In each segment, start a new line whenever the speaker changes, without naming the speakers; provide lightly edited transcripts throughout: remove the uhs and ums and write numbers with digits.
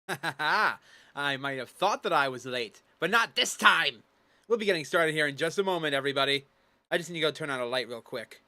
I might have thought that I was late, but not this time! We'll be getting started here in just a moment, everybody. I just need to go turn on a light real quick.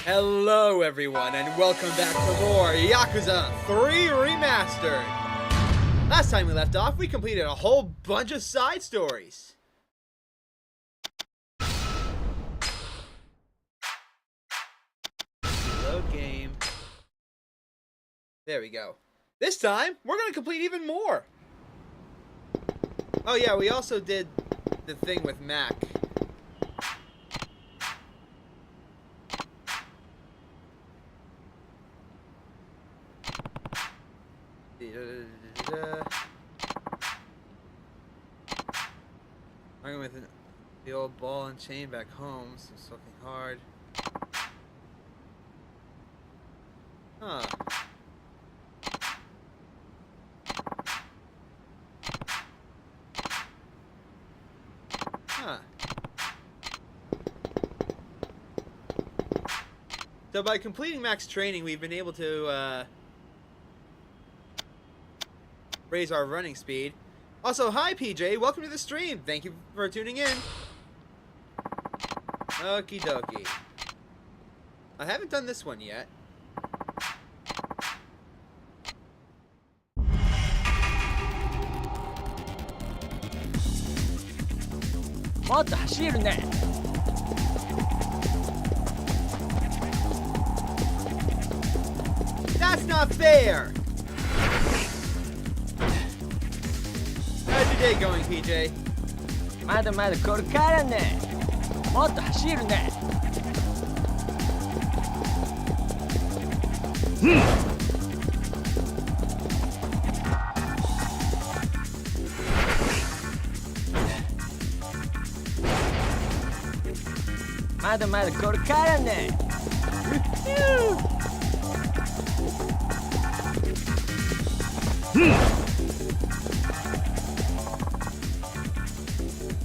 Hello everyone, and welcome back to more Yakuza 3 Remastered! Last time we left off, we completed a whole bunch of side stories. Load game. There we go. This time, we're gonna complete even more! Oh yeah, we also did the thing with Mac. I'm going with the old ball and chain back home, so it's looking hard. Huh. Huh. So by completing max training, we've been able to raise our running speed. Also, hi PJ, welcome to the stream. Thank you for tuning in. Okie dokie. I haven't done this one yet. That's not fair! How's your day going, PJ?
まだまだこれからね。もっと走るね。まだまだこれからね。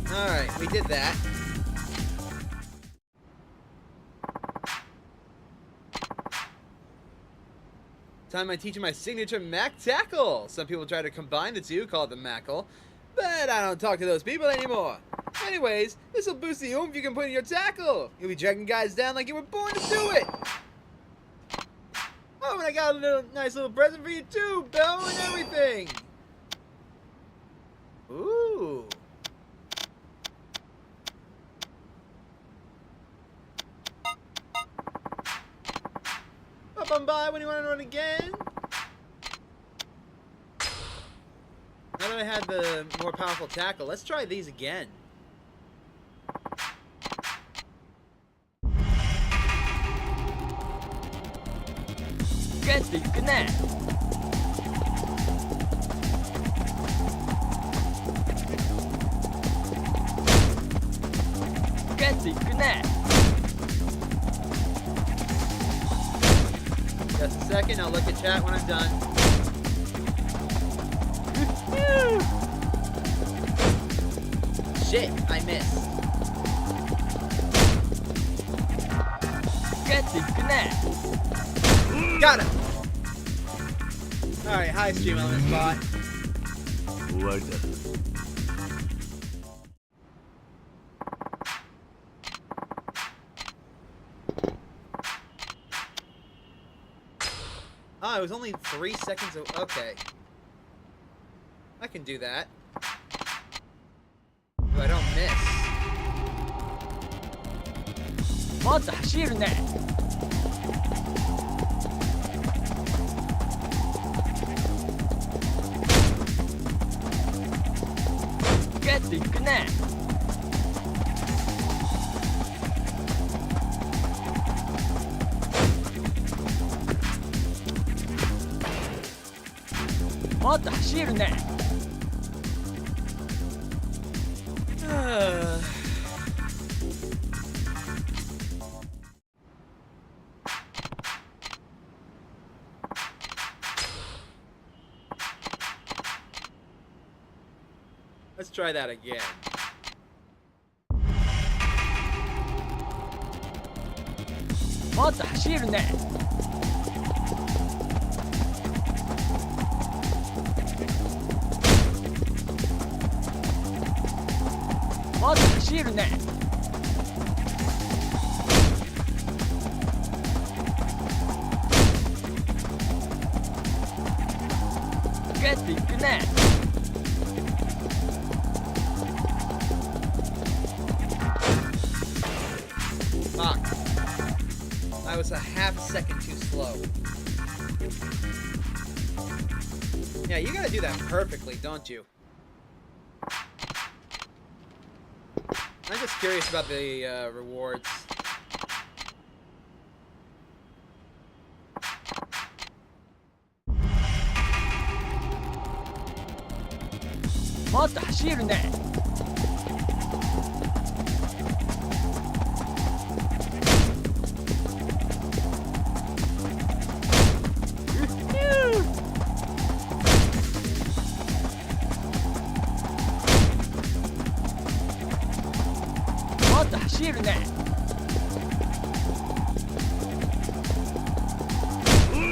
Alright, we did that. Time I teach my signature Mac tackle. Some people try to combine the two, call it the Mackle, but I don't talk to those people anymore. Anyways, this will boost the oomph you can put in your tackle. You'll be dragging guys down like you were born to do it. Oh, and I got a nice little present for you too, bell and everything. Ooh. Up on by when you want to run again. Now that I had the more powerful tackle, let's try these again.
Get the connect. Get the connect.
Just a second, I'll look at chat when I'm done. Shit, I missed.
Get the connect.
Got him! Alright, hi Stream Element Spot. it was only 3 seconds. Okay. I can do that. So I don't miss.
もっと走るね。ゲットいくね。もっと走るね。
Let's try that again.
もっと走るね。もっと走るね。ゲットいくね。
Fuck. I was a half second too slow. Yeah, you gotta do that perfectly, don't you? I'm just curious about the rewards.
もっと走るね。もっと走るね。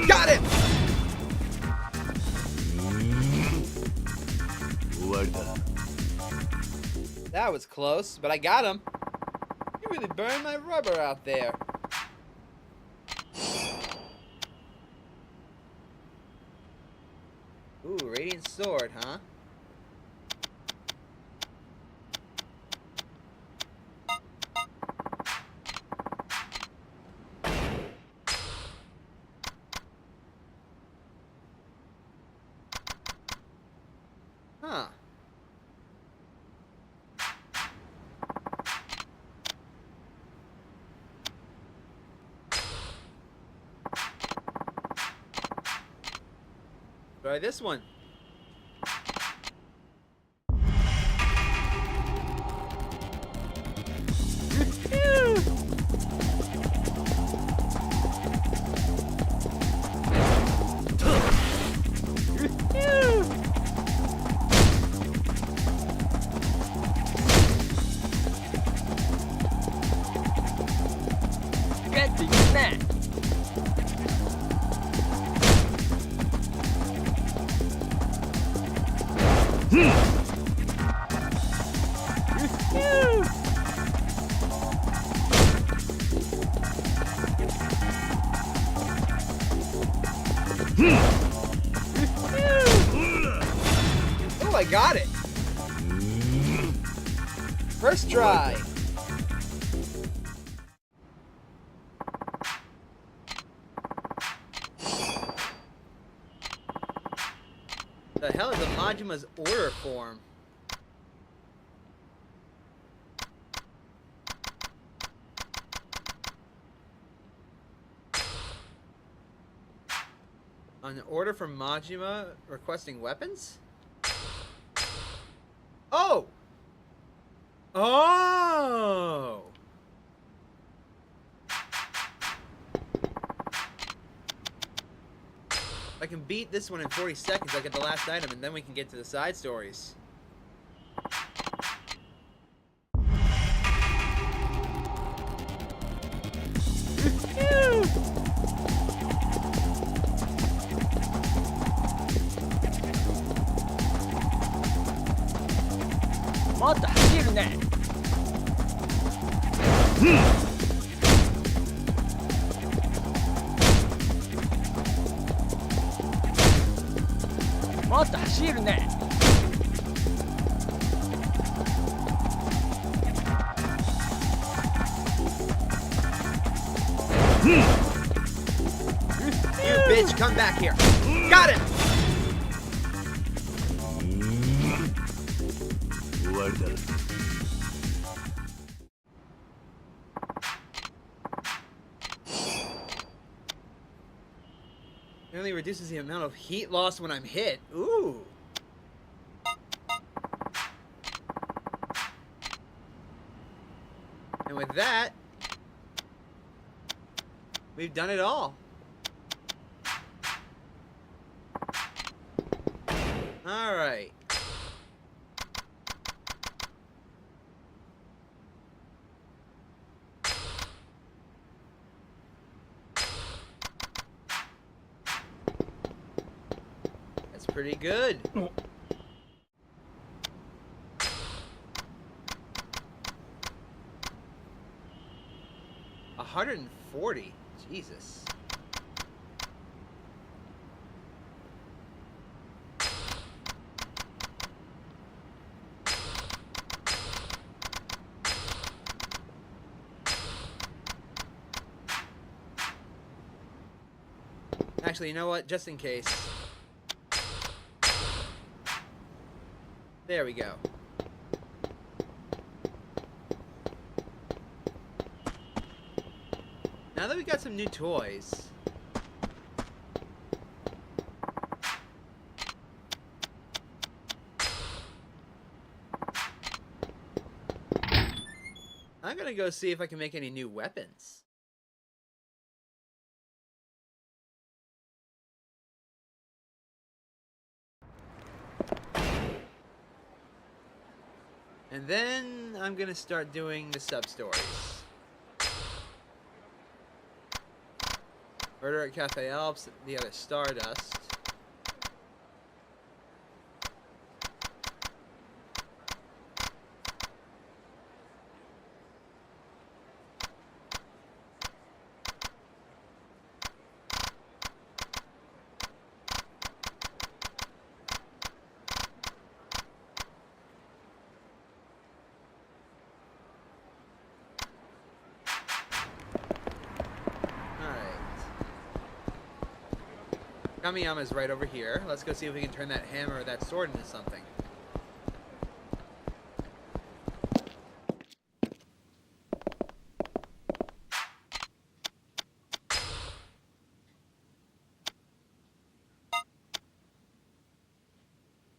Got it! That was close, but I got him. You really burned my rubber out there. Ooh, Radiant Sword, huh? Huh. Try this one.
Get the snack.
Oh, I got it. First try. The hell is a Majima's order form? An order from Majima requesting weapons? Oh! Oh! I can beat this one in 40 seconds, I get the last item, and then we can get to the side stories.
What the hell, ne? もっと走るね。
You bitch, come back here. Got him!
終わりだ。
It only reduces the amount of heat loss when I'm hit. Ooh. And with that, we've done it all. All right. That's pretty good. $140. Jesus. Actually, you know what? Just in case. There we go. Now that we got some new toys. I'm gonna go see if I can make any new weapons. And then I'm gonna start doing the substories. Murder at Cafe Alps, the other Stardust. Kamiyama's right over here. Let's go see if we can turn that hammer or that sword into something.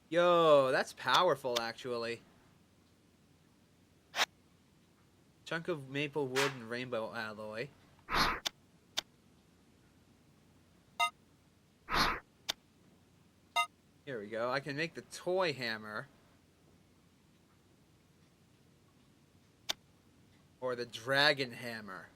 Yo, that's powerful, actually. Chunk of maple wood and rainbow alloy. Here we go. I can make the toy hammer. Or the dragon hammer.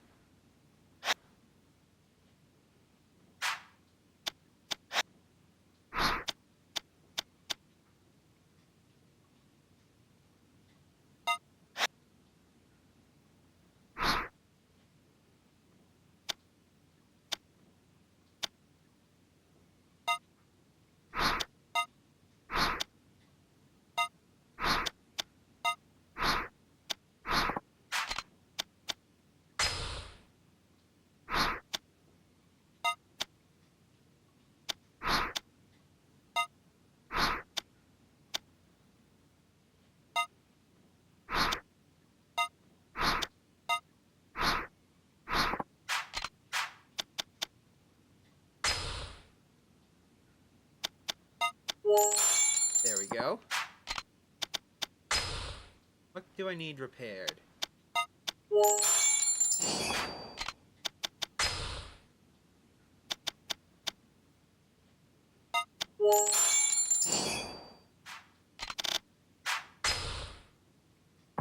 There we go. What do I need repaired?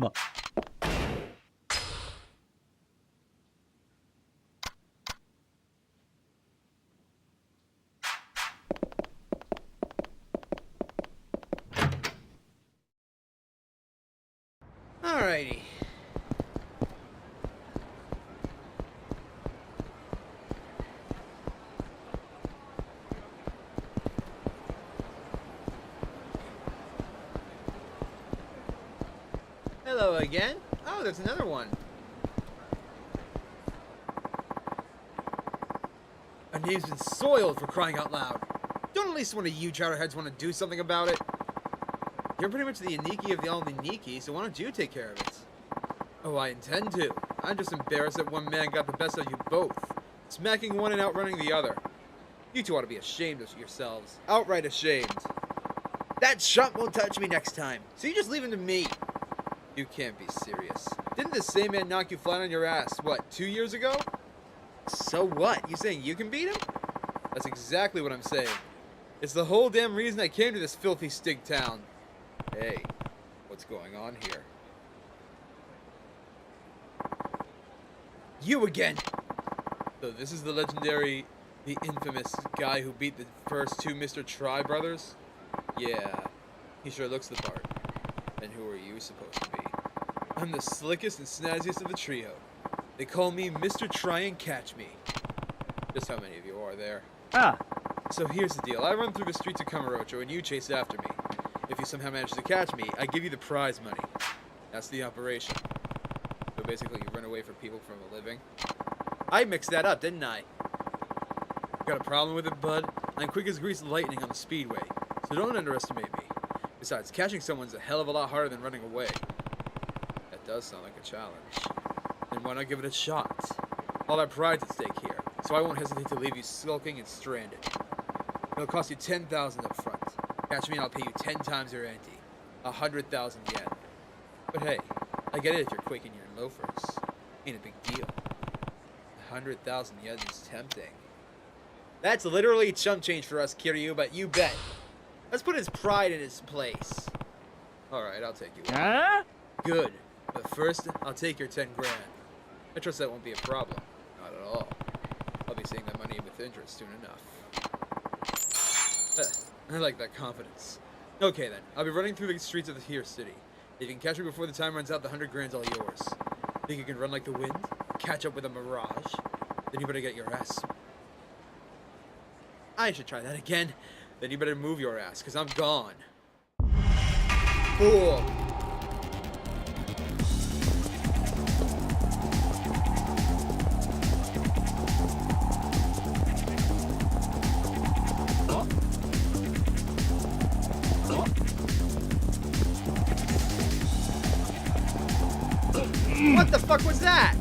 Ma.
Alrighty. Hello again. Oh, there's another one. Our name's been soiled, for crying out loud. Don't at least one of you chowderheads want to do something about it? You're pretty much the Iniki of the all Iniki, so why don't you take care of it? Oh, I intend to. I'm just embarrassed that one man got the best of you both, smacking one and outrunning the other. You two ought to be ashamed of yourselves. Outright ashamed. That chump won't touch me next time, so you just leave him to me. You can't be serious. Didn't this same man knock you flat on your ass, what, 2 years ago? So what? You saying you can beat him? That's exactly what I'm saying. It's the whole damn reason I came to this filthy stink town. Hey, what's going on here? You again! So this is the legendary, the infamous guy who beat the first two Mr. Try brothers? Yeah, he sure looks the part. And who are you supposed to be? I'm the slickest and snazziest of the trio. They call me Mr. Try and Catch Me. Just how many of you are there? So here's the deal. I run through the streets of Kamurocho and you chase after me. If you somehow manage to catch me, I give you the prize money. That's the operation. So basically you run away from people for a living. I mixed that up, didn't I? Got a problem with it, bud? I'm quick as greased lightning on the speedway, so don't underestimate me. Besides, catching someone's a hell of a lot harder than running away. That does sound like a challenge. Then why not give it a shot? All our pride's at stake here, so I won't hesitate to leave you skulking and stranded. It'll cost you 10,000 up front. Catch me and I'll pay you 10 times your ante. 100,000 yen. But hey, I get it if you're quick in your loafers. Ain't a big deal. 100,000 yen is tempting. That's literally chump change for us, Kiryu, but you bet. Let's put his pride in his place. Alright, I'll take you. Good. But first, I'll take your 10 grand. I trust that won't be a problem. Not at all. I'll be seeing that money with interest soon enough. I like that confidence. Okay then, I'll be running through the streets of here city. If you can catch me before the time runs out, the 100 grand's all yours. Think you can run like the wind? Catch up with a mirage? Then you better get your ass. I should try that again. Then you better move your ass, cause I'm gone. Fool. What the fuck was that?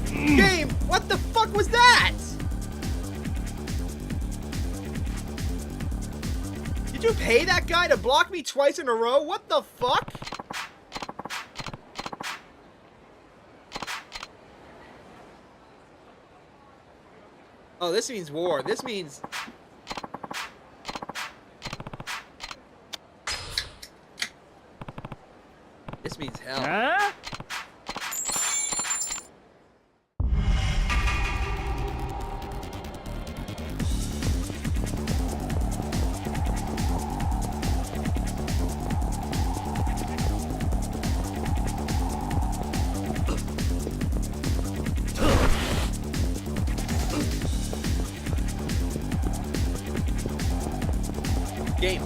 Game, what the fuck was that? Did you pay that guy to block me twice in a row? What the fuck? Oh, this means war. This means... This means hell. Game.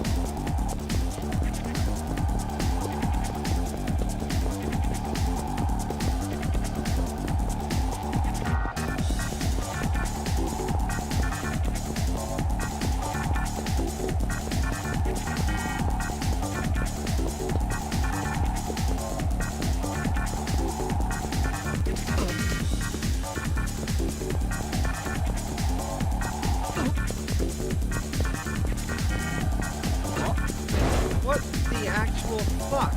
What the actual fuck?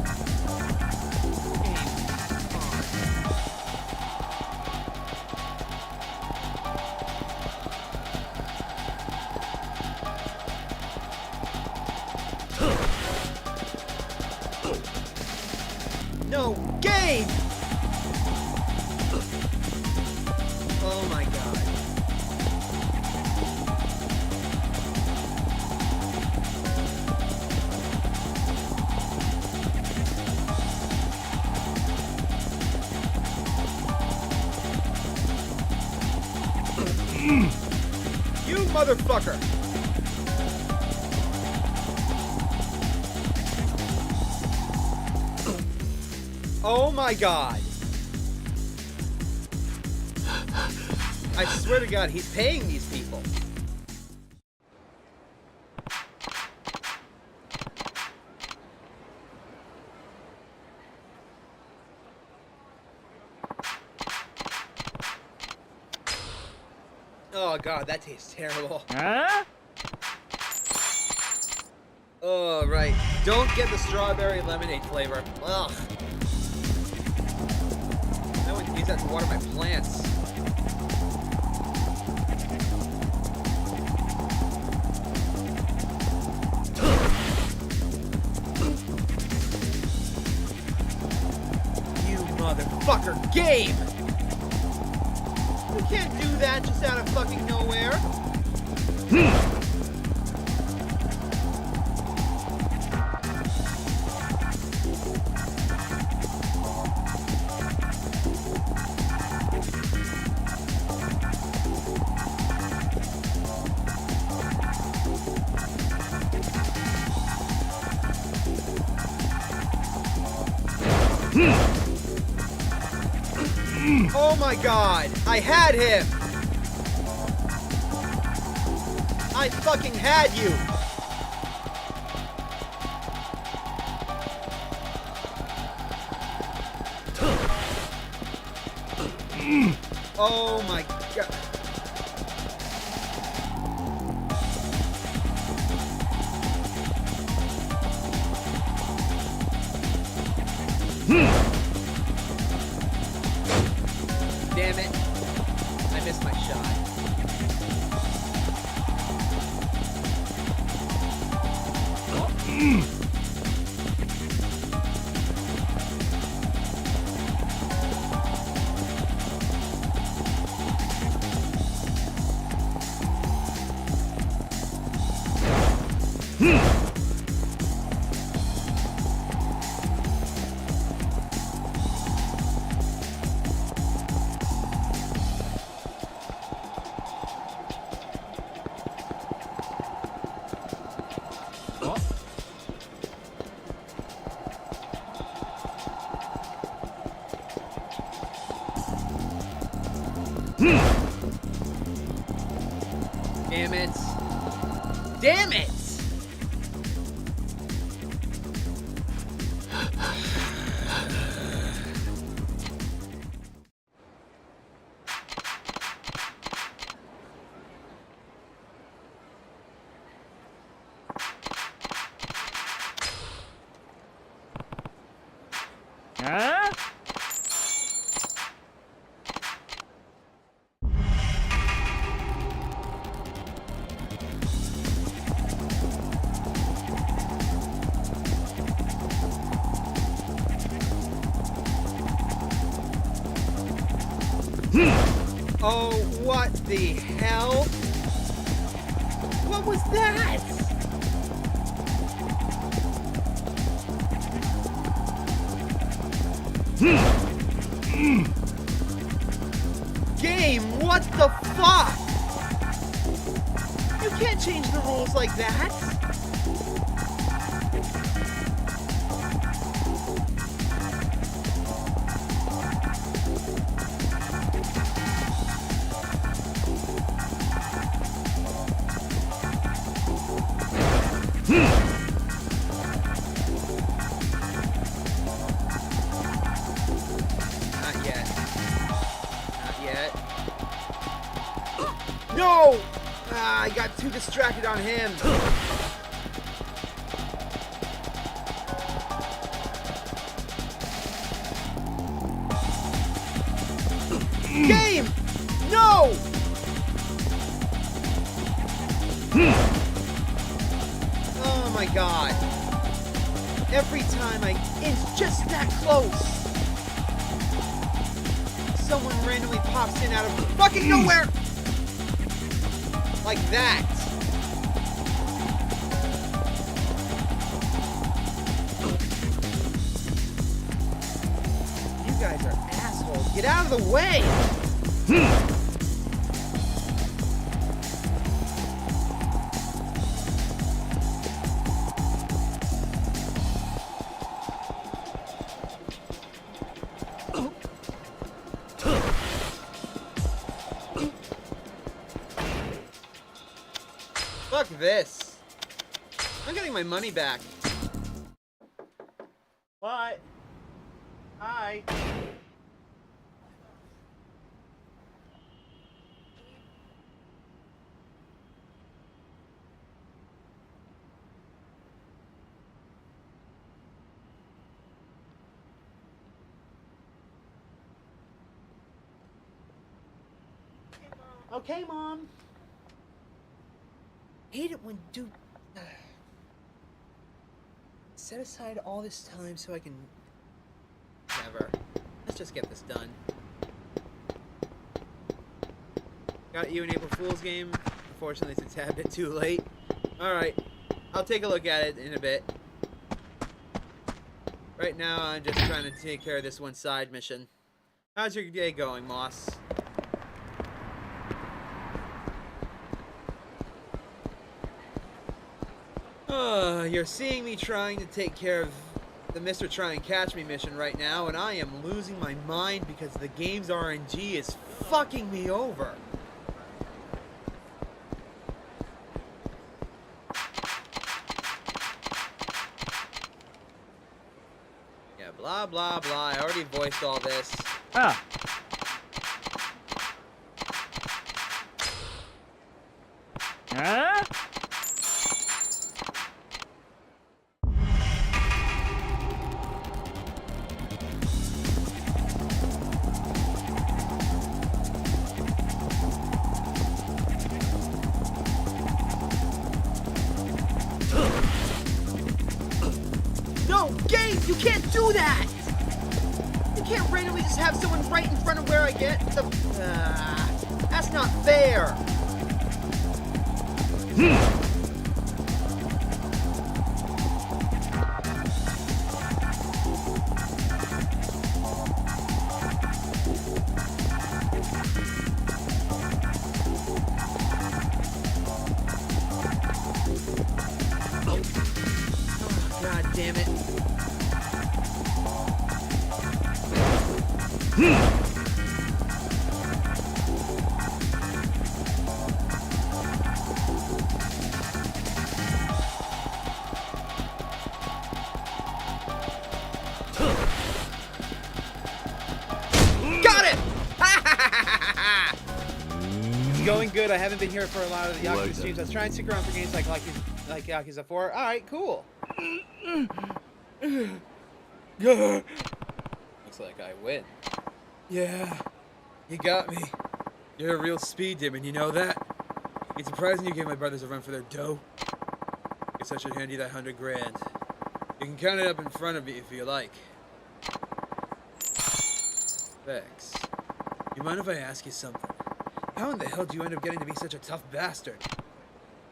No game! Oh my god. You motherfucker! Oh my god. I swear to god, he's paying these people. Oh god, that tastes terrible.
Huh?
Oh, right. Don't get the strawberry lemonade flavor. Ugh. I wouldn't use that to water my plants. You motherfucker game! You can't do that just out of fucking nowhere. Oh my god! I had him! I fucking had you! Oh my god. Damn it. I missed my shot. Damn it. Damn it!
Huh?
Oh, what the hell? What was that? Game, what the fuck? You can't change the rules like that. Not yet. Not yet. No! Ah, I got too distracted on him. Game! No! Oh my god. Every time I inch just that close, someone randomly pops in out of fucking nowhere! Like that. You guys are assholes. Get out of the way! Fuck this. I'm getting my money back. What? Hi. Okay, Mom. Hate it when dude. Set aside all this time so I can. Never. Let's just get this done. Got you an April Fool's game. Unfortunately, it's a tad bit too late. Alright. I'll take a look at it in a bit. Right now, I'm just trying to take care of this one side mission. How's your day going, Moss? You're seeing me trying to take care of the Mr. Try and Catch Me mission right now, and I am losing my mind because the game's RNG is fucking me over. Yeah, blah, blah, blah. I already voiced all this.
Ah. Huh?
No, game! You can't do that! You can't randomly just have someone right in front of where I get the... that's not fair! God damn it. Got it! It's going good. I haven't been here for a lot of the Yakuza streams. I was trying to stick around for games like Yakuza 4. Alright, cool. Looks like I win. Yeah, you got me. You're a real speed demon, you know that? It's surprising you gave my brothers a run for their dough. Guess I should hand you that $100 grand. You can count it up in front of me if you like. Thanks. You mind if I ask you something? How in the hell do you end up getting to be such a tough bastard?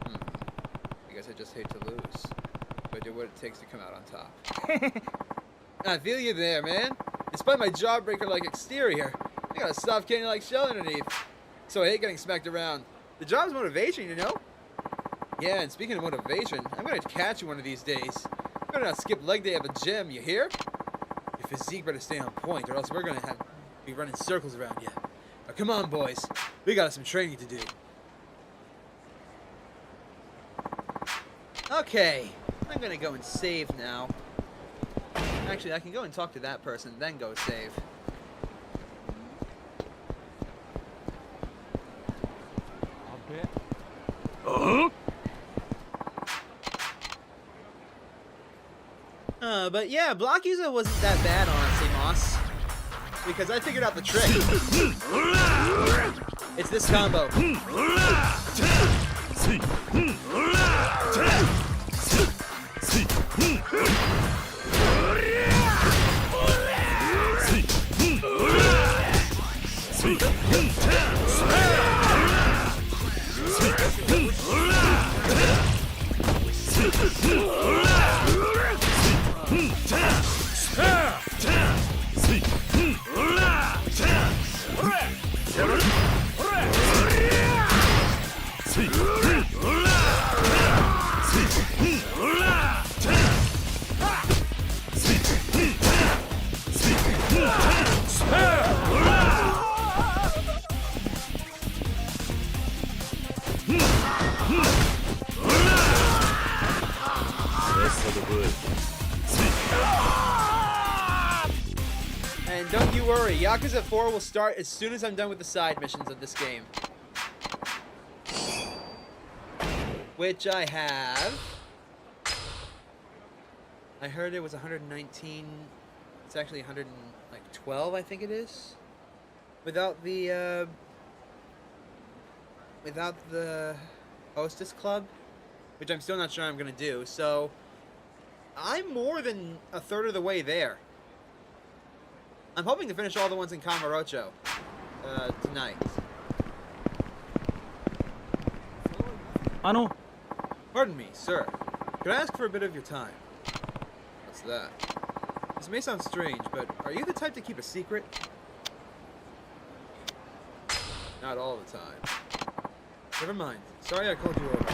I guess I just hate to lose. But I do what it takes to come out on top. I feel you there, man. Despite my jawbreaker-like exterior, I got a soft candy-like shell underneath. So I hate getting smacked around. The job's motivation, you know? Yeah, and speaking of motivation, I'm gonna catch you one of these days. I'm gonna not skip leg day at the gym, you hear? Your physique better stay on point, or else we're gonna be running circles around you. Now come on, boys. We got some training to do. Okay, I'm gonna go and save now. Actually, I can go and talk to that person, then go save. But yeah, Blockuser wasn't that bad, honestly, Moss. Because I figured out the trick. It's this combo. And don't you worry, Yakuza 4 will start as soon as I'm done with the side missions of this game. Which I have. I heard it was 119. It's actually 112, I think it is. Without the Hostess Club, which I'm still not sure I'm gonna do. So I'm more than a third of the way there. I'm hoping to finish all the ones in Kamurocho tonight. Pardon me, sir. Could I ask for a bit of your time? What's that? This may sound strange, but are you the type to keep a secret? Not all the time. Never mind. Sorry I called you over.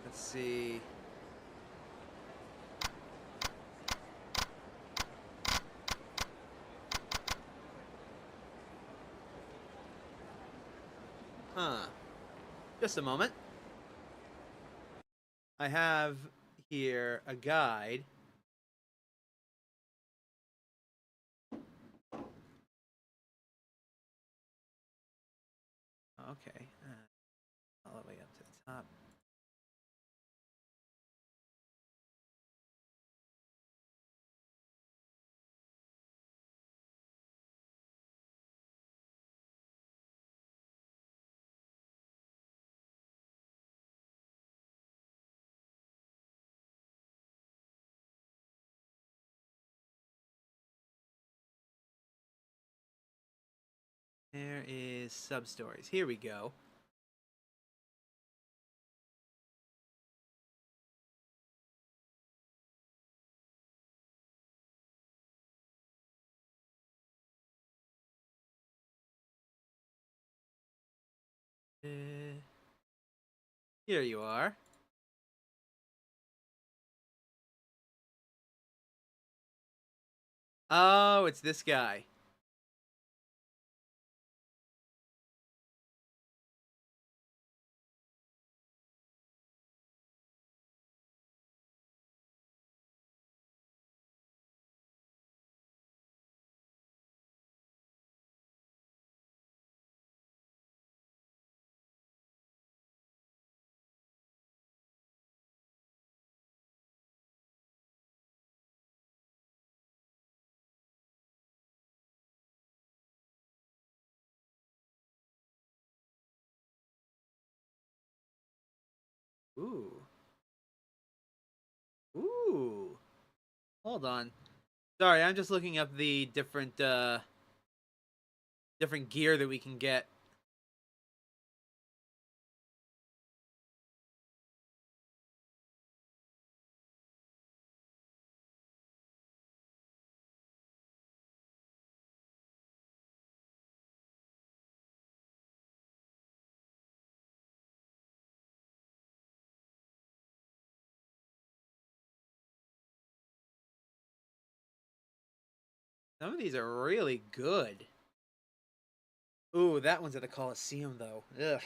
Let's see. Huh. Just a moment. I have here a guide. Okay. All the way up to the top. There is substories. Here we go. Here you are. Oh, it's this guy. Ooh. Ooh. Hold on. Sorry, I'm just looking up the different different gear that we can get. Some of these are really good. Ooh, that one's at the Coliseum though. Ugh.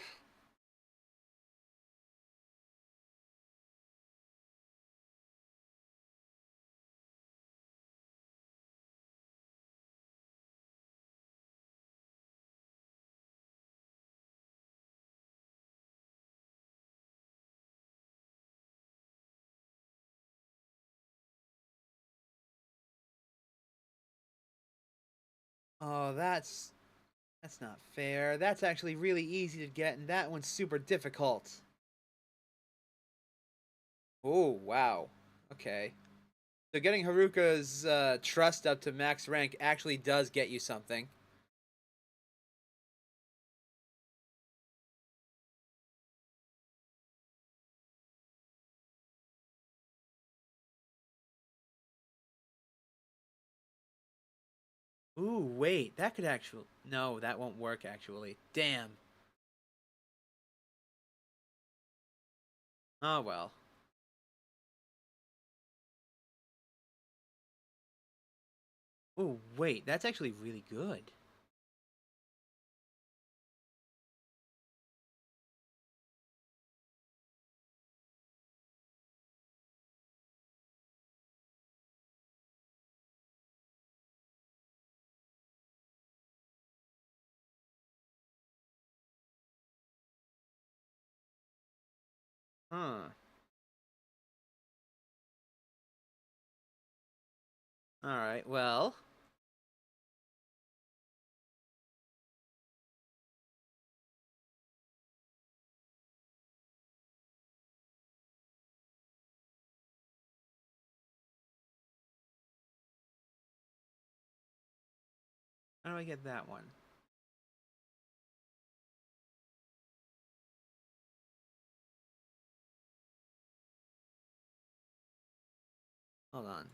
Oh, that's not fair. That's actually really easy to get, and that one's super difficult. Oh, wow. Okay. So getting Haruka's trust up to max rank actually does get you something. Ooh, wait, that could actually... No, that won't work, actually. Damn. Oh, well. Ooh, wait, that's actually really good. Huh. Alright, well. How do I get that one? Hold on.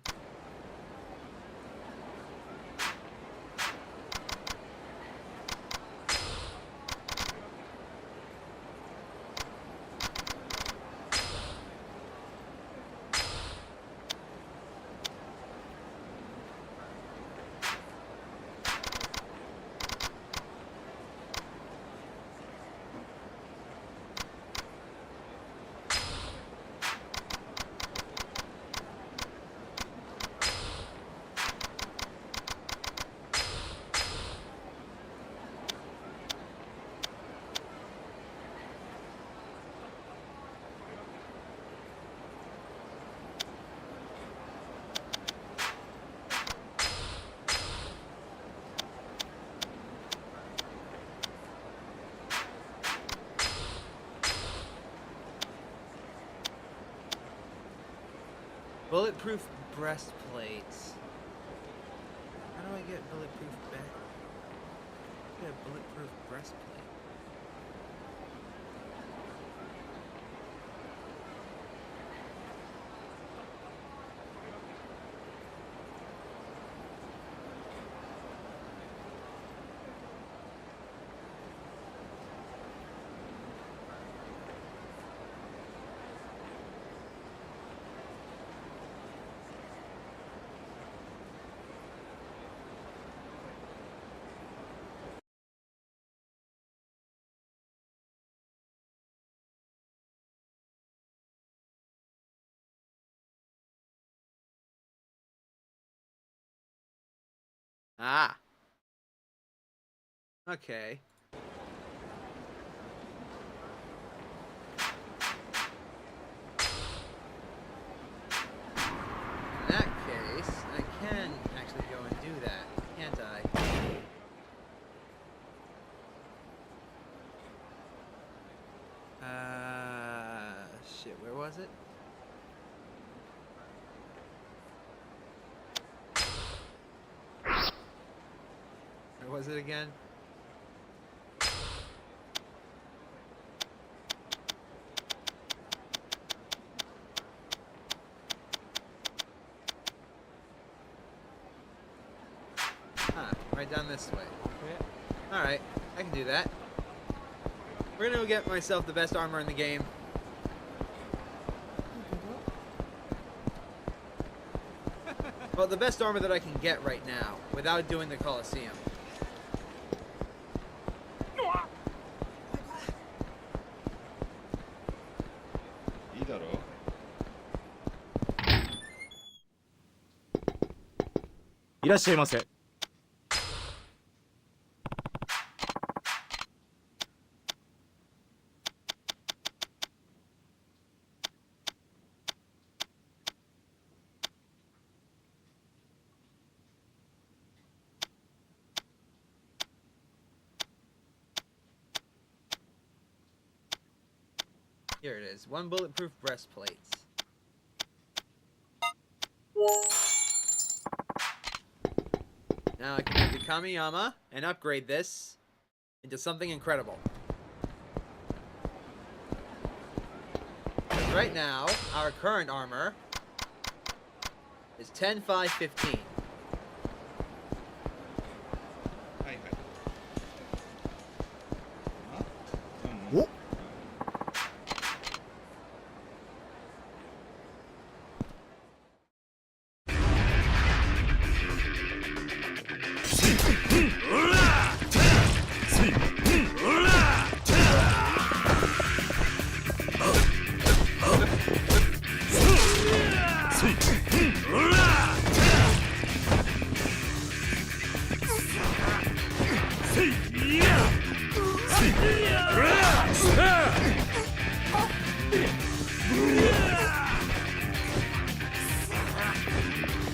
Bulletproof breastplates. How do I get bulletproof get a bulletproof breastplate? Ah. Okay. In that case, I can actually go and do that, can't I? Shit, where was it? Where was it again? Huh, right down this way. Yeah. Alright, I can do that. We're gonna go get myself the best armor in the game. Well, the best armor that I can get right now, without doing the Colosseum. Here it is. 1 bulletproof breastplates. Now I can take the Kamiyama and upgrade this into something incredible. Right now, our current armor is 10, 5, 15.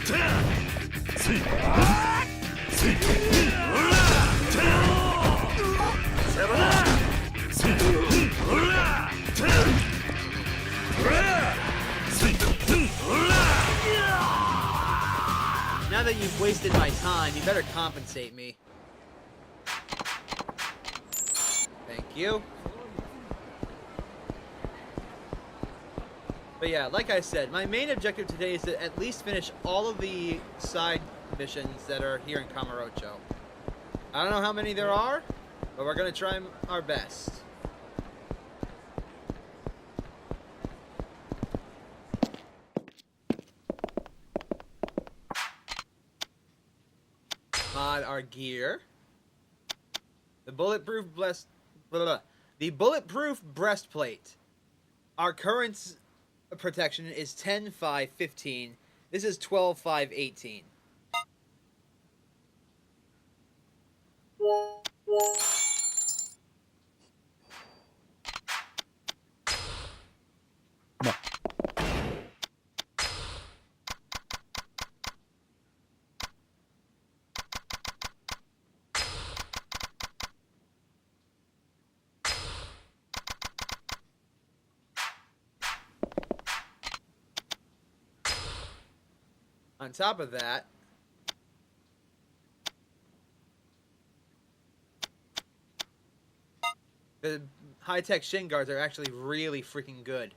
Now that you've wasted my time, you better compensate me. Thank you. But yeah, like I said, my main objective today is to at least finish all of the side missions that are here in Kamurocho. I don't know how many there are, but we're going to try our best. Mod our gear. The bulletproof breastplate. Our current protection is 10-5-15. This is 12-5-18. On top of that, the high-tech shin guards are actually really freaking good.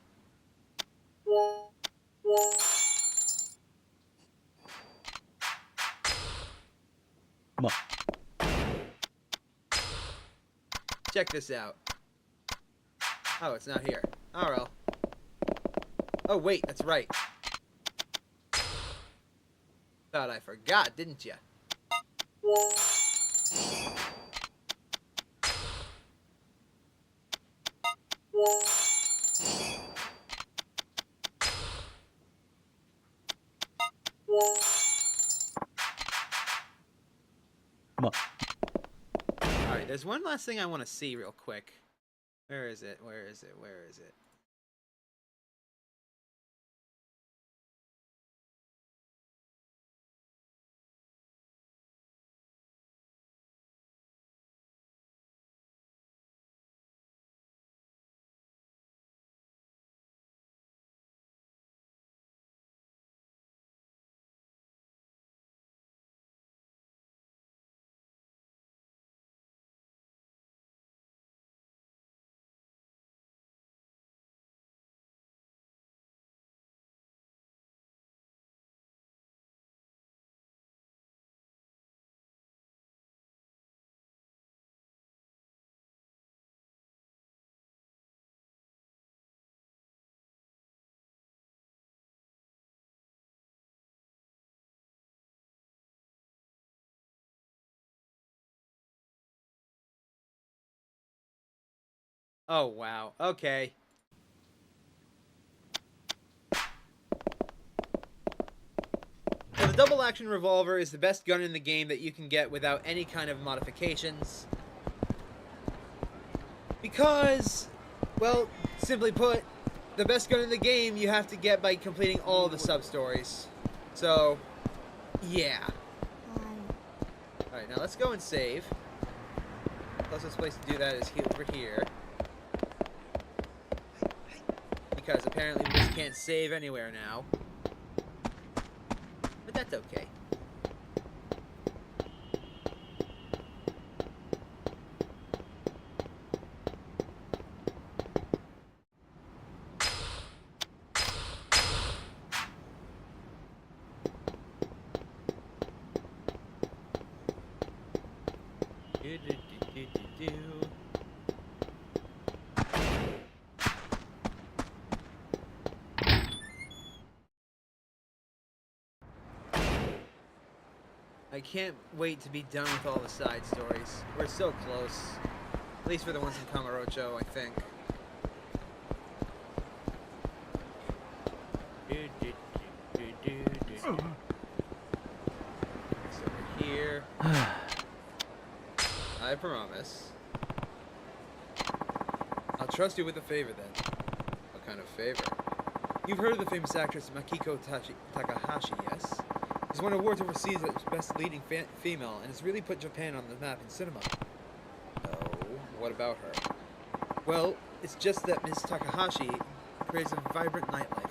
Check this out. Oh, it's not here. Oh, well. Oh, wait, that's right. Thought I forgot, didn't ya? Alright, there's one last thing I want to see real quick. Where is it? Where is it? Where is it? Oh, wow. Okay. So the double action revolver is the best gun in the game that you can get without any kind of modifications. Because, well, simply put, the best gun in the game you have to get by completing all the sub-stories. So, yeah. Alright, now let's go and save. The closest place to do that is over here. Because apparently we just can't save anywhere now. But that's okay. I can't wait to be done with all the side stories. We're so close. At least for the ones in Kamurocho, I think. It's over here. I promise. I'll trust you with a favor then. What kind of favor? You've heard of the famous actress Makiko Takahashi, yes? She's won awards overseas as best leading female and has really put Japan on the map in cinema. Oh, what about her? Well, it's just that Ms. Takahashi creates a vibrant nightlife.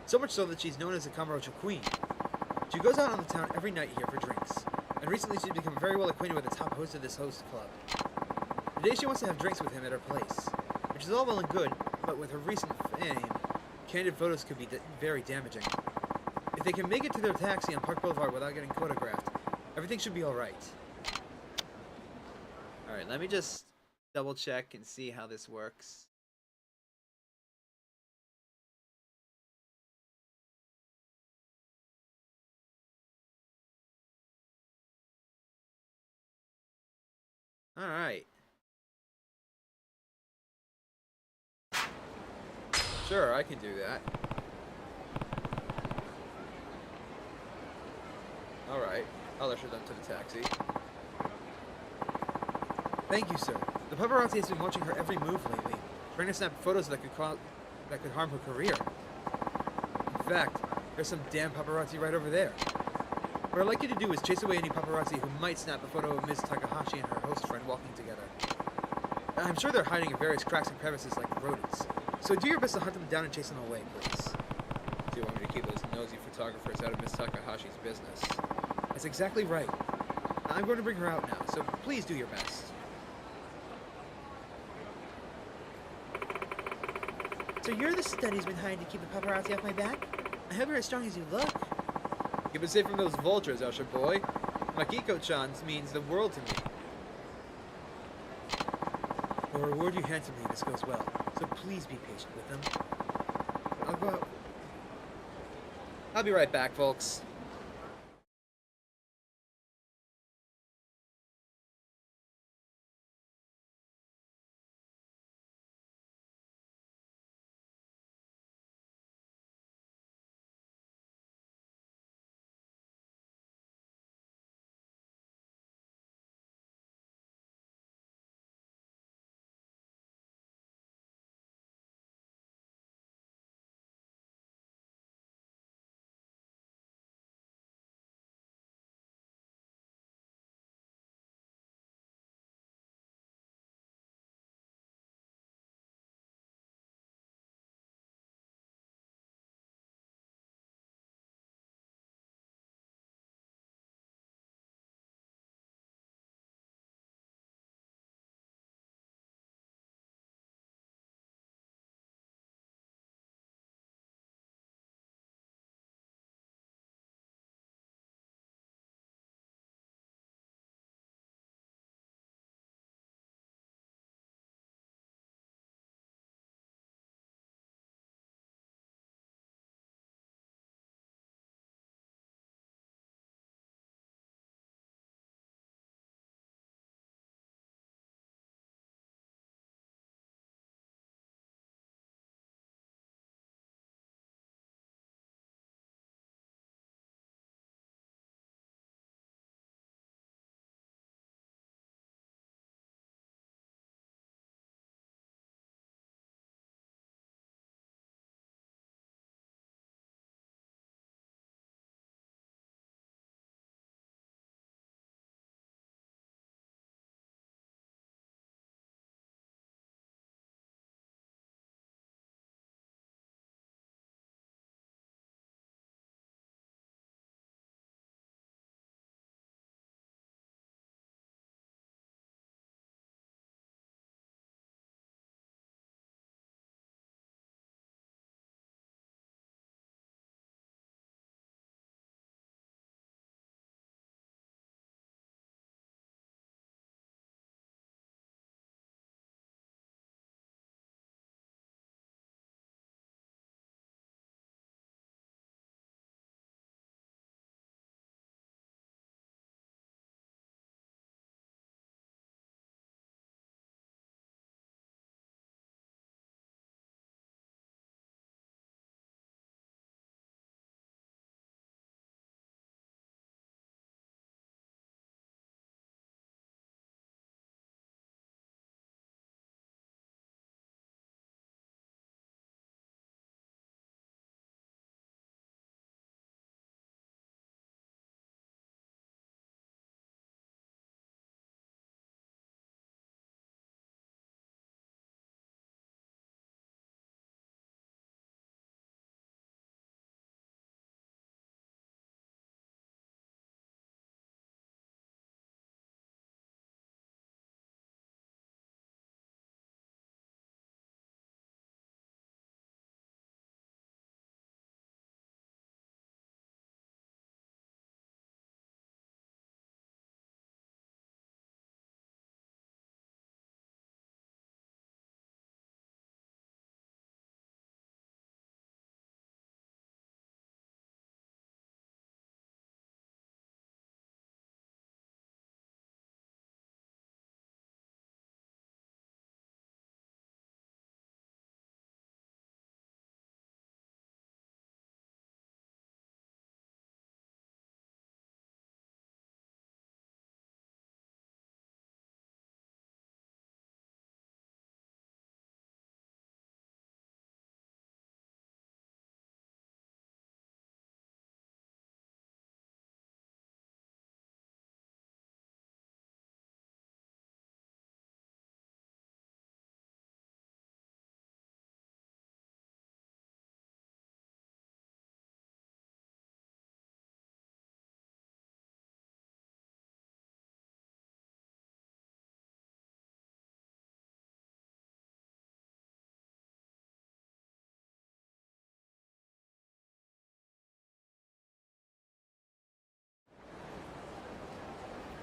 So much so that she's known as the Kamurocho Queen. She goes out on the town every night here for drinks. And recently she's become very well acquainted with the top host of this host club. Today she wants to have drinks with him at her place. Which is all well and good, but with her recent fame, candid photos could be very damaging. If they can make it to their taxi on Park Boulevard without getting photographed, everything should be alright. Alright, let me just double check and see how this works. Alright. Sure, I can do that. Alright, I'll usher them to the taxi. Thank you, sir. The paparazzi has been watching her every move lately, trying to snap photos that could harm her career. In fact, there's some damn paparazzi right over there. What I'd like you to do is chase away any paparazzi who might snap a photo of Ms. Takahashi and her host friend walking together. I'm sure they're hiding in various cracks and crevices like rodents, so do your best to hunt them down and chase them away, please. Do you want me to keep those nosy photographers out of Ms. Takahashi's business? That's exactly right. I'm going to bring her out now, so please do your best. So you're the stud who's been hired to keep the paparazzi off my back? I hope you're as strong as you look. Keep it safe from those vultures, Usher boy. Makiko-chan means the world to me. I'll reward you handsomely if this goes well, so please be patient with them. I'll go out. I'll be right back, folks.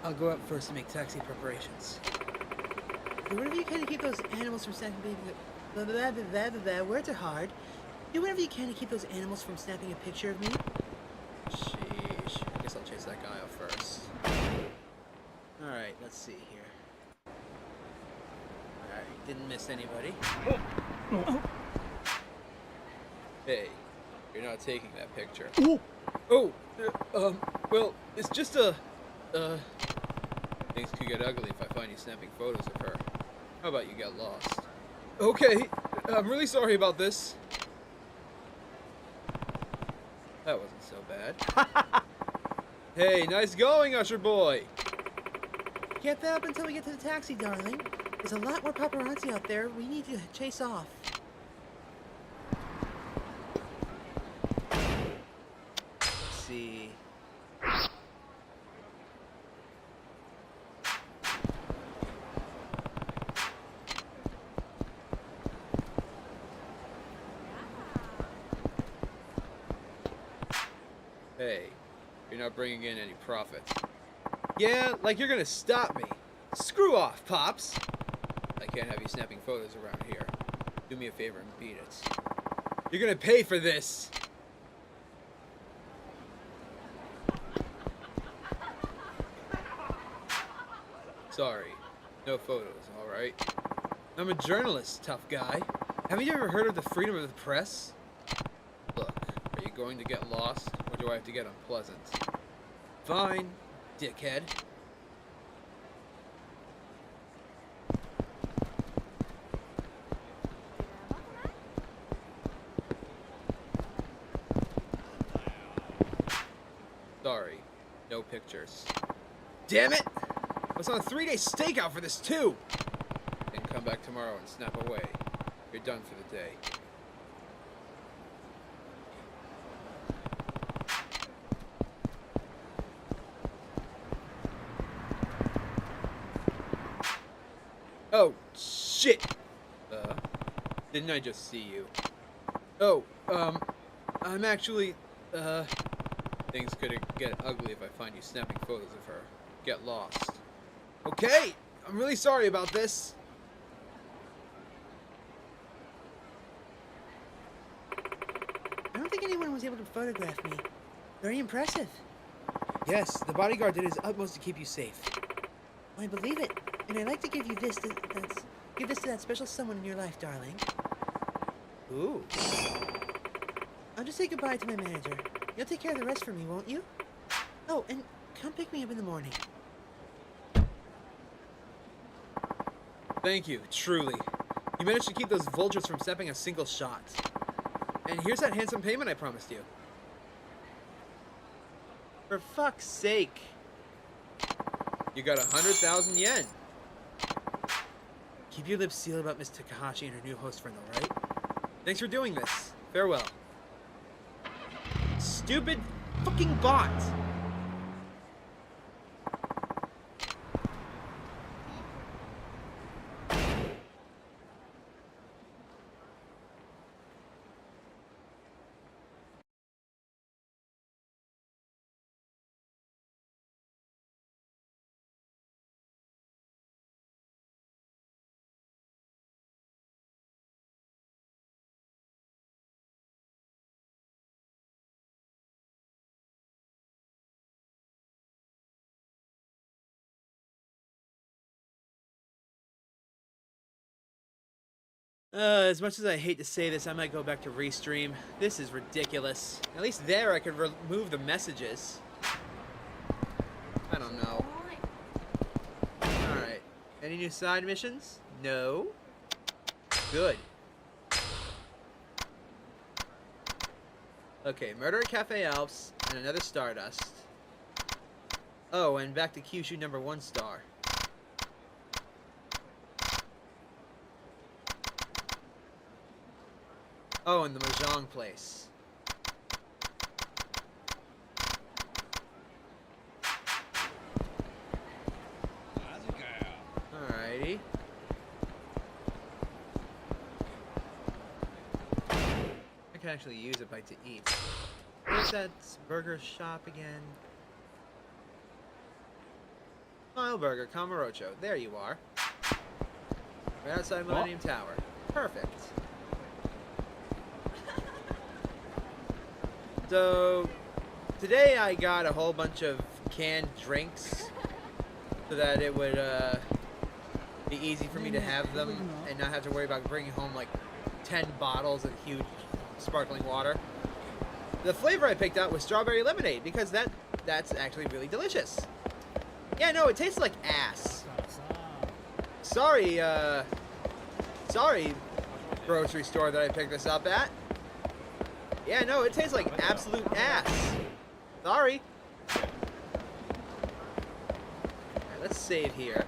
I'll go up first to make taxi preparations. Do whatever you can to keep those animals from snapping words are hard. Do whatever you can to keep those animals from snapping a picture of me. Sheesh. I guess I'll chase that guy off first. Alright, let's see here. Alright, didn't miss anybody. Hey, you're not taking that picture. Oh, well, it's just a, things could get ugly if I find you snapping photos of her. How about you get lost? Okay, I'm really sorry about this. That wasn't so bad. Hey, nice going, Usher boy. Get that up until we get to the taxi, darling. There's a lot more paparazzi out there we need to chase off. Let's see. Hey, you're not bringing in any profits. Yeah, like you're gonna stop me. Screw off, Pops. I can't have you snapping photos around here. Do me a favor and beat it. You're gonna pay for this. Sorry, no photos, alright? I'm a journalist, tough guy. Haven't you ever heard of the freedom of the press? Look, are you going to get lost, or do I have to get unpleasant? Fine, dickhead. Sorry, no pictures. Damn it! I was on a 3-day stakeout for this too! Then come back tomorrow and snap away. You're done for the day. Oh, shit! Didn't I just see you? Oh, I'm actually, things could get ugly if I find you snapping photos of her. Get lost. Okay, I'm really sorry about this. I don't think anyone was able to photograph me. Very impressive. Yes, the bodyguard did his utmost to keep you safe. I believe it, and I'd like to give you this. Give this to that special someone in your life, darling. Ooh. I'll just say goodbye to my manager. You'll take care of the rest for me, won't you? Oh, and come pick me up in the morning. Thank you, truly. You managed to keep those vultures from stepping a single shot. And here's that handsome payment I promised you. For fuck's sake. You got 100,000 yen. Keep your lips sealed about Miss Takahashi and her new host friend, alright? Thanks for doing this. Farewell. Stupid fucking bot! As much as I hate to say this, I might go back to Restream. This is ridiculous. At least there I could remove the messages. I don't know. Alright. Any new side missions? No. Good. Okay, Murder at Cafe Alps, and another Stardust. Oh, and back to Kyushu number 1 star. Oh, and the Mahjong place. Alrighty. I can actually use a bite to eat. Where's that burger shop again? Smileburger, Kamurocho. There you are. Right outside Millennium Tower. Perfect. So, today I got a whole bunch of canned drinks so that it would be easy for me to have them and not have to worry about bringing home like 10 bottles of huge sparkling water. The flavor I picked out was strawberry lemonade because that's actually really delicious. Yeah, no, it tastes like ass. Sorry, grocery store that I picked this up at. Yeah, no, it tastes like absolute ass. Sorry. Alright, let's save here.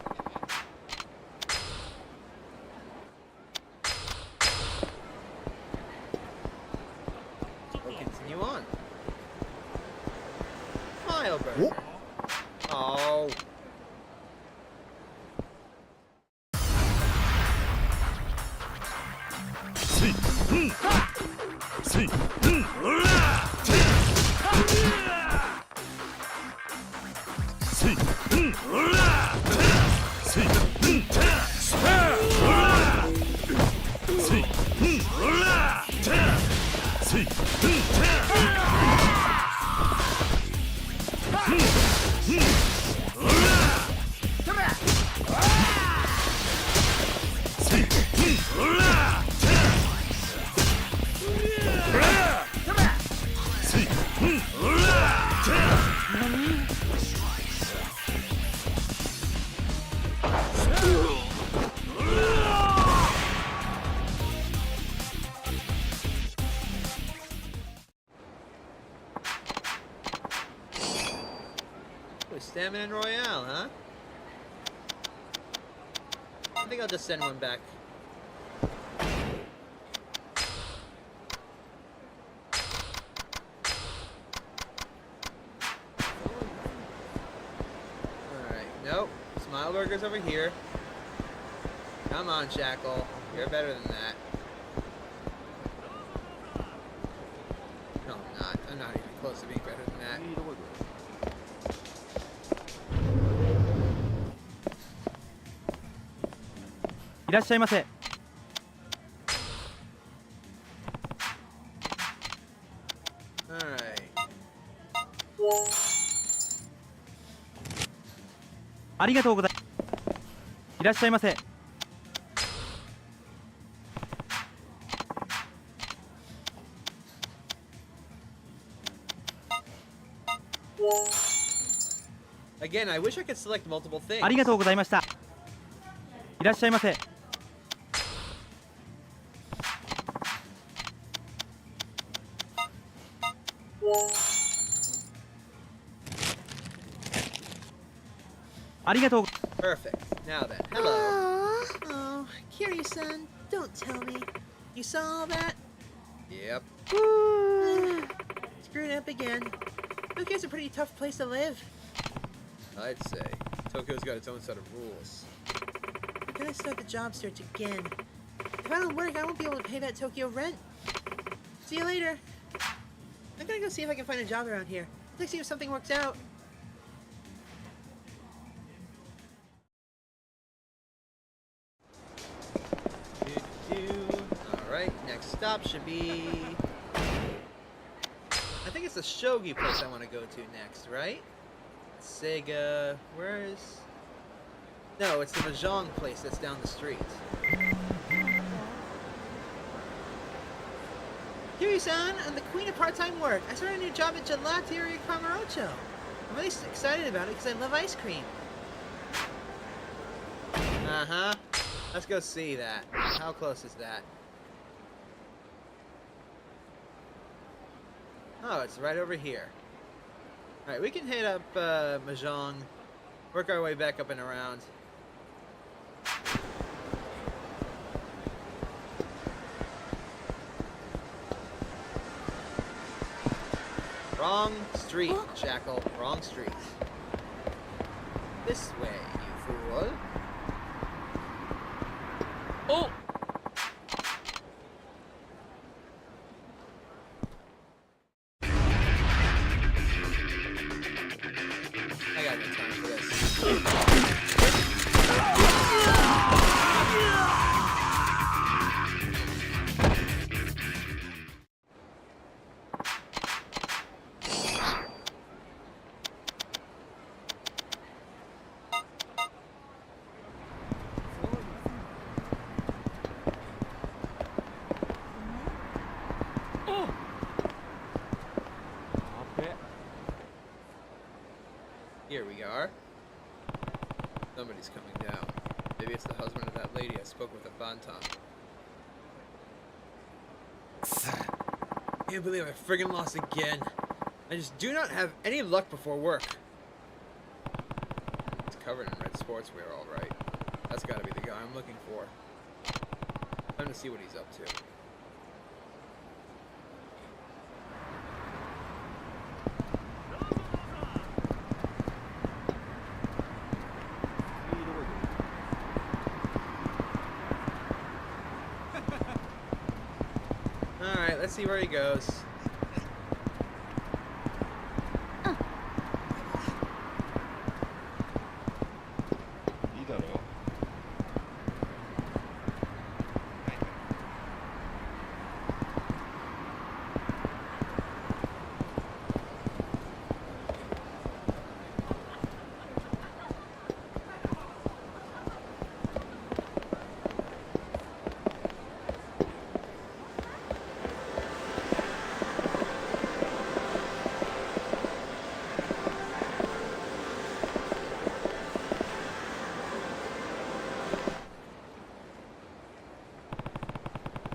We'll continue on. Smileburger. Oh. Stamina Royale, huh? I think I'll just send one back. Alright, nope. Smileburger's over here. Come on, Shackle. You're better than that. No, I'm not. I'm not even close to being better than that.
Irashaimase.
Alright.
Arigatou gozaimasu. Irashaimase.
Again, I wish I could select multiple things.
ありがとうございました。いらっしゃいませ。ありがとう。
Perfect. Now then, hello. Oh, Kiryu-san, don't tell me. You saw all that? Yep. Screwed up again. Tokyo's a pretty tough place to live. I'd say. Tokyo's got its own set of rules. I'm gonna start the job search again. If I don't work, I won't be able to pay that Tokyo rent. See you later. I'm gonna go see if I can find a job around here. Let's see if something works out. Alright, next stop should be... I think it's the shogi place I want to go to next, right? Sega... Where's... No, it's the Mahjong place that's down the street. Kiryu-san, I'm the queen of part-time work. I started a new job at Gelateria Kamurocho. I'm really excited about it because I love ice cream. Uh-huh. Let's go see that. How close is that? Oh, it's right over here. Alright, we can hit up Mahjong, work our way back up and around. Wrong street, Shackle. Wrong street. This way, you fool. Oh! I got no time for this. Here we are. Somebody's coming down. Maybe it's the husband of that lady I spoke with at Bantam. Can't believe I friggin' lost again. I just do not have any luck before work. It's covered in red sportswear, alright. That's gotta be the guy I'm looking for. Time to see what he's up to. Alright, let's see where he goes.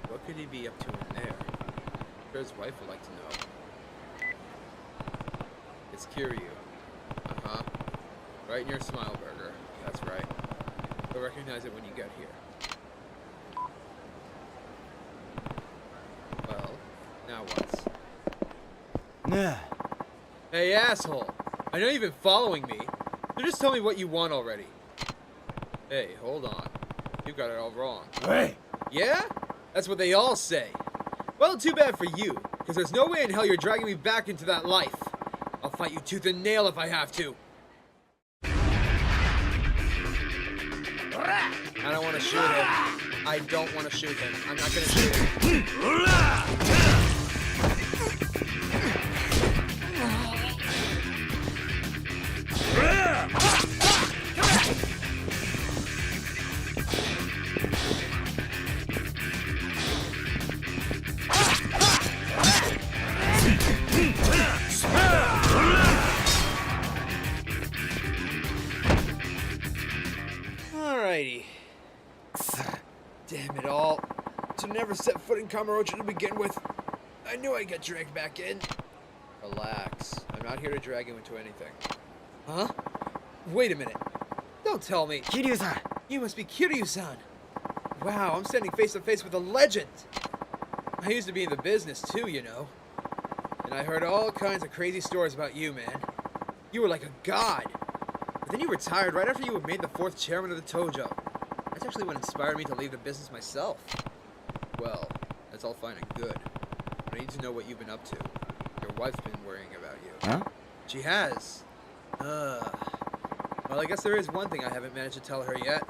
What could he be up to in there? I'm sure his wife would like to know. It's Kiryu. Uh-huh. Right in your smile burger. That's right. You'll recognize it when you get here. Well, now what?
Nah.
Hey, asshole! I know you've been following me, so just tell me what you want already. Hey, hold on. You got it all wrong.
Hey!
Yeah? That's what they all say. Well, too bad for you, because there's no way in hell you're dragging me back into that life. I'll fight you tooth and nail if I have to. I don't want to shoot him. I don't want to shoot him. I'm not going to shoot him. Alrighty. Damn it all. To never set foot in Kamurocho to begin with. I knew I'd get dragged back in. Relax. I'm not here to drag you into anything. Huh? Wait a minute. Don't tell me.
Kiryu-san.
You must be Kiryu-san. Wow, I'm standing face to face with a legend. I used to be in the business too, you know. And I heard all kinds of crazy stories about you, man. You were like a god. But then you retired right after you were made the 4th chairman of the Tojo. That's actually what inspired me to leave the business myself. Well, that's all fine and good. But I need to know what you've been up to. Your wife's been worrying about you.
Huh?
She has. Well, I guess there is one thing I haven't managed to tell her yet.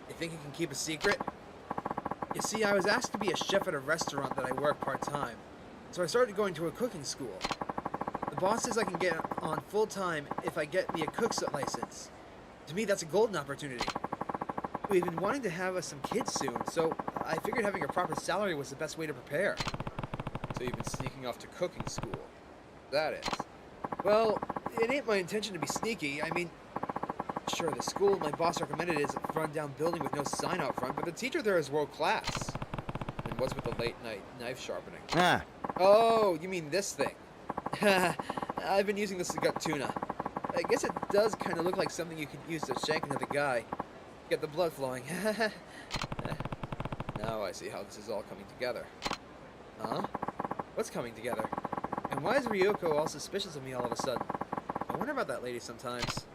You think you can keep a secret? You see, I was asked to be a chef at a restaurant that I work part-time. So I started going to a cooking school. The boss says I can get on full-time if I get me a cook's license. To me, that's a golden opportunity. We've been wanting to have us some kids soon, so I figured having a proper salary was the best way to prepare. So you've been sneaking off to cooking school. That is. Well, it ain't my intention to be sneaky. I mean, sure, the school my boss recommended is a run-down building with no sign out front, but the teacher there is world-class. And what's with the late-night knife sharpening?
Ah.
Oh, you mean this thing. I've been using this to gut tuna. I guess it does kind of look like something you could use to shank another guy. Get the blood flowing. Now I see how this is all coming together. Huh? What's coming together? And why is Ryoko all suspicious of me all of a sudden? I wonder about that lady sometimes.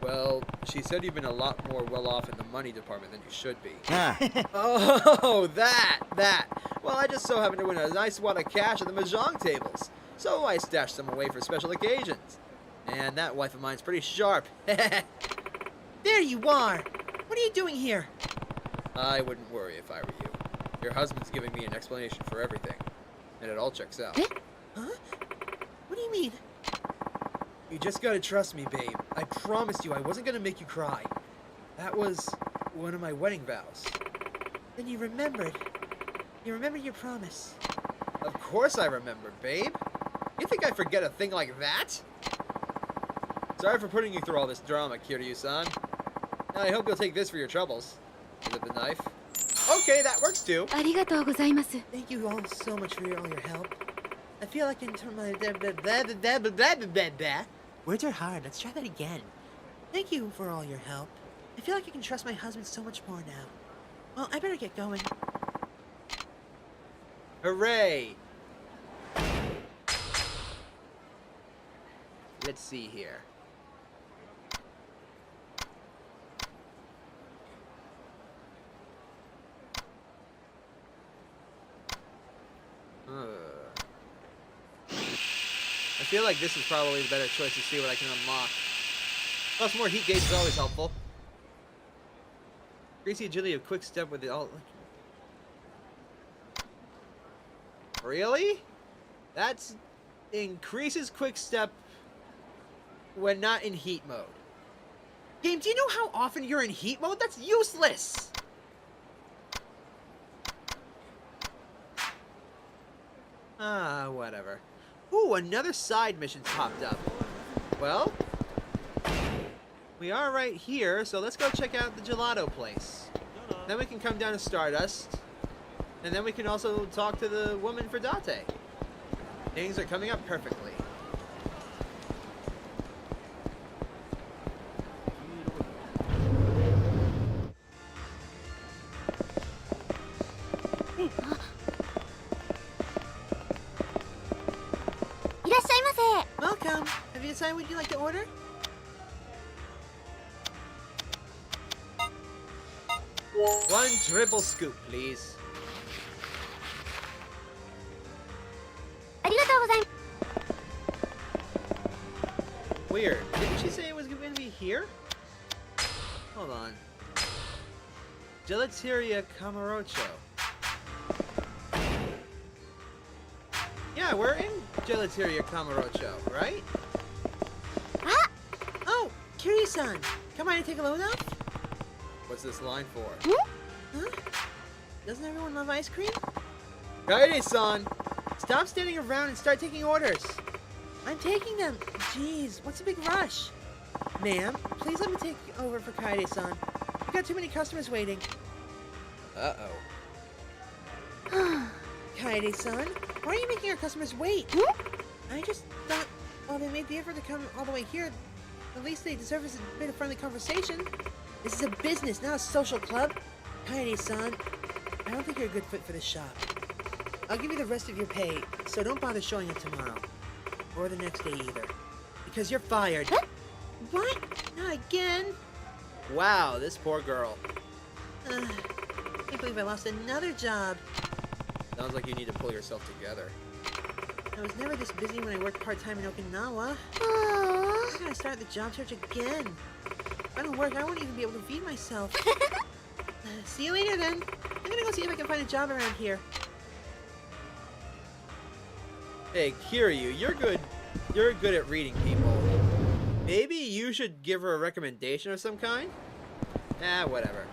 Well, she said you've been a lot more well-off in the money department than you should be.
Ah.
Oh, that! Well, I just so happened to win a nice wad of cash at the mahjong tables, so I stashed some away for special occasions. And that wife of mine's pretty sharp. There you are! What are you doing here? I wouldn't worry if I were you. Your husband's giving me an explanation for everything, and it all checks out. Huh? What do you mean? You just gotta trust me, babe. I promised you I wasn't gonna make you cry. That was one of my wedding vows. Then you remembered. You remembered your promise. Of course I remembered, babe. You think think I forget a thing like that. Sorry for putting you through all this drama, Kiryu-san. I hope you'll take this for your troubles. Is it the knife? Okay, that works too.
ありがとうございます。
Thank you all so much for all your help. I feel like in my words are hard. Let's try that again. Thank you for all your help. I feel like I can trust my husband so much more now. Well, I better get going. Hooray! Let's see here. I feel like this is probably the better choice to see what I can unlock. Plus, more heat gauge is always helpful. Increase the agility of quick step with it all. Really? That's increases quick step when not in heat mode. Game, do you know how often you're in heat mode? That's useless! Ah, whatever. Ooh, another side mission popped up. Well, we are right here, so let's go check out the gelato place. Then we can come down to Stardust, and then we can also talk to the woman for Date. Things are coming up perfectly. Welcome. Have you decided what you'd like to order? One triple scoop, please.
ありがとうございます。
Weird. Didn't she say it was going to be here? Hold on. Gelateria Camarocho. Yeah, we're in Gelateria Camarocho, right?
Ah!
Oh, Kiryu-san. Come on and take a load off? What's this line for? Huh? Doesn't everyone love ice cream? Kaede-san! Stop standing around and start taking orders. I'm taking them. Jeez, what's the big rush? Ma'am, please let me take over for Kaede-san. We've got too many customers waiting. Uh-oh. Kaede-san, why are you making our customers wait? I just thought, well, they made the effort to come all the way here. At least they deserve a bit of friendly conversation. This is a business, not a social club. Kaede-san, I don't think you're a good fit for this shop. I'll give you the rest of your pay, so don't bother showing up tomorrow. Or the next day either. Because you're fired. What? Not again? Wow, this poor girl. Can't believe I lost another job. Sounds like you need to pull yourself together. I was never this busy when I worked part-time in Okinawa. I'm gonna start the job search again. If I don't work, I won't even be able to feed myself. See you later then. I'm gonna go see if I can find a job around here. Hey, Kiryu, you're good. You're good at reading people. Maybe you should give her a recommendation of some kind? Ah, whatever.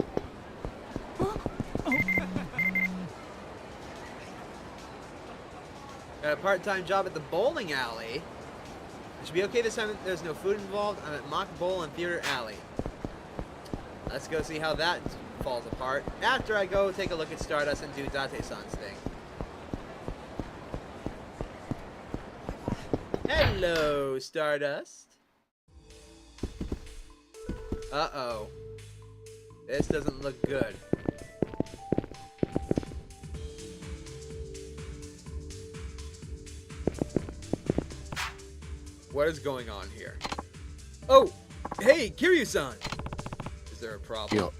Got a part-time job at the bowling alley. It should be okay this time that there's no food involved. I'm at Mock Bowl and Theater Alley. Let's go see how that falls apart after I go take a look at Stardust and do Date-san's thing. Hello, Stardust. Uh-oh. This doesn't look good. What is going on here? Oh! Hey, Kiryu-san! Is there a problem?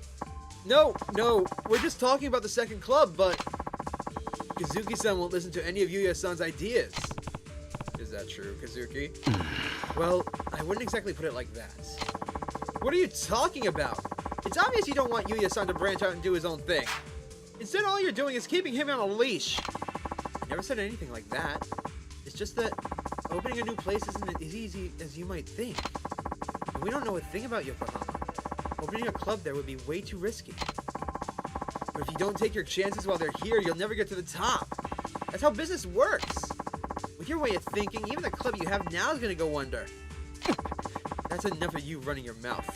Yeah.
No, we're just talking about the second club, but Kazuki-san won't listen to any of Yuya-san's ideas. Is that true, Kazuki? Well, I wouldn't exactly put it like that. What are you talking about? It's obvious you don't want Yuya-san to branch out and do his own thing. Instead, all you're doing is keeping him on a leash. I never said anything like that. It's just that opening a new place isn't as easy as you might think. And we don't know a thing about Yokohama. Opening a club there would be way too risky. But if you don't take your chances while they're here, you'll never get to the top. That's how business works. We your way of thinking, even the club you have now is gonna go under. That's enough of you running your mouth.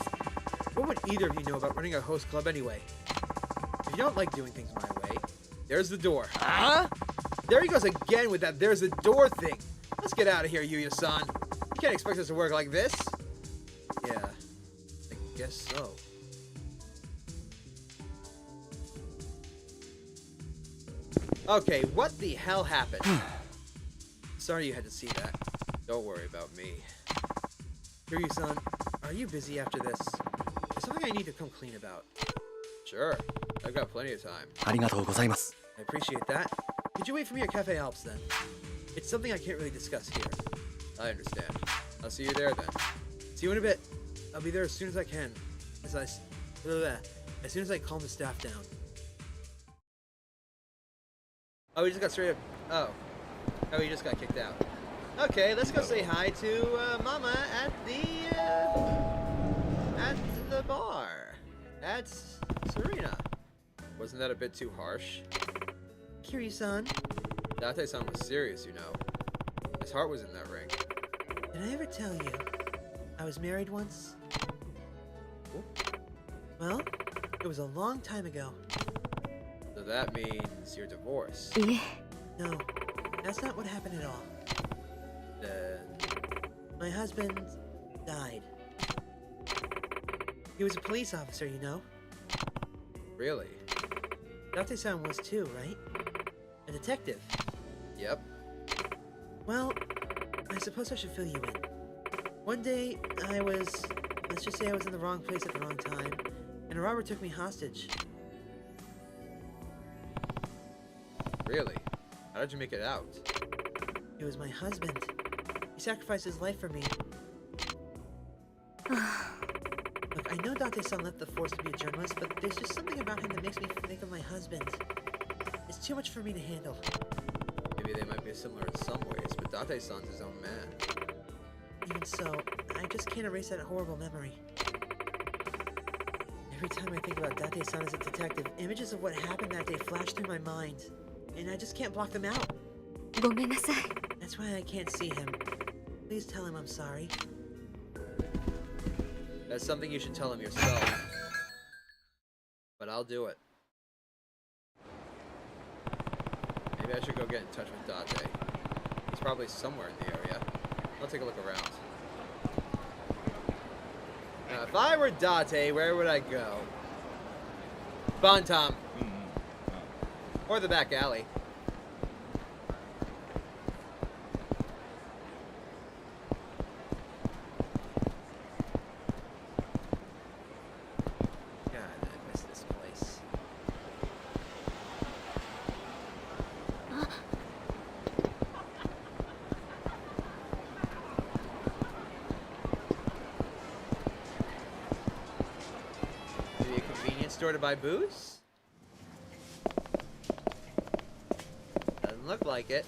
What would either of you know about running a host club anyway? If you don't like doing things my way, there's the door.
Huh?
There he goes again with that there's the door thing. Let's get out of here, Yuya-san. You can't expect us to work like this. Yeah, I guess so. Okay, what the hell happened? Sorry you had to see that. Don't worry about me. Kiryu-san, are you busy after this? There's something I need to come clean about. Sure, I've got plenty of time.
ありがとうございます。
I appreciate that. Could you wait for me at Cafe Alps then? It's something I can't really discuss here. I understand. I'll see you there then. See you in a bit. I'll be there as soon as I can. As soon as I calm the staff down. Oh, he just got straight up. Oh, he just got kicked out. Okay, let's go say hi to Mama at the bar. At Serena. Wasn't that a bit too harsh? Kiryu-san. Date-san was serious, you know. His heart was in that ring. Did I ever tell you I was married once? Well, it was a long time ago. So that means you're divorced?
いえ
No, that's not what happened at all. Then... my husband died. He was a police officer, you know. Really? Date-san was too, right? A detective. Yep. Well, I suppose I should fill you in. One day, let's just say I was in the wrong place at the wrong time, and a robber took me hostage. Really? How did you make it out? He was my husband. He sacrificed his life for me. Look, I know Date-san left the force to be a journalist, but there's just something about him that makes me think of my husband. It's too much for me to handle. Maybe they might be similar in some ways, but Date-san's his own man. Even so, I just can't erase that horrible memory. Every time I think about Date-san as a detective, images of what happened that day flash through my mind, and I just can't block them out.
ごめんなさい
That's why I can't see him. Please tell him I'm sorry. That's something you should tell him yourself. But I'll do it. Maybe I should go get in touch with Date. He's probably somewhere in the area. I'll take a look around. Now, if I were Date, where would I go? Bantam. Or the back alley. God, I miss this place. Maybe a convenience store to buy booze? Doesn't look like it.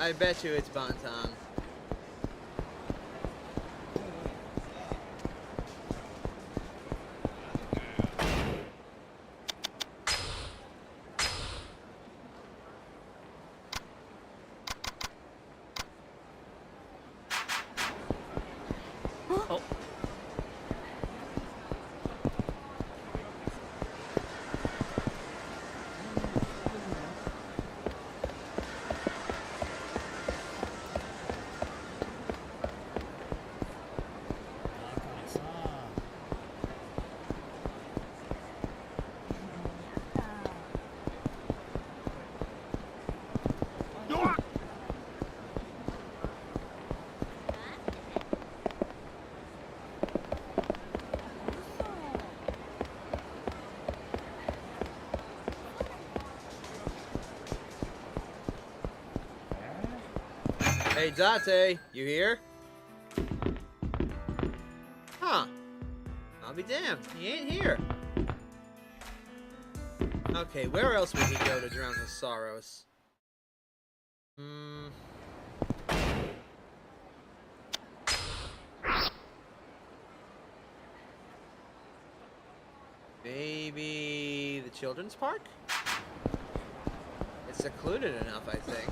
I bet you it's Bantam.
Oh.
Hey, Date, you here? Huh. I'll be damned. He ain't here. Okay, where else would he go to drown his sorrows? Maybe the children's park? It's secluded enough, I think.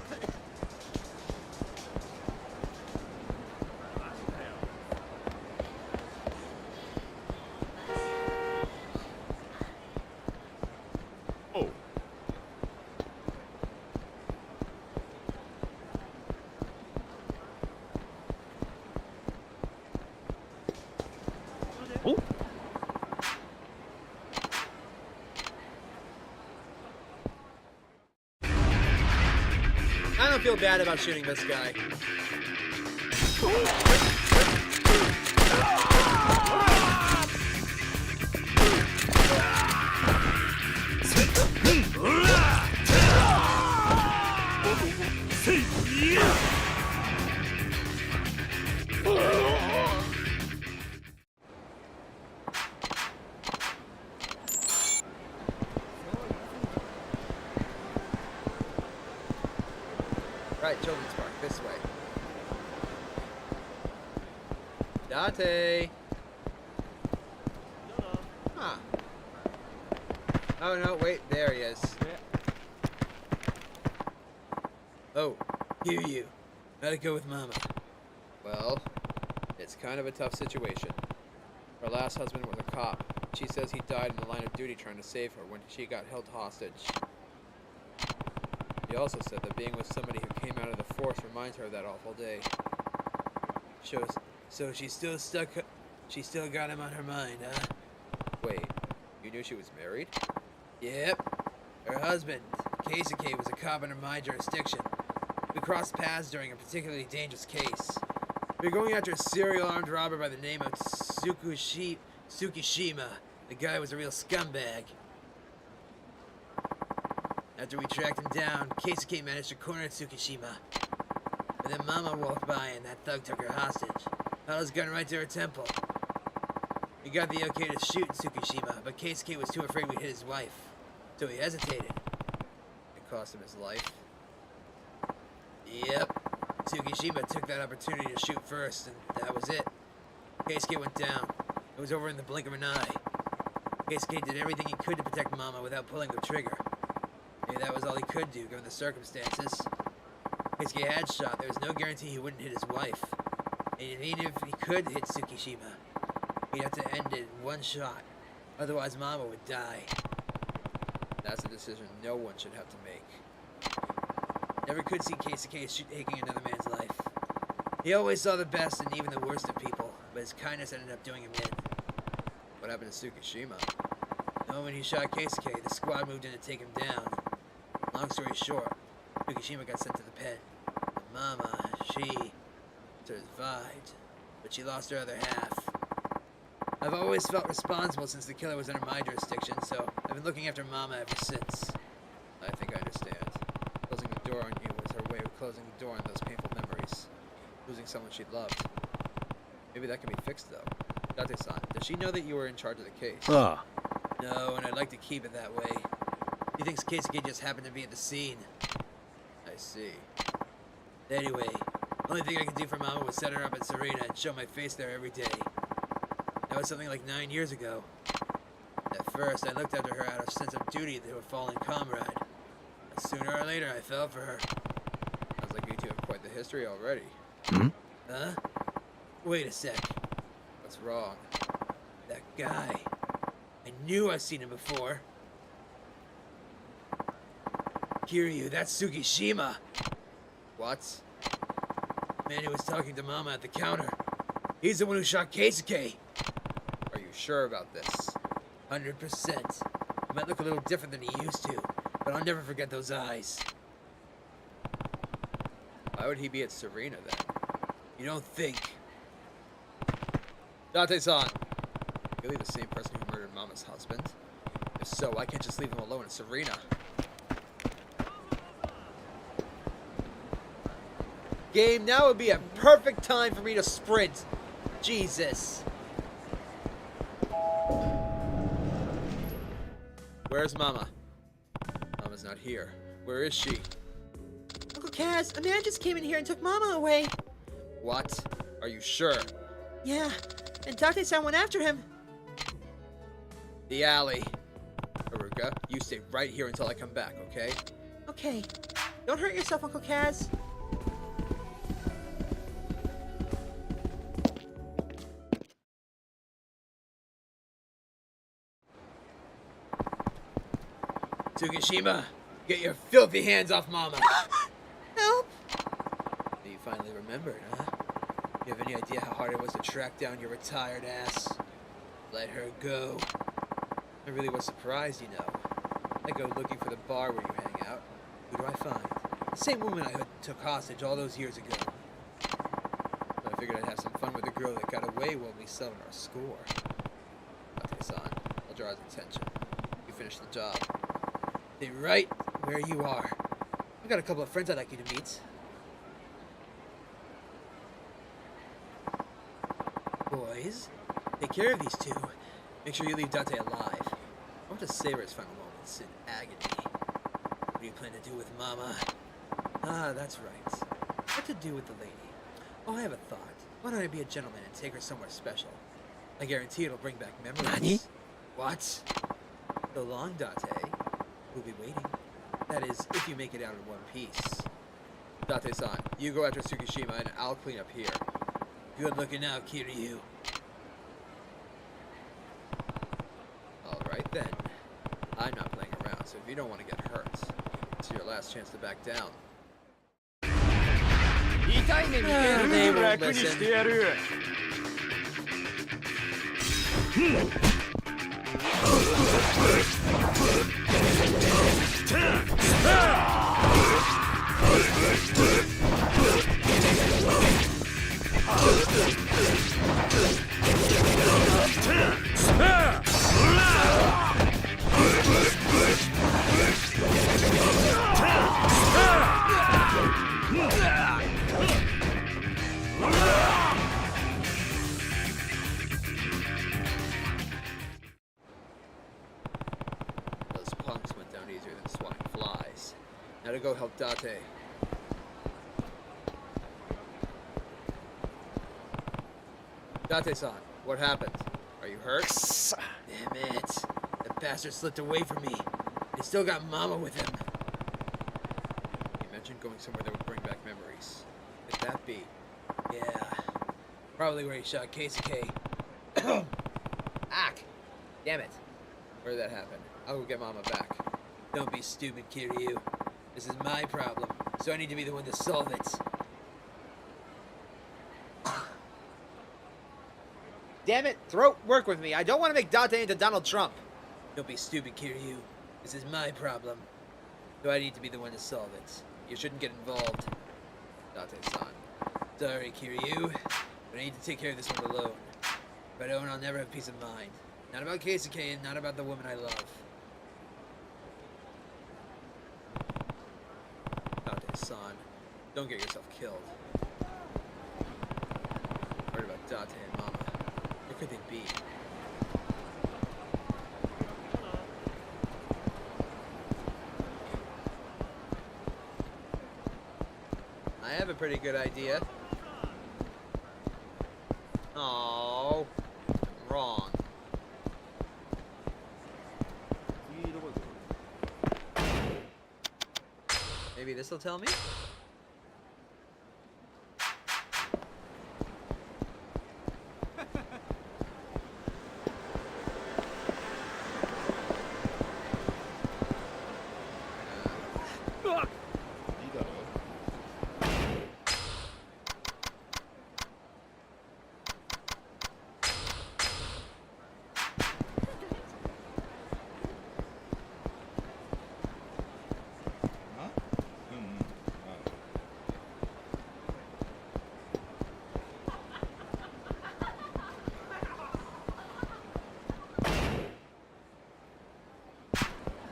Oh. Oh.
I don't feel bad about shooting this guy. Right, children's park, this way. Date! Huh. Oh no, wait, there he is. Oh, Kiryu. How'd it go with Mama? Well, it's kind of a tough situation. Her last husband was a cop. She says he died in the line of duty trying to save her when she got held hostage. He also said that being with somebody who came out of the force reminds her of that awful day. So she's still stuck. She still got him on her mind, huh? Wait, you knew she was married? Yep. Her husband, Keisuke, was a cop under my jurisdiction. We crossed paths during a particularly dangerous case. We were going after a serial armed robber by the name of Tsukishima. The guy was a real scumbag. After we tracked him down, Keisuke managed to corner Tsukishima. But then Mama walked by and that thug took her hostage. Held his gun right to her temple. He got the okay to shoot Tsukishima, but Keisuke was too afraid we'd hit his wife. So he hesitated. It cost him his life. Yep. Tsukishima took that opportunity to shoot first, and that was it. Keisuke went down. It was over in the blink of an eye. Keisuke did everything he could to protect Mama without pulling the trigger. Maybe that was all he could do, given the circumstances. Keisuke had shot. There was no guarantee he wouldn't hit his wife. And even if he could hit Tsukishima, he'd have to end it in one shot. Otherwise, Mama would die. That's a decision no one should have to make. Never could see Keisuke taking another man's life. He always saw the best and even the worst of people, but his kindness ended up doing him in. What happened to Tsukishima? No, when he shot Keisuke, the squad moved in to take him down. Long story short, Tsukishima got sent to the pen. And Mama, she survived, but she lost her other half. I've always felt responsible since the killer was under my jurisdiction, so I've been looking after Mama ever since. I think I understand. Closing the door on you was her way of closing the door on those painful memories. Losing someone she loved. Maybe that can be fixed, though. Date-san, does she know that you were in charge of the case?
Ah.
No, and I'd like to keep it that way. She thinks Keisuke just happened to be at the scene. I see. Anyway, only thing I could do for Mama was set her up at Serena and show my face there every day. That was something like 9 years ago. At first, I looked after her out of sense of duty to a fallen comrade. But sooner or later, I fell for her. Sounds like you two have quite the history already.
Hmm?
Huh? Wait a sec. What's wrong? That guy. I knew I've seen him before. Kiryu, that's Tsukishima. What? The man who was talking to Mama at the counter. He's the one who shot Keisuke. Are you sure about this? 100%. He might look a little different than he used to, but I'll never forget those eyes. Why would he be at Serena then? You don't think? Date-san! Really the same person who murdered Mama's husband? If so, I can't just leave him alone at Serena. game, now would be a perfect time for me to sprint. Jesus. Where's Mama? Mama's not here. Where is she?
Uncle Kaz, a man just came in here and took Mama away.
What? Are you sure?
Yeah, and Tate-san went after him.
The alley. Haruka, you stay right here until I come back, okay?
Okay. Don't hurt yourself, Uncle Kaz.
Tsukishima, get your filthy hands off Mama!
Help!
You finally remembered, huh? You have any idea how hard it was to track down your retired ass? Let her go. I really was surprised, you know. I go looking for the bar where you hang out. Who do I find? The same woman I took hostage all those years ago. So I figured I'd have some fun with the girl that got away while we settled our score. Tate-san, I'll draw his attention. You finish the job. Stay right where you are. I've got a couple of friends I'd like you to meet. Boys, take care of these two. Make sure you leave Date alive. I want to savor his final moments in agony. What do you plan to do with Mama? Ah, that's right. What to do with the lady? Oh, I have a thought. Why don't I be a gentleman and take her somewhere special? I guarantee it'll bring back memories.
Nani?
What? So long, Date. We'll be waiting. That is, if you make it out in one piece. Date-san, you go after Tsukishima and I'll clean up here. Good looking out, Kiryu. Alright then. I'm not playing around, so if you don't want to get hurt, it's your last chance to back down. They won't listen. Those punks went down easier than swatting flies. Now to go help Date. Date-san, what happened? Are you hurt? Damn it. The bastard slipped away from me. He still got Mama with him. You mentioned going somewhere that would bring back memories. Could that be? Yeah. Probably where he shot Keisuke. Ack! Damn it. Where did that happen? I'll go get Mama back. Don't be stupid, Kiryu. This is my problem, so I need to be the one to solve it. Damn it, throat, work with me. I don't want to make Date into Donald Trump. Don't be stupid, Kiryu. This is my problem, so I need to be the one to solve it. You shouldn't get involved. Date-san. Sorry, Kiryu, but I need to take care of this one alone. If I don't, I'll never have peace of mind. Not about Keisuke and not about the woman I love. Date-san, don't get yourself killed. Worried about Date and Mama. Where could they be? I have a pretty good idea. Oh, wrong. Maybe this will tell me?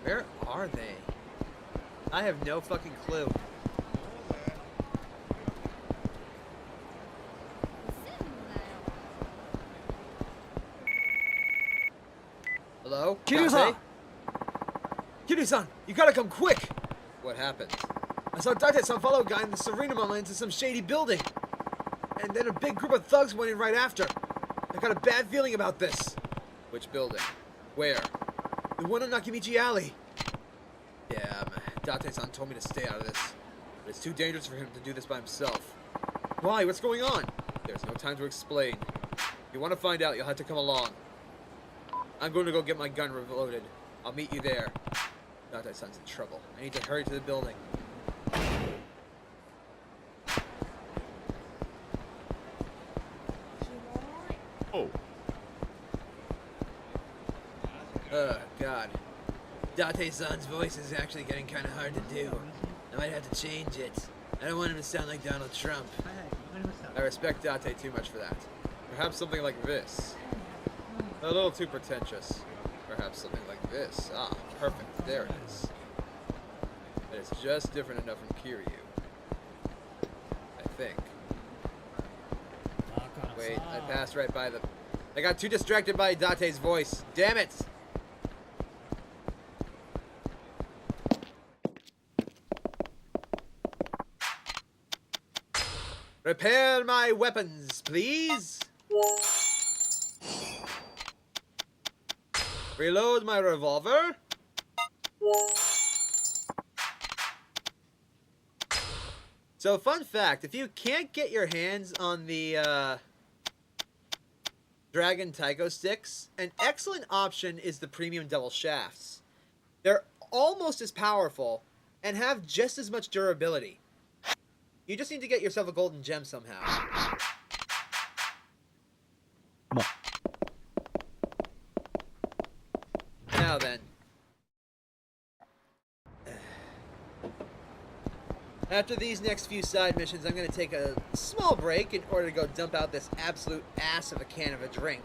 Where are they? I have no fucking clue. Hello?
Kiryu-san!
Date?
Kiryu-san, you gotta come quick!
What happened?
I saw Date-san follow a guy in the Serena into some shady building. And then a big group of thugs went in right after. I got a bad feeling about this.
Which building? Where?
The one on Nakamichi Alley.
Damn, Date-san told me to stay out of this. But it's too dangerous for him to do this by himself.
Why? What's going on?
There's no time to explain. If you want to find out, you'll have to come along. I'm going to go get my gun reloaded. I'll meet you there. Date-san's in trouble. I need to hurry to the building.
Oh.
God. Date-san's voice is actually getting kind of hard to do. I might have to change it. I don't want him to sound like Donald Trump.
I respect Date too much for that. Perhaps something like this. A little too pretentious. Perhaps something like this. Ah, perfect. There it is. But it's just different enough from Kiryu. I think. Wait, I passed right by the... I got too distracted by Date's voice. Damn it! Repair my weapons, please. Reload my revolver. So, fun fact, if you can't get your hands on the Dragon Taiko sticks, an excellent option is the premium double shafts. They're almost as powerful and have just as much durability. You just need to get yourself a golden gem somehow. Now then. After these next few side missions, I'm going to take a small break in order to go dump out this absolute ass of a can of a drink.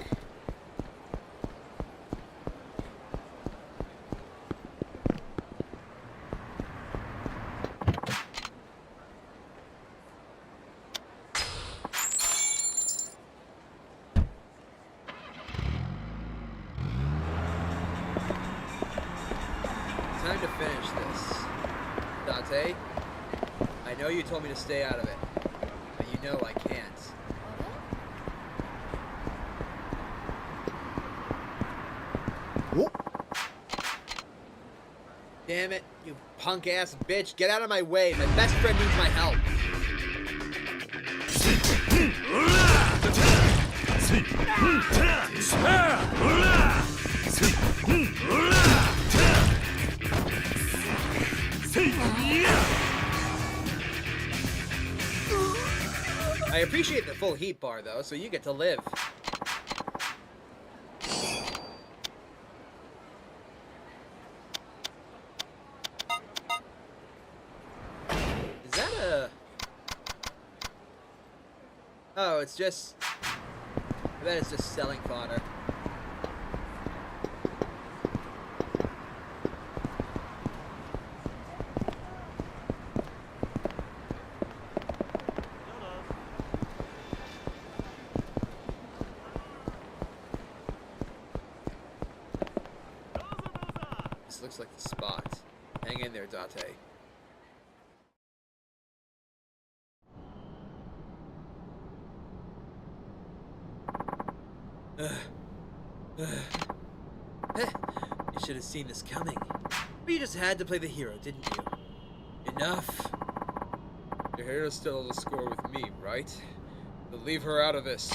Time to finish this. Date, I know you told me to stay out of it, but you know I can't. Damn it, you punk-ass bitch. Get out of my way. My best friend needs my help. I appreciate the full heat bar, though, so you get to live. Is that a... Oh, it's just... I bet it's just selling fodder. This looks like the spot. Hang in there, Date. You should have seen this coming. But you just had to play the hero, didn't you? Enough. Your hero's still the score with me, right? But leave her out of this.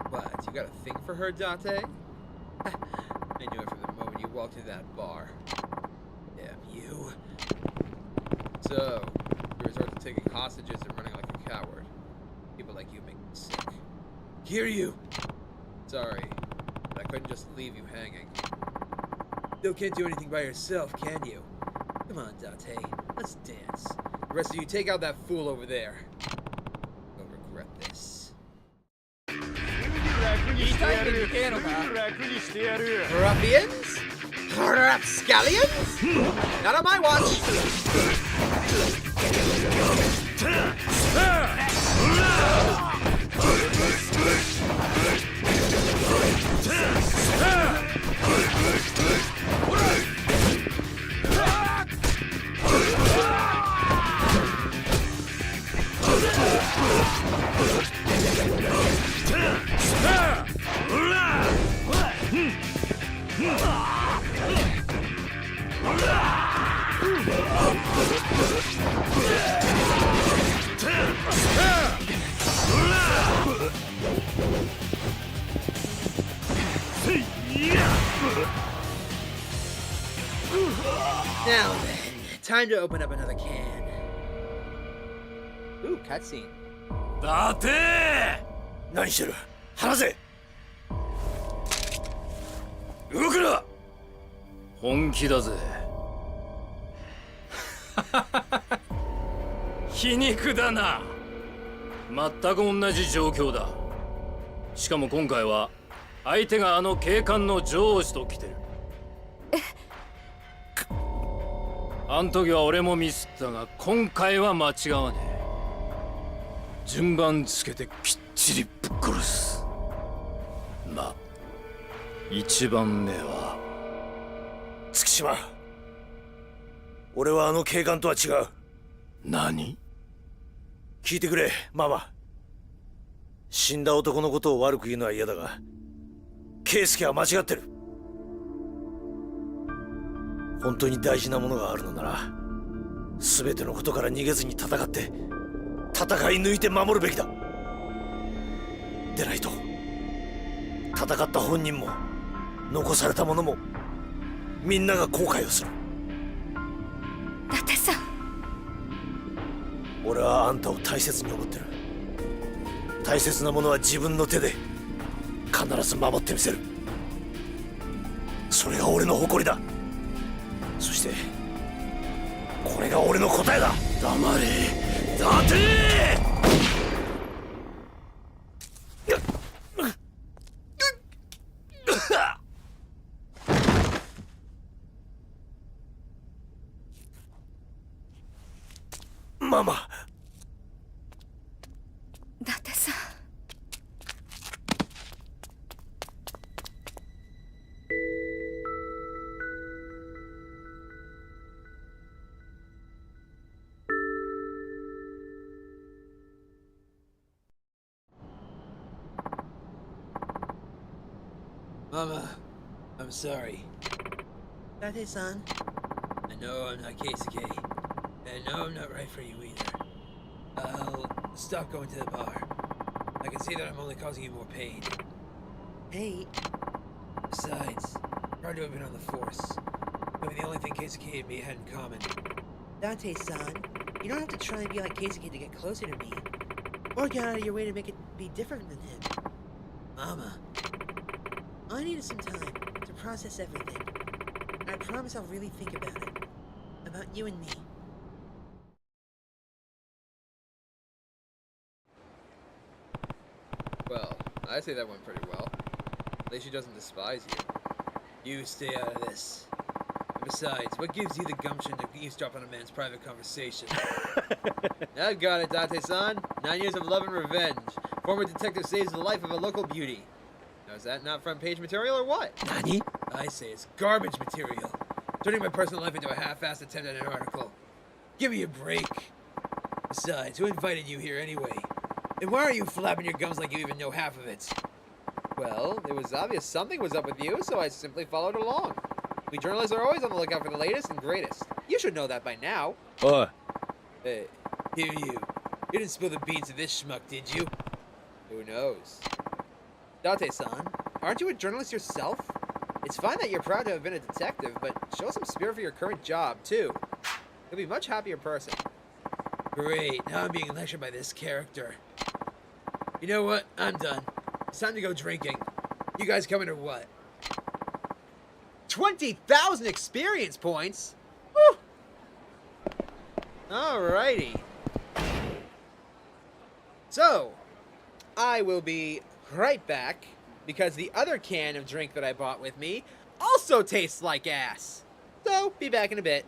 What, you got a thing for her, Date? I knew it from the moment you walked into that bar. Damn you. So, you resort to taking hostages and running like a coward. People like you make me sick. Kiryu! Sorry, but I couldn't just leave you hanging. Still can't do anything by yourself, can you? Come on, Date. Let's dance. The rest of you take out that fool over there. You'll regret this. Ruffians? Rapscallions? Not on my watch!
Now then, time to open up another can.
Ooh, cutscene.
だて
何してる話せ動くな
本気だぜ皮肉だな全く同じ状況だしかも今回は相手があの警官の上司と来てるあん時は俺もミスったが今回は間違わねえ順番つけてきっちりぶっ殺すまあ一番目は
月島俺はあの警官とは違う
何
聞いてくれママ死んだ男のことを悪く言うのは嫌だが圭介は間違ってる本当に大事なものがあるのなら全てのことから逃げずに戦って戦い抜いて守るべきだでないと戦った本人も残された者もみんなが後悔をする
伊達さん
俺はあんたを大切に思ってる大切なものは自分の手で必ず守ってみせるそれが俺の誇りだそしてこれが俺の答えだ
黙れ伊達
ママ
伊達さん
Mama, I'm sorry. Date-san, I know I'm not Keisuke, and I know I'm not right for you either. I'll stop going to the bar. I can see that I'm only causing you more pain. Hey, besides, hard to have been on the force. Maybe the only thing Keisuke and me had in common. Date-san, you don't have to try and be like Keisuke to get closer to me, or get out of your way to make it be different than him. Mama, I needed some time to process everything, and I promise I'll really think about it. About you and me.
Well, I say that went pretty well. At least she doesn't despise you.
You stay out of this. And besides, what gives you the gumption to eavesdrop on a man's private conversation?
I've got it, Date-san. 9 years of love and revenge. Former detective saves the life of a local beauty. Now, is that not front page material or what?
何
I say it's garbage material. Turning my personal life into a half-assed attempt at an article. Give me a break. Besides, who invited you here anyway? And why are you flapping your gums like you even know half of it?
Well, it was obvious something was up with you, so I simply followed along. We journalists are always on the lookout for the latest and greatest. You should know that by now.
おい
Hey, here you. You didn't spill the beans to this schmuck, did you?
Who knows? Date-san, aren't you a journalist yourself? It's fine that you're proud to have been a detective, but show some spirit for your current job, too. You'll be a much happier person.
Great, now I'm being lectured by this character. You know what? I'm done. It's time to go drinking. You guys coming or what?
20,000 experience points? Woo! Alrighty. So, I will be right back, because the other can of drink that I bought with me also tastes like ass. So, be back in a bit.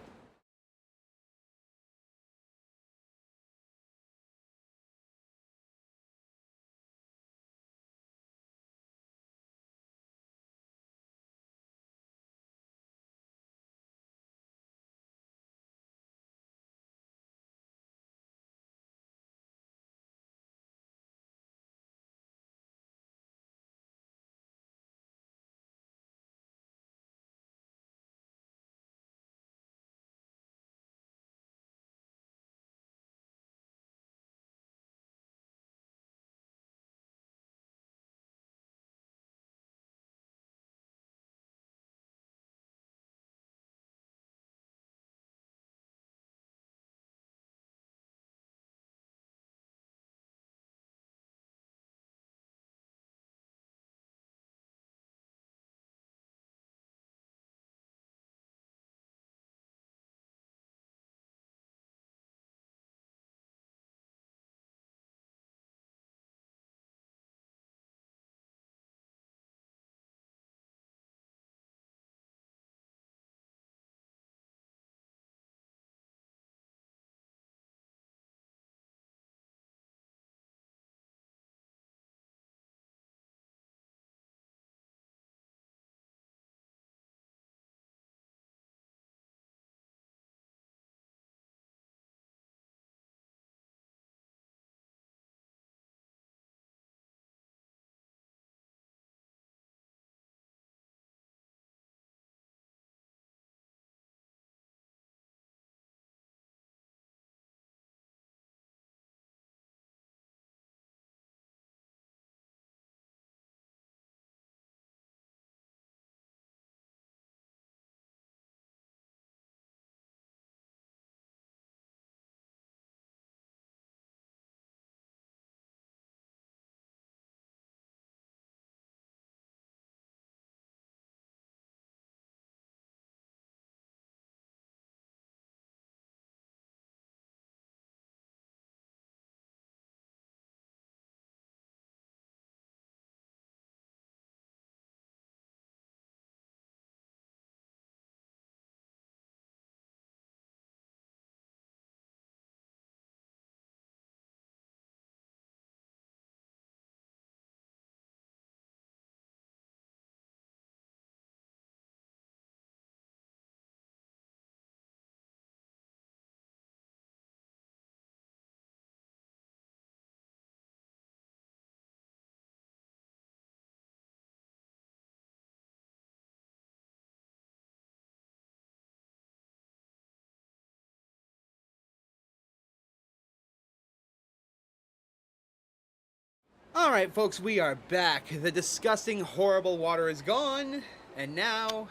Alright, folks, we are back. The disgusting, horrible water is gone. And now,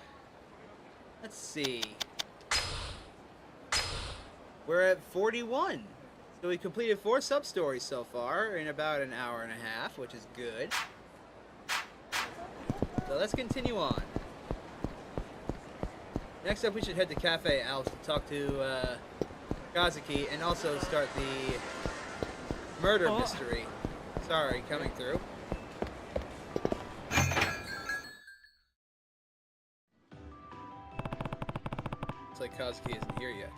let's see. We're at 41. So we completed 4 sub-stories so far in about an hour and a half, which is good. So let's continue on. Next up, we should head to Cafe Alps to talk to Kazuki and also start the murder mystery. Sorry, coming through. Looks like Kazuki isn't here yet.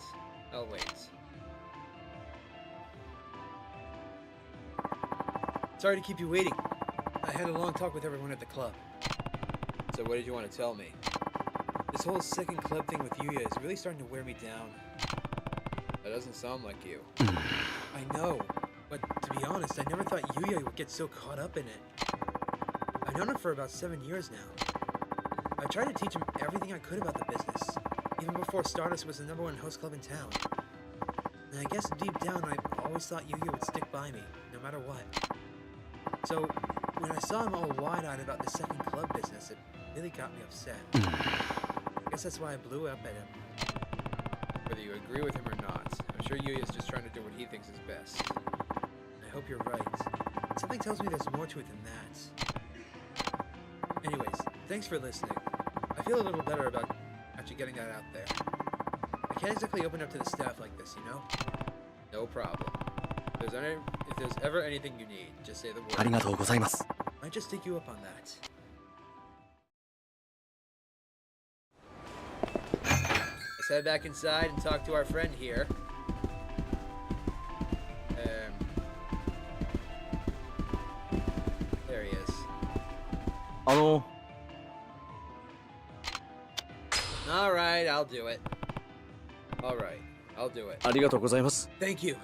I'll wait. Sorry to keep you waiting. I had a long talk with everyone at the club. So what did you want to tell me? This whole second club thing with Yuya is really starting to wear me down. That doesn't sound like you. I know, but to be honest, I never thought Yuya would get so caught up in it. I've known him for about 7 years now. I tried to teach him everything I could about the business, even before Stardust was the #1 host club in town. And I guess deep down, I always thought Yuya would stick by me, no matter what. So, when I saw him all wide-eyed about the second club business, it really got me upset. I guess that's why I blew up at him. Whether you agree with him or not, I'm sure Yuya's just trying to do what he thinks is best. I hope you're right. Something tells me there's more to it than that. Anyways, thanks for listening. I feel a little better about actually getting that out there. I can't exactly open up to the staff like this, you know? No problem. If there's ever anything you need, just say the word.
ありがとうございます。
Might just take you up on that. Let's head back inside and talk to our friend here. There he is. Alright, I'll do it. Alright, I'll do it.
ありがとうございます。
Thank you.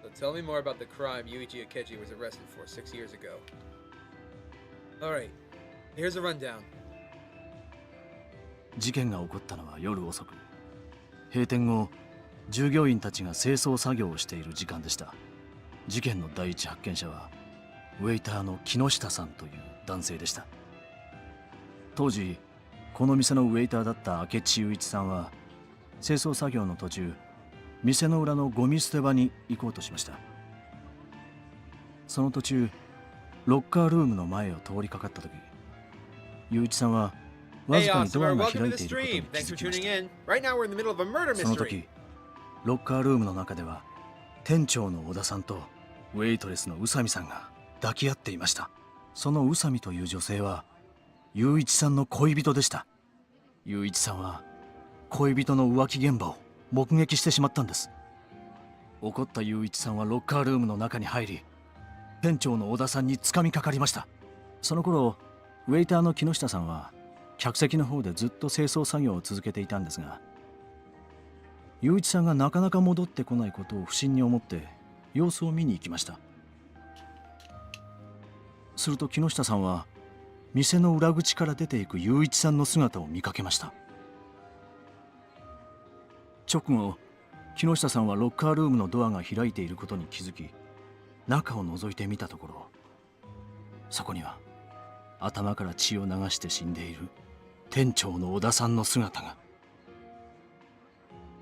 So tell me more about the crime Yuichi Akechi was arrested for 6 years ago. Alright, here's a rundown.
事件が起こったのは夜遅く、閉店後従業員たちが清掃作業をしている時間でした。事件の第一発見者はウェイターの木下さんという男性でした。当時この店のウェイターだった明智雄一さんは清掃作業の途中、店の裏のゴミ捨て場に行こうとしました。その途中ロッカールームの前を通りかかった時、雄一さんはわずかにドアが開いていることに気づきました。その時ロッカールームの中では店長の小田さんとウェイトレスの宇佐美さんが抱き合っていました。その宇佐美という女性は雄一さんの恋人でした。雄一さんは恋人の浮気現場を目撃してしまったんです。怒った雄一さんはロッカールームの中に入り、店長の小田さんに掴みかかりました。その頃ウェイターの木下さんは客席の方でずっと清掃作業を続けていたんですが、雄一さんがなかなか戻ってこないことを不審に思って様子を見に行きました。すると木下さんは店の裏口から出ていく雄一さんの姿を見かけました。直後木下さんはロッカールームのドアが開いていることに気づき、中を覗いてみたところ、そこには頭から血を流して死んでいる店長の小田さんの姿が。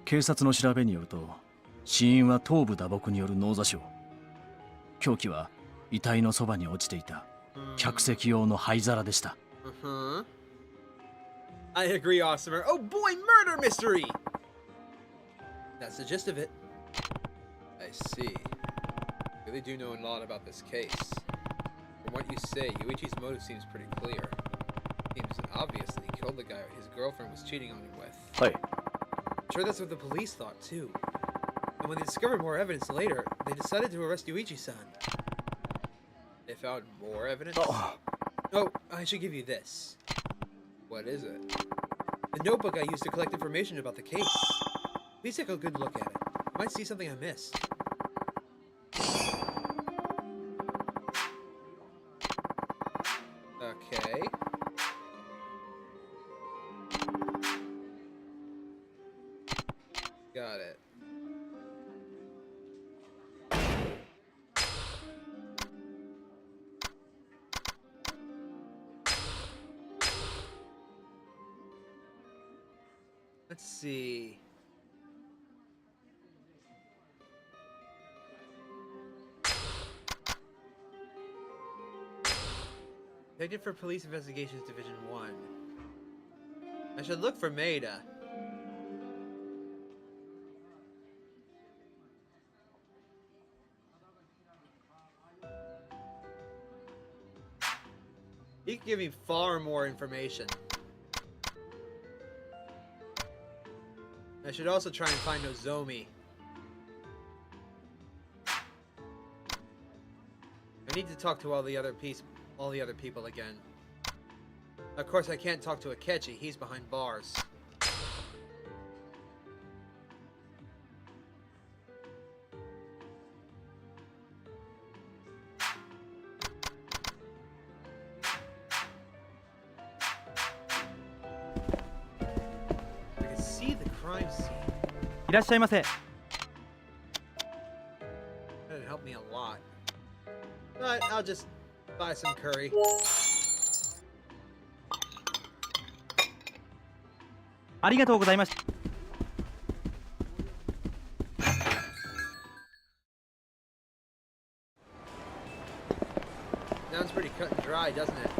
警察の調べによると、死因は頭部打撲による脳挫傷。凶器は遺体のそばに落ちていた客席用の灰皿でした。
I agree, Awesomer. Oh boy, murder mystery! That's the gist of it. I see. You really do know a lot about this case. From what you say, Yuichi's motive seems pretty clear. Seems obvious that he killed the guy his girlfriend was cheating on him with.
はい。
I'm sure that's what the police thought too. And when they discovered more evidence later, they decided to arrest Yuichi-san. They found more evidence? Oh, I should give you this. What is it? The notebook I used to collect information about the case. Please take a good look at it. You might see something I missed. Okay. Got it. Let's see. Detective for Police Investigations Division 1. I should look for Maida. He can give me far more information. I should also try and find Nozomi. I need to talk to all the other people again. Of course, I can't talk to Akechi. He's behind bars. I can see the crime scene.
いらっしゃいませ。
That'd help me a lot. But I'll just buy some curry.
ありがとうございました。
Sounds pretty cut and dry, doesn't it?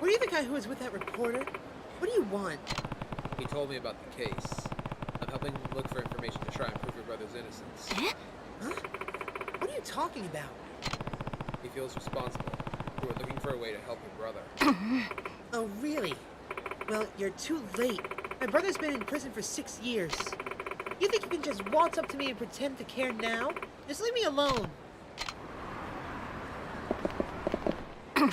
Were you the guy who was with that reporter? What do you want?
He told me about the case. I'm helping look for information to try and prove your brother's innocence.
Huh? What are you talking about?
He feels responsible. We're looking for a way to help your brother.
Oh, really? Well, you're too late. My brother's been in prison for 6 years. You think you can just waltz up to me and pretend to care now? Just leave me alone.
Fair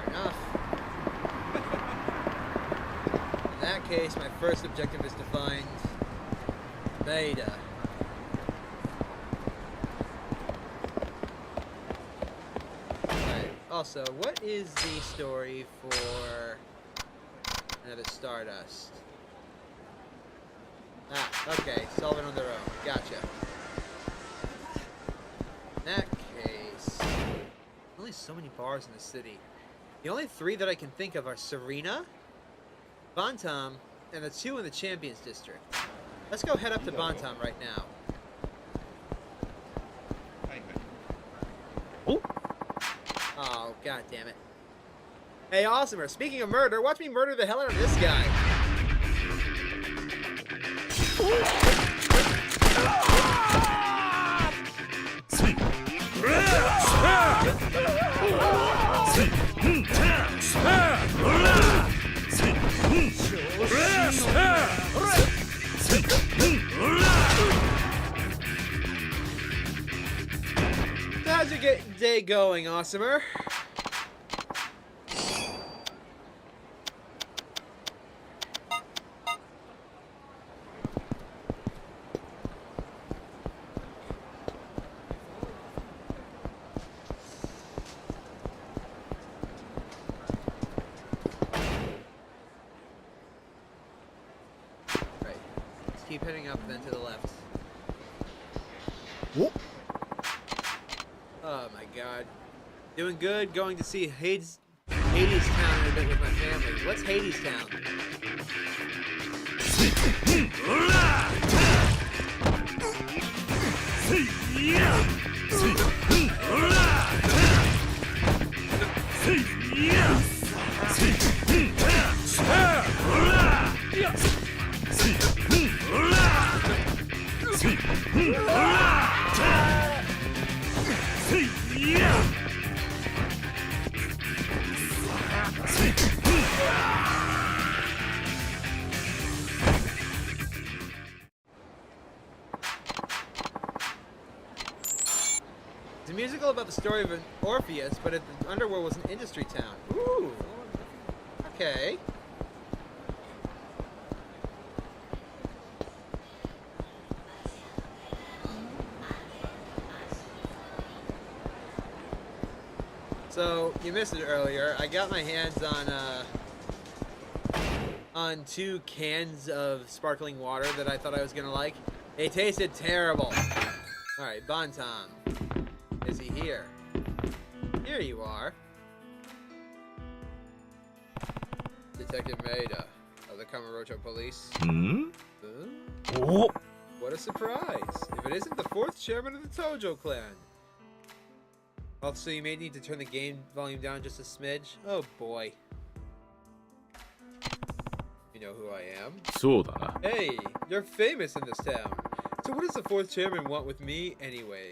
enough. In that case, my first objective is to find Maida. Right. Also, what is the story for another Stardust? Ah, okay. Solve it on their own. Gotcha. In that case, only so many bars in the city. The only 3 that I can think of are Serena, Bantam, and the 2 in the Champions District. Let's go head up to Bantam right now. Oh, god damn it. Hey, Awesomer, speaking of murder, watch me murder the hell out of this guy. How's your day going, Awesomer? Right. Let's keep heading up then to the left.
お
Oh my god. Doing good, going to see Hades Town in a bit with my family. What's Hades Town? It's a musical about the story of an Orpheus, but the underworld was an industry town. Ooh. Okay. So, you missed it earlier. I got my hands on 2 cans of sparkling water that I thought I was gonna like. They tasted terrible. Alright, Bantam. Is he here? Here you are. Detective Maeda of the Kamurocho Police.
Oh,
What a surprise! If it isn't the 4th chairman of the Tojo clan. Also, you may need to turn the game volume down just a smidge. Oh boy. You know who I am?
そうだな。
Hey, you're famous in this town. So what does the 4th chairman want with me anyway?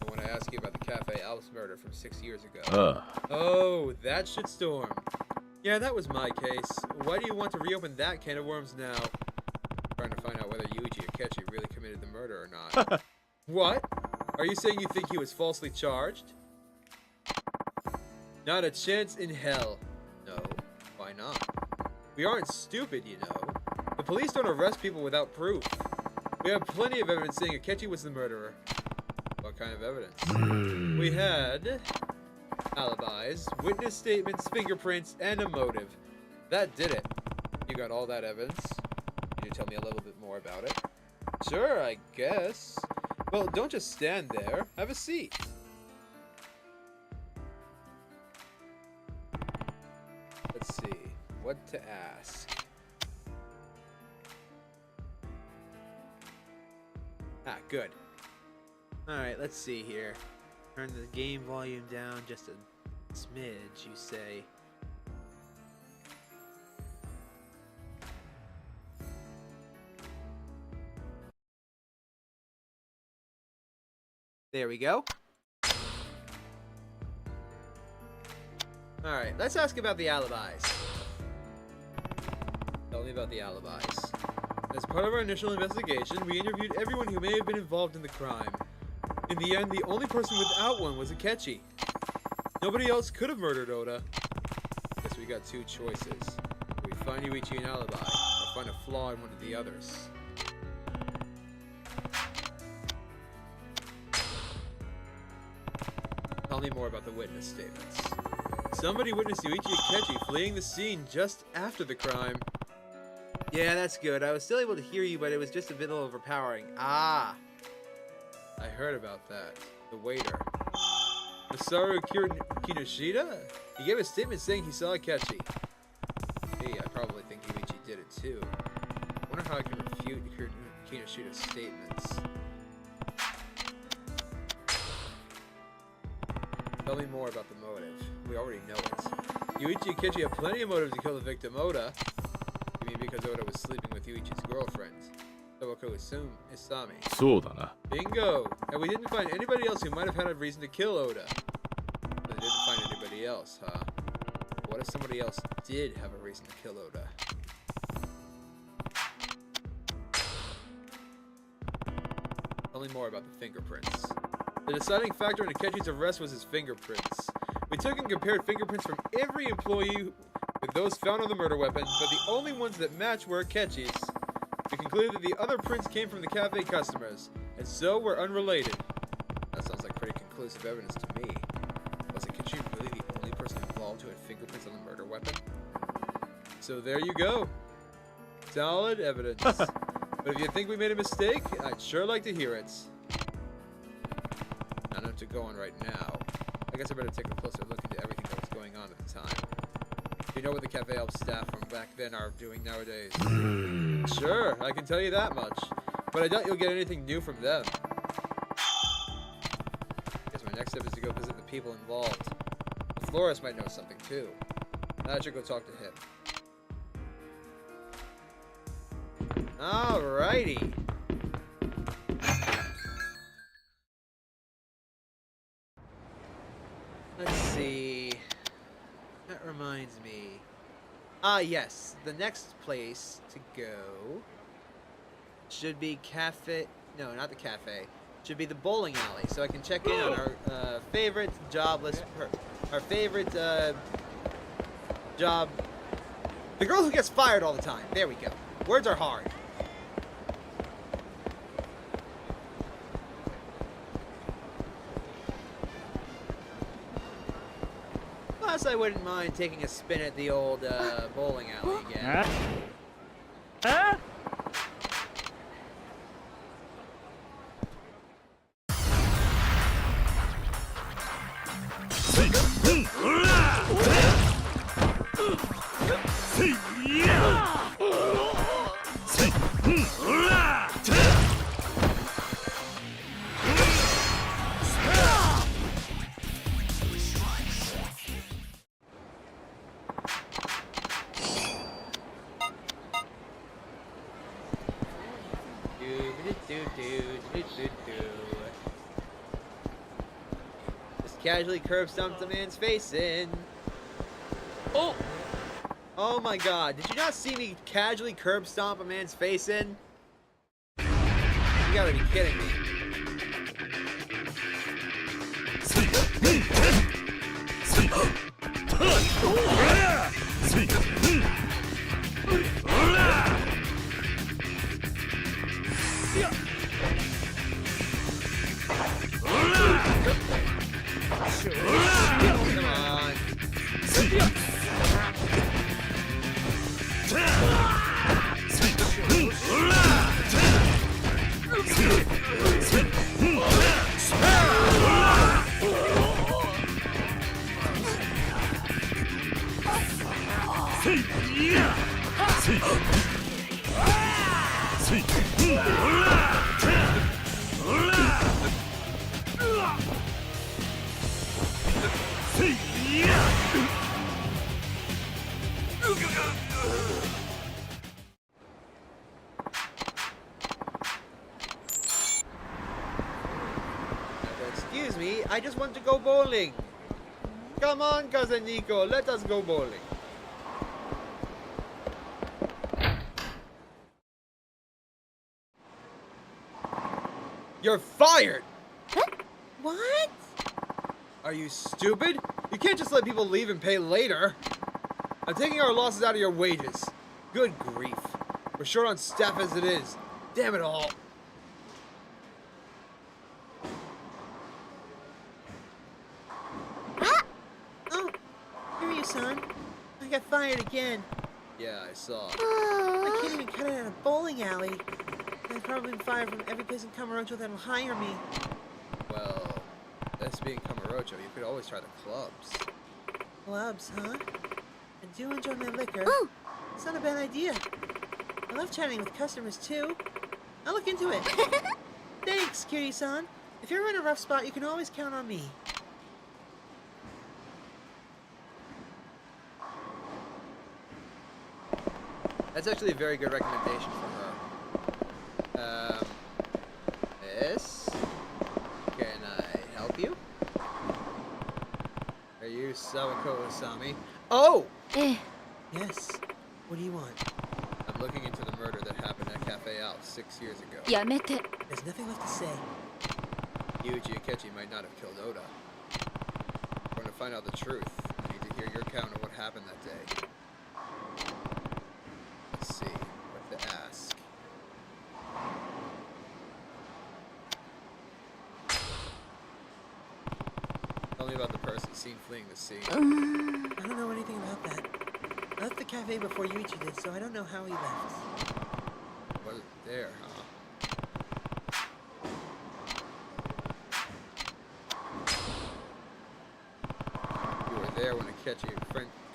I want to ask you about the Cafe Alps murder from 6 years ago. Oh, that shitstorm. Yeah, that was my case. Why do you want to reopen that can of worms now? Trying to find out whether Yuichi Akechi really committed the murder or not. What? Are you saying you think he was falsely charged? Not a chance in hell. No, why not? We aren't stupid, you know. The police don't arrest people without proof. We have plenty of evidence saying Akechi was the murderer. What kind of evidence? We had alibis, witness statements, fingerprints, and a motive. That did it. You got all that evidence? Can you tell me a little bit more about it? Sure, I guess. Well, don't just stand there. Have a seat. Let's see. What to ask? Ah, good. Alright, let's see here. Turn the game volume down just a smidge, you say. There we go. Alright, let's ask about the alibis. Tell me about the alibis. As part of our initial investigation, we interviewed everyone who may have been involved in the crime. In the end, the only person without one was Akechi. Nobody else could have murdered Oda. Guess we got 2 choices. We find Yuichi an alibi, or find a flaw in one of the others. Tell me more about the witness statements. Somebody witnessed Yuichi Akechi fleeing the scene just after the crime. Yeah, that's good. I was still able to hear you, but it was just a bit overpowering. Ah! I heard about that. The waiter. Masaru Kinoshita? He gave a statement saying he saw Akechi. Hey, I probably think Yuichi did it too. I wonder how I can refute Kinoshita's statements. Tell me more about the motive. We already know it. Yuichi Akechi had plenty of motives to kill the victim, Oda. You mean because Oda was sleeping with Yuichi's girlfriend, Tobako Isami?
そうだな。
Bingo! And we didn't find anybody else who might have had a reason to kill Oda. But they didn't find anybody else, huh? What if somebody else did have a reason to kill Oda? Tell me more about the fingerprints. The deciding factor in Akechi's arrest was his fingerprints. We took and compared fingerprints from every employee with those found on the murder weapon, but the only ones that matched were Akechi's. We concluded that the other prints came from the cafe customers, and so were unrelated. That sounds like pretty conclusive evidence to me. Was Akechi really the only person involved who had fingerprints on the murder weapon? So there you go. Solid evidence. But if you think we made a mistake, I'd sure like to hear it. Not enough to go on right now. I guess I better take a closer look into everything that was going on at the time. Do you know what the Cafe Alps staff from back then are doing nowadays? Sure, I can tell you that much. But I doubt you'll get anything new from them. Guess my next step is to go visit the people involved. The florist might know something too. I should go talk to him. Alrighty. Let's see. That reminds me. Ah, yes. The next place to go should be cafe. No, not the cafe. Should be the bowling alley, so I can check in on our favorite jobless, our favorite job. The girl who gets fired all the time. There we go. Words are hard. Plus, I wouldn't mind taking a spin at the old bowling alley again.
Huh?
Just casually curb stomped the man's face in. Oh! Oh my god, did you not see me casually curb stomp a man's face in? You gotta be kidding me. Come on. Excuse me, I just want to go bowling. Come on, cousin Nico, let us go bowling. You're fired!
What?
Are you stupid? You can't just let people leave and pay later. I'm taking our losses out of your wages. Good grief. We're short on staff as it is. Damn it all.
Oh, Kiryu-san. I got fired again.
Yeah, I saw.
I can't even cut it at a bowling alley. I've probably been fired from every place in Kamurocho that'll hire me.
Well, that's being Kamurocho. You could always try the clubs.
Clubs, huh? I do enjoy my liquor.
Ooh.
It's not a bad idea. I love chatting with customers, too. I'll look into it. Thanks, Kiryu-san. If you're in a rough spot, you can always count on me.
That's actually a very good recommendation for her. Miss? Can I help you? Are you Sawako Asami? Oh!
ええ
Yes. What do you want?
I'm looking into the murder that happened at Cafe Al 6 years ago.
やめて
There's nothing left to say.
Yuji Akechi might not have killed Oda. I want to find out the truth. I need to hear your account of what happened that day. Let's see. What to ask. Tell me about the person seen fleeing the scene.
I don't know anything about that. I left the cafe before Yuichi did, so I don't know how he left.
Was it there, huh? You were there when Akechi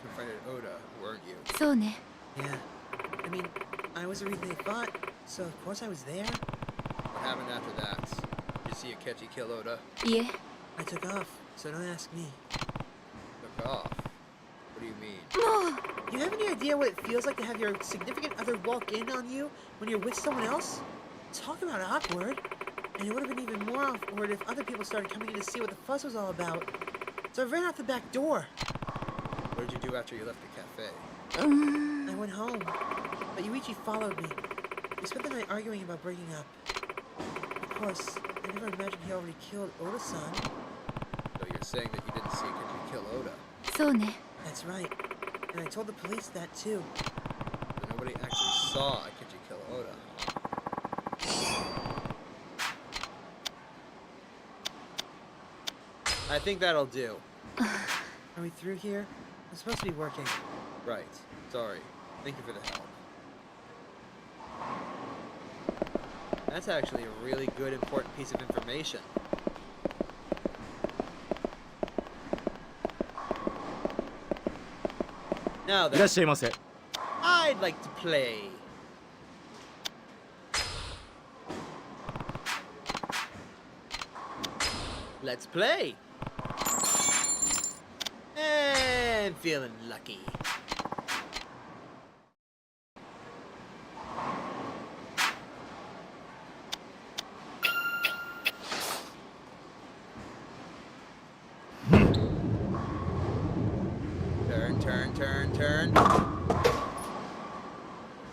confronted Oda, weren't you?
そうね
Yeah. I mean, I was the reason they fought, so of course I was there.
What happened after that? Did you see Akechi kill Oda?
いえ
I took off, so don't ask me.
Took off? What do you mean?
もう
You have any idea what it feels like to have your significant other walk in on you when you're with someone else? Talk about awkward. And it would have been even more awkward if other people started coming in to see what the fuss was all about. So I ran out the back door.
What did you do after you left the cafe?
うーん
I went home, but Yuichi followed me. We spent the night arguing about breaking up. Of course, I never imagined he already killed Oda-san.
So you're saying that you didn't see Akechi kill Oda,
そうね
That's right. And I told the police that too.
but nobody actually saw Akechi kill Oda, huh? I think that'll do.
Are we through here? I'm supposed to be working.
Right. Sorry. Thank you for the help. That's actually a really good, important piece of information. Now
いらっ
then,
しゃいませ
I'd like to play. Let's play. And feeling lucky. Turn, turn, turn.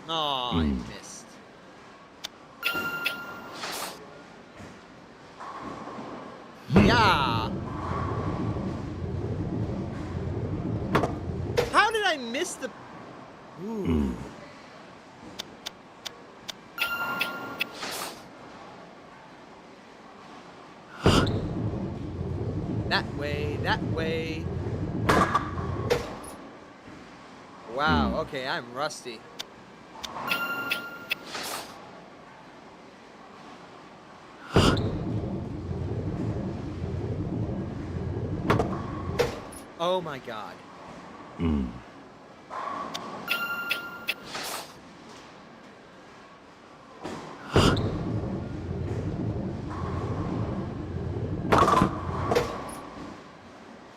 Aw, I missed. Yeah! How did I miss the... Ooh. That way, that way. Wow, okay, I'm rusty. Oh my god.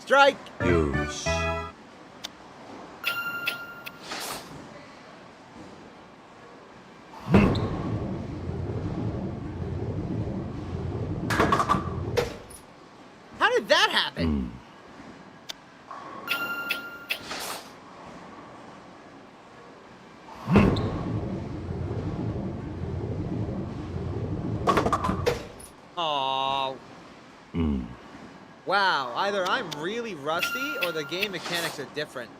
Strike! How did that happen? Aww. Wow, either I'm really rusty or the game mechanics are different.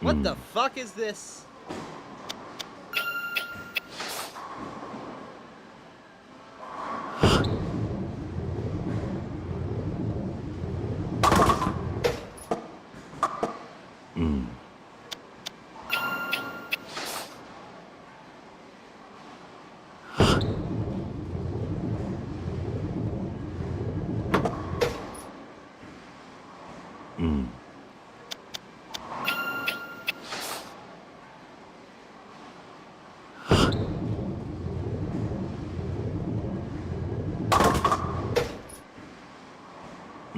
What the fuck is this?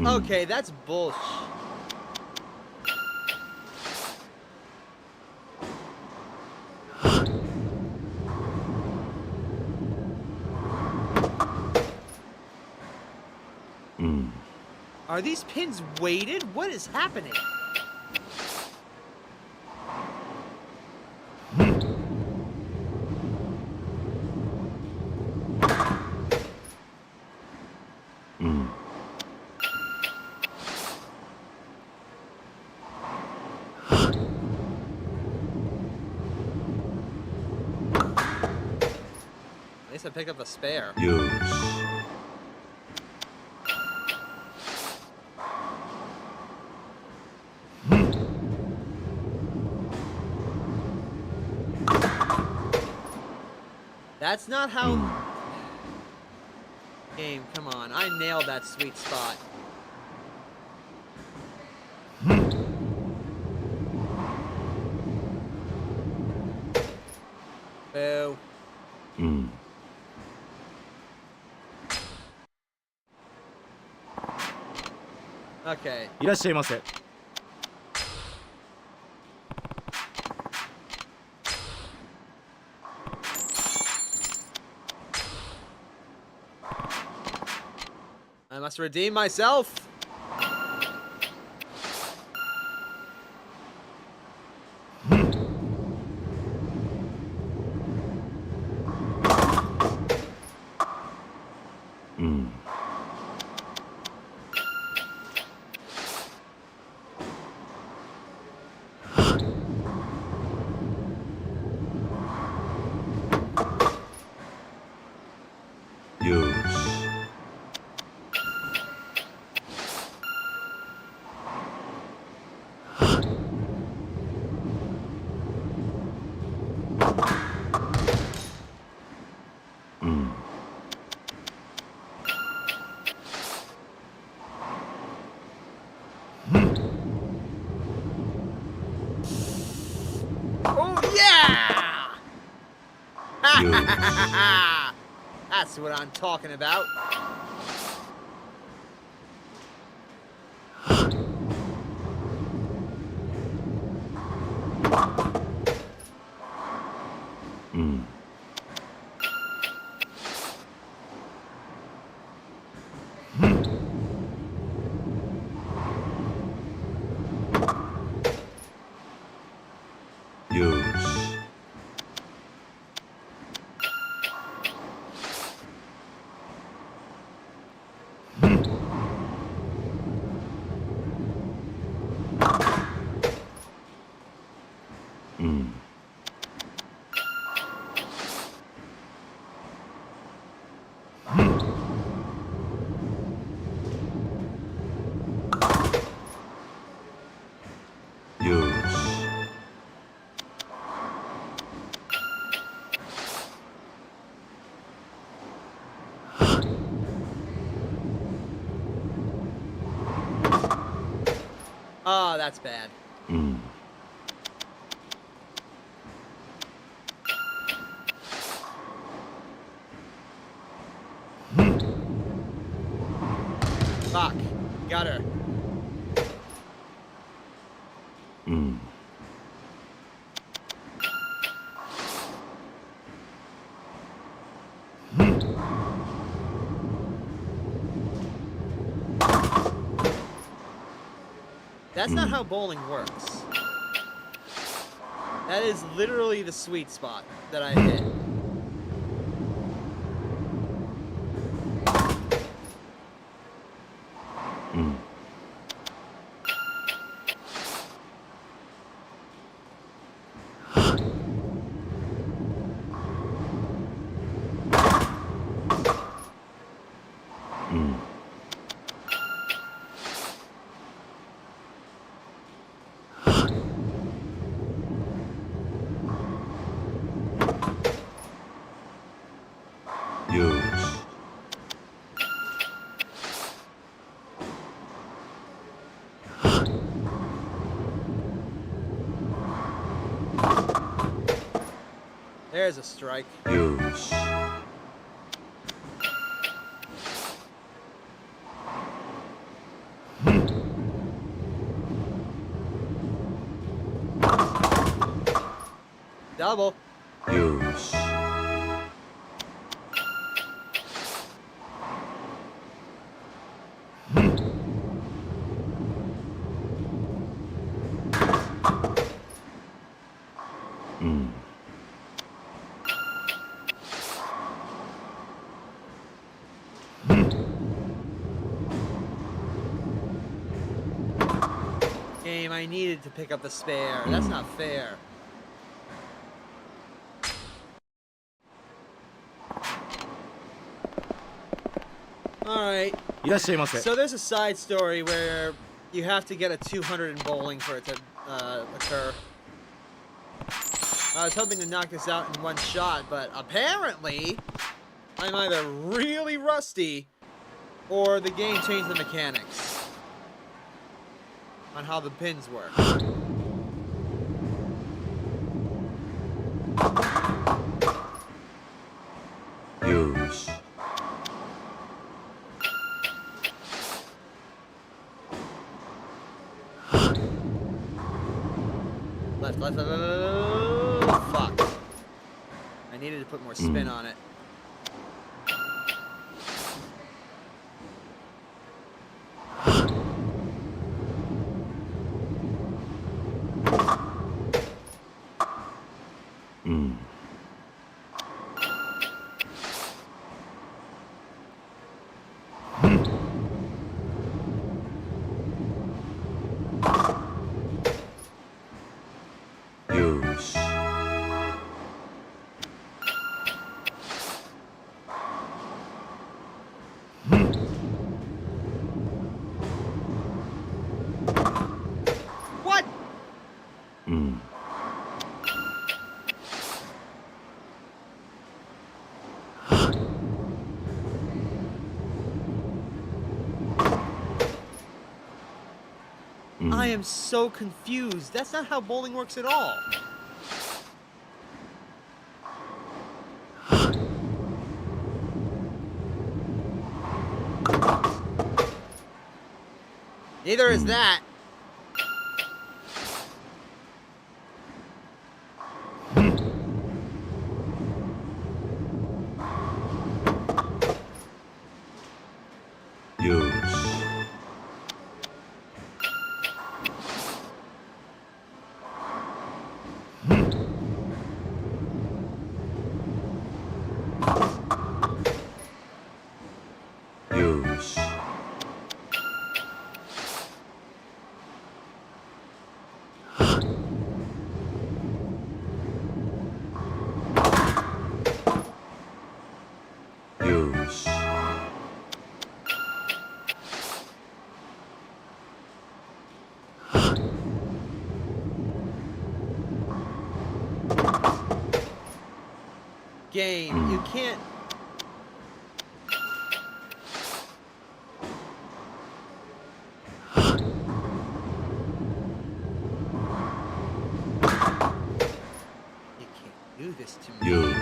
Okay, that's bullshit. Are these pins weighted? What is happening? At least I picked up a spare. That's not how... Game, come on. I nailed that sweet spot. Boo. Okay.
いらっしゃいませ。
I must redeem myself. Oh, yeah! That's what I'm talking about. Oh, that's bad. Fuck. Got her. That's not how bowling works. That is literally the sweet spot that I hit. There's a strike. Double. Game, I needed to pick up the spare. That's not fair. Alright. So there's a side story where you have to get a 200 in bowling for it to occur. I was hoping to knock this out in one shot, but apparently I'm either really rusty or the game changed the mechanics on how the pins work. Left, left, left, left. Fuck. I needed to put more spin on it. What? I am so confused. That's not how bowling works at all. Neither is that. Game, you can't. You can't do this to me.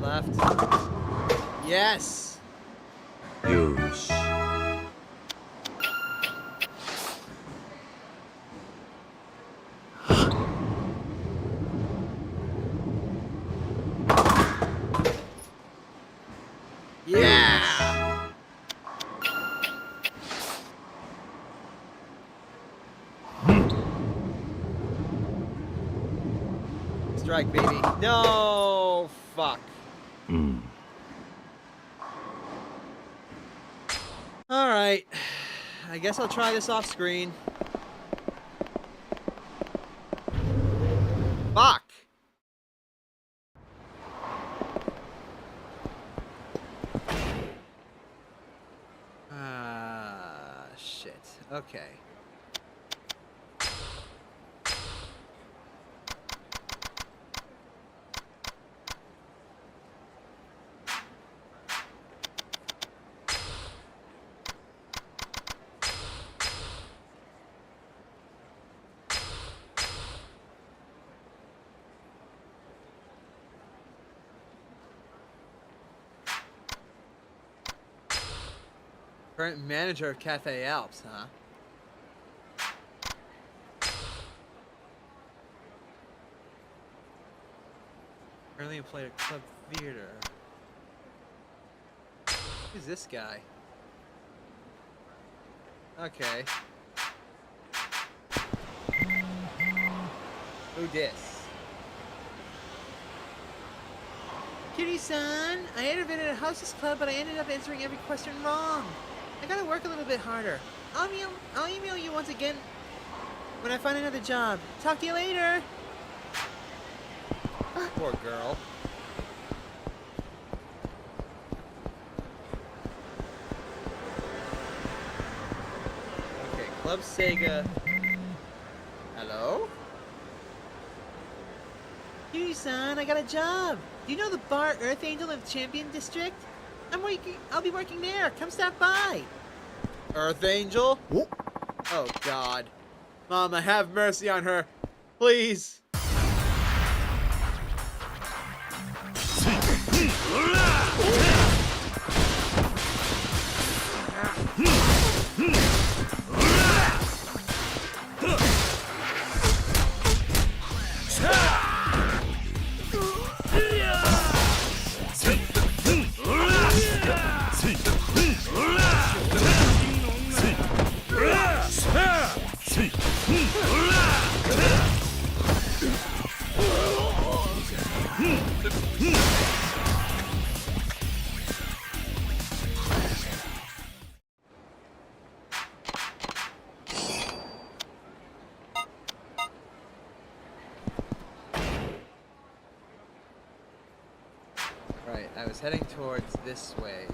Left. Yes. Yeah. Strike, baby. No. Fuck. Alright. I guess I'll try this off screen. Fuck! Shit. Okay. Current manager of Cafe Alps, huh? Currently employed at Club Theater. Who's this guy? Okay. Who dis? Kiryu-san, I entered in a houses club, but I ended up answering every question wrong. I gotta work a little bit harder. I'll email you once again when I find another job. Talk to you later. Poor girl. Okay, Club Sega. Hello? Kiryu-san, I got a job. Do you know the bar Earth Angel of Champion District? I'll be working there. Come stop by. Earth Angel? Oh, God. Mama, have mercy on her. Please. Alright, I was heading towards this way.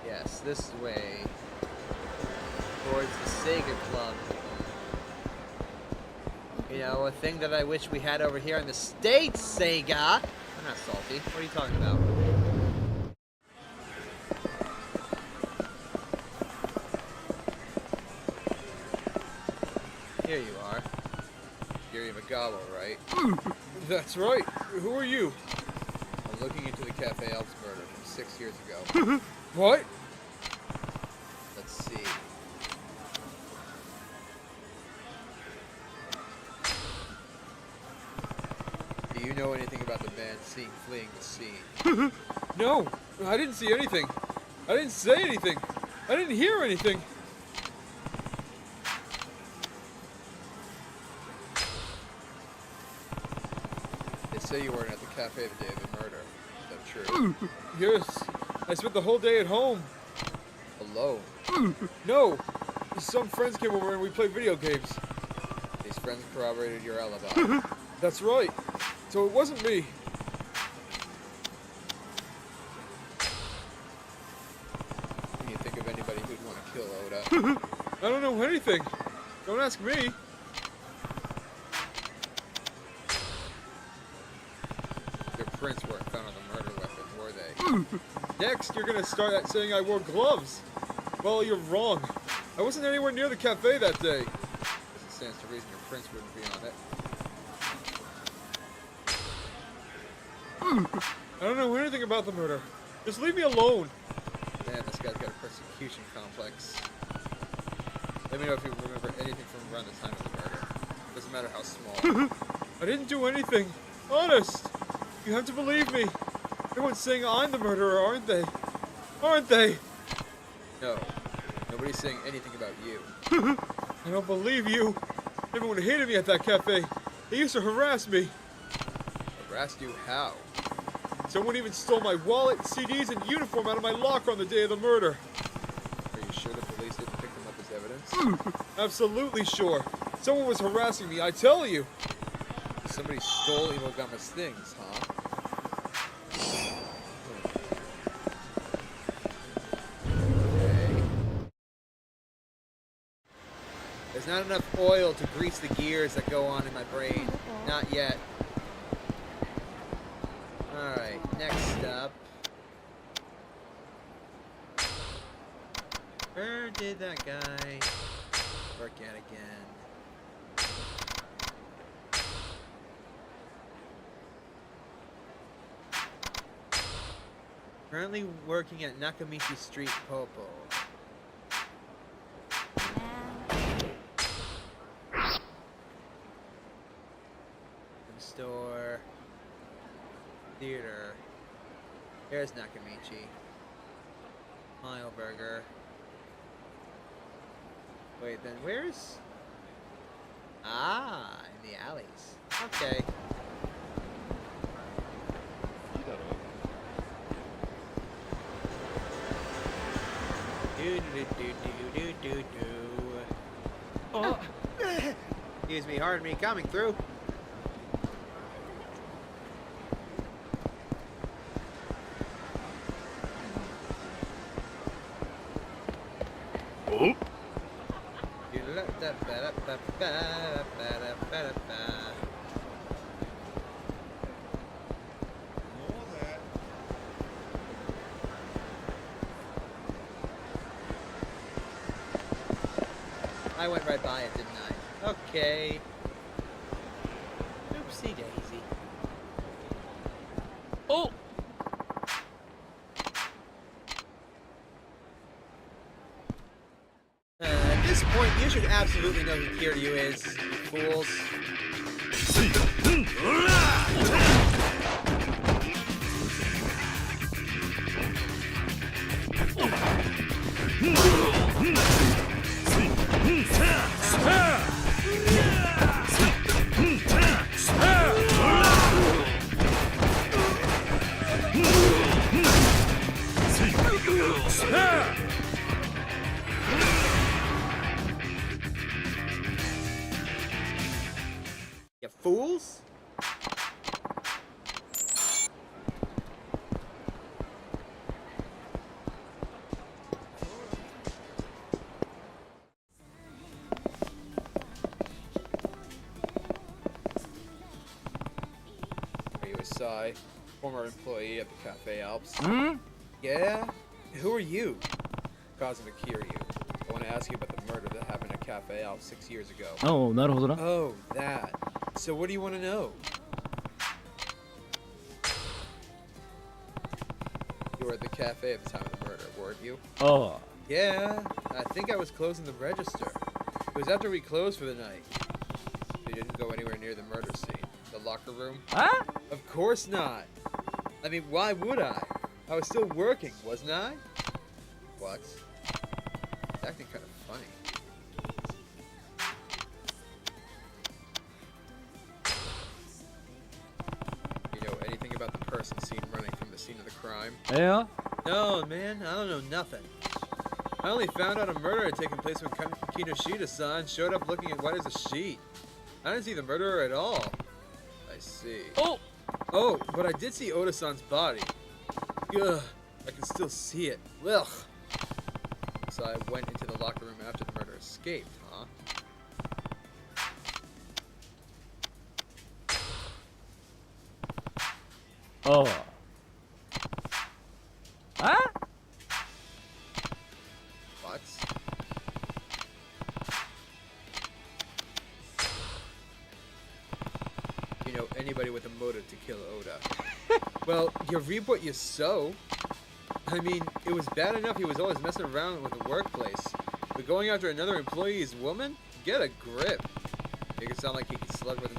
Yes, this way. Towards the Sega Club. You know, a thing that I wish we had over here in the States, Sega! I'm not salty. What are you talking about? Here you are. Kiryu Kazuma, right?
That's right. Who are you?
I'm looking into the Cafe Elks murder from 6 years ago.
What?
Let's see. Do you know anything about the man fleeing the scene?
No, I didn't see anything. I didn't say anything. I didn't hear anything.
They say you weren't at the cafe the day of the murder. Is that true?
Yes, I spent the whole day at home.
Alone.
No, some friends came over and we played video games.
These friends corroborated your alibi.
That's right. So it wasn't me.
Can you think of anybody who'd want to kill Oda?
I don't know anything. Don't ask me.
Your prints weren't found on the murder weapon, were they?
Next, you're gonna start at saying I wore gloves. Well, you're wrong. I wasn't anywhere near the cafe that day.
Guess it stands to reason your prints wouldn't be on it.
I don't know anything about the murder. Just leave me alone.
Man, this guy's got a persecution complex. Let me know if you remember anything from around the time of the murder. Doesn't matter how small.
I didn't do anything. Honest. You have to believe me. Everyone's saying I'm the murderer, aren't they? Aren't they?
No. Nobody's saying anything about you.
I don't believe you. Everyone hated me at that cafe. They used to harass me.
Harassed you how?
Someone even stole my wallet, CDs, and uniform out of my locker on the day of the murder.
Are you sure the police didn't pick them up as evidence?
Absolutely sure. Someone was harassing me, I tell you.
Somebody stole Imogama's things, huh? Okay. There's not enough oil to grease the gears that go on in my brain. Not yet. Alright, next up. Where did that guy work at again? Currently working at Nakamichi Street, Popo. Store. Theater. There's Nakamichi. Mile Burger. Wait, then where's... Ah, in the alleys. Okay. Do. Oh. Excuse me, pardon me, coming through.
Oh?
I went right by it, didn't I? Okay. Oopsie daisy.
Oh!
At this point, you should absolutely know who Kiryu is, you fools. fools? Are you a Sai, former employee at the Cafe Alps?
Hmm?
Yeah? Who are you? Kazuma Kiryu. I want to ask you about the murder that happened at Cafe Alps 6 years ago.
おお、なるほどな。
Oh, that. So what do you want to know? You were at the cafe at the time of the murder, weren't you?
おう。
Yeah, I think I was closing the register. It was after we closed for the night. You didn't go anywhere near the murder scene. The locker room?
Huh?
Of course not. I mean, why would I? I was still working, wasn't I? What? It's acting kind of funny. You know anything about the person seen running from the scene of the crime?
ええよ。
No, man, I don't know nothing. I only found out a murder had taken place when Kinoshita-san showed up looking at white as a sheet. I didn't see the murderer at all. I see.
Oh!
Oh, but I did see Oda-san's body. Ugh, I can still see it. Ugh. So I went into the locker room after the murder escaped, huh?
Oh. Huh?
What? You know anybody with a motive to kill Oda? Well, you reap what you sow. I mean, it was bad enough he was always messing around with the workplace, but going after another employee's woman? Get a grip. Make it sound like he slept with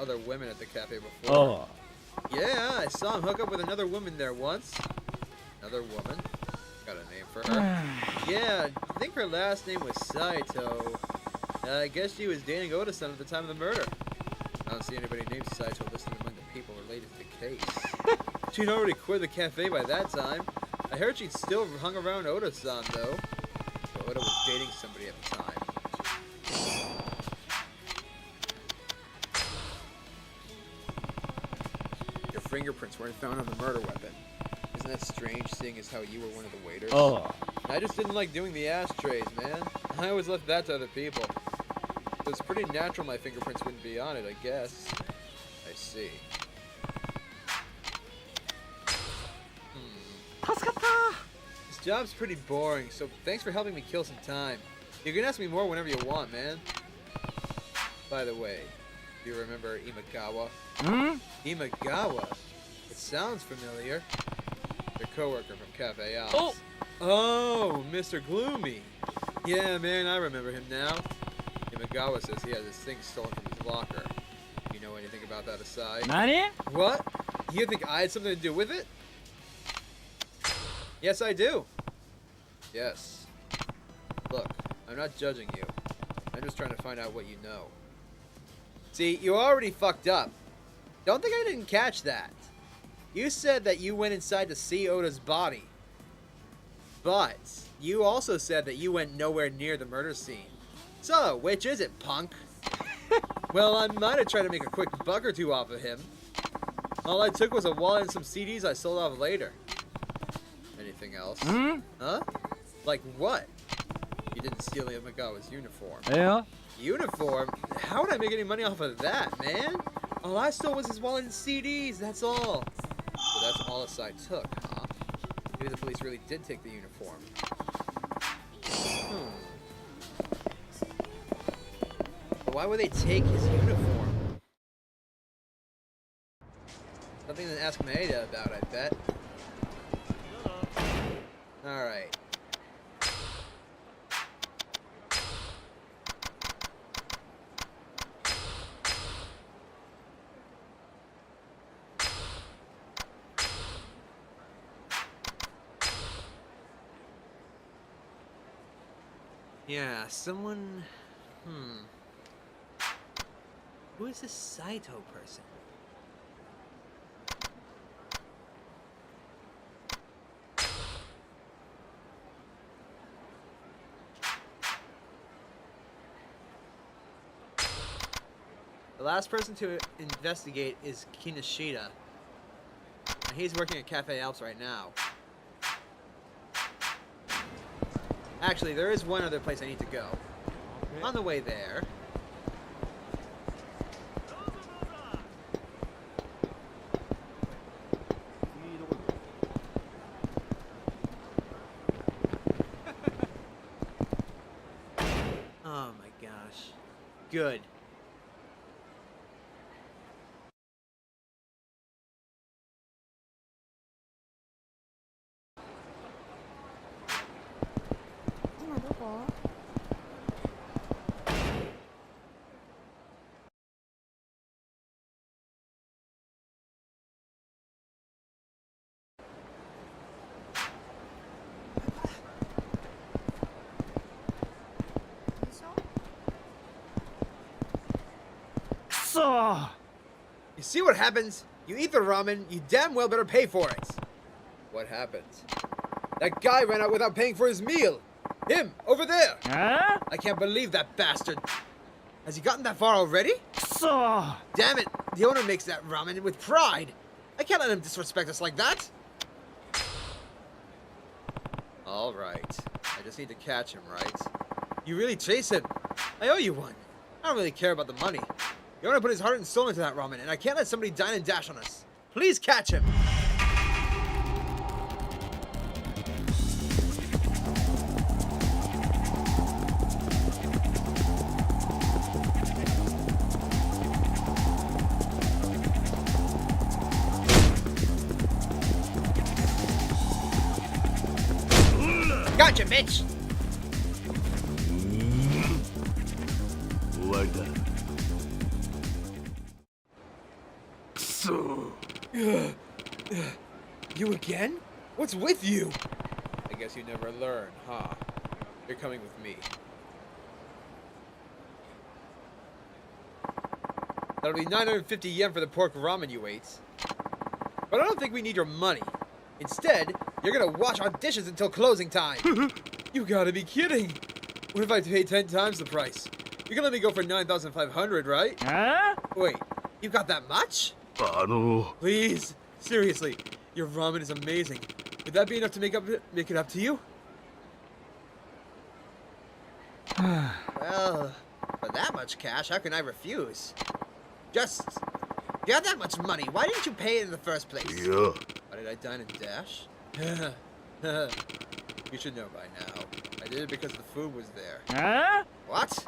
other women at the cafe before.
Oh.
Yeah, I saw him hook up with another woman there once. Another woman? Got a name for her? Yeah, I think her last name was Saito. I guess she was dating Oda-san at the time of the murder. I don't see anybody named Saito listed among the people related to the case. She'd already quit the cafe by that time. I heard she'd still hung around Oda-san, though. So Oda was dating somebody at the time. Your fingerprints weren't found on the murder weapon. Isn't that strange, seeing as how you were one of the waiters?
Oh.
I just didn't like doing the ashtrays, man. I always left that to other people. So it's pretty natural my fingerprints wouldn't be on it, I guess. I see. This job's pretty boring, so thanks for helping me kill some time. You can ask me more whenever you want, man. By the way, do you remember Imagawa?
Hmm?
Imagawa? It sounds familiar. Your coworker from Cafe Alps.
Oh!
Oh, Mr. Gloomy. Yeah, man, I remember him now. Imagawa says he has his thing stolen from his locker. You know anything about that aside?
Nani?
What? You think I had something to do with it? Yes, I do. Yes. Look, I'm not judging you. I'm just trying to find out what you know. See, you already fucked up. Don't think I didn't catch that. You said that you went inside to see Oda's body. But you also said that you went nowhere near the murder scene. So, which is it, punk? Well, I might have tried to make a quick buck or two off of him. All I took was a wallet and some CDs I sold off later. Anything else?
Hmm?
Huh? Like what? You didn't steal Imagawa's uniform.
ええよ。
Uniform? How would I make any money off of that, man? All I stole was his wallet and CDs, that's all. So that's all Asai took, huh? Maybe the police really did take the uniform. But why would they take his uniform? Something to ask Maeda about, I bet. Alright. Yeah, someone... Who is this Saito person? The last person to investigate is Kinoshita. And he's working at Cafe Alps right now. Actually, there is one other place I need to go. On the way there... Oh my gosh. Good. You see what happens? You eat the ramen, you damn well better pay for it. What happens? That guy ran out without paying for his meal. Him, over there.
Huh?
I can't believe that bastard. Has he gotten that far already? Damn it, the owner makes that ramen with pride. I can't let him disrespect us like that. All right, I just need to catch him, right? You really chase him. I owe you one. I don't really care about the money. The owner put his heart and soul into that ramen, and I can't let somebody dine and dash on us. Please catch him. Gotcha, bitch!
終わりだ。
You again? What's with you? I guess you never learn, huh? You're coming with me. That'll be 950 yen for the pork ramen you ate. But I don't think we need your money. Instead, you're gonna wash our dishes until closing time. You gotta be kidding. What if I pay 10 times the price? You're gonna let me go for 9,500, right?
Huh?
Wait, you got that much? Please, seriously, your ramen is amazing. Would that be enough to make it up to you? Well, for that much cash, how can I refuse? Just, you got that much money. Why didn't you pay it in the first place?
Yeah.
Why did I dine and dash? You should know by now. I did it because the food was there.
Huh?
What?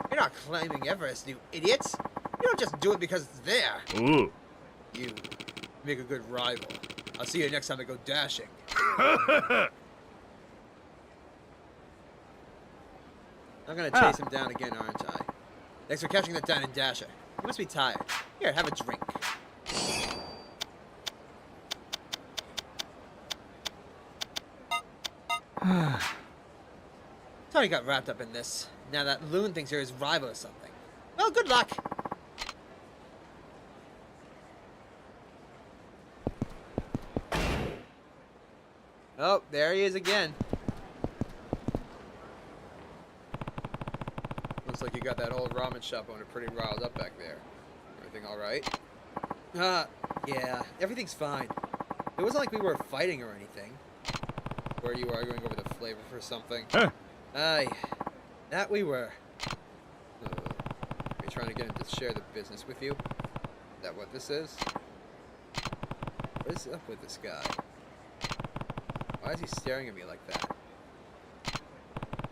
You're not climbing Everest, you idiots. You don't just do it because it's there.
Ooh.
You make a good rival. I'll see you next time I go dashing. I'm gonna chase him down again, aren't I? Thanks for catching that down and dasher. You must be tired. Here, have a drink. Tony got wrapped up in this. Now that loon thinks you're his rival or something. Well, good luck. Oh, there he is again. Looks like you got that old ramen shop owner pretty riled up back there. Everything all right? Yeah, everything's fine. It wasn't like we were fighting or anything. Were you arguing over the flavor for something?
Huh.
Aye, that we were. Are you trying to get him to share the business with you? Is that what this is? What is up with this guy? Why is he staring at me like that?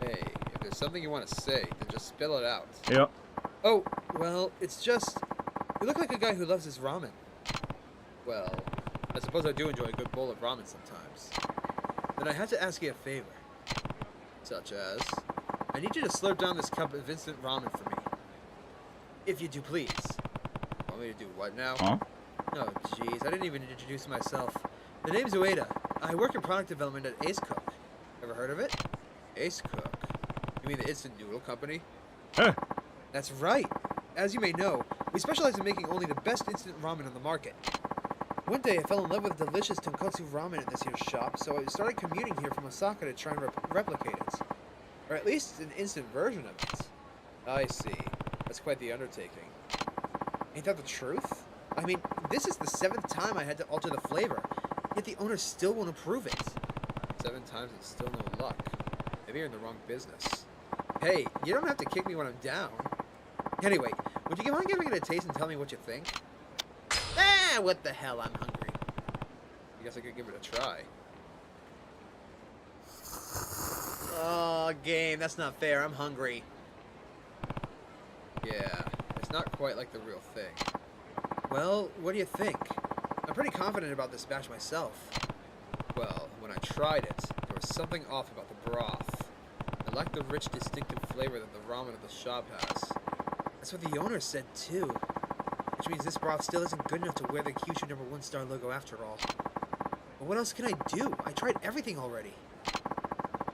Hey, if there's something you want to say, then just spill it out.
Yep.
Oh, well, it's just... You look like a guy who loves his ramen. Well, I suppose I do enjoy a good bowl of ramen sometimes. Then I have to ask you a favor. Such as... I need you to slurp down this cup of instant ramen for me. If you do, please. Want me to do what now?
Huh?
Oh, jeez, I didn't even introduce myself. The name's Ueda. I work in product development at Ace Cook. Ever heard of it? Ace Cook? You mean the instant noodle company?
Huh.
That's right. As you may know, we specialize in making only the best instant ramen on the market. One day I fell in love with delicious tonkotsu ramen at this here shop, so I started commuting here from Osaka to try and replicate it. Or at least an instant version of it. I see. That's quite the undertaking. Ain't that the truth? I mean, this is the 7th time I had to alter the flavor, yet the owner still won't approve it. 7 times and still no luck. Maybe you're in the wrong business. Hey, you don't have to kick me when I'm down. Anyway, would you mind giving it a taste and tell me what you think? Ah, what the hell, I'm hungry. I guess I could give it a try. Oh, game, that's not fair, I'm hungry. Yeah, it's not quite like the real thing. Well, what do you think? I'm pretty confident about this batch myself. Well, when I tried it, there was something off about the broth. It lacked the rich, distinctive flavor that the ramen of the shop has. That's what the owner said too. Which means this broth still isn't good enough to wear the Kyushu number 1 star logo after all. But what else can I do? I tried everything already.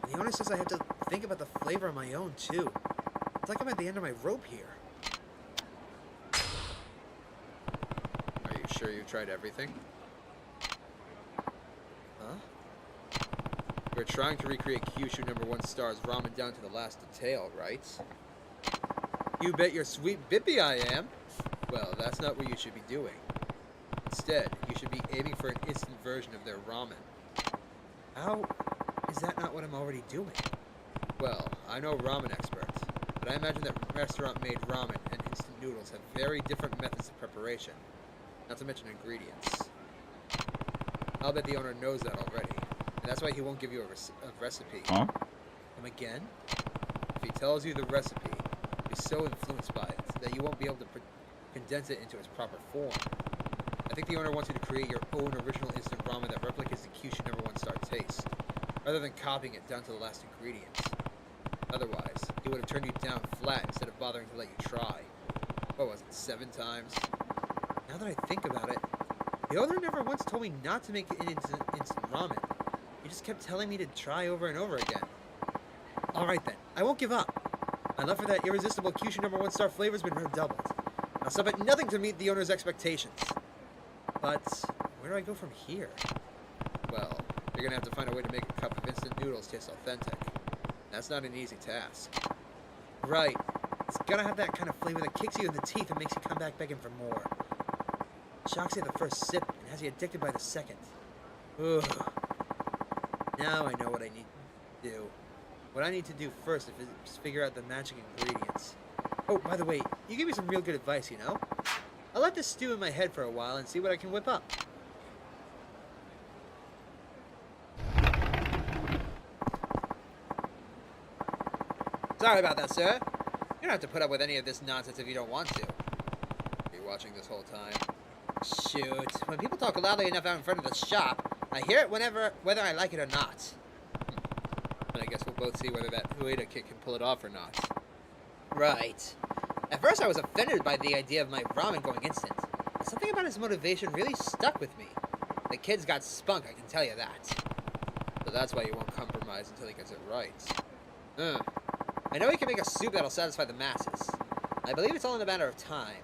And the owner says I have to think about the flavor on my own too. It's like I'm at the end of my rope here. Are you sure you tried everything? Huh? We're trying to recreate Kyushu number 1 star's ramen down to the last detail, right? You bet your sweet bippy I am! Well, that's not what you should be doing. Instead, you should be aiming for an instant version of their ramen. How is that not what I'm already doing? Well, I'm no ramen expert, but I imagine that restaurant-made ramen and instant noodles have very different methods of preparation, not to mention ingredients. I'll bet the owner knows that already, and that's why he won't give you a recipe.
Huh?
Come again? If he tells you the recipe, you'll be so influenced by it that you won't be able to condense it into its proper form. I think the owner wants you to create your own original instant ramen that replicates the Kyushu number 1 star taste, rather than copying it down to the last ingredients. Otherwise, he would have turned you down flat instead of bothering to let you try. What was it, 7 times? Now that I think about it, the owner never once told me not to make it into instant ramen. He just kept telling me to try over and over again. Alright then, I won't give up. My love for that irresistible Kyushu number 1 star flavor has been redoubled. I'll stop at nothing to meet the owner's expectations. But where do I go from here? Well, you're gonna have to find a way to make a cup of instant noodles taste authentic. That's not an easy task. Right. It's gotta have that kind of flavor that kicks you in the teeth and makes you come back begging for more. Shocks you at the first sip and has you addicted by the second. Ugh. Now I know what I need to do. What I need to do first is figure out the magic ingredients. Oh, by the way, you gave me some real good advice, you know? I'll let this stew in my head for a while and see what I can whip up. Sorry about that, sir. You don't have to put up with any of this nonsense if you don't want to. Are you watching this whole time? Shoot. When people talk loudly enough out in front of the shop, I hear it whether I like it or not. And I guess we'll both see whether that Ueda kid can pull it off or not. Right. At first I was offended by the idea of my ramen going instant. But something about his motivation really stuck with me. The kid's got spunk, I can tell you that. So that's why he won't compromise until he gets it right. I know he can make a soup that'll satisfy the masses. I believe it's all in a matter of time.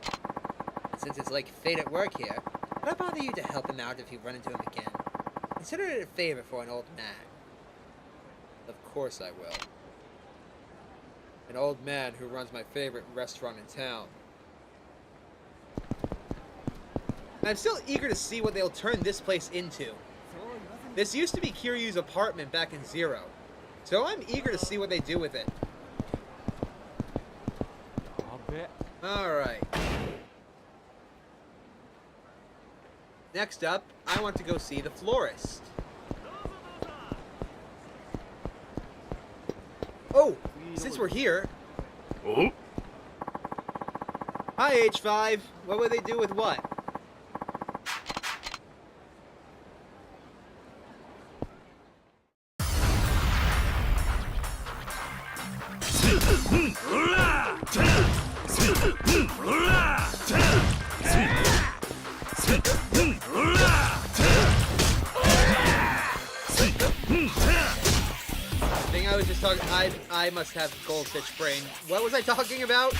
And since it's like fate at work here, would I bother you to help him out if you run into him again? Consider it a favor for an old man. Of course I will. An old man who runs my favorite restaurant in town. I'm still eager to see what they'll turn this place into. This used to be Kiryu's apartment back in Zero, so I'm eager to see what they do with it. Alright. Next up, I want to go see the florist. Oh, since we're here...
Oh?
Hi, H5. What would they do with what? I was just talking. I must have goldfish brain. What was I talking about?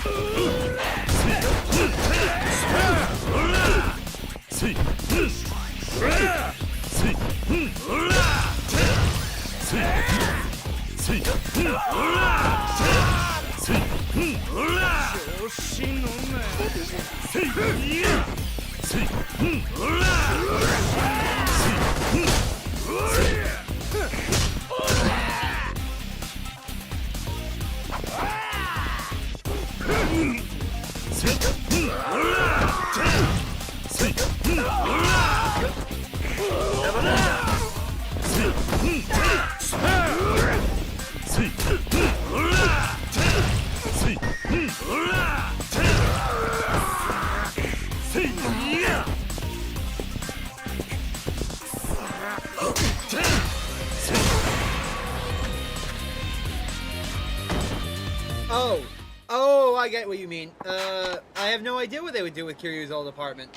Oh, I get what you mean. I have no idea what they would do with Kiryu's old apartment.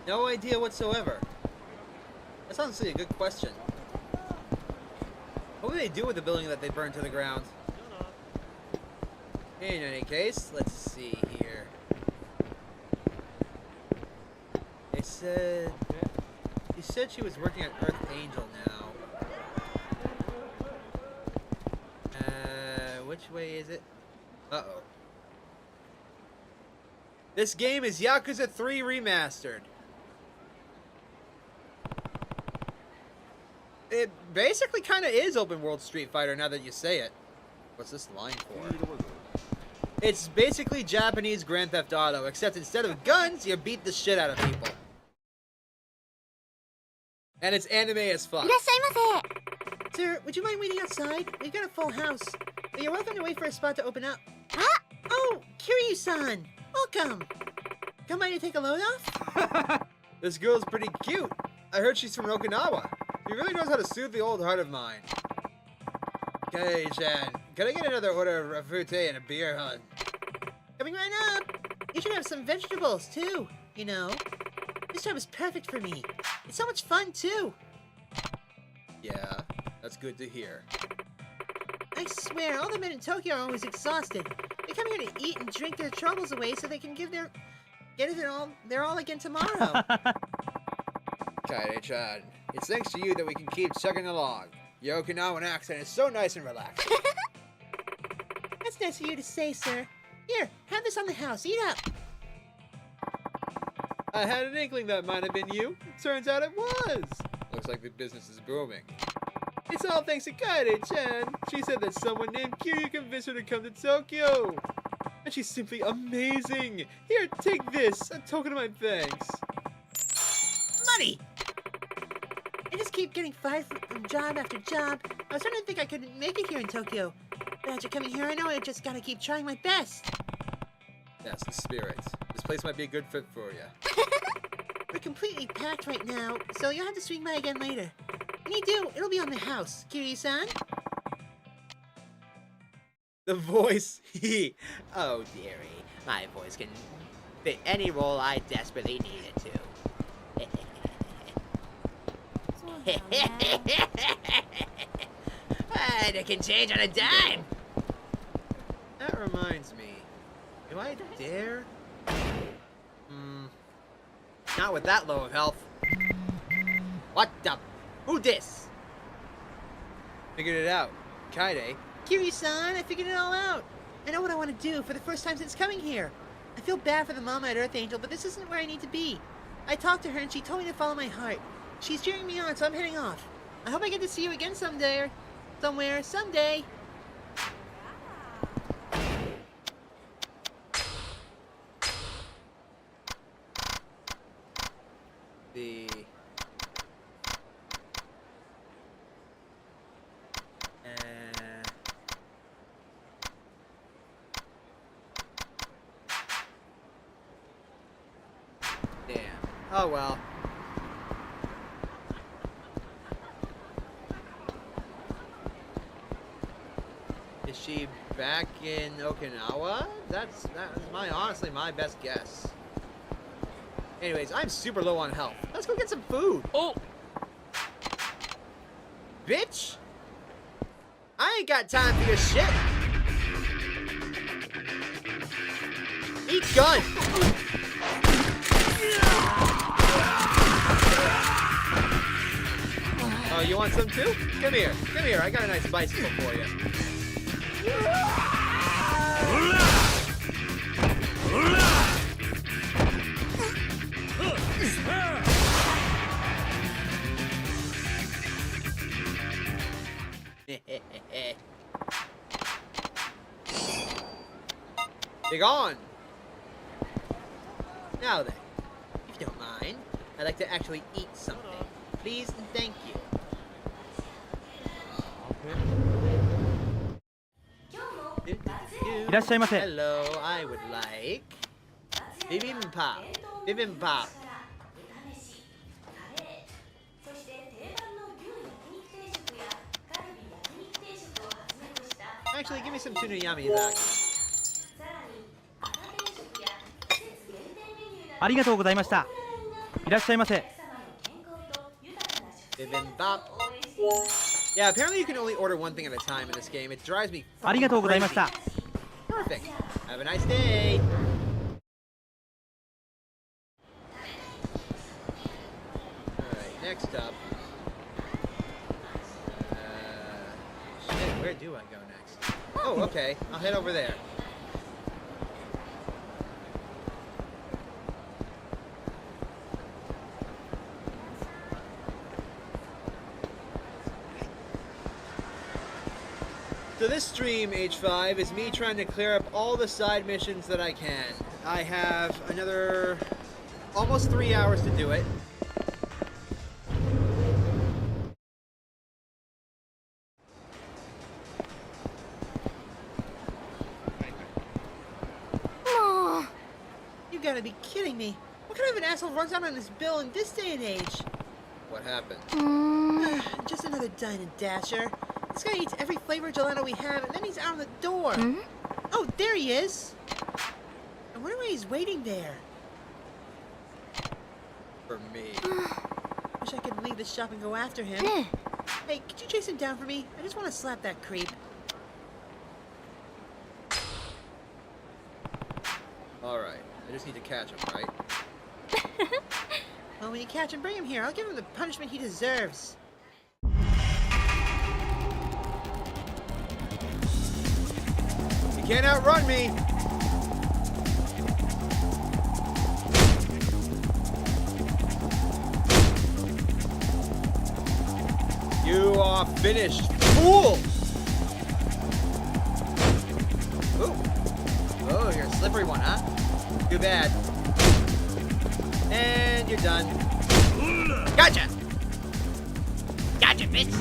No idea whatsoever. That's honestly a good question. What would they do with the building that they burned to the ground? In any case, let's see here. They said... He said she was working at Earth Angel now. Which way is it? Uh-oh. This game is Yakuza 3 Remastered. It basically kind of is open world Street Fighter now that you say it. What's this line for? It's basically Japanese Grand Theft Auto, except instead of guns, you beat the shit out of people. And it's anime as fuck.
いらっしゃいませ。
Sir, would you mind waiting outside? We've got a full house. But you're welcome to wait for a spot to open up.
Ah!
Oh, Kiryu-san! Welcome! Come by to take a load off? This girl's pretty cute. I heard she's from Okinawa. She really knows how to soothe the old heart of mine. Okay-chan, can I get another order of fruite and a beer, hun? Coming right up! You should have some vegetables, too. You know, this job is perfect for me. It's so much fun, too. Yeah, that's good to hear. I swear, all the men in Tokyo are always exhausted. They come here to eat and drink their troubles away so they can get it all again tomorrow. Kaede-chan, it's thanks to you that we can keep chugging along. Your Okinawan accent is so nice and relaxed. That's nice of you to say, sir. Here, have this on the house. Eat up. I had an inkling that might have been you. Turns out it was. Looks like the business is booming. It's all thanks to Kaede-chan. She said that someone named Kiryu convinced her to come to Tokyo. And she's simply amazing. Here, take this. A token of my thanks. Money! I just keep getting fired from job after job. I was starting to think I couldn't make it here in Tokyo. But after coming here, I know I just gotta keep trying my best. That's the spirit. This place might be a good fit for you. We're completely packed right now, so you'll have to swing by again later. When you do, it'll be on the house. Kiryu-san? The voice. Oh, dearie. My voice can fit any role I desperately need it to. And it can change on a dime. That reminds me. Do I dare? Not with that low of health. What the? Who dis? Figured it out. Kaede. Kiryu-san, I figured it all out. I know what I want to do for the first time since coming here. I feel bad for the mama at Earth Angel, but this isn't where I need to be. I talked to her and she told me to follow my heart. She's cheering me on, so I'm heading off. I hope I get to see you again someday. Somewhere, someday. Damn. Oh well. Is she back in Okinawa? That's honestly my best guess. Anyways, I'm super low on health. Let's go get some food. Oh! Bitch! I ain't got time for your shit! Eat gun! Oh, you want some too? Come here, I got a nice bicycle for you. Be gone! Now then, if you don't mind, I'd like to actually eat something. Please and thank you. Hello, I would like bibimbap. Bibimbap. Actually, give me some tuna yamizaki.
ありがとうございました。いらっしゃいませ。
Bibimbap. Yeah, apparently you can only order one thing at a time in this game. It drives me
ありがとうございまし
crazy.
た。
Perfect. Have a nice day. Alright, next up. Shit, where do I go next? Oh, okay. I'll head over there. So this stream, H5, is me trying to clear up all the side missions that I can. I have another almost 3 hours to do it. You gotta be kidding me. What kind of an asshole runs out on his bill in this day and age? What happened? Just another dine and dasher. This guy eats every flavor gelato we have, and then he's out the door. Oh, there he is. I wonder why he's waiting there. For me. Wish I could leave the shop and go after him. Hey, could you chase him down for me? I just want to slap that creep. Alright, I just need to catch him, right? Well, when you catch him, bring him here. I'll give him the punishment he deserves. You can't outrun me! You are finished, fool! Ooh. Oh, you're a slippery one, huh? Too bad. And you're done. Gotcha! Gotcha, bitch!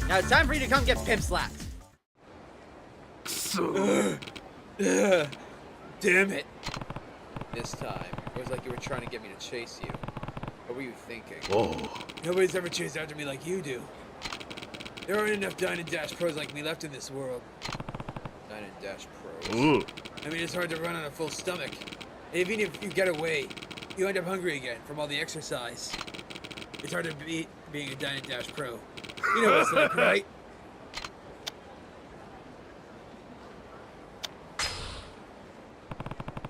Now it's time for you to come get pimp slapped. Damn it. This time, it was like you were trying to get me to chase you. What were you thinking?
Oh.
Nobody's ever chased after me like you do. There aren't enough dine and dash pros like me left in this world.
Dine and dash pros.
I mean, it's hard to run on a full stomach. And even if you get away, you end up hungry again from all the exercise. It's hard to beat being a dine and dash pro. You know what it's like, right?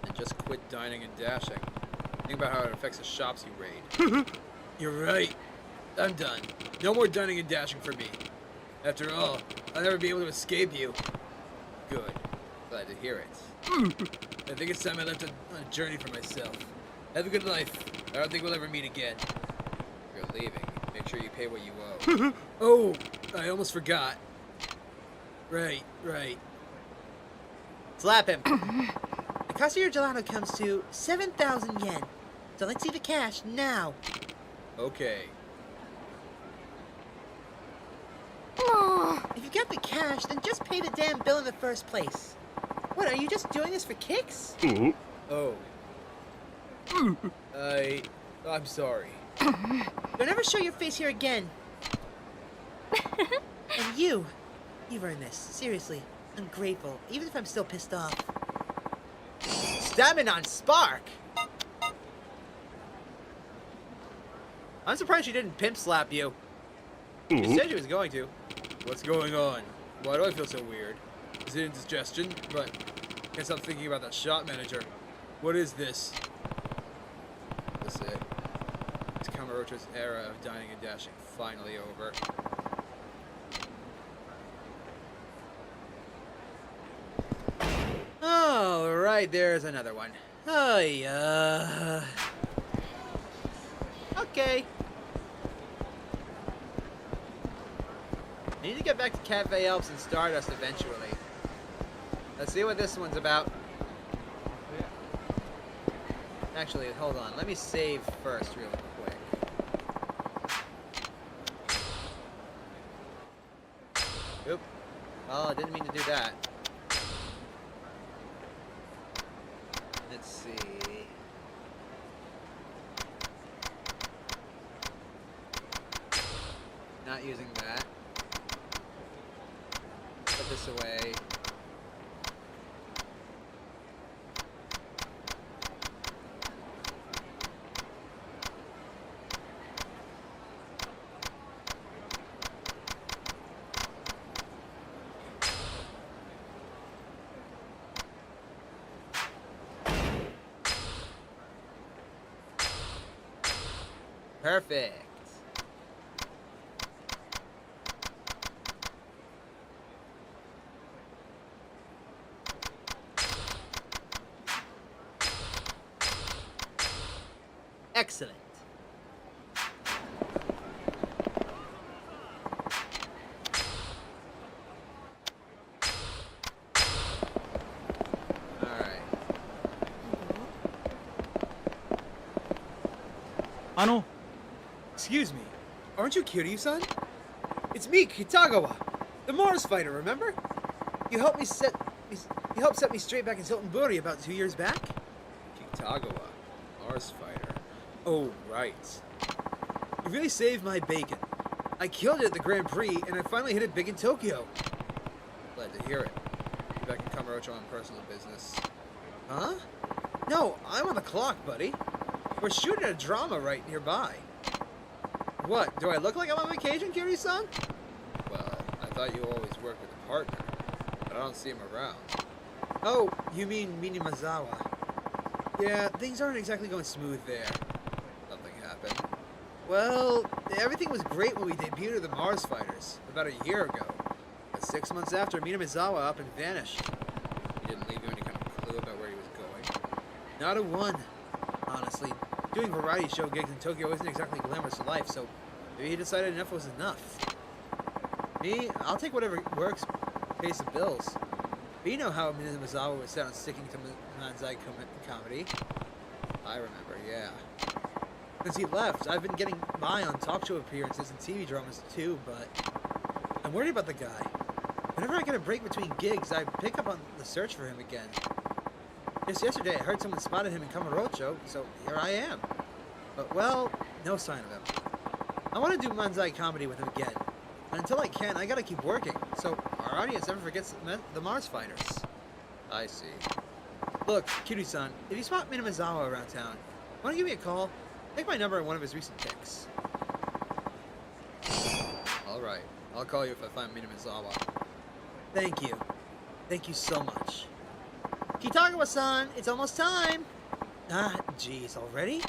And just quit dining and dashing. Think about how it affects the shops you raid.
You're right. I'm done. No more dining and dashing for me. After all, I'll never be able to escape you.
Good. Glad to hear it.
I think it's time I left on a journey for myself. Have a good life. I don't think we'll ever meet again.
If you're leaving, make sure you pay what you owe.
Oh, I almost forgot. Right.
Slap him! The cost of your gelato comes to 7,000 yen. So let's see the cash now. Okay. If you got the cash, then just pay the damn bill in the first place. What, are you just doing this for kicks? Oh. I'm sorry. Don't ever show your face here again. And you've earned this. Seriously. I'm grateful, even if I'm still pissed off. Stamina on Spark! I'm surprised she didn't pimp slap you. She said she was going to.
What's going on? Why do I feel so weird? Is it indigestion? But can't stop thinking about that shop manager. What is this?
That's it. It's Kamarocho's era of dining and dashing finally over. Oh, right, there's another one. Oh, yeah. Okay. I need to get back to Cafe Alps and Stardust eventually. Let's see what this one's about. Actually, hold on. Let me save first real quick. Oop. Oh, I didn't mean to do that. Let's see. Not using that. Put this away. Perfect. Excellent. All right.
あの
Excuse me, aren't you Kiryu-san? It's me, Kitagawa, the Mars fighter. Remember? You helped set me straight back in Hilton Buri about 2 years back. Kitagawa, Mars fighter. Oh right. You really saved my bacon. I killed it at the Grand Prix, and I finally hit it big in Tokyo. Glad to hear it. Be back in Kamurocho on personal business. Huh? No, I'm on the clock, buddy. We're shooting a drama right nearby. What? Do I look like I'm on vacation, Kiryu-san? Well, I thought you always worked with a partner, but I don't see him around. Oh, you mean Minimazawa? Yeah, things aren't exactly going smooth there. Nothing happened. Well, everything was great when we debuted the Mars Fighters, about a year ago. But 6 months after, Minamizawa up and vanished. He didn't leave you any kind of clue about where he was going. Not a one, honestly. Doing variety show gigs in Tokyo isn't exactly glamorous life, so maybe he decided enough was enough. Me, I'll take whatever works, pays the bills. But you know how Minamizawa was set on sticking to kansai comedy. I remember, yeah. Since he left, I've been getting by on talk show appearances and TV dramas too, but I'm worried about the guy. Whenever I get a break between gigs, I pick up on the search for him again. Just yesterday, I heard someone spotted him in Kamurocho, so here I am. But, well, no sign of him. I want to do manzai comedy with him again. But until I can, I gotta keep working, so our audience never forgets the Mars Fighters. I see. Look, Kiryu-san, if you spot Minamizawa around town, want to give me a call? Take my number in one of his recent pics. Alright, I'll call you if I find Minamizawa. Thank you. Thank you so much. Kitagawa-san, it's almost time! Ah, jeez, already?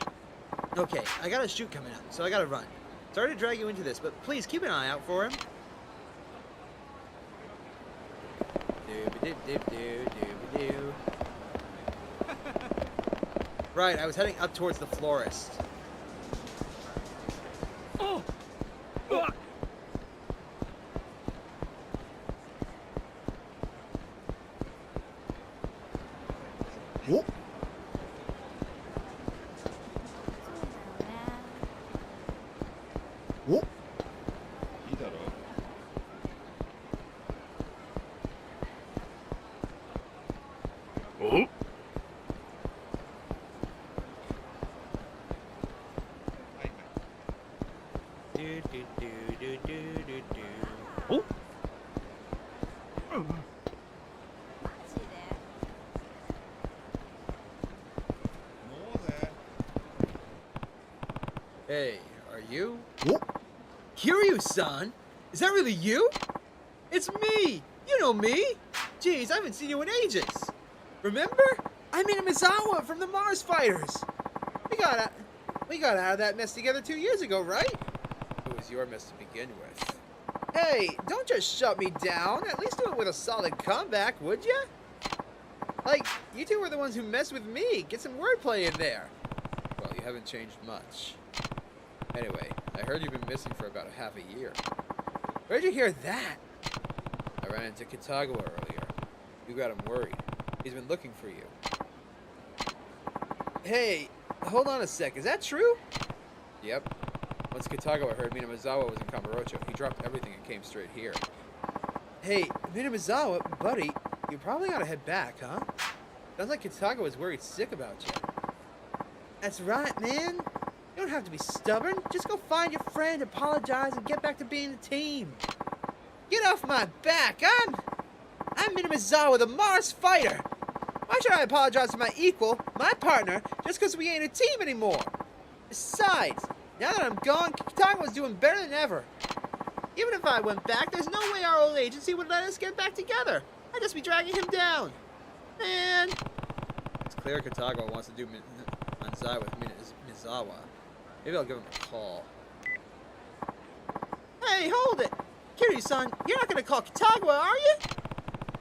Okay, I got a shoot coming up, so I gotta run. Sorry to drag you into this, but please keep an eye out for him. Doo-ba-doo-doo-doo-doo-ba-doo. Right, I was heading up towards the florist.
Oh!
おお
お
お
Hey, are you?
お
Kiryu-san? Is that really you? It's me! You know me! Jeez, I haven't seen you in ages! Remember? I'm Minamizawa from the Mars Fighters! We got out of that mess together 2 years ago, right? It was your mess to begin with. Hey, don't just shut me down! At least do it with a solid comeback, would ya? Like, you two were the ones who messed with me! Get some wordplay in there! Well, you haven't changed much. Anyway, I heard you've been missing for about half a year. Where'd you hear that? I ran into Kitagawa earlier. You got him worried. He's been looking for you. Hey, hold on a sec. Is that true? Yep. Once Kitagawa heard Minamizawa was in Kamurocho, he dropped everything and came straight here. Hey, Minamizawa, buddy, you probably ought to head back, huh? Sounds like Kitagawa's worried sick about you. That's right, man. You don't have to be stubborn. Just go find your friend, apologize, and get back to being a team. Get off my back. I'm Minamizawa, the Mars fighter. Why should I apologize to my equal, my partner, just because we ain't a team anymore? Besides, now that I'm gone, Kitagawa's doing better than ever. Even if I went back, there's no way our old agency would let us get back together. I'd just be dragging him down. Man. It's clear Kitagawa wants to do Manzai with Mizawa. Maybe I'll give him a call. Hey, hold it! Kiryu-san, you're not gonna call Kitagawa, are you?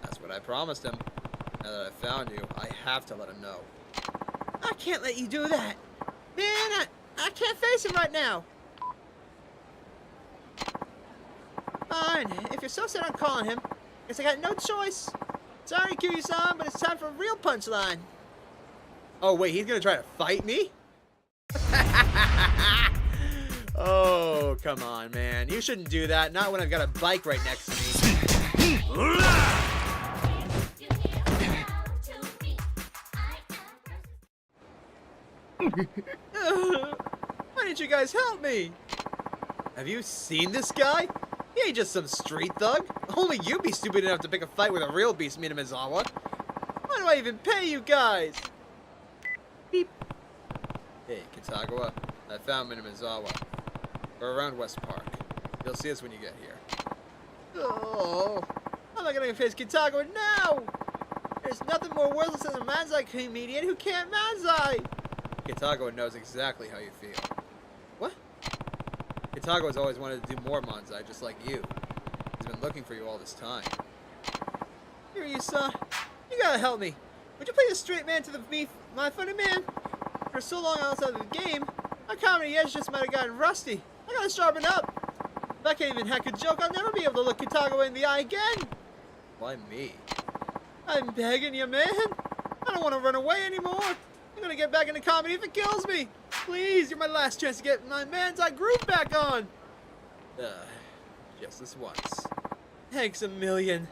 That's what I promised him. Now that I've found you, I have to let him know. I can't let you do that. Man, I can't face him right now. Fine, if you're so set on calling him, guess I got no choice. Sorry, Kiryu-san, but it's time for a real punchline. Oh, wait, he's gonna try to fight me? Oh, come on, man. You shouldn't do that, not when I've got a bike right next to me. Why didn't you guys help me? Have you seen this guy? He ain't just some street thug. Only you'd be stupid enough to pick a fight with a real beast, Minamizawa. Why do I even pay you guys? Beep. Hey, Kitagawa. I found Minamizawa. We're around West Park. You'll see us when you get here. Oh, I'm not gonna face Kitagawa now! There's nothing more worthless than a Manzai comedian who can't Manzai! Kitagawa knows exactly how you feel. What? Kitagawa's always wanted to do more Manzai, just like you. He's been looking for you all this time. Here you, son. You gotta help me. Would you play the straight man to my funny man? For so long outside of the game, my comedy edge just might have gotten rusty. I gotta sharpen up. If I can't even hack a joke, I'll never be able to look Kitagawa in the eye again. Why me? I'm begging you, man. I don't want to run away anymore. I'm gonna get back into comedy if it kills me. Please, you're my last chance to get my man's eye groove back on. Just this once. Thanks a million.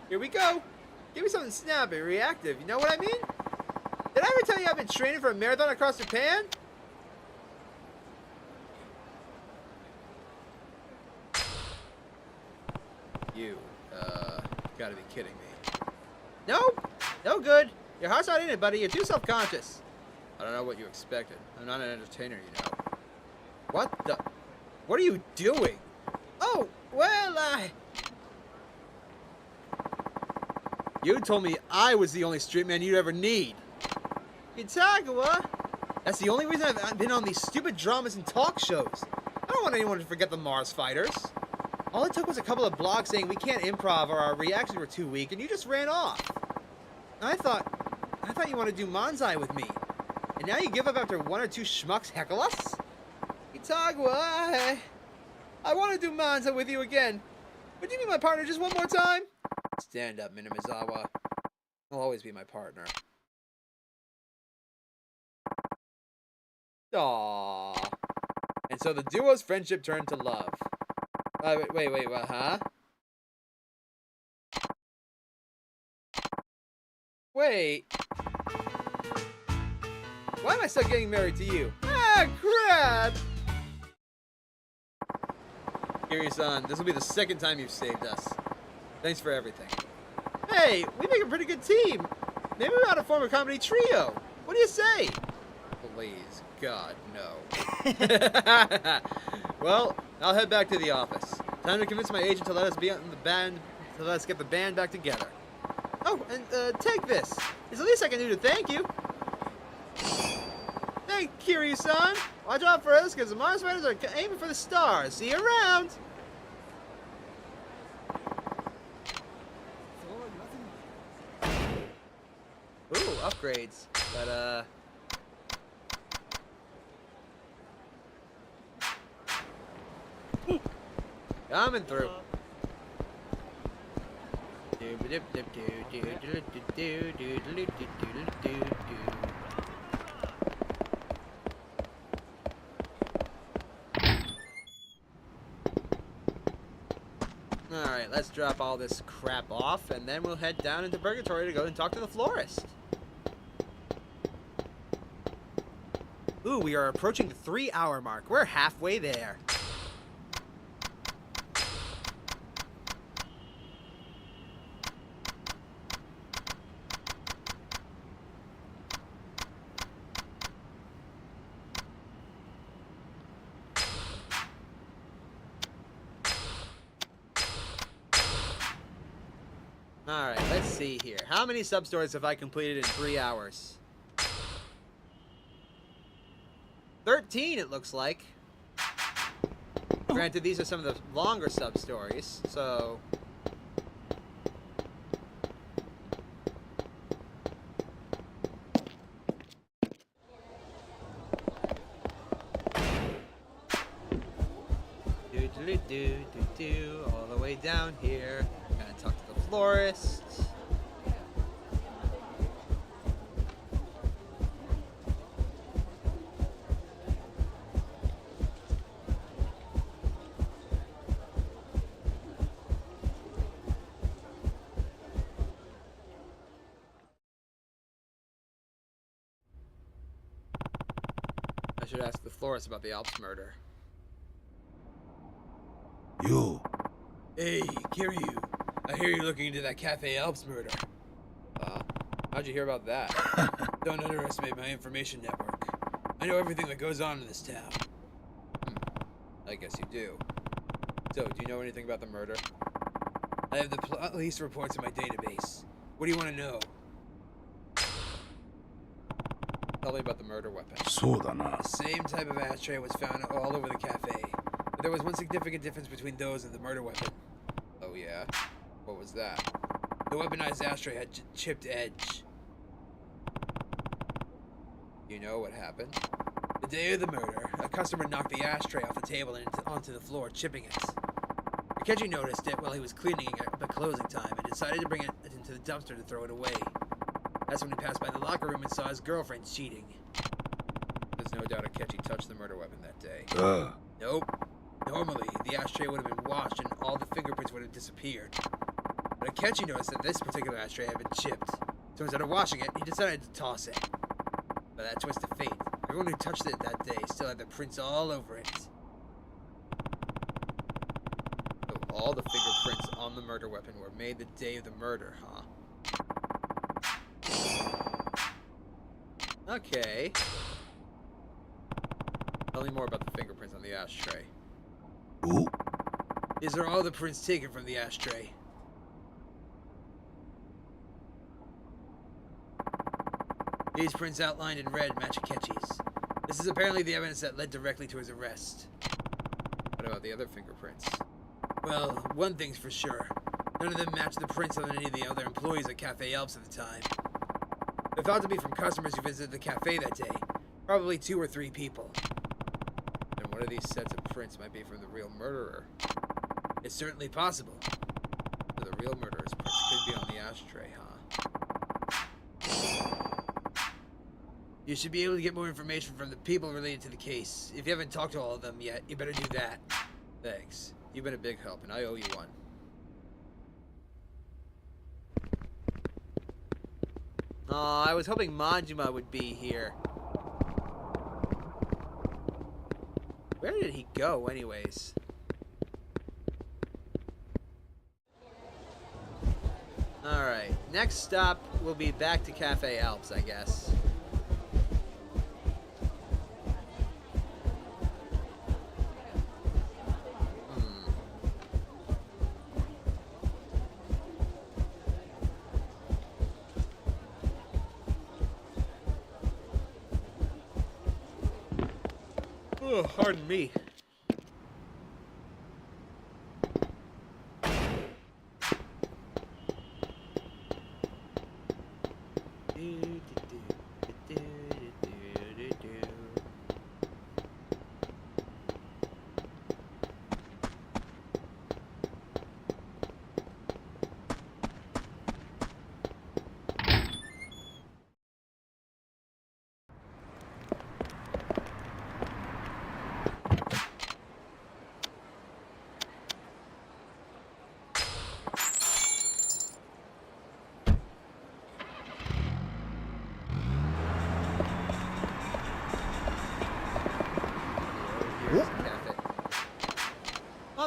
Here we go. Give me something snappy, reactive. You know what I mean? Did I ever tell you I've been training for a marathon across Japan? You, gotta be kidding me. Nope, no good. Your heart's not in it, buddy. You're too self-conscious. I don't know what you expected. I'm not an entertainer, you know. What the? What are you doing? Oh, well, You told me I was the only street man you'd ever need. Kitagawa? That's the only reason I've been on these stupid dramas and talk shows. I don't want anyone to forget the Mars fighters. All it took was a couple of blogs saying we can't improv or our reactions were too weak, and you just ran off. I thought you wanted to do Manzai with me. And now you give up after one or two schmucks heckle us? Kitagawa, I want to do Manzai with you again. Would you be my partner just one more time? Stand up, Minamizawa. You'll always be my partner. Aww. And so the duo's friendship turned to love. Wait, what, huh? Wait. Why am I still getting married to you? Ah, crap! Kiryu-san, this will be the second time you've saved us. Thanks for everything. Hey, we make a pretty good team. Maybe we ought to form a comedy trio. What do you say? Please, God, no. Well, I'll head back to the office. Time to convince my agent to let us be on the band, to let us get the band back together. Oh, and take this. It's the least I can do to thank you. Thank Kiryu-san. Watch out for us, because the Mars fighters are aiming for the stars. See you around. Ooh, upgrades. But, coming through. Alright, let's drop all this crap off, and then we'll head down into Purgatory to go and talk to the florist. Ooh, we are approaching the 3-hour mark. We're halfway there. Alright, let's see here. How many sub-stories have I completed in 3 hours? 13, it looks like. Granted, these are some of the longer sub-stories, so... Do all the way down here. Gonna talk to the florist. I should ask the florist about the Alps murder.
You.
Hey, Kiryu. I hear you're looking into that Cafe Alps murder.
How'd you hear about that?
Don't underestimate my information network. I know everything that goes on in this town.
I guess you do. So, do you know anything about the murder?
I have the police reports in my database. What do you want to know?
Tell me about the murder weapon.
The same type of ashtray was found all over the cafe. But there was one significant difference between those and the murder weapon.
Oh yeah? What was that?
The weaponized ashtray had chipped edge.
You know what happened?
The day of the murder, a customer knocked the ashtray off the table and onto the floor, chipping it. Akechi noticed it while he was cleaning it up at closing time and decided to bring it into the dumpster to throw it away. That's when he passed by the locker room and saw his girlfriend cheating.
There's no doubt Akechi touched the murder weapon that day.
Nope. Normally, the ashtray would have been washed and all the fingerprints would have disappeared. But Akechi noticed that this particular ashtray had been chipped. So instead of washing it, he decided to toss it. By that twist of fate, everyone who touched it that day still had their prints all over it.
So all the fingerprints on the murder weapon were made the day of the murder, huh? Okay. Tell me more about the fingerprints on the ashtray.
These are all the prints taken from the ashtray. These prints outlined in red match Akechi's. This is apparently the evidence that led directly to his arrest.
What about the other fingerprints?
Well, one thing's for sure. None of them match the prints on any of the other employees at Cafe Alps at the time. They're thought to be from customers who visited the cafe that day. Probably 2 or 3 people.
And one of these sets of prints might be from the real murderer.
It's certainly possible.
So the real murderer's prints could be on the ashtray, huh?
You should be able to get more information from the people related to the case. If you haven't talked to all of them yet, you better do that.
Thanks. You've been a big help, and I owe you one. Aw, I was hoping Majima would be here. Where did he go, anyways? Alright, next stop will be back to Cafe Alps, I guess. Oh, pardon me.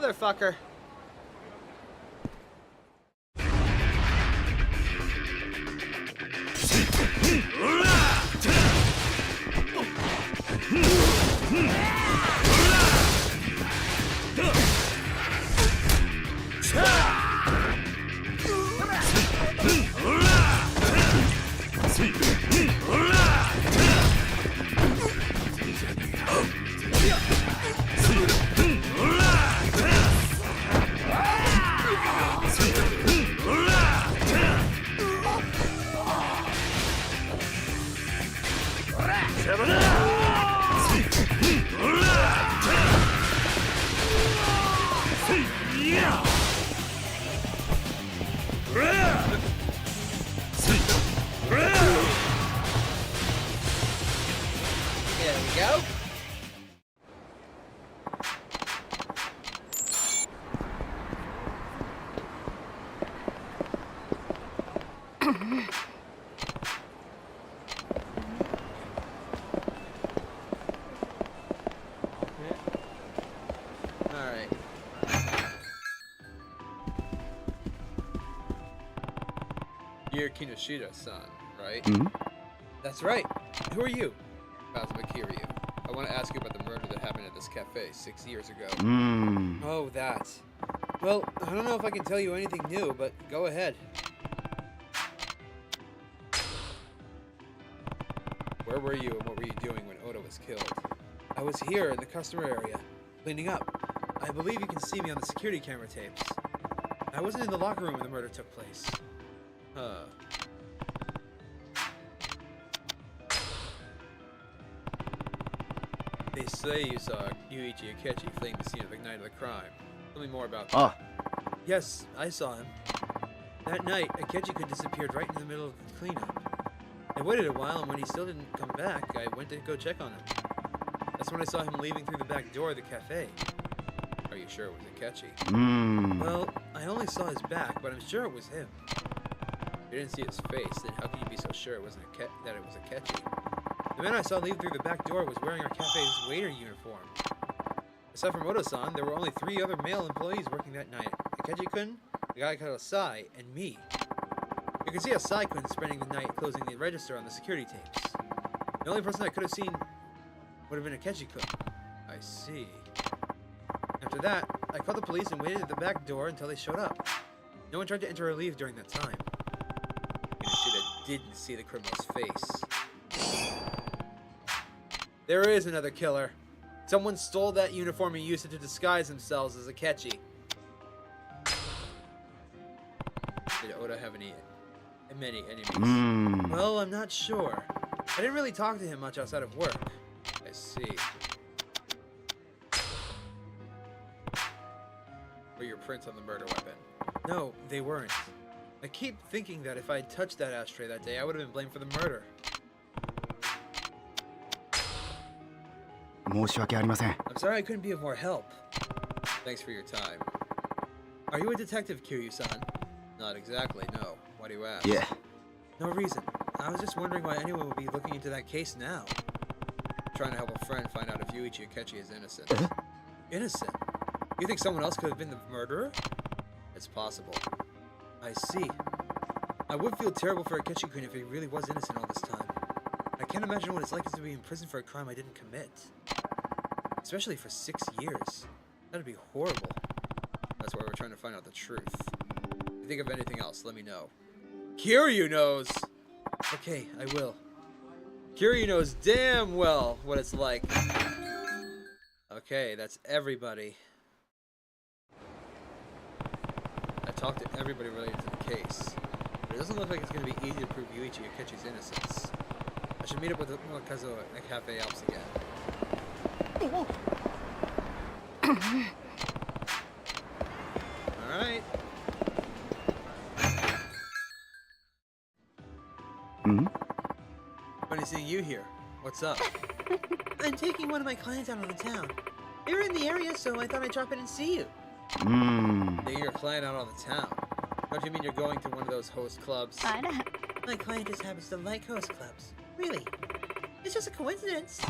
motherfucker. There we go. Alright. You're Kinoshita-san, right?
Hmm?
That's right. Who are you? Kazuma Kiryu. I want to ask you about the murder that happened at this cafe 6 years ago. Oh, that. Well, I don't know if I can tell you anything new, but go ahead. Where were you and what were you doing when Oda was killed? I was here in the customer area, cleaning up. I believe you can see me on the security camera tapes. I wasn't in the locker room when the murder took place. Huh. They say you saw Yuichi Akechi fleeing the scene of the night of the crime. Tell me more about that.
Ah,
Yes, I saw him. That night, Akechi could disappeared right in the middle of the cleanup. I waited a while, and when he still didn't come back, I went to go check on him. That's when I saw him leaving through the back door of the cafe. Are you sure it was Akechi? Well, I only saw his back, but I'm sure it was him. If you didn't see his face, then how can you be so sure it wasn't that it was Akechi? The man I saw leave through the back door was wearing our cafe's waiter uniform. Aside from Oda-san, there were only 3 other male employees working that night. Akechi-kun, the guy called Asai, and me. You can see Asai-kun spending the night closing the register on the security tapes. The only person I could have seen would have been Akechi-kun. I see. After that, I called the police and waited at the back door until they showed up. No one tried to enter or leave during that time. Kinoshita didn't see the criminal's face. There is another killer. Someone stole that uniform and used it to disguise themselves as Akechi. Did Oda have many enemies? Well, I'm not sure. I didn't really talk to him much outside of work. I see. Were your prints on the murder weapon? No, they weren't. I keep thinking that if I had touched that ashtray that day, I would have been blamed for the murder. I'm sorry I couldn't be of more help. Thanks for your time. Are you a detective, Kiryu-san? Not exactly, no. Why do you ask?
yeah.
No reason. I was just wondering why anyone would be looking into that case now. I'm trying to help a friend find out if Yuichi Akechi is innocent. Innocent? You think someone else could have been the murderer? It's possible. I see. I would feel terrible for Akechi-kun if he really was innocent all this time. I can't imagine what it's like to be in prison for a crime I didn't commit. Especially for 6 years. That'd be horrible. That's why we're trying to find out the truth. If you think of anything else, let me know. Kiryu knows! Okay, I will. Kiryu knows damn well what it's like. Okay, that's everybody. I talked to everybody related to the case. But it doesn't look like it's going to be easy to prove Yuichi Akechi's innocence. I should meet up with Kazuo at Cafe Alps again. Alright. Funny seeing you here. What's up? I'm taking one of my clients out of the town. They were in the area, so I thought I'd drop in and see you. Taking your client out of the town? Don't you mean you're going to one of those host clubs? My client just happens to like host clubs. Really? It's just a coincidence.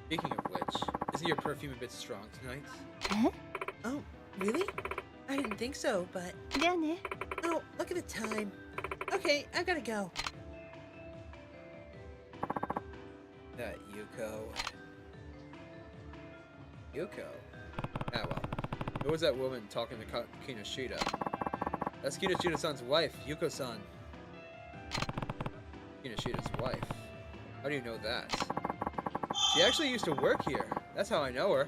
Speaking of which, isn't your perfume a bit strong tonight? Oh,
Really? I didn't think so, but...
じゃあね。
Oh, look at the time. Okay, I gotta go. Yuko.
Yuko? Ah, well. Who was that woman talking to Kinoshita? That's Kinoshita-san's wife, Yuko-san. Kinoshita's wife. How do you know that? She actually used to work here. That's how I know her.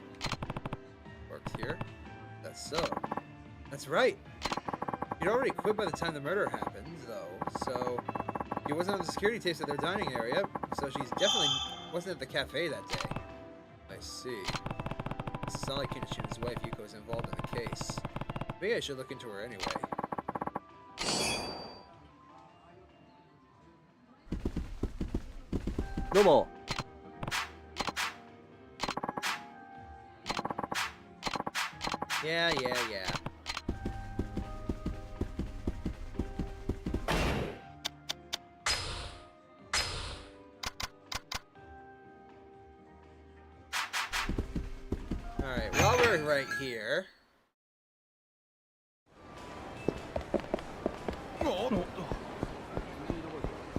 Worked here? That's so. That's right. She'd already quit by the time the murder happened, though, so... She wasn't on the security tapes at their dining area, so she's definitely wasn't at the cafe that day. I see. It's not like Kinoshita's wife Yuko is involved in the case. Maybe I should look into her anyway.
Domo.
Yeah. Alright, while we're right here...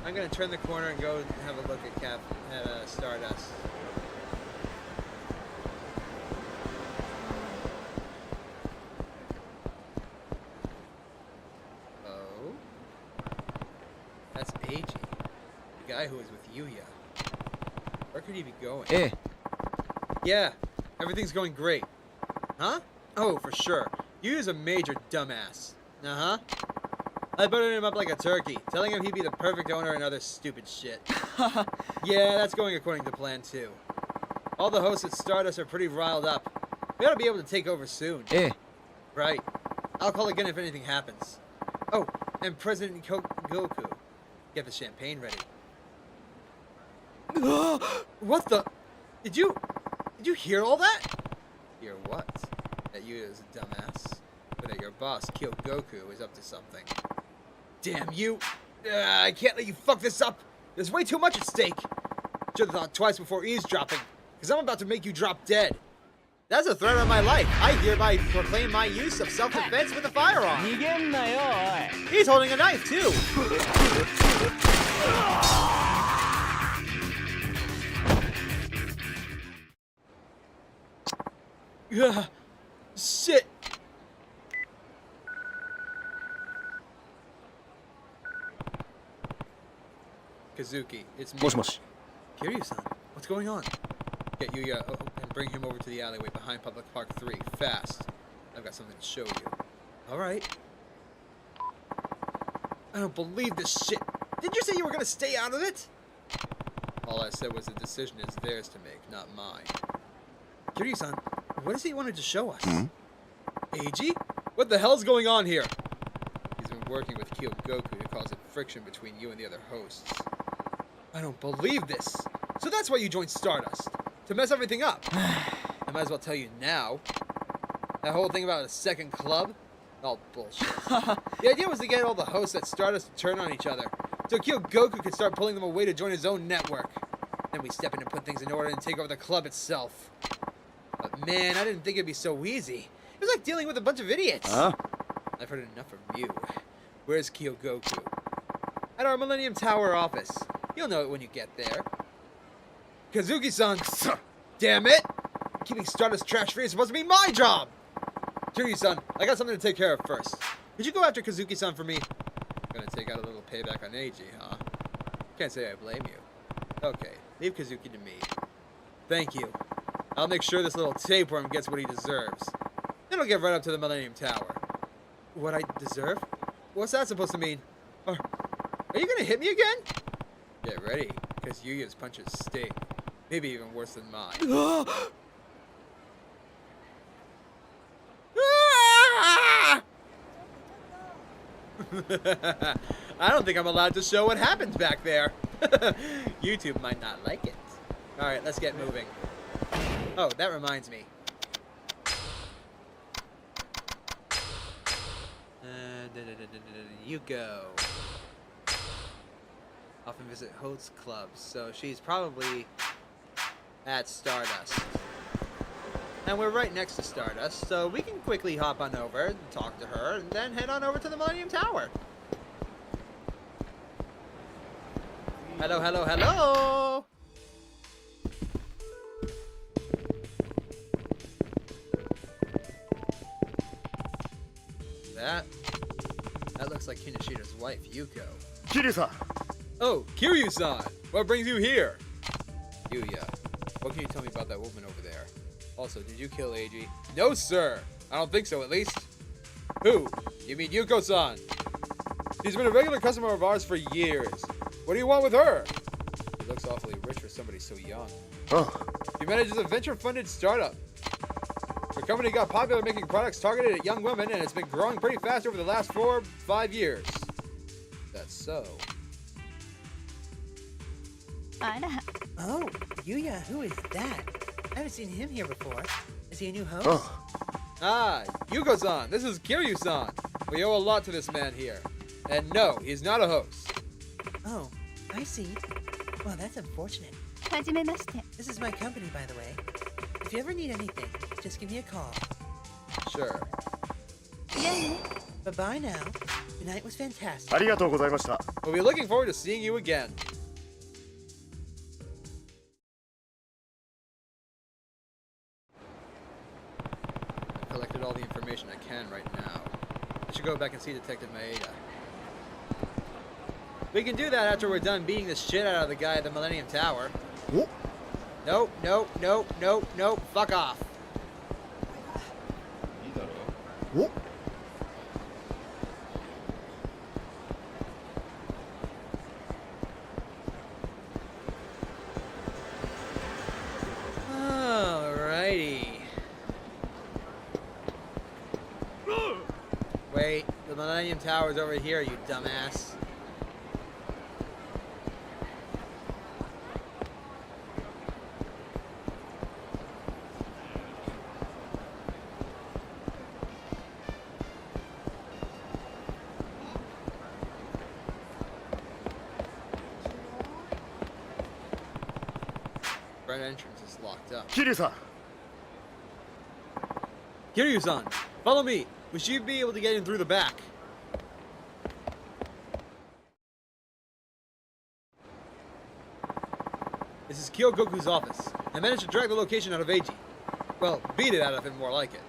I'm gonna turn the corner and go have a look at Stardust. Oh? That's Eiji, the guy who was with Yuya. Where could he be going?
Eh.
Yeah, everything's going great. Huh? Oh, for sure. Yuya's a major dumbass. Uh-huh. I buttered him up like a turkey, telling him he'd be the perfect owner and other stupid shit. Yeah, that's going according to plan, too. All the hosts at Stardust are pretty riled up. We ought to be able to take over soon.
Eh.
Right. I'll call again if anything happens. Oh, and President Goku. Get the champagne ready. What the? Did you hear all that? Hear what? That you is a dumbass. Or that your boss, Goku, is up to something. Damn you! I can't let you fuck this up! There's way too much at stake! Should've thought twice before eavesdropping, because I'm about to make you drop dead. That's a threat on my life. I hereby proclaim my use of self-defense with a firearm. He's holding a knife, too! Ugh. Shit! Kazuki, it's me.
もしもし
Kiryu-san, what's going on? Get Yuya and bring him over to the alleyway behind Public Park 3, fast. I've got something to show you. Alright. I don't believe this shit. Did you say you were gonna stay out of it? All I said was the decision is theirs to make, not mine. Kiryu-san, what is it you wanted to show us? Eiji? What the hell's going on here? He's been working with Goku to cause a friction between you and the other hosts. I don't believe this. So that's why you joined Stardust. To mess everything up. I might as well tell you now. That whole thing about a second club? All bullshit. The idea was to get all the hosts at Stardust to turn on each other. So Goku could start pulling them away to join his own network. Then we step in and put things in order and take over the club itself. But man, I didn't think it'd be so easy. It was like dealing with a bunch of idiots.
Huh?
I've heard enough from you. Where's Goku? At our Millennium Tower office. You'll know it when you get there. Kazuki-san! Damn it! Keeping Stardust trash-free is supposed to be my job! Kiryu-san, I got something to take care of first. Could you go after Kazuki-san for me? Gonna take out a little payback on Eiji, huh? Can't say I blame you. Okay, leave Kazuki to me. Thank you. I'll make sure this little tapeworm gets what he deserves. Then I'll get right up to the Millennium Tower. What I deserve? What's that supposed to mean? Are you gonna hit me again? Get ready, because Yuya's punches sting. Maybe even worse than mine. I don't think I'm allowed to show what happens back there. YouTube might not like it. Alright, let's get moving. Oh, that reminds me. You go. Often visit host clubs, so she's probably at Stardust. And we're right next to Stardust, so we can quickly hop on over and talk to her, and then head on over to the Millennium Tower. Hello, hello, hello! That looks like Kinoshida's wife, Yuko.
Kiryu-san!
Oh, Kiryu-san! What brings you here? Yuya, what can you tell me about that woman over there? Also, did you kill Eiji? No, sir! I don't think so, at least. Who? You mean Yuko-san? She's been a regular customer of ours for years. What do you want with her? She looks awfully rich for somebody so young.
Oh.
She manages a venture-funded startup. Her company got popular making products targeted at young women, and it's been growing pretty fast over the last 4 or 5 years. That's so.
Oh, Yuya, who is that? I haven't seen him here before. Is he a new host?
Oh.
Ah, Yuko-san, this is Kiryu-san. We owe a lot to this man here. And no, he's not a host.
Oh, I see. Well, that's unfortunate.
はじめまして。
This is my company, by the way. If you ever need anything, just give me a call.
Sure.
Bye-bye now. Tonight was fantastic.
ありがとうございました。
We'll be looking forward to seeing you again. I've collected all the information I can right now. I should go back and see Detective Maeda. We can do that after we're done beating the shit out of the guy at the Millennium Tower.
Oh.
Nope, nope, nope, nope, nope. Fuck off.
Oh.
Alrighty. Wait, the Millennium Tower's over here, you dumbass. Front entrance is locked up.
桐生さん
Kiryu-san, follow me. We should be able to get in through the back. This is Kyogoku's office. I managed to drag the location out of Eiji. Well, beat it out of him, more like it.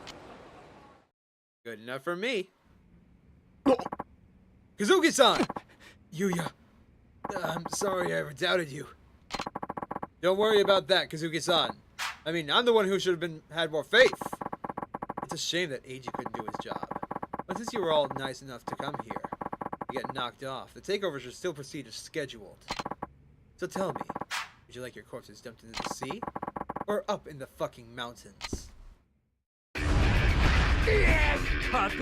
Good enough for me. Kazuki-san! Yuya, I'm sorry I ever doubted you. Don't worry about that, Kazuki-san. I mean, I'm the one who should have had more faith. It's a shame that Eiji couldn't do his job. But since you were all nice enough to come here, to get knocked off, the takeover should still proceed as scheduled. So tell me, would you like your corpses dumped into the sea? Or up in the fucking mountains? How's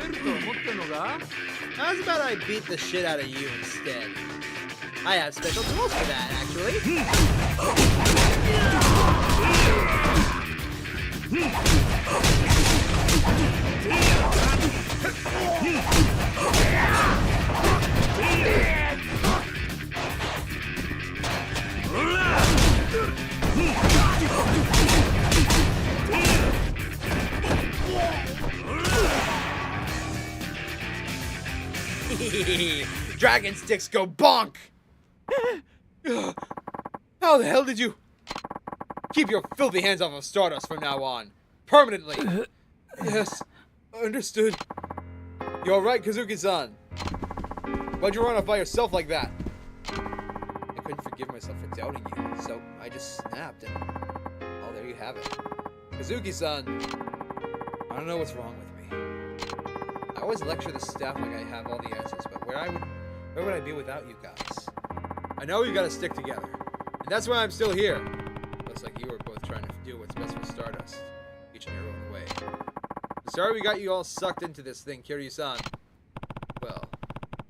about I beat the shit out of you instead? I have special tools for that, actually. Dragon sticks go bonk! How the hell did you... Keep your filthy hands off of Stardust from now on. Permanently. Yes, understood. You're right, Kazuki-san. Why'd you run off by yourself like that? I couldn't forgive myself for doubting you, so I just snapped and... Oh, there you have it. Kazuki-san, I don't know what's wrong with me. I always lecture the staff like I have all the answers, but where would I be without you guys? I know you gotta stick together, and that's why I'm still here. Looks like you were both trying to do what's best for Stardust, each in your own way. I'm sorry we got you all sucked into this thing, Kiryu-san. Well,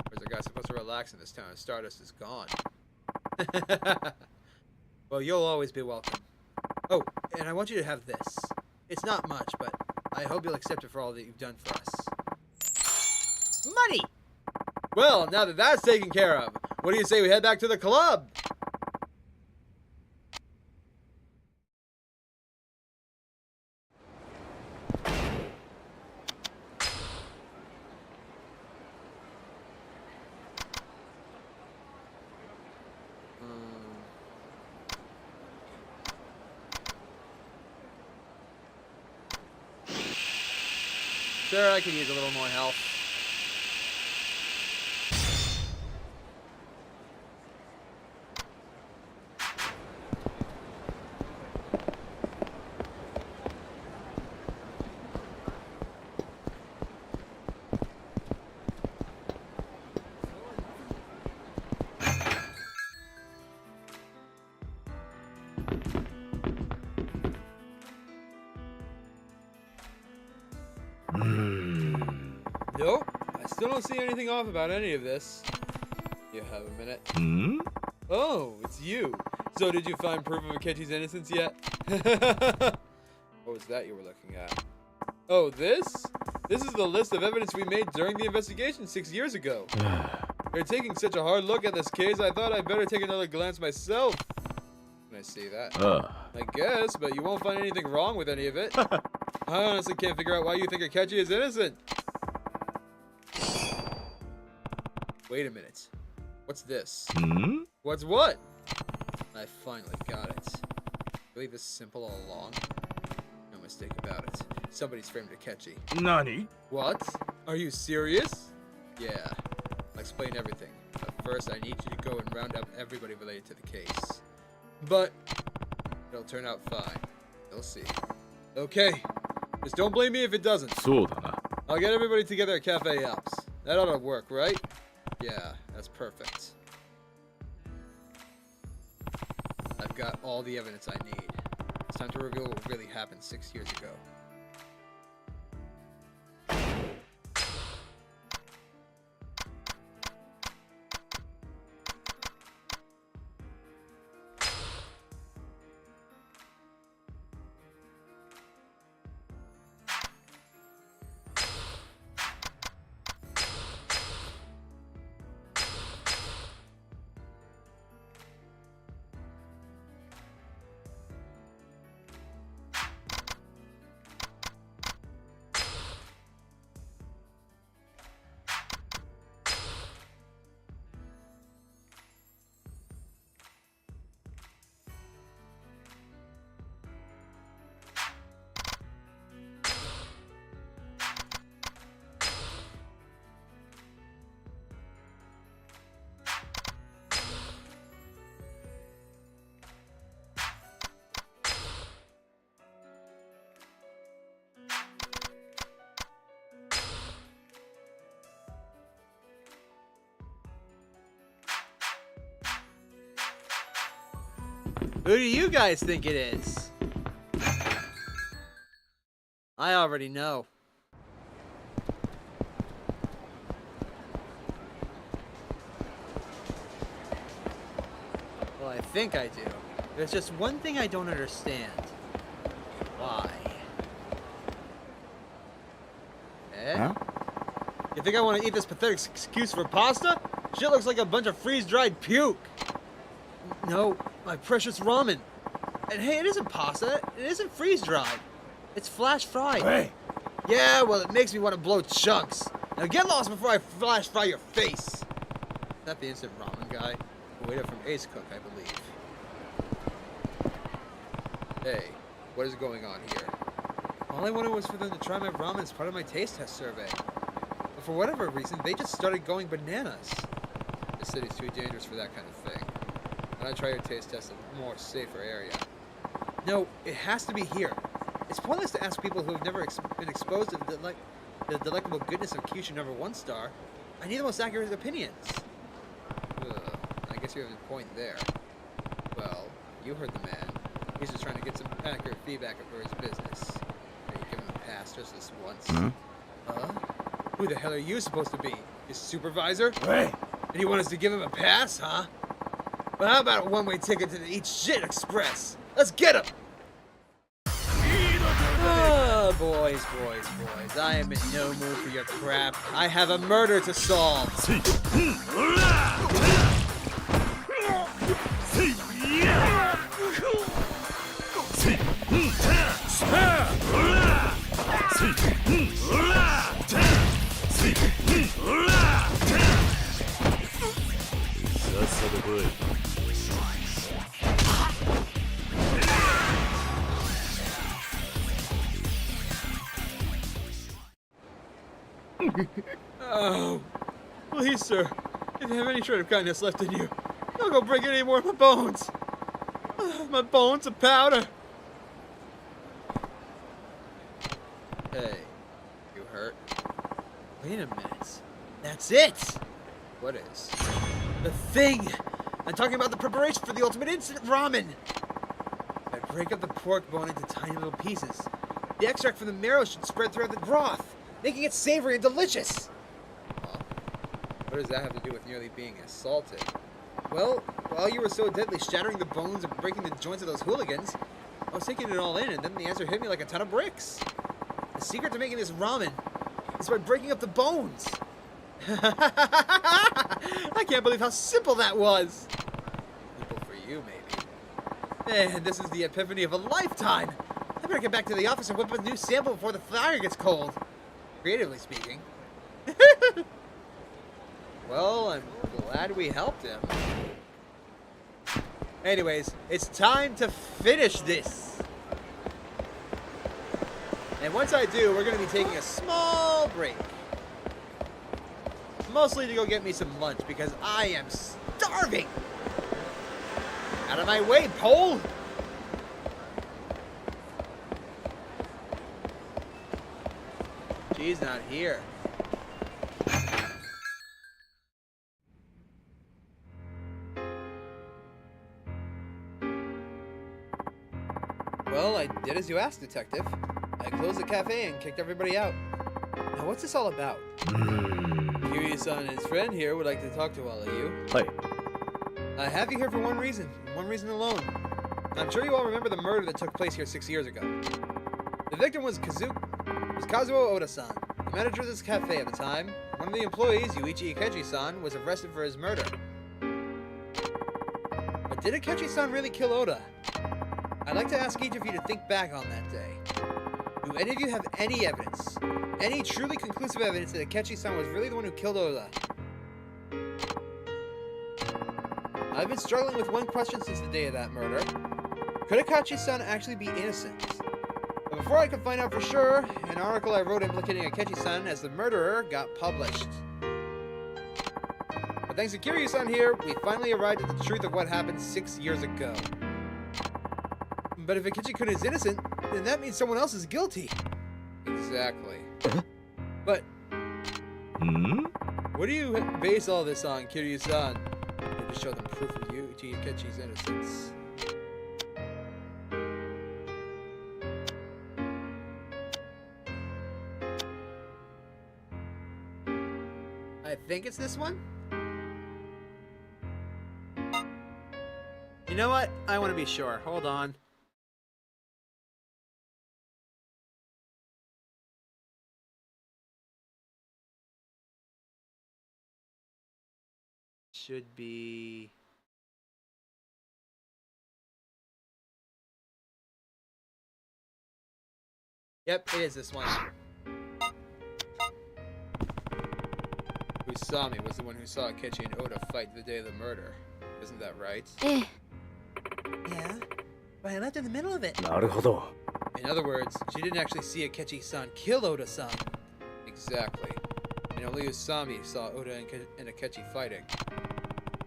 where's a guy supposed to relax in this town if Stardust is gone? Well, you'll always be welcome. Oh, and I want you to have this. It's not much, but I hope you'll accept it for all that you've done for us. Money! Well, now that that's taken care of, what do you say we head back to the club? Sure, I could use a little more health. Nope, I still don't see anything off about any of this. You have a minute? Oh, it's you. So did you find proof of Akechi's innocence yet? What was that you were looking at? Oh, this? This is the list of evidence we made during the investigation 6 years ago. You're taking such a hard look at this case, I thought I'd better take another glance myself. Can I see that? I guess, but you won't find anything wrong with any of it. I honestly can't figure out why you think Akechi is innocent. Wait a minute. What's this? What's what? I finally got it. Really this simple all along? No mistake about it. Somebody's framed Akechi.
Nani?
What? Are you serious? Yeah. I'll explain everything. But first I need you to go and round up everybody related to the case. But it'll turn out fine. You'll see. Okay. Just don't blame me if it doesn't. I'll get everybody together at Cafe Alps. That ought to work, right? Yeah, that's perfect. I've got all the evidence I need. It's time to reveal what really happened 6 years ago. Who do you guys think it is? I already know. Well, I think I do. There's just one thing I don't understand. Why? Eh?
Huh?
You think I want to eat this pathetic excuse for pasta? Shit looks like a bunch of freeze-dried puke. No, my precious ramen. And hey, it isn't pasta. It isn't freeze-dried. It's flash-fried.
Hey!
Yeah, well, it makes me want to blow chunks. Now get lost before I flash-fry your face. Is that the instant ramen guy? A waiter from Ace Cook, I believe. Hey, what is going on here? All I wanted was for them to try my ramen as part of my taste test survey. But for whatever reason, they just started going bananas. The city's too dangerous for that kind of thing. And I try your taste test in a more safer area. No, it has to be here. It's pointless to ask people who have never been exposed to the delectable goodness of Kyushu #1 star. I need the most accurate opinions. I guess you have a point there. Well, you heard the man. He's just trying to get some accurate feedback for his business. Are you giving him a pass just this once? Who the hell are you supposed to be? His supervisor?
Hey!
And you want us to give him a pass, huh? Well, how about a one-way ticket to the Eat Shit Express? Let's get him! Oh, boys. I am in no mood for your crap. I have a murder to solve.
Oh, please, sir. If you have any shred of kindness left in you, don't go breaking any more of my bones. My bones are powder.
Hey, you hurt? Wait a minute. That's it! What is?
The thing! I'm talking about the preparation for the ultimate instant ramen!
I break up the pork bone into tiny little pieces. The extract from the marrow should spread throughout the broth, making it savory and delicious. Well, what does that have to do with nearly being assaulted? Well, while you were so deadly shattering the bones and breaking the joints of those hooligans, I was taking it all in, and then the answer hit me like a ton of bricks. The secret to making this ramen is by breaking up the bones. I can't believe how simple that was. Simple for you, maybe. And this is the epiphany of a lifetime. I better get back to the office and whip a new sample before the fire gets cold. Creatively speaking. Well, I'm glad we helped him. Anyways, it's time to finish this. And once I do, we're going to be taking a small break. Mostly to go get me some lunch because I am starving. Out of my way, pole! She's not here. Well, I did as you asked, Detective. I closed the cafe and kicked everybody out. Now, what's this all about? Kiryu-san and his friend here would like to talk to all of you.
Hi.
I have you here for one reason alone. I'm sure you all remember the murder that took place here 6 years ago. The victim was Kazuo Oda-san, the manager of this cafe at the time. One of the employees, Yuichi Ikechi-san, was arrested for his murder. But did Ikechi-san really kill Oda? I'd like to ask each of you to think back on that day. Do any of you have any evidence? Any truly conclusive evidence that Ikechi-san was really the one who killed Oda? I've been struggling with one question since the day of that murder. Could Ikechi-san actually be innocent? But before I could find out for sure, an article I wrote implicating Ikechi-san as the murderer got published. But thanks to Kiryu-san here, we finally arrived at the truth of what happened 6 years ago. But if Ikechi-kun is innocent, then that means someone else is guilty. Exactly. But what do you base all this on, Kiryu-san? To show them proof of Yuichi Ikechi's innocence. I think it's this one. You know what? I want to be sure. Hold on. Should be... Yep, it is this one. Usami was the one who saw Ikechi and Oda fight the day of the murder. Isn't that right?
Eh.
Yeah, but I left in the middle of it.
なるほど。
In other words, she didn't actually see Ikechi-san kill Oda-san. Exactly. And only Usami saw Oda and Ikechi fighting.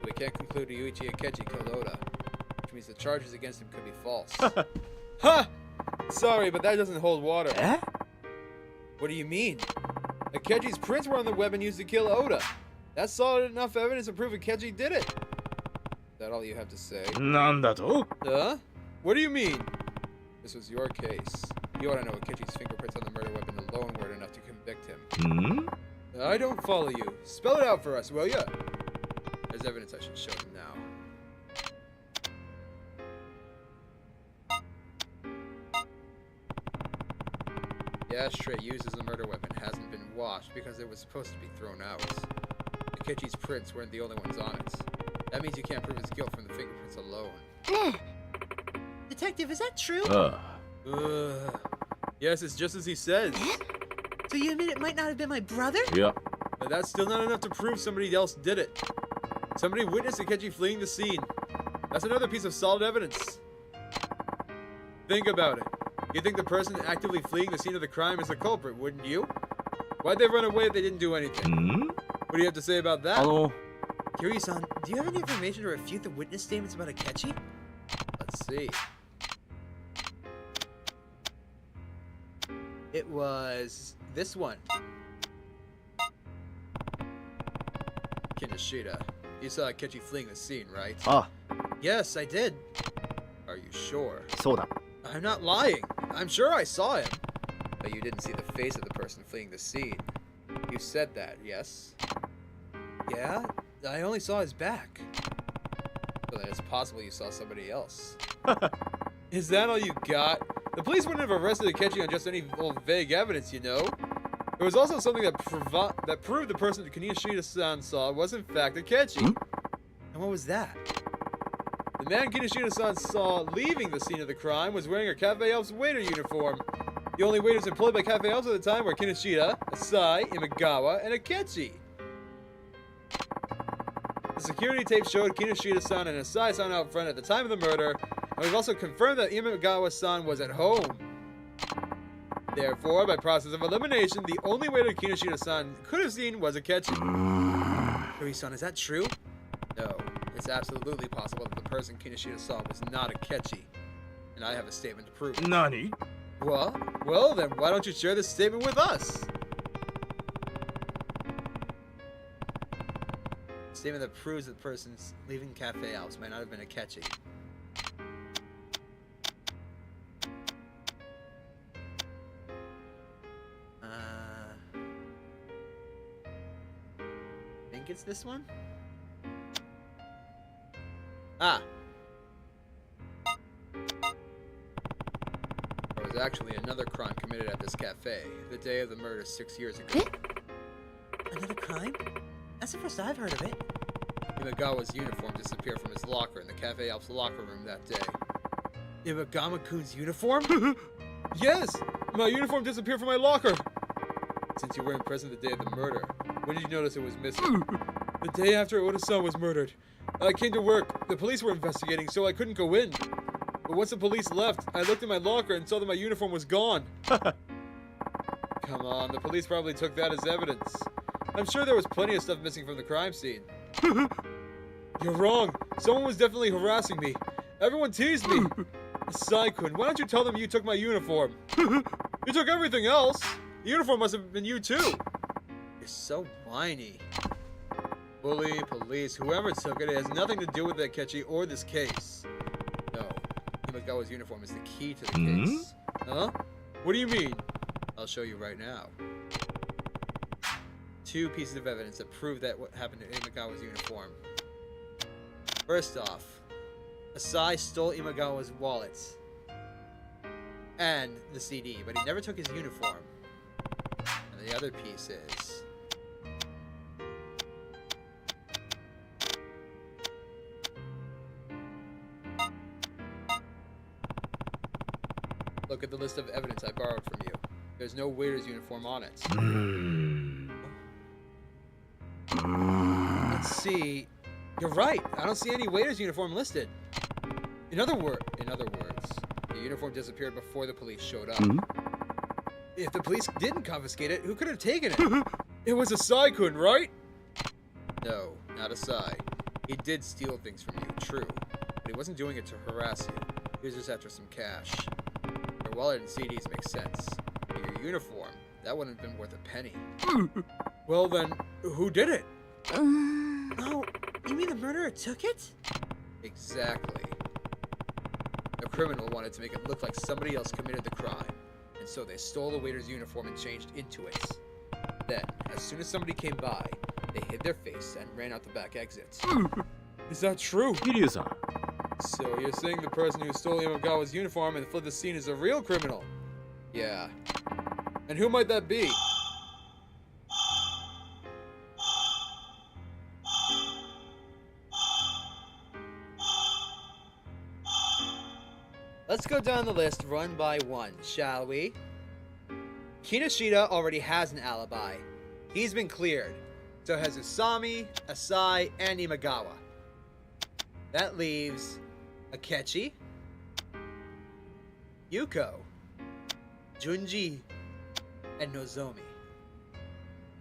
But we can't conclude Yuichi Ikechi killed Oda, which means the charges against him could be false. Ha! Sorry, but that doesn't hold water.
Eh?
What do you mean? Akechi's prints were on the weapon used to kill Oda. That's solid enough evidence to prove Ikechi did it. Is that all you have to say?
なんだと?
Huh? What do you mean? This was your case. You ought to know Akechi's fingerprints on the murder weapon alone weren't enough to convict him. I don't follow you. Spell it out for us, will ya? There's evidence I should show them now. The ashtray used as the murder weapon hasn't been washed because it was supposed to be thrown out. Akechi's prints weren't the only ones on it. That means you can't prove his guilt from the fingerprints alone. Detective, is that true? Yes, it's just as he says.
So you admit it might not have been my brother?
Yeah.
But that's still not enough to prove somebody else did it. Somebody witnessed Akechi fleeing the scene. That's another piece of solid evidence. Think about it. You'd think the person actively fleeing the scene of the crime is the culprit, wouldn't you? Why'd they run away if they didn't do anything? What do you have to say about that?
Kiryu-san, do you have any information to refute the witness statements about Akechi?
Let's see. It was this one. Kinoshita. You saw Akechi fleeing the scene, right?
Ah,
Yes, I did. Are you sure?
そうだ。
I'm not lying. I'm sure I saw him. But you didn't see the face of the person fleeing the scene. You said that, yes? Yeah? I only saw his back. So then it's possible you saw somebody else. Is that all you got? The police wouldn't have arrested Akechi on just any old vague evidence, you know? There was also something that proved the person that Kinoshita-san saw was in fact Akechi.
And what was that?
The man Kinoshita-san saw leaving the scene of the crime was wearing a Cafe Elf's waiter uniform. The only waiters employed by Cafe Elves at the time were Kinoshita, Asai, Imagawa, and Akechi. The security tape showed Kinoshita-san and Asai-san out front at the time of the murder, and we've also confirmed that Imagawa-san was at home. Therefore, by process of elimination, the only waiter Kinoshita-san could have seen was Akechi.
Kiryu-san, is that true?
No, it's absolutely possible that the person Kinoshita saw was not Akechi, and I have a statement to prove it.
Nani?
Well then, why don't you share this statement with us? A statement that proves that the person leaving Cafe Alps might not have been Akechi. Think it's this one? Ah! There was actually another crime committed at this cafe, the day of the murder 6 years ago.
Another crime? That's the first I've heard of it.
Imagawa's uniform disappeared from his locker in the Cafe Alps locker room that day.
Imagama-kun's uniform?
Yes! My uniform disappeared from my locker! Since you weren't present the day of the murder, when did you notice it was missing? The day after Oda-san was murdered. I came to work. The police were investigating, so I couldn't go in. But once the police left, I looked in my locker and saw that my uniform was gone. Come on, the police probably took that as evidence. I'm sure there was plenty of stuff missing from the crime scene. You're wrong. Someone was definitely harassing me. Everyone teased me. Asai-kun, why don't you tell them you took my uniform? You took everything else. The uniform must have been you too. You're so whiny. Bully, police, whoever took it, it has nothing to do with Akechi or this case. No, Imagawa's uniform is the key to the case. Huh? What do you mean? I'll show you right now. 2 pieces of evidence that prove that what happened to Imagawa's uniform. First off, Asai stole Imagawa's wallet and the CD, but he never took his uniform. And the other piece is... look at the list of evidence I borrowed from you. There's no waiter's uniform on it. Let's see. You're right. I don't see any waiter's uniform listed. In other words, the uniform disappeared before the police showed up. If the police didn't confiscate it, who could have taken it? It was Asai-kun, right? No, not Asai. He did steal things from you, true. But he wasn't doing it to harass you. He was just after some cash. Your wallet and CDs make sense. But your uniform, that wouldn't have been worth a penny. Well then, who did it?
Oh, you mean the murderer took it?
Exactly. The criminal wanted to make it look like somebody else committed the crime, and so they stole the waiter's uniform and changed into it. Then, as soon as somebody came by, they hid their face and ran out the back exit. Is that true?
Kiryu-san.
So you're saying the person who stole Imagawa's uniform and fled the scene is a real criminal? Yeah. And who might that be? Let's go down the list one by one, shall we? Kinoshita already has an alibi. He's been cleared. So has Usami, Asai, and Imagawa. That leaves Akechi, Yuko, Junji, and Nozomi.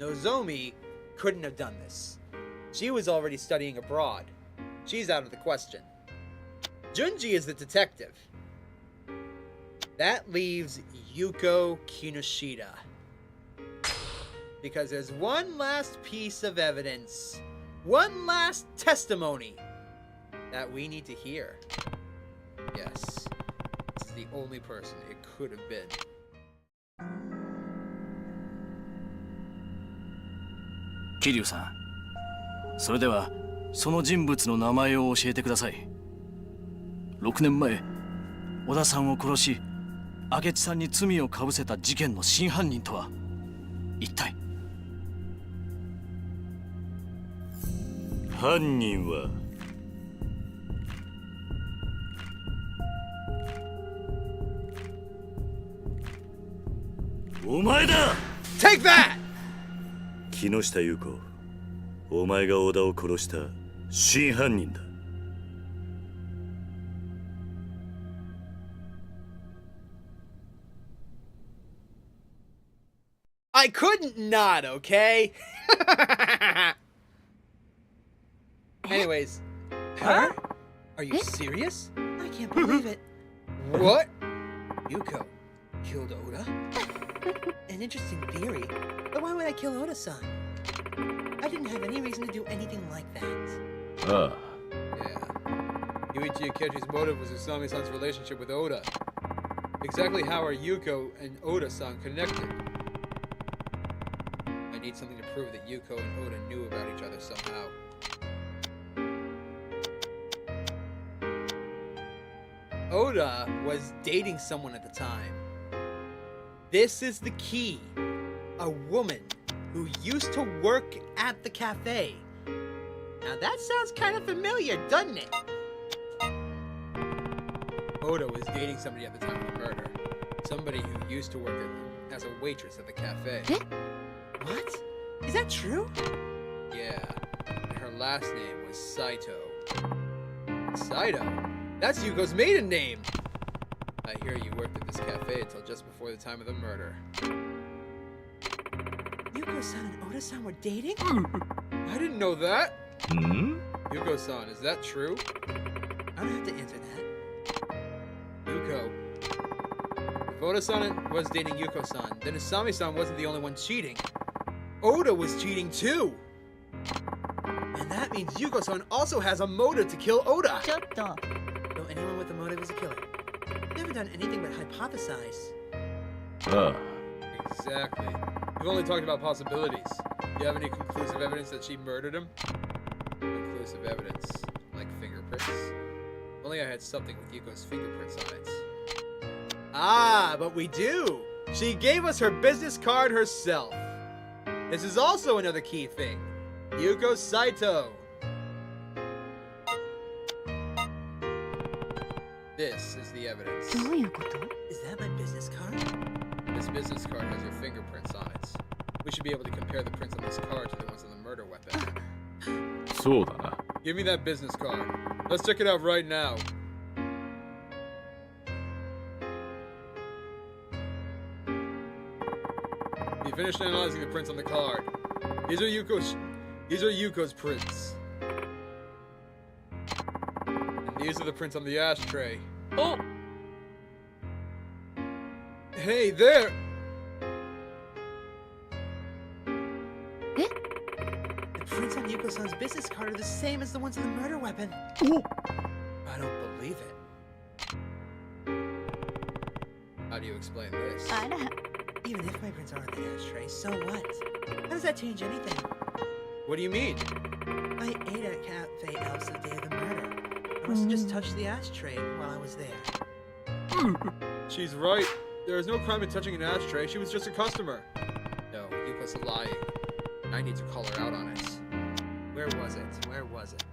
Nozomi couldn't have done this. She was already studying abroad. She's out of the question. Junji is the detective. That leaves Yuko Kinoshita. Because there's one last piece of evidence, one last testimony that we need to hear. Yes, this is the only person it could have been.
桐生さん、それではその人物の名前を教えてください。6年前、小田さんを殺し、明智さんに罪をかぶせた事件の真犯人とは一体。
犯人はお前だ。
Take that!
木下優子、お前が小田を殺した真犯人だ。
I couldn't not, okay? Anyways. Her? Are you serious?
I can't believe it.
What?
Yuko killed Oda? An interesting theory, but why would I kill Oda-san? I didn't have any reason to do anything like that.
Ah.
Yeah. Yuichi Akechi's motive was Usami-san's relationship with Oda. Exactly how are Yuko and Oda-san connected? I need something to prove that Yuko and Oda knew about each other somehow. Oda was dating someone at the time. This is the key. A woman who used to work at the cafe. Now that sounds kind of familiar, doesn't it? Oda was dating somebody at the time of the murder. Somebody who used to work as a waitress at the cafe.
What? Is that true?
Yeah. And her last name was Saito. Saito? That's Yuko's maiden name! I hear you worked at this cafe until just before the time of the murder.
Yuko-san and Oda-san were dating?
I didn't know that!
Hmm?
Yuko-san, is that true?
I don't have to answer that.
Yuko. If Oda-san was dating Yuko-san, then Usami-san wasn't the only one cheating. Oda was cheating too! And that means Yuko-san also has a motive to kill Oda!
ちょっと
Though anyone with a motive is a killer. Never done anything but hypothesize.
Ah.
Exactly. We've only talked about possibilities. Do you have any conclusive evidence that she murdered him? Conclusive evidence. Like fingerprints? If only I had something with Yuko's fingerprints on it. Ah, but we do! She gave us her business card herself. This is also another key thing. Yuko Saito. This is the evidence.
どういうこと
Is that my business card?
This business card has your fingerprints on it. We should be able to compare the prints on this card to the ones on the murder weapon.
そうだな。
Give me that business card. Let's check it out right now. You finished analyzing the prints on the card. These are Yuko's prints. And these are the prints on the ashtray.
Oh!
Hey there!
The prints on Yuko-san's business card are the same as the ones on the murder weapon.
I don't believe it. How do you explain this?
あら
Even if my prints aren't in the ashtray, so what? How does that change anything?
What do you mean?
I ate at Cafe Alps the day of the murder. I must have just touched the ashtray while I was there.
She's right. There is no crime in touching an ashtray. She was just a customer. No, Yuko's lying. I need to call her out on it. Where was it? Where was it?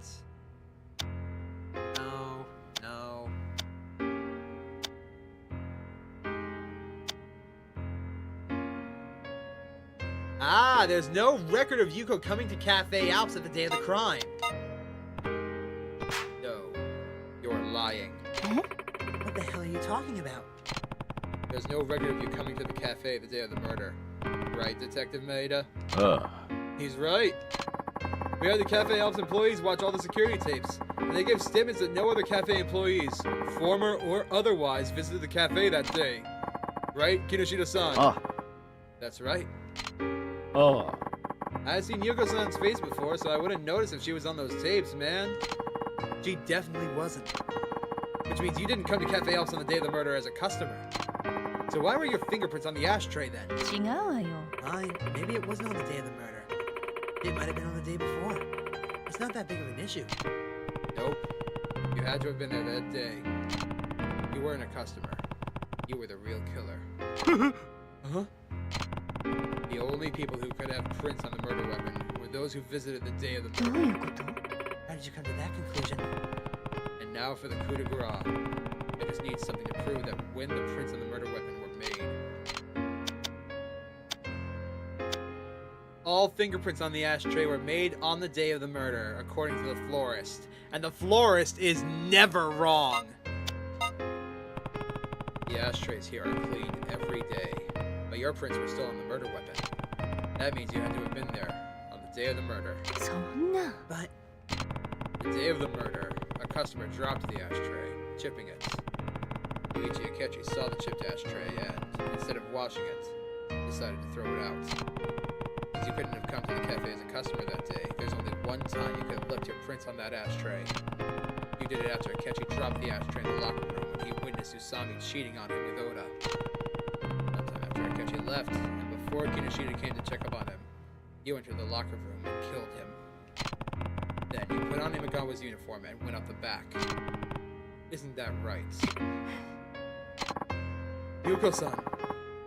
No, no. Ah, there's no record of Yuko coming to Cafe Alps at the day of the crime. No, you're lying.
What the hell are you talking about?
There's no record of you coming to the cafe the day of the murder. Right, Detective Maeda?
あ
He's right. We had the Cafe Alps employees watch all the security tapes, and they gave statements that no other cafe employees, former or otherwise, visited the cafe that day. Right, Kinoshita-san?
あ
That's right.
ああ
I had seen Yuko-san's face before, so I wouldn't notice if she was on those tapes, man. She definitely wasn't. Which means you didn't come to Cafe Alps on the day of the murder as a customer. So why were your fingerprints on the ashtray then?
違うわよ。
Fine, maybe it wasn't on the day of the murder. It might have been on the day before. It's not that big of an issue.
Nope. You had to have been there that day. You weren't a customer. You were the real killer. Huh? The only people who could have prints on the murder weapon were those who visited the day of the
どう
murder.
いうこと？
How did you come to that conclusion?
And now for the coup de grace. I just need something to prove that when the prints on the murder weapon were made. All fingerprints on the ashtray were made on the day of the murder, according to the florist. And the florist is never wrong! The ashtrays here are cleaned every day, but your prints were still on the murder weapon. That means you had to have been there on the day of the murder.
そんな。
But
The day of the murder, a customer dropped the ashtray, chipping it. Yuichi Akechi saw the chipped ashtray and, instead of washing it, decided to throw it out. Since you couldn't have come to the cafe as a customer that day, there's only one time you could have left your prints on that ashtray. You did it after Akechi dropped the ashtray in the locker room when he witnessed Usami cheating on him with Oda. Sometime after Akechi left, and before Kinoshita came to check up on him, you entered the locker room and killed him. Then you put on Imagawa's uniform and went out the back. Isn't that right? Yuko-san,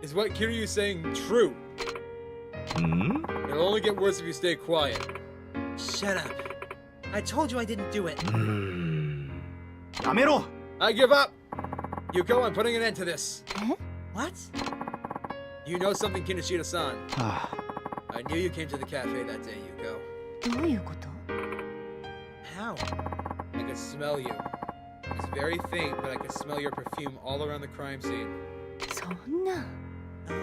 is what Kiryu's saying true?
ん
It'll only get worse if you stay quiet.
shut up. I told you I didn't do it.
やめろ
I give up! Yuko, I'm putting an end to this.
What?
You know something, Kinoshita-san.
は
I knew you came to the cafe that day, Yuko.
どういうこと？
How?
I could smell you. It's very faint, but I could smell your perfume all around the crime scene.
そんな。
Oh,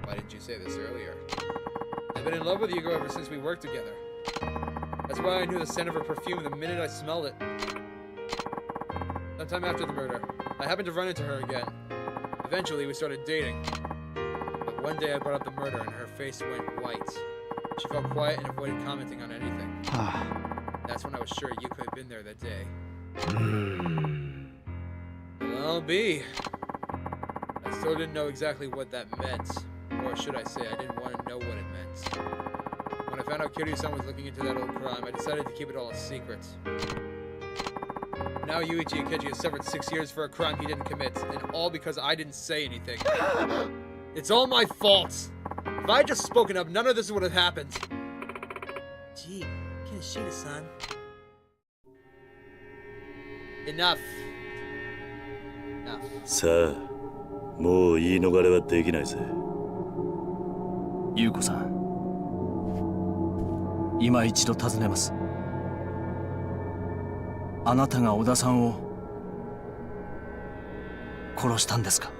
Why didn't you say this earlier? I've been in love with Yuko ever since we worked together. That's why I knew the scent of her perfume the minute I smelled it. Sometime after the murder, I happened to run into her again. Eventually, we started dating. But one day I brought up the murder and her face went white. She felt quiet and avoided commenting on anything.
は
That's when I was sure you could have been there that day.
うーん
Well, I'll be. I still didn't know exactly what that meant. Or should I say, I didn't want to know what it meant. When I found out Kiryu-san was looking into that old crime, I decided to keep it all a secret. Now Yuichi Akechi has suffered 6 years for a crime he didn't commit, and all because I didn't say anything. It's all my fault! If I had just spoken up, none of this would have happened.
gee, Kinoshita-san.
Enough. Enough.
さあもう言い逃れはできないぜ。
優子さん今一度尋ねます。あなたが小田さんを殺したんですか？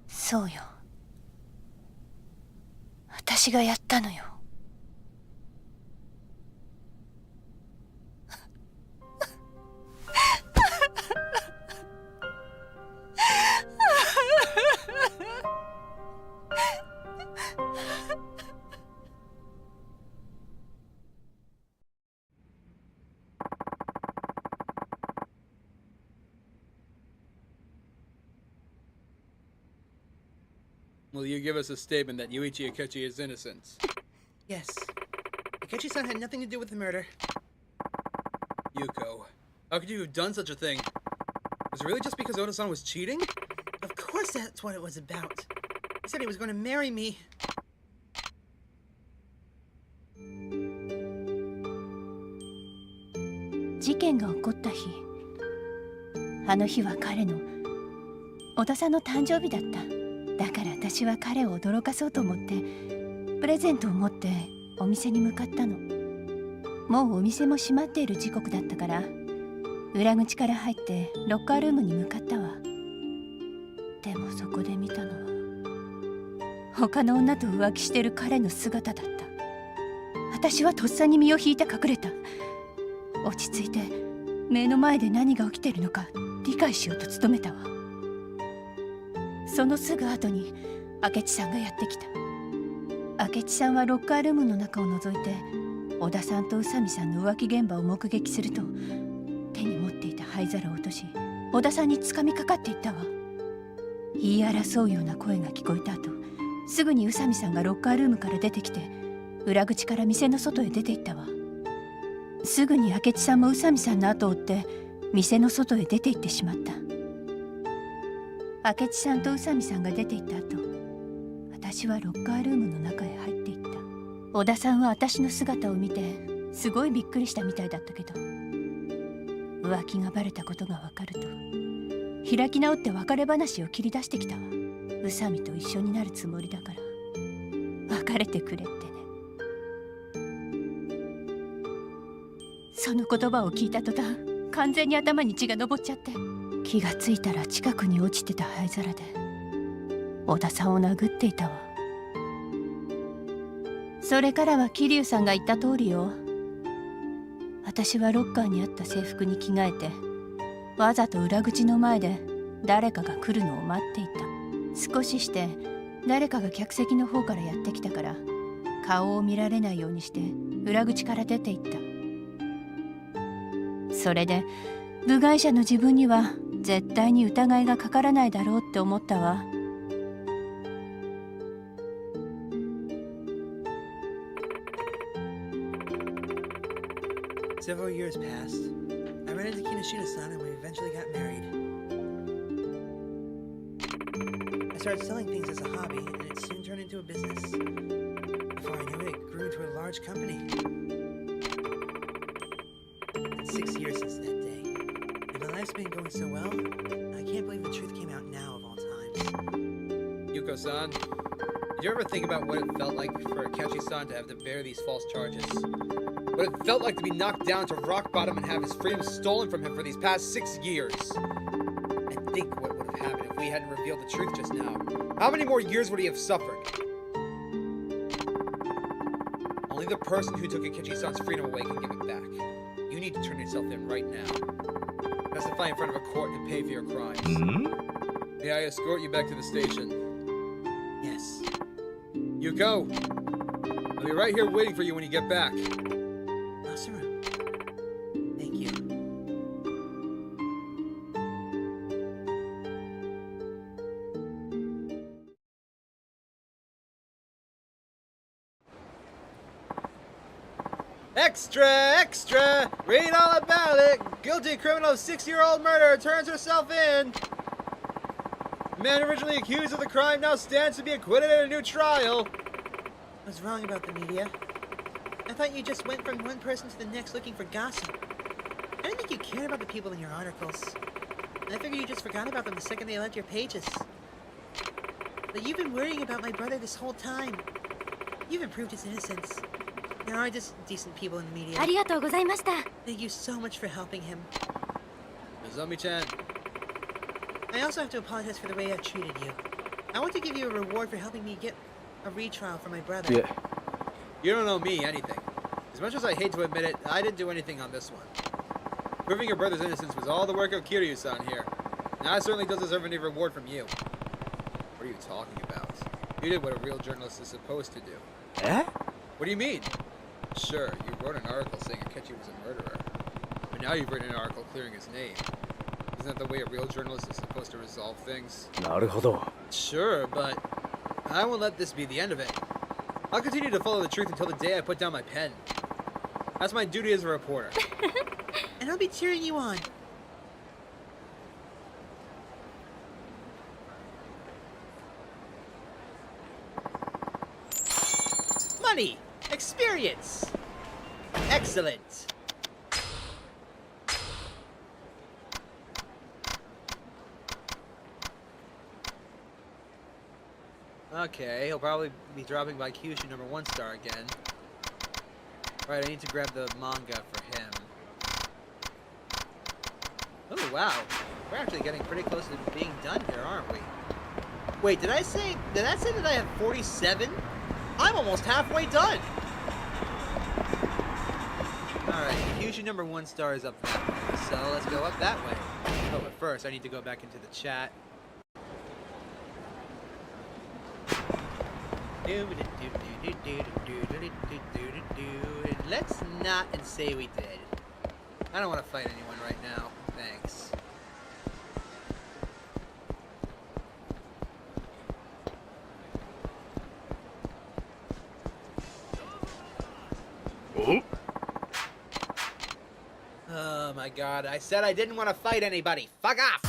そうよ。私がやったのよ。
Will you give us a statement that Yuichi Akechi is innocent?
Yes. Akechi-san had nothing to do with the murder.
Yuko, how could you have done such a thing? Was it really just because Oda-san was cheating?
Of course that's what it was about. He said he was going to marry me.
事件が起こった日、あの日は彼の小田さんの誕生日だった。だから私は彼を驚かそうと思ってプレゼントを持ってお店に向かったの。もうお店も閉まっている時刻だったから、裏口から入ってロッカールームに向かったわ。でもそこで見たのは他の女と浮気してる彼の姿だった。私はとっさに身を引いて隠れた。落ち着いて目の前で何が起きてるのか理解しようと努めたわ。そのすぐ後に明智さんがやってきた。明智さんはロッカールームの中を覗いて小田さんと宇佐美さんの浮気現場を目撃すると、手に持っていた灰皿を落とし小田さんに掴みかかっていったわ。言い争うような声が聞こえた後、すぐに宇佐美さんがロッカールームから出てきて裏口から店の外へ出て行ったわ。すぐに明智さんも宇佐美さんの後を追って店の外へ出て行ってしまった。明智さんと宇佐美さんが出て行った後、私はロッカールームの中へ入っていった。小田さんは私の姿を見てすごいびっくりしたみたいだったけど、浮気がバレたことが分かると開き直って別れ話を切り出してきたわ。宇佐美と一緒になるつもりだから別れてくれってね。その言葉を聞いた途端、完全に頭に血が上っちゃって、気がついたら近くに落ちてた灰皿で小田さんを殴っていたわ。それからは桐生さんが言った通りよ。私はロッカーにあった制服に着替えて、わざと裏口の前で誰かが来るのを待っていた。少しして誰かが客席の方からやってきたから、顔を見られないようにして裏口から出て行った。それで部外者の自分には絶対に疑いがかからないだろうって思ったわ。
Several years passed. I ran into Kinoshita-san and we eventually got married. I started selling things as a hobby, and it soon turned into a business. Before I knew it, it grew into a large company. It's 6 years since that day, and my life's been going so well, I can't believe the truth came out now of all times.
Yuko-san, did you ever think about what it felt like for Akechi-san to have to bear these false charges? What it felt like to be knocked down to rock bottom and have his freedom stolen from him for these past 6 years? And think what would have happened if we hadn't revealed the truth just now. How many more years would he have suffered? Only the person who took Akechi-san's freedom away can give it back. You need to turn yourself in right now. Testify in front of a court and pay for your crimes. May I escort you back to the station?
Yes.
Yuko! I'll be right here waiting for you when you get back.
Masaru. Thank you.
Extra! Extra! Read all about it! Guilty criminal of 6-year-old murder turns herself in! The man originally accused of the crime now stands to be acquitted in a new trial.
I was wrong about the media. I thought you just went from one person to the next looking for gossip. I didn't think you cared about the people in your articles. I figured you just forgot about them the second they left your pages. But you've been worrying about my brother this whole time. You've improved his innocence. There are just decent people in the media.
ありがとうございました。
Thank you so much for helping him.
Nozomi-chan.
I also have to apologize for the way I've treated you. I want to give you a reward for helping me get a retrial for my brother.
Yeah. You don't owe me anything. As much as I hate to admit it, I didn't do anything on this one. Proving your brother's innocence was all the work of Kiryu-san here. Now I certainly don't deserve any reward from you. What are you talking about? You did what a real journalist is supposed to do.
Eh?
What do you mean? Sure, you wrote an article saying Akechi was a murderer. But now you've written an article clearing his name. Isn't that the way a real journalist is supposed to resolve things?
なるほど。
Sure, but I won't let this be the end of it. I'll continue to follow the truth until the day I put down my pen. That's my duty as a reporter.
And I'll be cheering you on.
Money! Experience! Excellent! Okay, he'll probably be dropping by Kyushu number 1 star again. Right, I need to grab the manga for him. Oh, wow. We're actually getting pretty close to being done here, aren't we? Wait, did that say that I have 47? I'm almost halfway done! Alright, Kyushu number 1 star is up that way, so let's go up that way. Oh, but first I need to go back into the chat. Let's not and say we did. I don't want to fight anyone right now. Thanks. Oh my god, I said I didn't want to fight anybody. Fuck off!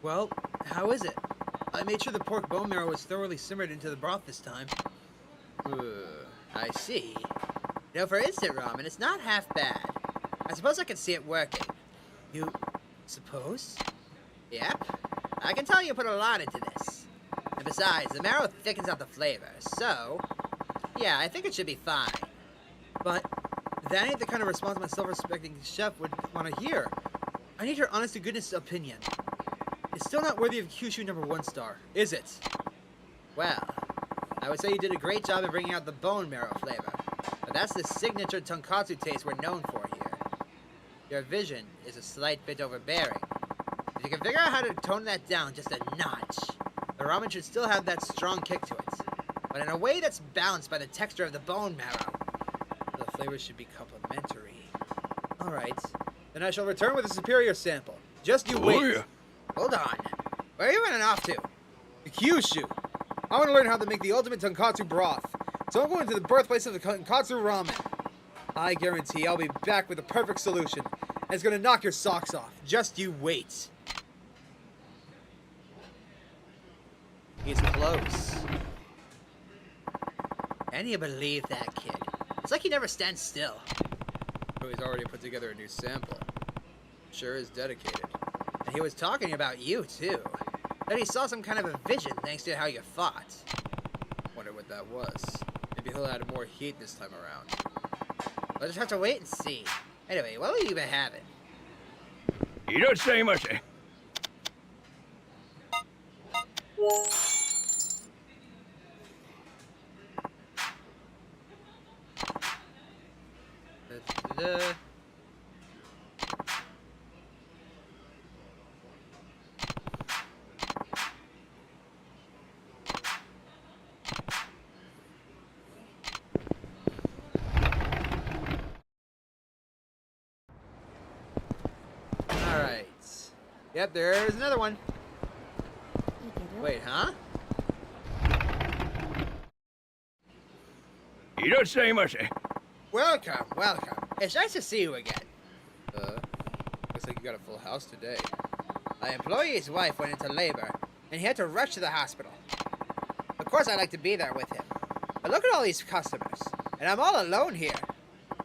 Well, how is it? I made sure the pork bone marrow was thoroughly simmered into the broth this time. I see. You know, for instant ramen, it's not half bad. I suppose I can see it working. You suppose? Yep. I can tell you put a lot into this. And besides, the marrow thickens out the flavor, so... yeah, I think it should be fine. But that ain't the kind of response my self-respecting chef would want to hear. I need your honest-to-goodness opinion. It's still not worthy of Kyushu number 1 star, is it? Well, I would say you did a great job of bringing out the bone marrow flavor, but that's the signature tonkatsu taste we're known for here. Your vision is a slight bit overbearing. If you can figure out how to tone that down just a notch, the ramen should still have that strong kick to it, but in a way that's balanced by the texture of the bone marrow. The flavors should be complementary. Alright, then I shall return with a superior sample. Just you wait.
Oh, yeah.
Hold on. Where are you running off to? The Kyushu. I want to learn how to make the ultimate tonkatsu broth. So I'm going to the birthplace of the tonkatsu ramen. I guarantee I'll be back with the perfect solution. And it's going to knock your socks off. Just you wait. He's close. Can you believe that kid? It's like he never stands still. Oh, he's already put together a new sample. Sure is dedicated. And he was talking about you, too. That he saw some kind of a vision thanks to how you fought. Wonder what that was. Maybe he'll add more heat this time around. We'll just have to wait and see. Anyway, what will you been having?
いらっしゃいませ。
Da-da-da. Alright. Yep, there's another one. Wait, huh?
いらっしゃいませ。
Welcome, welcome. It's nice to see you again. Looks like you got a full house today. My employee's wife went into labor, and he had to rush to the hospital. Of course, I'd like to be there with him. But look at all these customers, and I'm all alone here.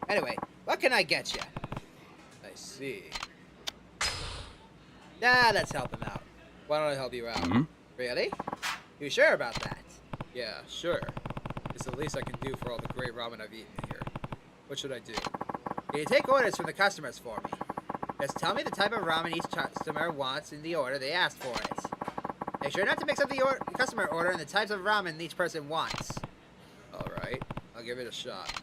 Anyway, what can I get you? I see. Let's help him out. Why don't I help you out? Really? You sure about that? Yeah, sure. It's the least I can do for all the great ramen I've eaten here. What should I do? Can you take orders from the customers for me? Just tell me the type of ramen each customer wants in the order they asked for it. Make sure not to mix up the customer order and the types of ramen each person wants. Alright, I'll give it a shot.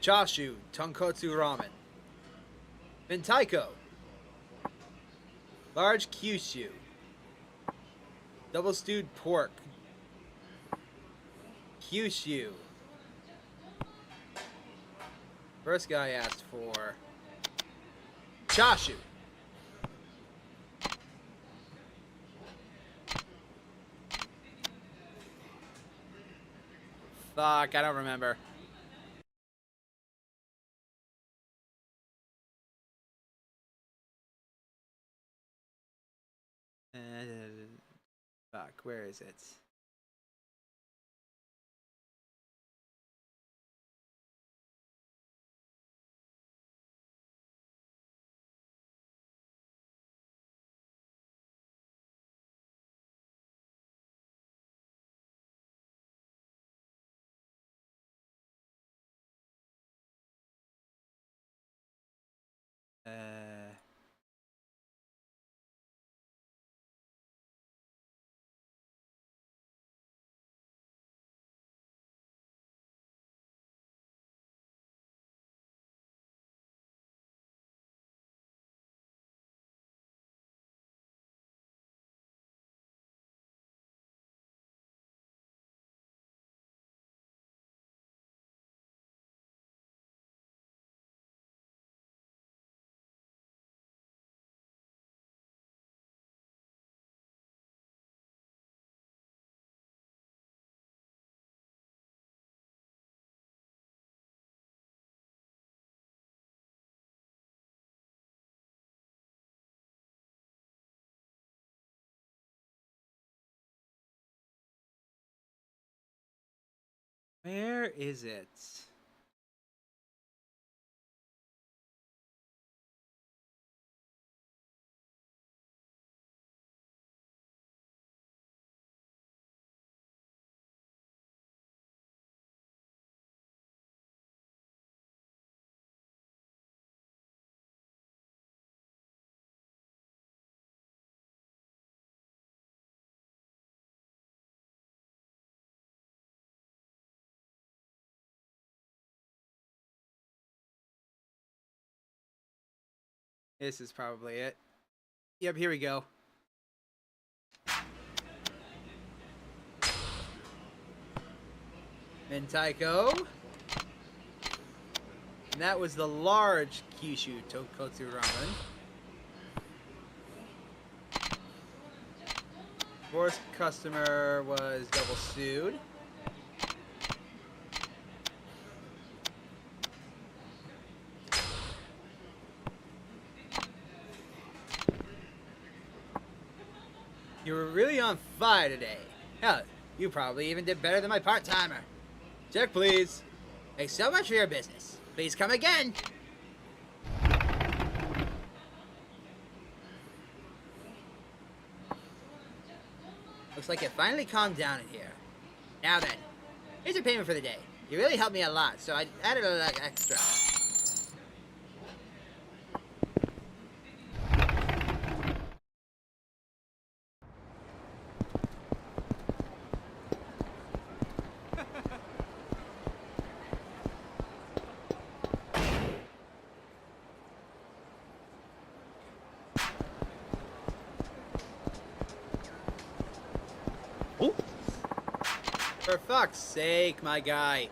Chashu tonkotsu ramen. Mentaiko. Large Kyushu. Double stewed pork. Kyushu. First guy asked for Chashu. Fuck, I don't remember. Fuck, where is it? Where is it? This is probably it. Yep, here we go. Mentaiko. And that was the large Kyushu tonkotsu ramen. Fourth customer was double stewed. You were really on fire today. Hell, you probably even did better than my part-timer. Check, please. Thanks so much for your business. Please come again. Looks like it finally calmed down in here. Now then, here's your payment for the day. You really helped me a lot, so I added a little extra. For fuck's sake, my guy.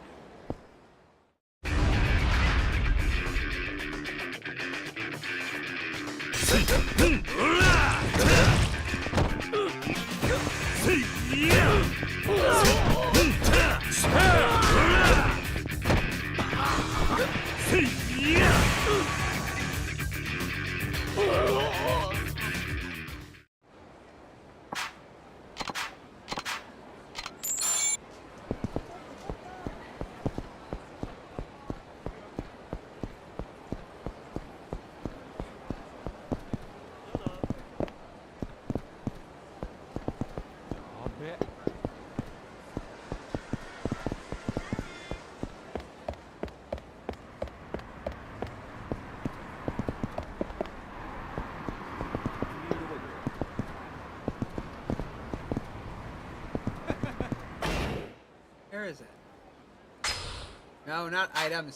Where is it? No, not items.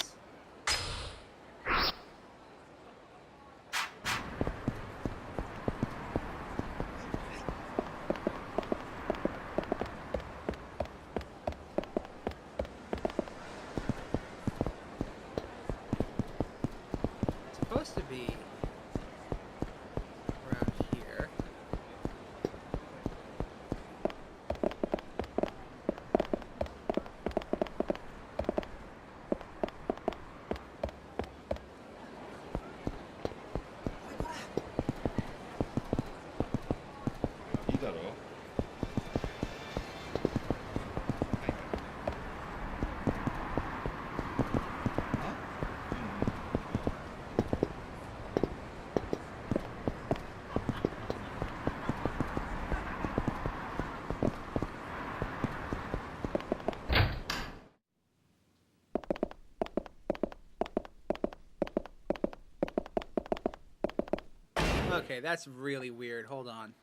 Okay, that's really weird. Hold on.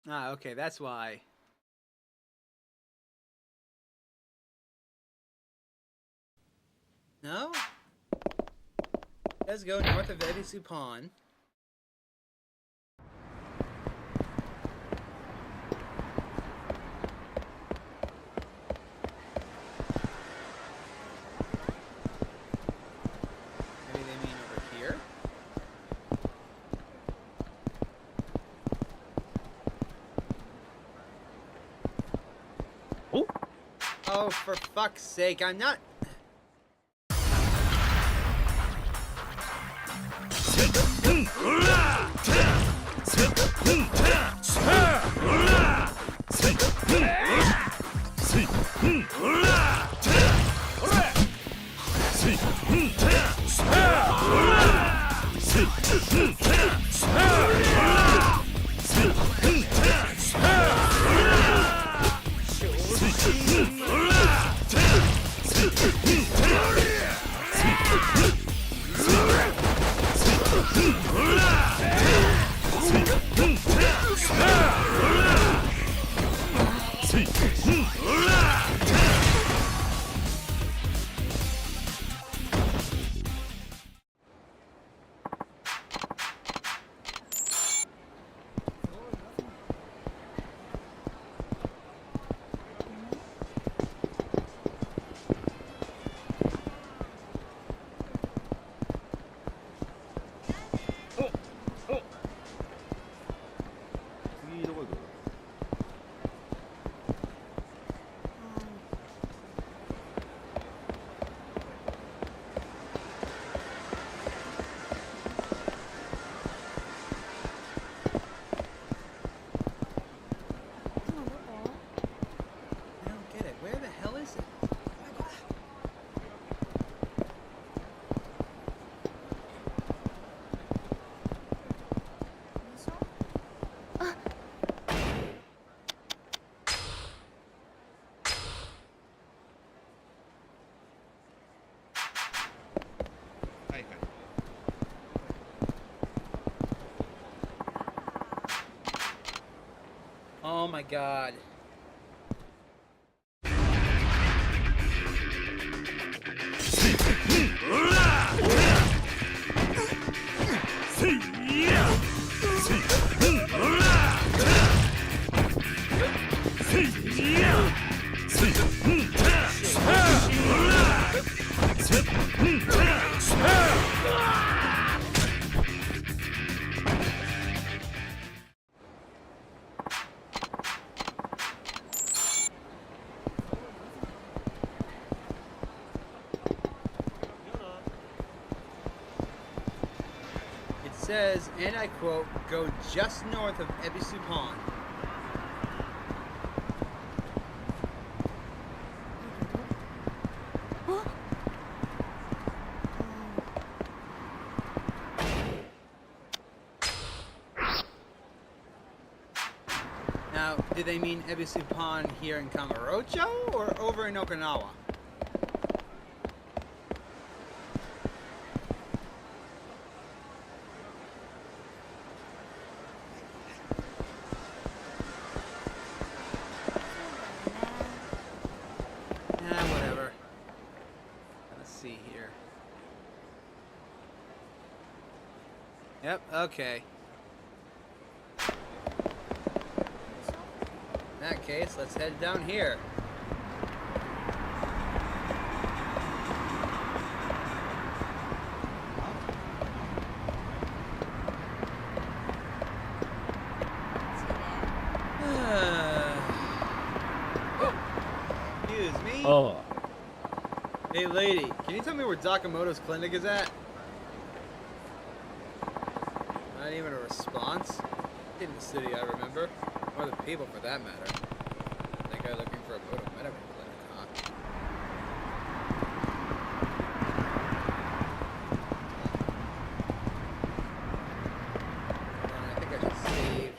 Ah, okay, that's why. No? Let's go north of Ebisu Pond. Maybe they mean over here?
Oh,
Oh, for fuck's sake, I'm not... I don't get it. Where the hell is it? Oh my god. It says, and I quote, go just north of Ebisu Pond. Now, do they mean Ebisu Pond here in Kamurocho or over in Okinawa? Whatever. Let's see here. Yep, okay. In that case, let's head down here. Excuse me?
oh.
Hey lady, can you tell me where Dakamoto's clinic is at? Not even a response? In the city, I remember. Or the people, for that matter. That guy looking for a moto medical clinic, huh? Hold on, I think I should save.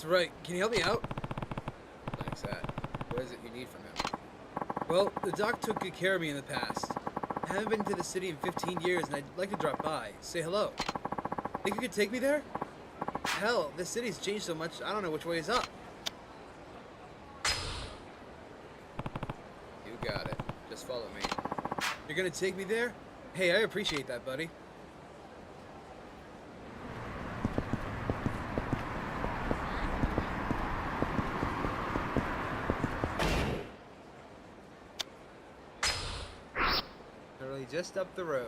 That's right. Can you help me out? Thanks, Ad. What is it you need from him? Well, the doc took good care of me in the past. I haven't been to the city in 15 years, and I'd like to drop by, say hello. Think you could take me there? Hell, this city's changed so much, I don't know which way is up. You got it. Just follow me. You're gonna take me there? Hey, I appreciate that, buddy. Literally just up the road.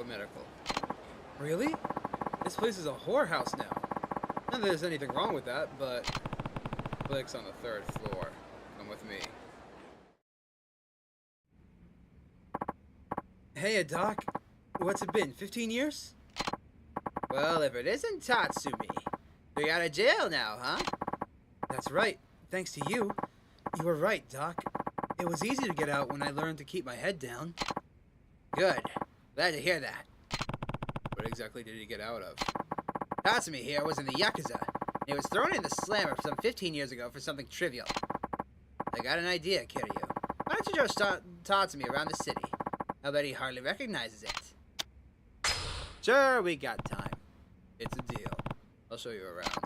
Medical. Really? This place is a whorehouse now. Not that there's anything wrong with that, but... Click's on the 3rd floor. Come with me. Hey, Doc. What's it been, 15 years? Well, if it isn't Tatsumi. You're out of jail now, huh? That's right. Thanks to you. You were right, Doc. It was easy to get out when I learned to keep my head down. Good. Glad to hear that. What exactly did he get out of? Tatsumi here was in the Yakuza. He was thrown in the slammer some 15 years ago for something trivial. I got an idea, Kiryu. Why don't you just Tatsumi around the city? I bet he hardly recognizes it. Sure, we got time. It's a deal. I'll show you around.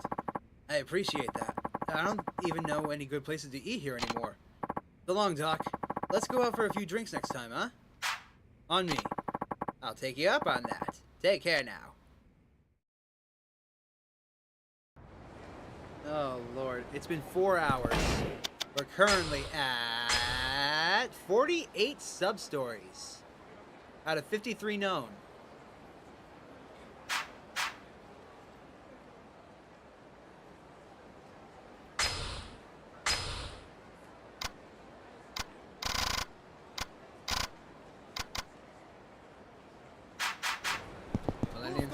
I appreciate that. I don't even know any good places to eat here anymore. So long, Doc. Let's go out for a few drinks next time, huh? On me. I'll take you up on that. Take care now. Oh, Lord. It's been 4 hours. We're currently at 48 substories out of 53 known.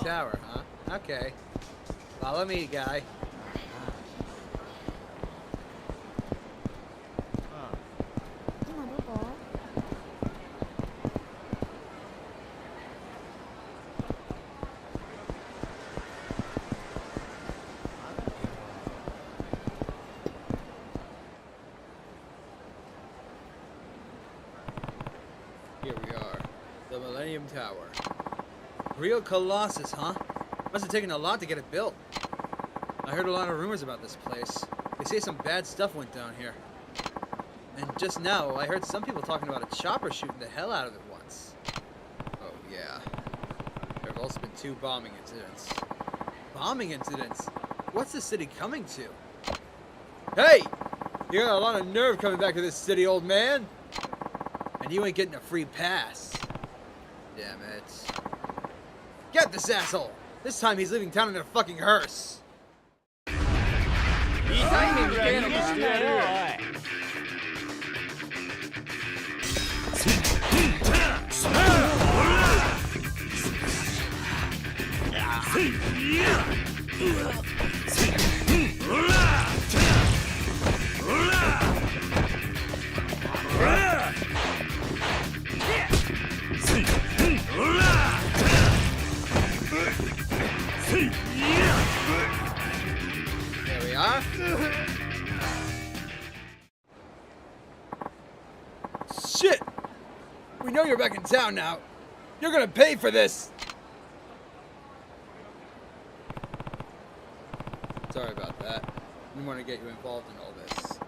Tower, huh? Okay. Follow me, guy. Here we are. The Millennium Tower. Real Colossus, huh? Must have taken a lot to get it built. I heard a lot of rumors about this place. They say some bad stuff went down here. And just now, I heard some people talking about a chopper shooting the hell out of it once. Oh, yeah. There have also been 2 bombing incidents. Bombing incidents? What's the city coming to? Hey! You got a lot of nerve coming back to this city, old man! And you ain't getting a free pass. Damn it. Get this asshole! This time he's leaving town in a fucking hearse. There we are. Shit! We know you're back in town now. You're gonna pay for this! Sorry about that. Didn't want to get you involved in all this.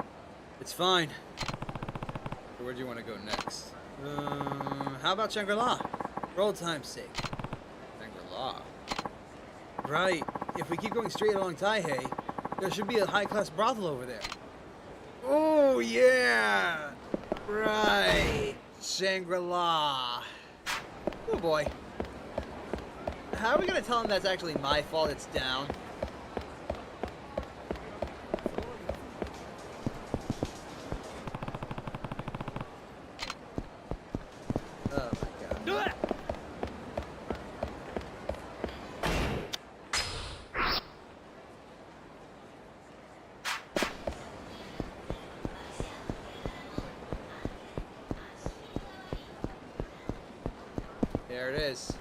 It's fine. So where do you want to go next? How about Shangri-La? For old time's sake. Shangri-La? Right. If we keep going straight along Taihei, there should be a high-class brothel over there. Oh, yeah! Right. Shangri-La. Oh, boy. How are we gonna tell him that's actually my fault it's down? Oh, my God. There it is.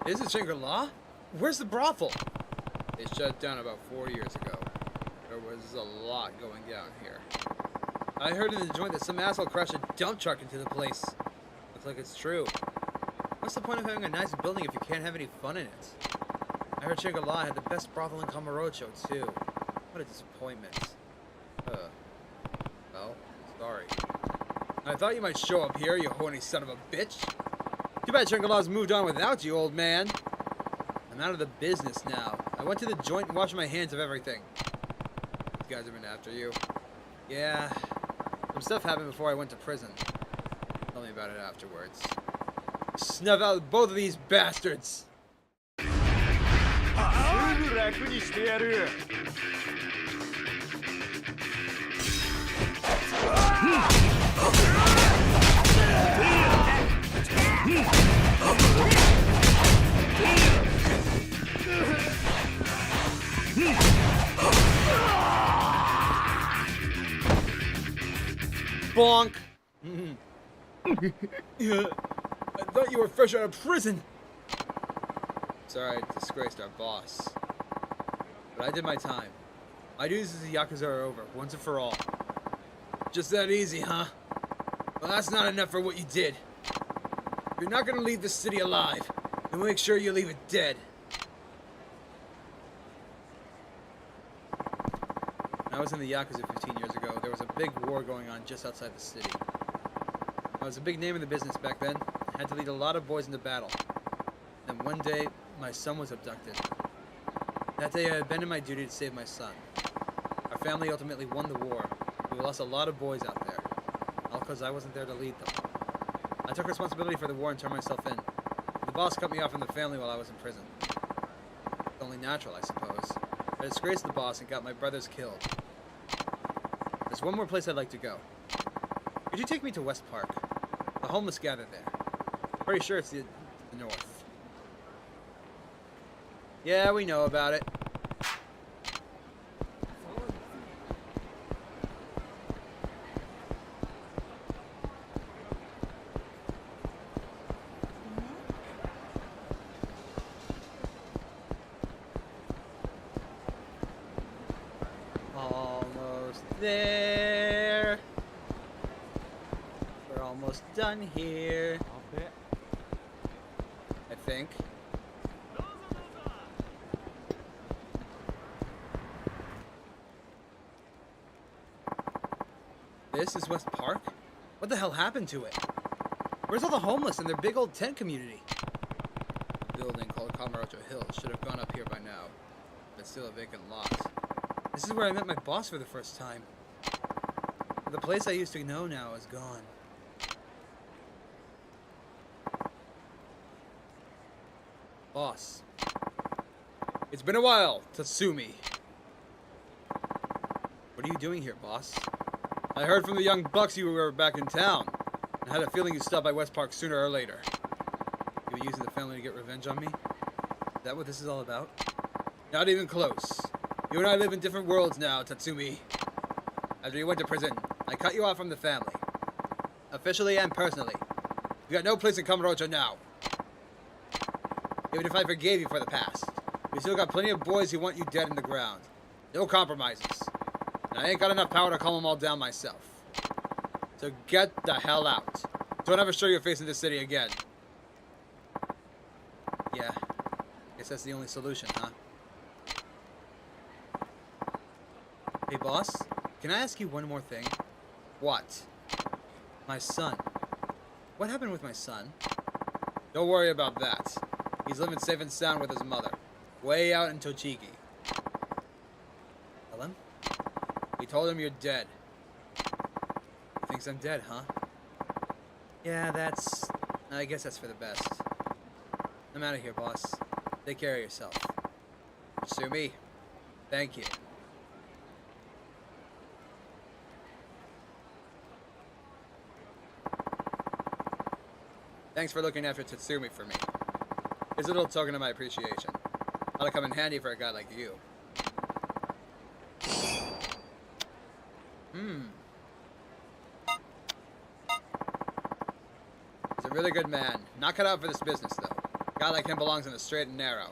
Is it Shangri-La? Where's the brothel? It shut down about 4 years ago. There was a lot going down here. I heard in the joint that some asshole crashed a dump truck into the place. Looks like it's true. What's the point of having a nice building if you can't have any fun in it? I heard Shangri-La had the best brothel in Kamurocho, too. What a disappointment. Well, sorry. I thought you might show up here, you horny son of a bitch. Too bad Shangri-La's moved on without you, old man. I'm out of the business now. I went to the joint and washed my hands of everything. These guys have been after you. Yeah. Some stuff happened before I went to prison. Tell me about it afterwards. Snuff out both of these bastards! Bonk! I thought you were fresh out of prison! Sorry, I disgraced our boss. But I did my time. My duties as a Yakuza are over, once and for all. Just that easy, huh? Well, that's not enough for what you did. If you're not gonna leave the city alive, then make sure you leave it dead. When I was in the Yakuza 15 years ago, there was a big war going on just outside the city. I was a big name in the business back then. I had to lead a lot of boys into battle. Then one day, my son was abducted. That day, I abandoned my duty to save my son. Our family ultimately won the war. We lost a lot of boys out there, all because I wasn't there to lead them. I took responsibility for the war and turned myself in. The boss cut me off from the family while I was in prison. It's only natural, I suppose. I disgraced the boss and got my brothers killed. There's one more place I'd like to go. Could you take me to West Park? The homeless gather there. Pretty sure it's the north. Yeah, we know about it. Almost there. We're almost done here. I think. This is West Park? What the hell happened to it? Where's all the homeless and their big old tent community? A building called Kamurocho Hill should have gone up here by now, but it's still a vacant lot. This is where I met my boss for the first time. The place I used to know now is gone. Boss. It's been a while, Tatsumi. What are you doing here, boss? I heard from the young bucks you were back in town, and I had a feeling you'd stop by West Park sooner or later. You were using the family to get revenge on me? Is that what this is all about? Not even close. You and I live in different worlds now, Tatsumi. After you went to prison, I cut you off from the family. Officially and personally. You got no place in Kamurocho now. Even if I forgave you for the past, we still got plenty of boys who want you dead in the ground. No compromises. And I ain't got enough power to calm them all down myself. So get the hell out. Don't ever show your face in this city again. Yeah. Guess that's the only solution, huh? Hey, boss, can I ask you one more thing? What? My son. What happened with my son? Don't worry about that. He's living safe and sound with his mother. Way out in Tochigi. Tell him? We told him you're dead. He thinks I'm dead, huh? Yeah, I guess that's for the best. I'm out of here, boss. Take care of yourself. Sumi, thank you. Thanks for looking after Tatsumi for me. Here's a little token of my appreciation. Ought to come in handy for a guy like you. He's a really good man. Not cut out for this business, though. A guy like him belongs in the straight and narrow.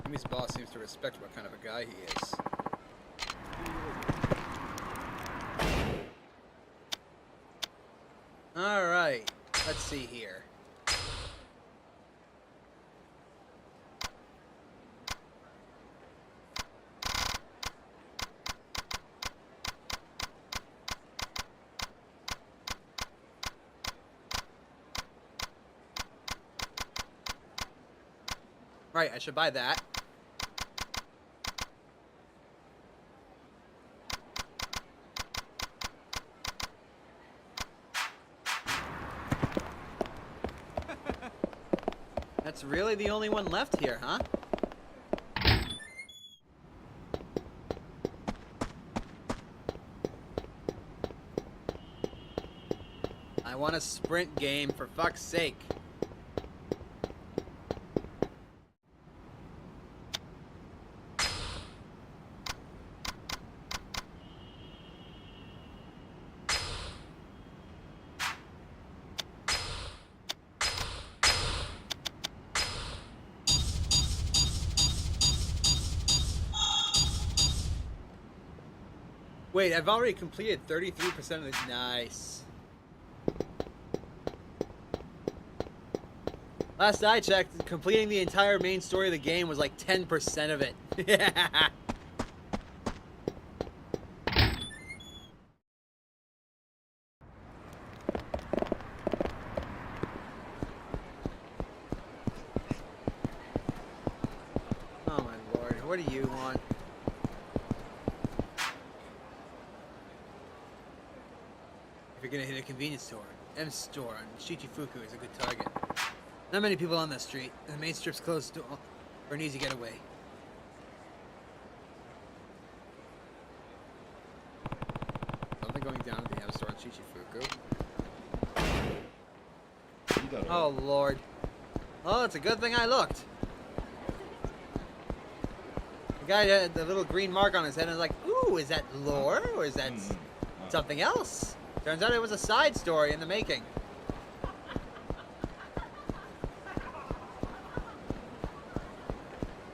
Yumi's boss seems to respect what kind of a guy he is. Alright, let's see here. Right, I should buy that. That's really the only one left here, huh? I want a sprint game, for fuck's sake. Wait, I've already completed 33% of the... Nice. Last I checked, completing the entire main story of the game was like 10% of it. Oh my lord, what do you want? If you're gonna hit a convenience store, M store on Shichifuku is a good target. Not many people on that street. The main strip's closed for an easy getaway. Something going down at the M store on Shichifuku. Oh lord. Oh, it's a good thing I looked. The guy had the little green mark on his head and was like, ooh, is that lore? Or is that something else? Turns out it was a side story in the making.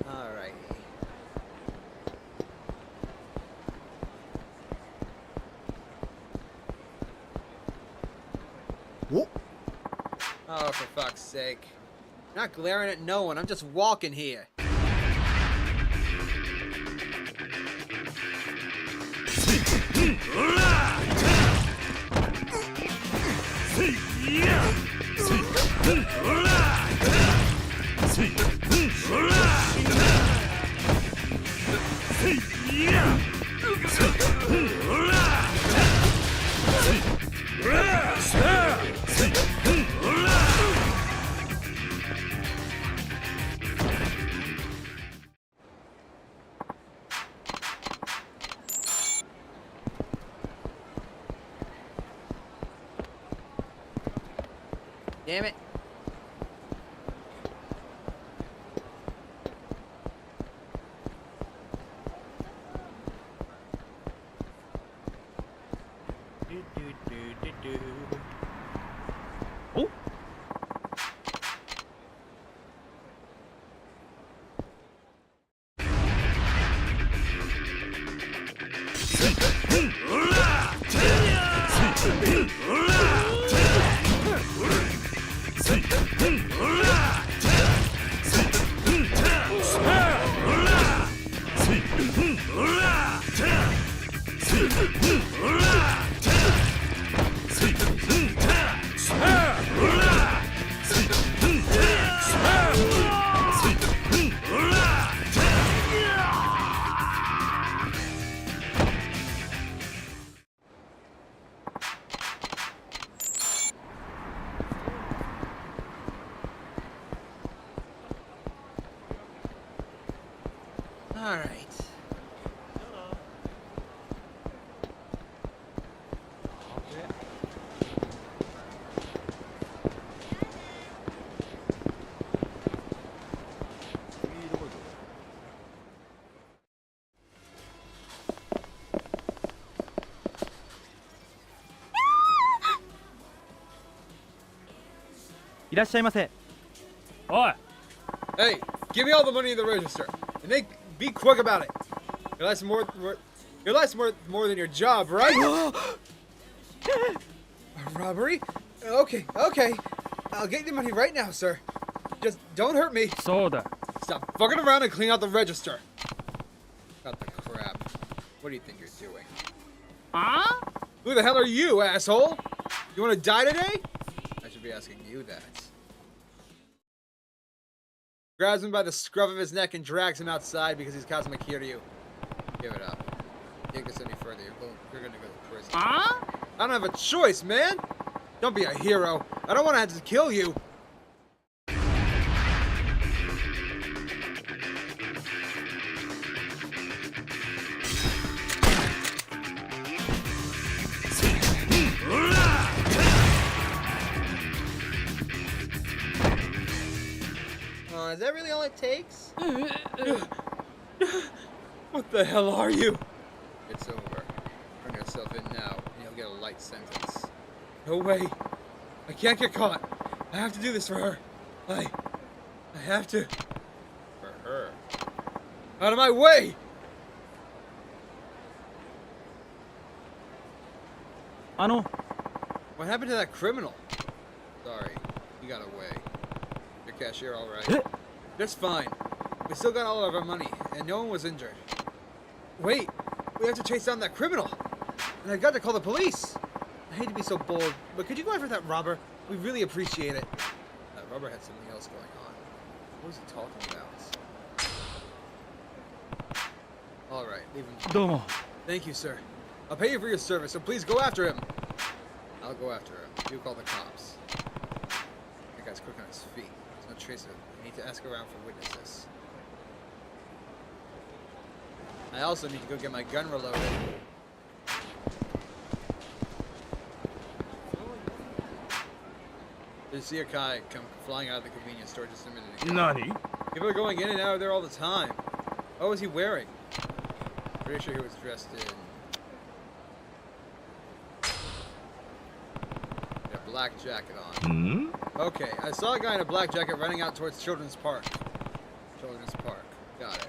Alrighty.
Whoa.
Oh, for fuck's sake. I'm not glaring at no one, I'm just walking here. Damn it.
Oh!
All right.
いらっしゃいませ。
おい
Hey, give me all the money in the register, and be quick about it. Your life's more than your job, right? A robbery? Okay. I'll get your money right now, sir. Just don't hurt me.
そうだ。
Stop fucking around and clean out the register. Got the crap. What do you think you're doing?
Huh?
Who the hell are you, asshole? You want to die today? I should be asking you that. Grabs him by the scruff of his neck and drags him outside because he's Kazuma Kiryu. Give it up. Take this any further, you're gonna go to prison.
Huh?
I don't have a choice, man! Don't be a hero. I don't want to have to kill you. Is that really all it takes? What the hell are you? It's over. Bring yourself in now, and you'll get a light sentence. No way. I can't get caught. I have to do this for her. I have to. For her. Out of my way! What happened to that criminal? Sorry, he got away. Your cashier all right? Just fine. We still got all of our money, and no one was injured. Wait, we have to chase down that criminal. And I got to call the police. I hate to be so bold, but could you go after that robber? We really appreciate it. That robber had something else going on. What was he talking about? All right, leave him.
どうも。
Thank you, sir. I'll pay you for your service, so please go after him. I'll go after him. You call the cops. That guy's quick on his feet. There's no trace of him. I need to ask around for witnesses. I also need to go get my gun reloaded. Did you see a guy come flying out of the convenience store just a minute ago?
何？
People are going in and out of there all the time. What was he wearing? Pretty sure he was dressed in a black jacket on. Okay, I saw a guy in a black jacket running out towards Children's Park. Children's Park. Got it.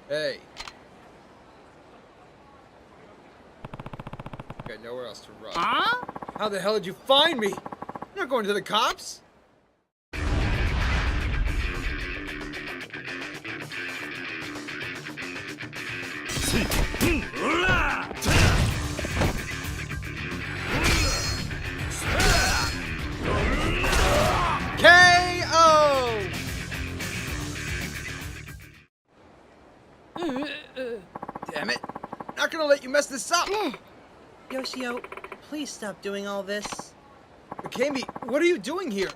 Hey. Got nowhere else to run.
Huh?
How the hell did you find me? You're not going to the cops? KO! Damn it. Not gonna let you mess this up.
Yoshio, please stop doing all this.
Akemi, what are you doing here?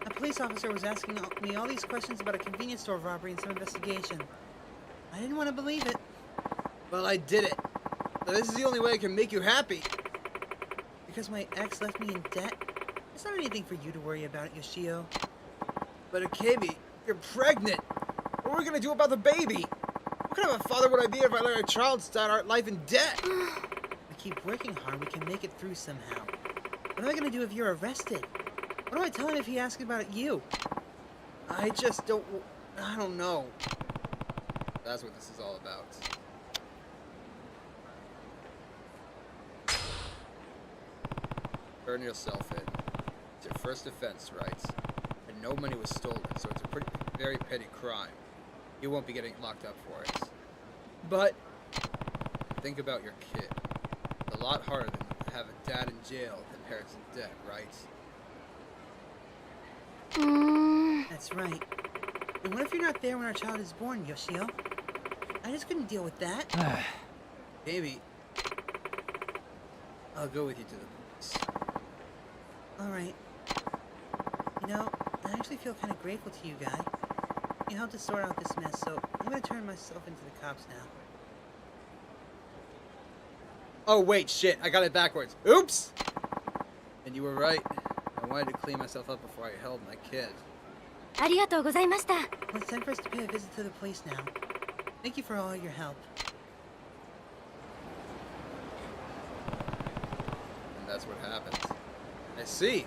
A police officer was asking me all these questions about a convenience store robbery and some investigation. I didn't want to believe it.
Well, I did it. But this is the only way I can make you happy.
Because my ex left me in debt? It's not anything for you to worry about, Yoshio.
But Akemi, you're pregnant. What are we gonna do about the baby? What kind of a father would I be if I let our child start our life in debt?
We keep working hard, we can make it through somehow. What am I gonna do if you're arrested? What do I tell him if he asks about you?
I don't know. That's what this is all about. Turn yourself in. It's your first offense, right? And no money was stolen, so it's a very petty crime. You won't be getting locked up for it. But think about your kid. It's a lot harder than to have a dad in jail than parents in debt, right?
That's right. And what if you're not there when our child is born, Yoshio? I just couldn't deal with that.
Maybe I'll go with you to the police.
Alright. You know, I actually feel kind of grateful to you, guy. You helped us sort out this mess, so I'm gonna turn myself into the cops now.
Oh wait, shit, I got it backwards. Oops! And you were right. I wanted to clean myself up before I held my kid.
ありがとうございました。
Well, it's time for us to pay a visit to the police now. Thank you for all your help.
And that's what happened. I see.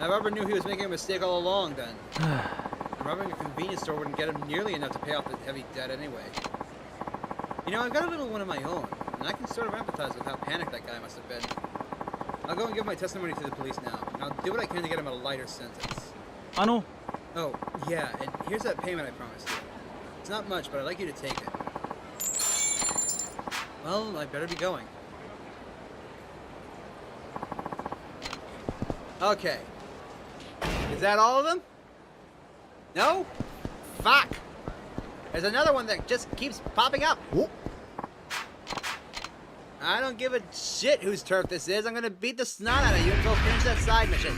Now Robert knew he was making a mistake all along then. And robbing a convenience store wouldn't get him nearly enough to pay off the heavy debt anyway. You know, I've got a little one of my own, and I can sort of empathize with how panicked that guy must have been. I'll go and give my testimony to the police now, and I'll do what I can to get him a lighter sentence. Oh, yeah, and here's that payment I promised you. It's not much, but I'd like you to take it. Well, I better be going. Okay. Is that all of them? No? Fuck! There's another one that just keeps popping up. I don't give a shit whose turf this is. I'm gonna beat the snot out of you and go finish that side mission.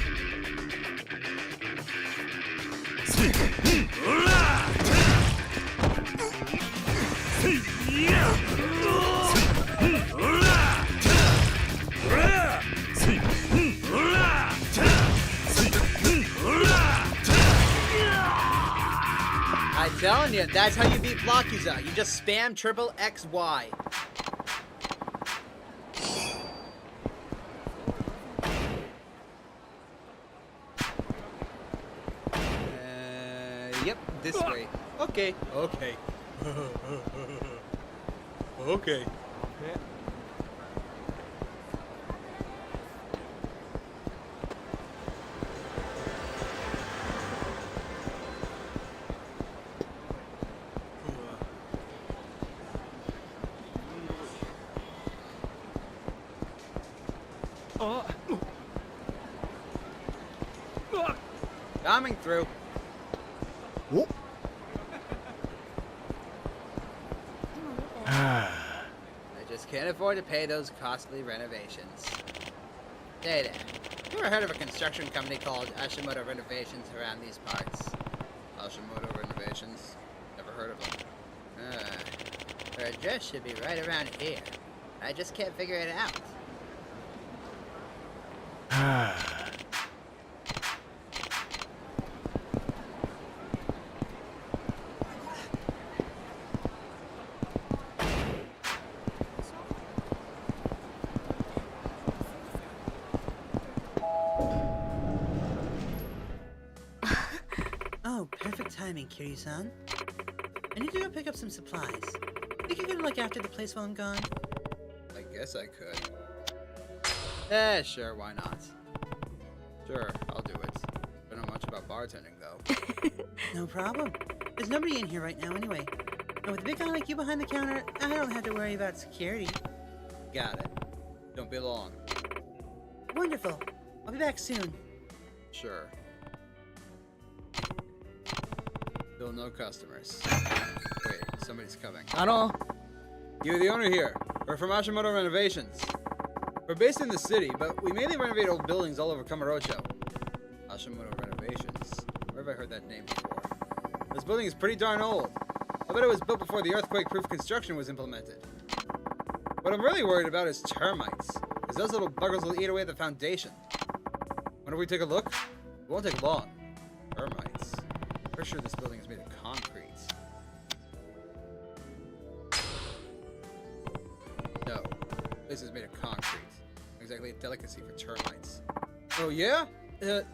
I'm telling you, that's how you beat Yakuza. You just spam triple XY. Yep, this way. Okay. Okay. Okay. Coming through. I just can't afford to pay those costly renovations. Hey there. You ever heard of a construction company called Hashimoto Renovations around these parts? Hashimoto Renovations? Never heard of them. Their address should be right around here. I just can't figure it out.
Oh, perfect timing, Kiryu-san. I need to go pick up some supplies. Think you could look after the place while I'm gone?
I guess I could. Sure, why not? Sure, I'll do it. Don't know much about bartending, though.
No problem. There's nobody in here right now anyway. And with a big guy like you behind the counter, I don't have to worry about security.
Got it. Don't be long.
Wonderful. I'll be back soon.
Sure. Still no customers. Wait, somebody's coming. You're the owner here. We're from Hashimoto Renovations. We're based in the city, but we mainly renovate old buildings all over Kamurocho. Hashimoto Renovations. Where have I heard that name before? This building is pretty darn old. I bet it was built before the earthquake-proof construction was implemented. What I'm really worried about is termites, because those little buggers will eat away at the foundation. Why don't we take a look? It won't take long. Termites. I'm pretty sure this building is made of concrete. No. This is made of concrete. Exactly a delicacy for termites. Oh yeah?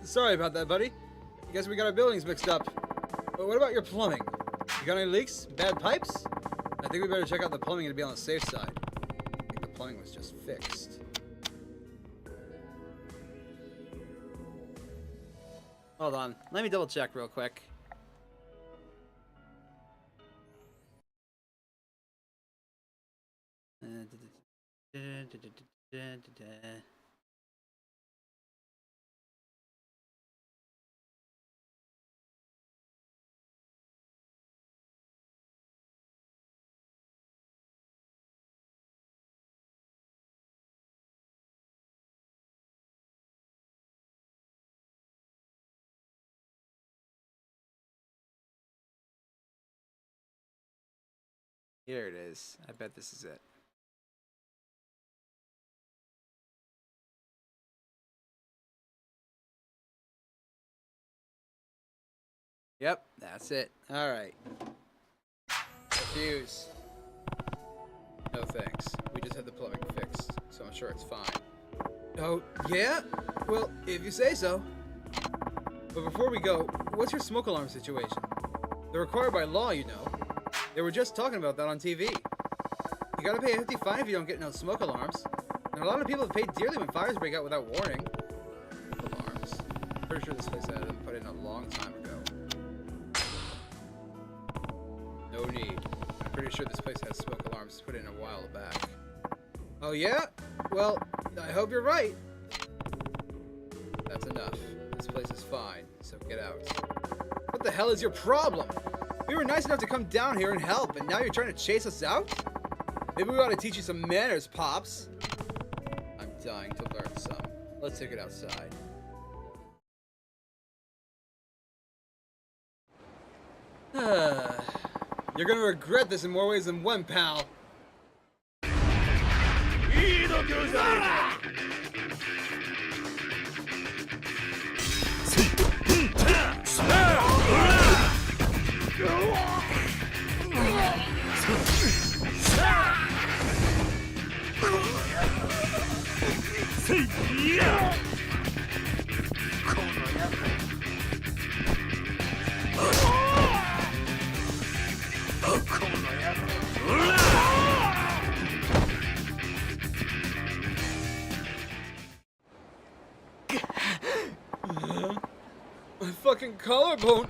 Sorry about that, buddy. I guess we got our buildings mixed up. But what about your plumbing? You got any leaks? Bad pipes? I think we better check out the plumbing to be on the safe side. I think the plumbing was just fixed. Hold on. Let me double check real quick. Here it is. I bet this is it. Yep, that's it. Alright. Fuse. No thanks. We just had the plumbing fixed, so I'm sure it's fine. Oh, yeah? Well, if you say so. But before we go, what's your smoke alarm situation? They're required by law, you know. They were just talking about that on TV. You gotta pay a hefty fine if you don't get no smoke alarms. And a lot of people have paid dearly when fires break out without warning. Alarms. Pretty sure this place had them put in a long time ago. No need. I'm pretty sure this place has smoke alarms put in a while back. Oh yeah? Well, I hope you're right. That's enough. This place is fine, so get out. What the hell is your problem? We were nice enough to come down here and help, and now you're trying to chase us out? Maybe we ought to teach you some manners, Pops. I'm dying to learn some. Let's take it outside. You're gonna regret this in more ways than one, pal. My fucking collarbone!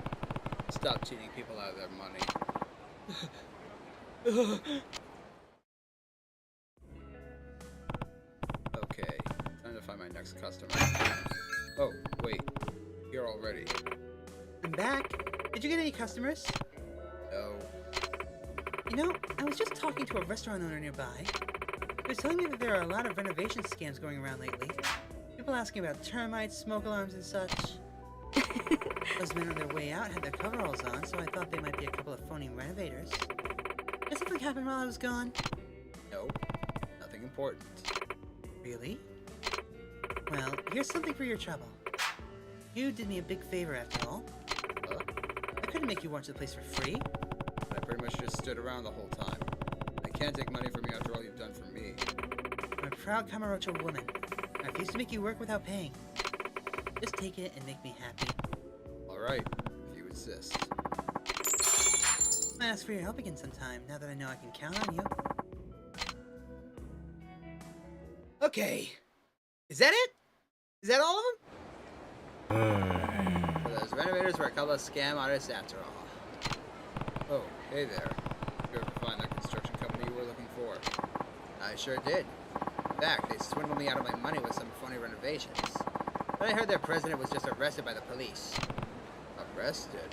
Stop cheating people out of their money. Okay, time to find my next customer. Oh, wait. Here already. I'm back. Did you get any customers? No. You know, I was just talking to a restaurant owner nearby. He was telling me that there are a lot of renovation scams going around lately. People asking about termites, smoke alarms, and such. Those men on their way out had their coveralls on, so I thought they might be a couple of phony renovators. Did something happen while I was gone? Nope. Nothing important. Really? Well, here's something for your trouble. You did me a big favor after all. Huh? I couldn't make you watch the place for free. But I pretty much just stood around the whole time. I can't take money from you after all you've done for me. I'm a proud Kamurocho woman. I refuse to make you work without paying. Just take it and make me happy. Alright, if you insist. I'll ask for your help again sometime, now that I know I can count on you. Okay. Is that it? Is that all of them? So those renovators were a couple of scam artists after all. Oh, hey there. Did you ever find that construction company you were looking for? I sure did. In fact, they swindled me out of my money with some phony renovations. But I heard their president was just arrested by the police. Arrested?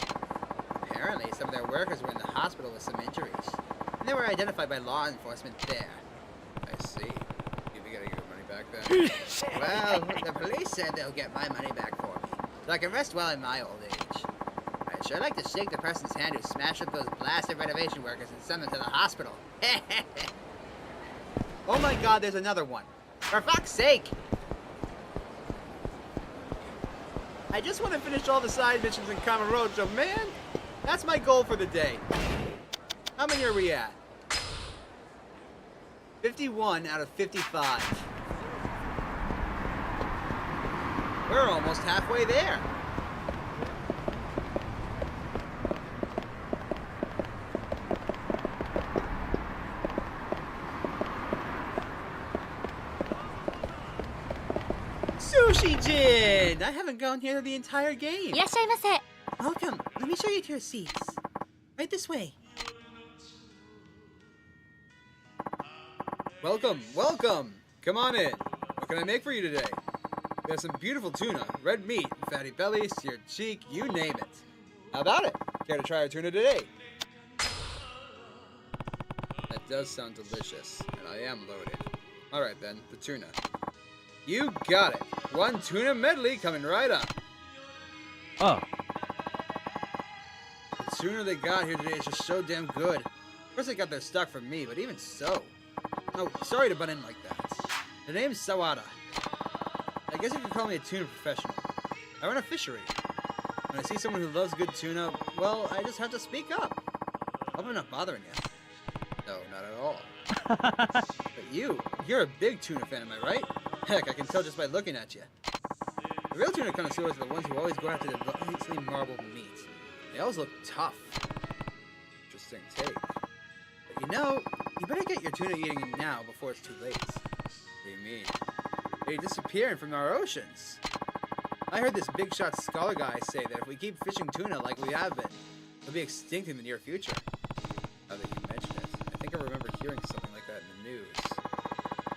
Apparently, some of their workers were in the hospital with some injuries. And they were identified by law enforcement there. I see. You'll be getting your money back then? Well, the police said they'll get my money back for me, so I can rest well in my old age. I'd sure like to shake the person's hand who smashed up those blasted renovation workers and send them to the hospital. Oh my god, there's another one. For fuck's sake! I just want to finish all the side missions in Kamurocho, man! That's my goal for the day. How many are we at? 51 out of 55. We're almost halfway there. Sushi Jin! happened? I haven't gone here the entire game.
いらっしゃいませ。
Welcome. Let me show you to your seats. Right this way. Welcome, welcome. Come on in. What can I make for you today? We have some beautiful tuna, red meat, fatty belly, seared cheek, you name it. How about it? Care to try our tuna today? That does sound delicious, and I am loaded. Alright then, the tuna. You got it. One tuna medley coming right up.
Ah,
The tuna they got here today is just so damn good. Of course they got their stock from me, but even so. Oh, sorry to butt in like that. The name's Sawada. I guess you could call me a tuna professional. I run a fishery. When I see someone who loves good tuna, well, I just have to speak up. Hope I'm not bothering you. No, not at all. But you're a big tuna fan, am I right? Heck, I can tell just by looking at you. The real tuna connoisseurs are the ones who always go after the nicely marbled meat. They always look tough. Interesting take. But you know, you better get your tuna eating now before it's too late. What do you mean? They're disappearing from our oceans. I heard this big shot scholar guy say that if we keep fishing tuna like we have been, they'll be extinct in the near future. Now that you mention it, I think I remember hearing something like that in the news.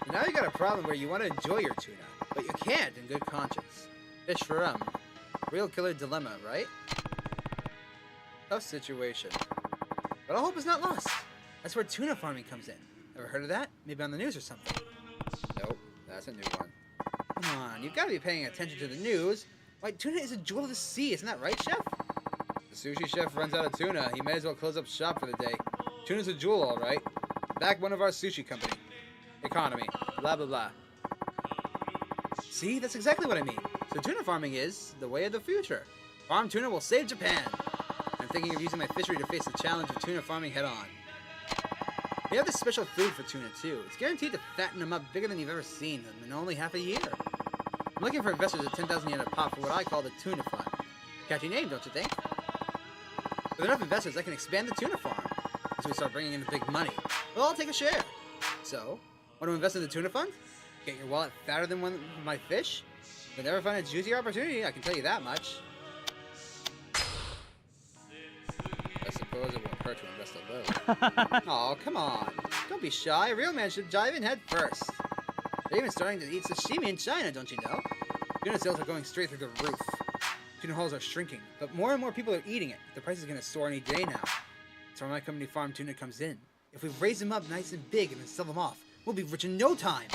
And now you got a problem where you want to enjoy your tuna, but you can't in good conscience. Fish for real killer dilemma, right? Tough situation. But I hope it's not lost. That's where tuna farming comes in. Ever heard of that? Maybe on the news or something. Nope, that's a new one. Come on, you've got to be paying attention to the news. Why, tuna is a jewel of the sea, isn't that right, chef? The sushi chef runs out of tuna. He may as well close up shop for the day. Tuna's a jewel, all right. Backbone of our sushi company. Economy. Blah, blah, blah. See, that's exactly what I mean. So tuna farming is the way of the future. Farm tuna will save Japan. I'm thinking of using my fishery to face the challenge of tuna farming head on. We have this special food for tuna too. It's guaranteed to fatten them up bigger than you've ever seen them in only half a year. I'm looking for investors at 10,000 yen a pop for what I call the tuna fund. Catchy name, don't you think? With enough investors, I can expand the tuna farm. As we start bringing in the big money, we'll all take a share. So, want to invest in the tuna fund? Get your wallet fatter than one of my fish? You'll never find a juicier opportunity, I can tell you that much. I suppose it won't hurt to invest a little. Oh, come on. Don't be shy. A real man should dive in head first. They're even starting to eat sashimi in China, don't you know? Tuna sales are going straight through the roof. Tuna hulls are shrinking, but more and more people are eating it. The price is going to soar any day now. That's where my company Farm Tuna comes in. If we raise them up nice and big and then sell them off, we'll be rich in no time.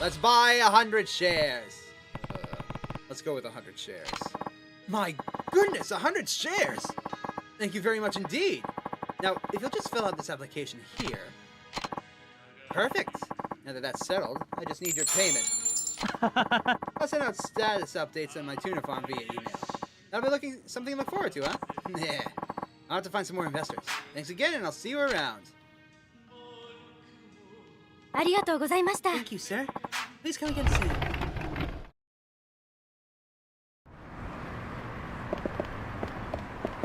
Let's buy 100 shares. Let's go with 100 shares. My goodness, 100 shares! Thank you very much indeed. Now, if you'll just fill out this application here. Perfect. Now that that's settled, I just need your payment. I'll send out status updates on my tuna farm via email. That'll be something to look forward to, huh? Yeah. I'll have to find some more investors. Thanks again, and I'll see you around.
ありがとうございました。
Thank you, sir. Please come again soon.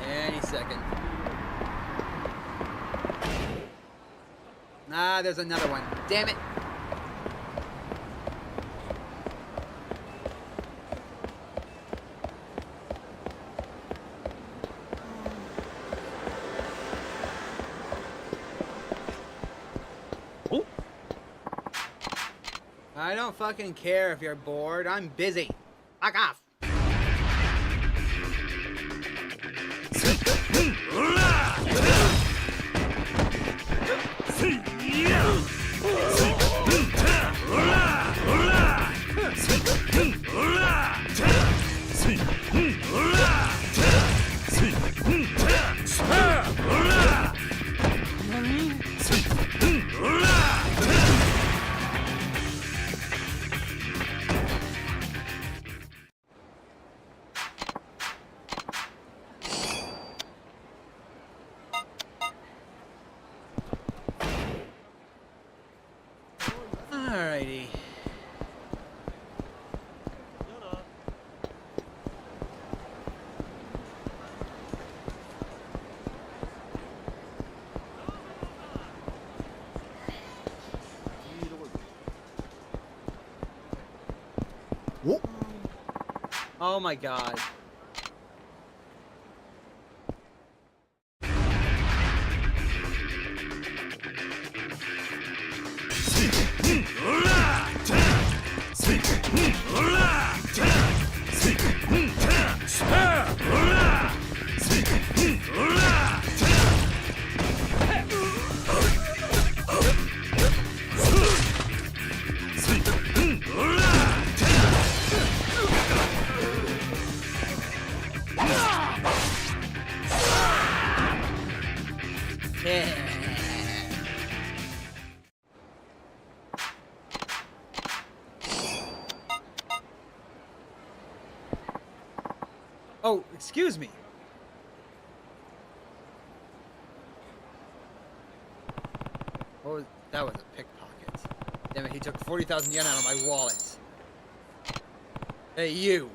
Any second. Ah, there's another one. Damn it.
Oh.
I don't fucking care if you're bored. I'm busy. Fuck off. Alrighty. Oh my god. Oh, excuse me. What was that? Was a pickpocket. Damn it, he took 40,000 yen out of my wallet. Hey, you.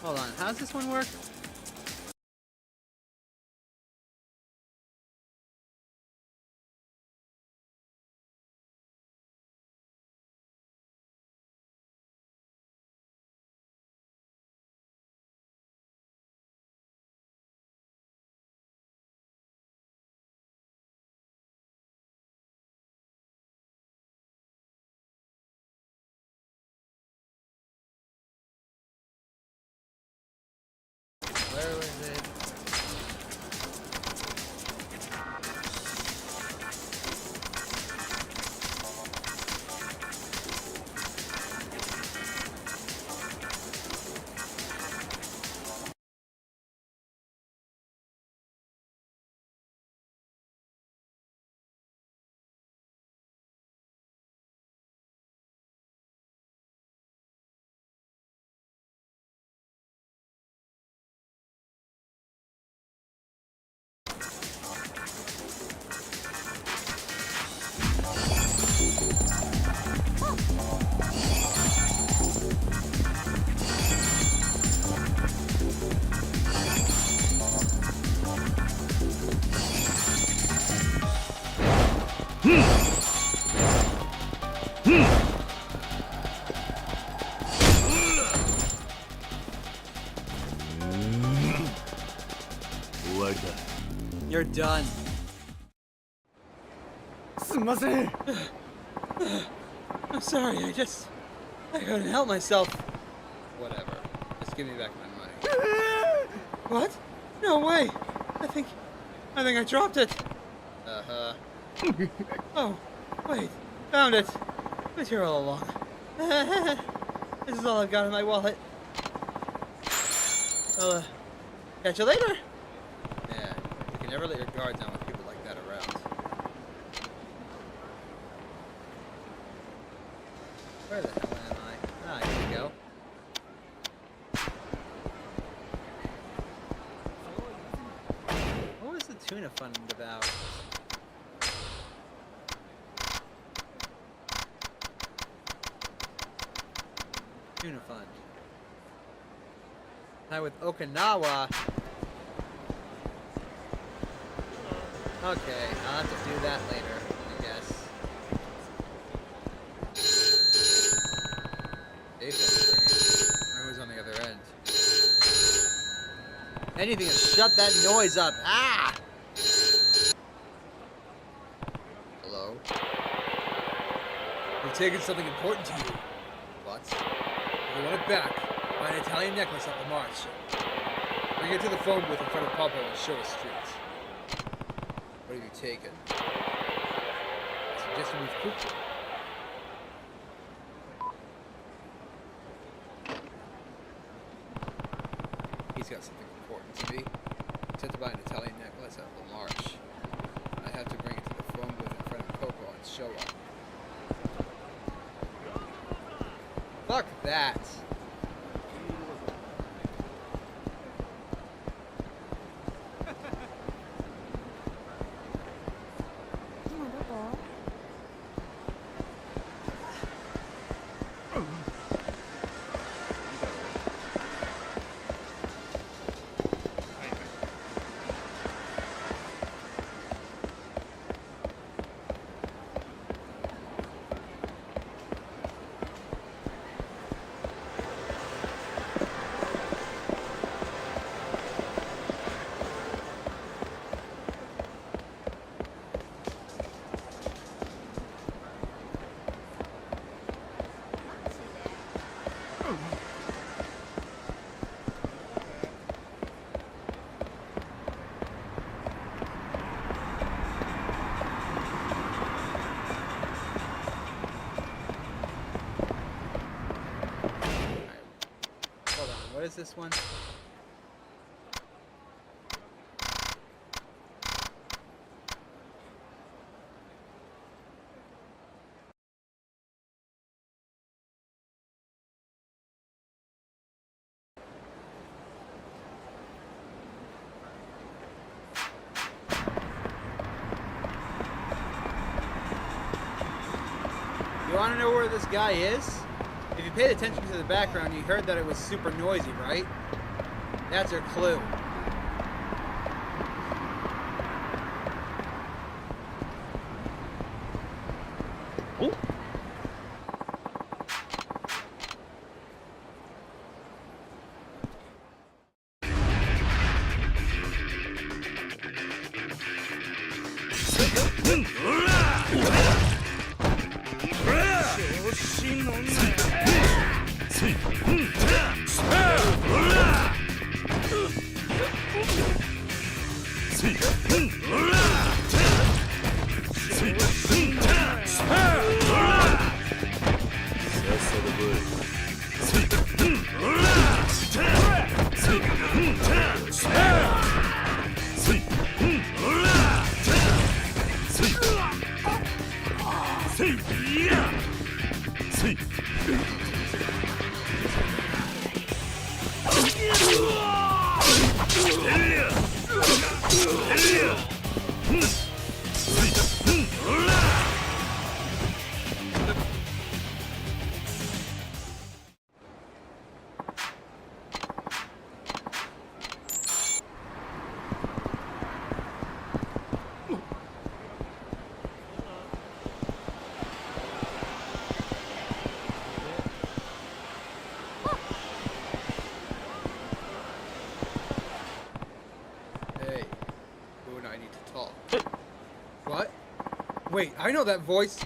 Hold on, how does this one work? Where was it? You're done.
I'm sorry, I couldn't help myself.
Whatever. Just give me back my money.
What? No way. I think I dropped it.
Uh-huh.
Oh, wait. Found it. It was here all along. This is all I've got in my wallet. I'll, catch you later.
Yeah, you can never let your guard down with people like that around. Where the hell am I? Ah, here we go. What was the tuna fund about? Tuna fund. Now with Okinawa. Okay, I'll have to do that later, I guess. Who's on the other end? Anything to shut that noise up. Ah! Hello? We've taken something important to you. What? If you want it back, buy an Italian necklace at the march. Bring it to the phone booth in front of Popo and show us street. What have you taken? I suggest you move quickly. He's got something important to me. He said to buy an Italian necklace at La Marche. I have to bring it to the phone booth in front of Popo and show up. Fuck that. is this one? You want to know where this guy is? If you paid attention to the background, you heard that it was super noisy, right? That's your clue.
Oh.
Hey, you and I need to talk. What? Wait, I know that voice.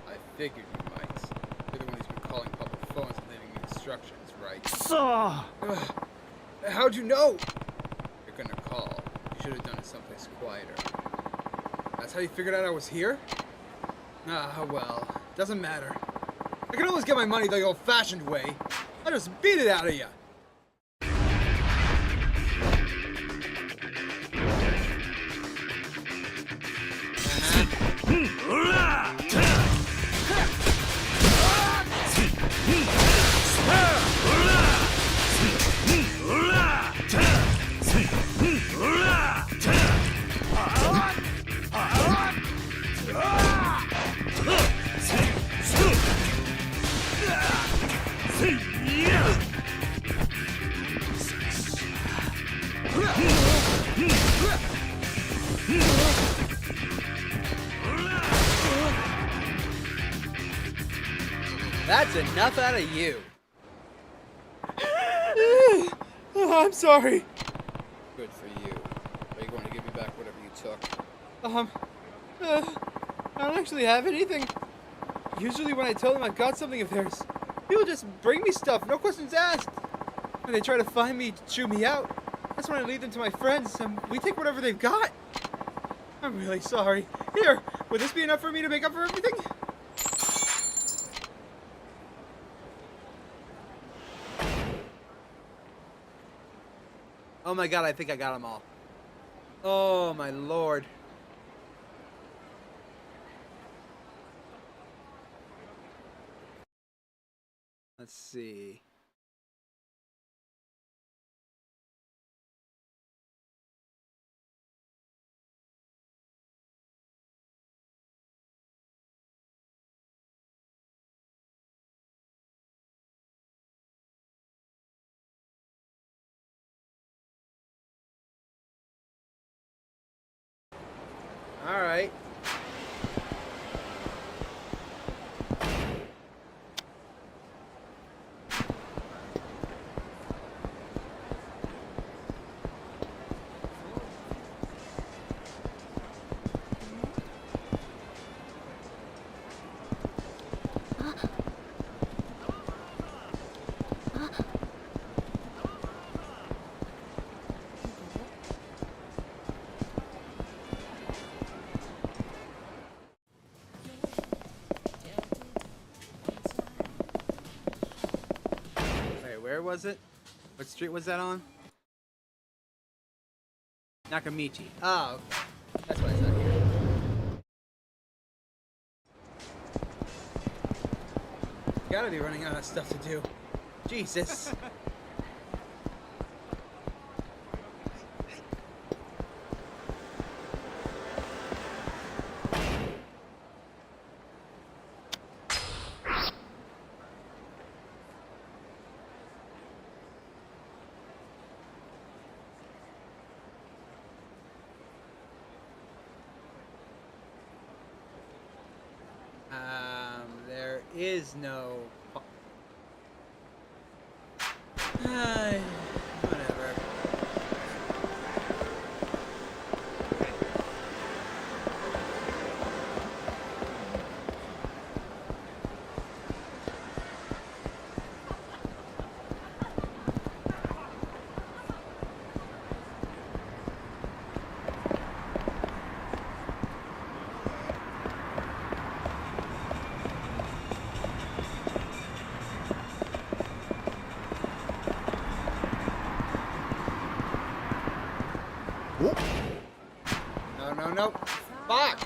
I figured you might. You're the one who's been calling public phones and leaving me instructions, right? Ugh. How'd you know? You're gonna call. You should have done it someplace quieter. That's how you figured out I was here? Ah, well, doesn't matter. I can always get my money the old-fashioned way. I'll just beat it out of you. That's enough out of you. Oh, I'm sorry. Good for you. Are you going to give me back whatever you took? I don't actually have anything. Usually when I tell them I've got something of theirs, people just bring me stuff, no questions asked. When they try to find me, chew me out, that's when I leave them to my friends, and we take whatever they've got. I'm really sorry. Here, would this be enough for me to make up for everything? Oh my god, I think I got them all. Oh my lord. Let's see. All right. Where was it? What street was that on? Nakamichi. Oh, okay. That's why it's not here. Gotta be running out of stuff to do. Jesus. There is no. Whatever. No. Fuck!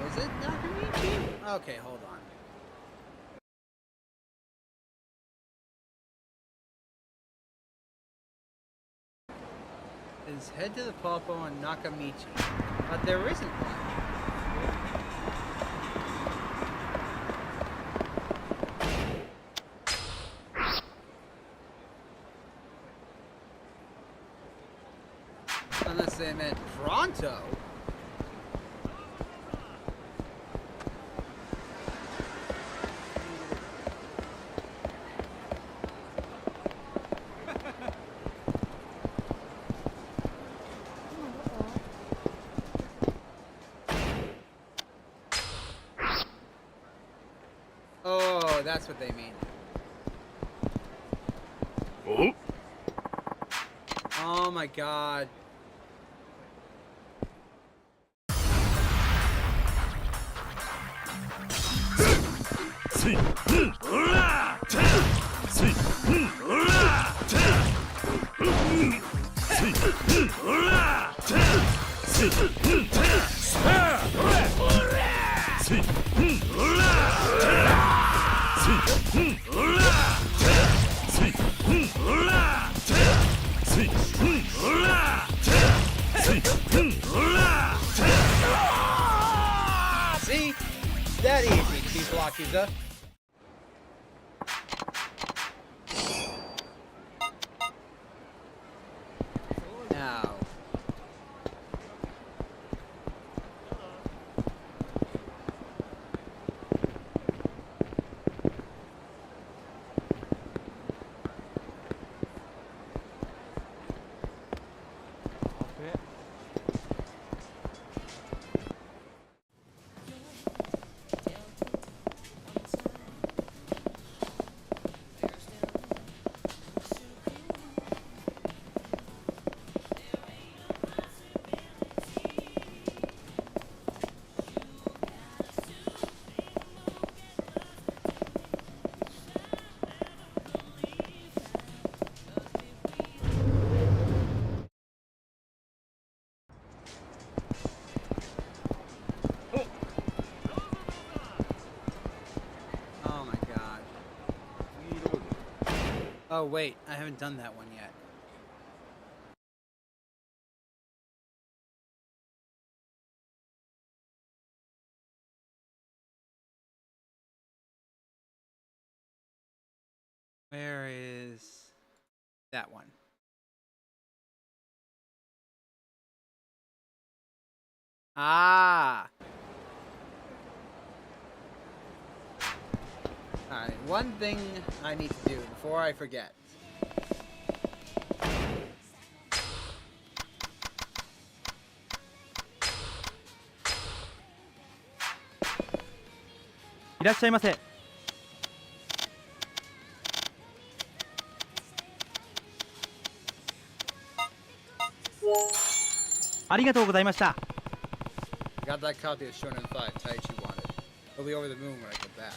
Was it Nakamichi? Okay, hold on. Is head to the Popo on Nakamichi. But there isn't one. Unless they meant pronto. Oh, that's what they mean. Oh my god. See? That easy to be Yakuza. Now. Oh wait, I haven't done that one yet. Where is that one? Ah. Alright, one thing I need to do before I forget. I got that copy of Shonen 5 tight you wanted. It'll be over the moon when I get back.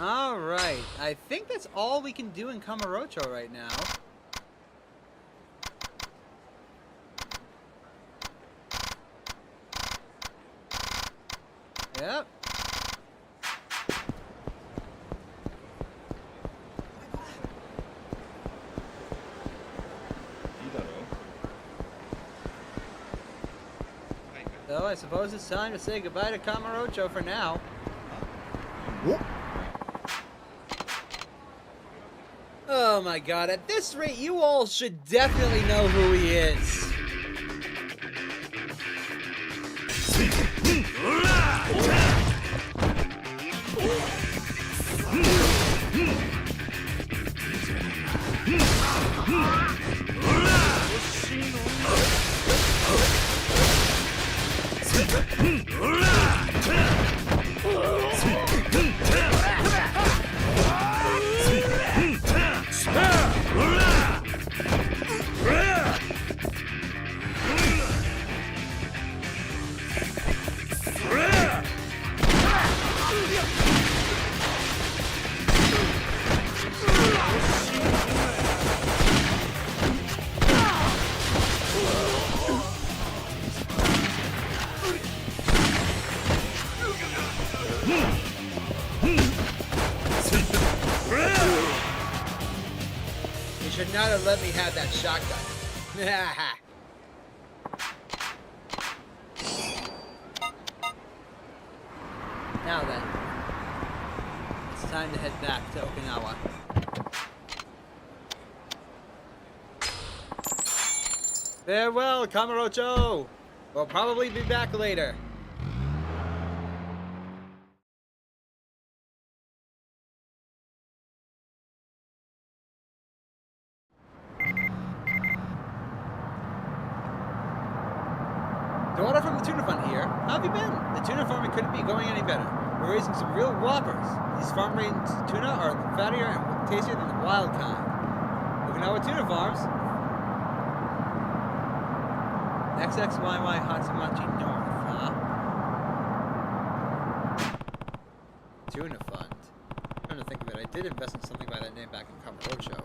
Alright, I think that's all we can do in Kamurocho right now. Yep. So I suppose it's time to say goodbye to Kamurocho for now. Oh my god, at this rate you all should definitely know who he is. Should not have let me have that shotgun. Now then, it's time to head back to Okinawa. Farewell, Kamurocho! We'll probably be back later. Daughter from the tuna fund here. How have you been? The tuna farming couldn't be going any better. We're raising some real whoppers. These farm-raised tuna are fattier and tastier than the wild kind. Okinawa Tuna Farms. XXYY Hatsumachi North, huh? Tuna fund. I'm trying to think of it. I did invest in something by that name back in Kamurocho.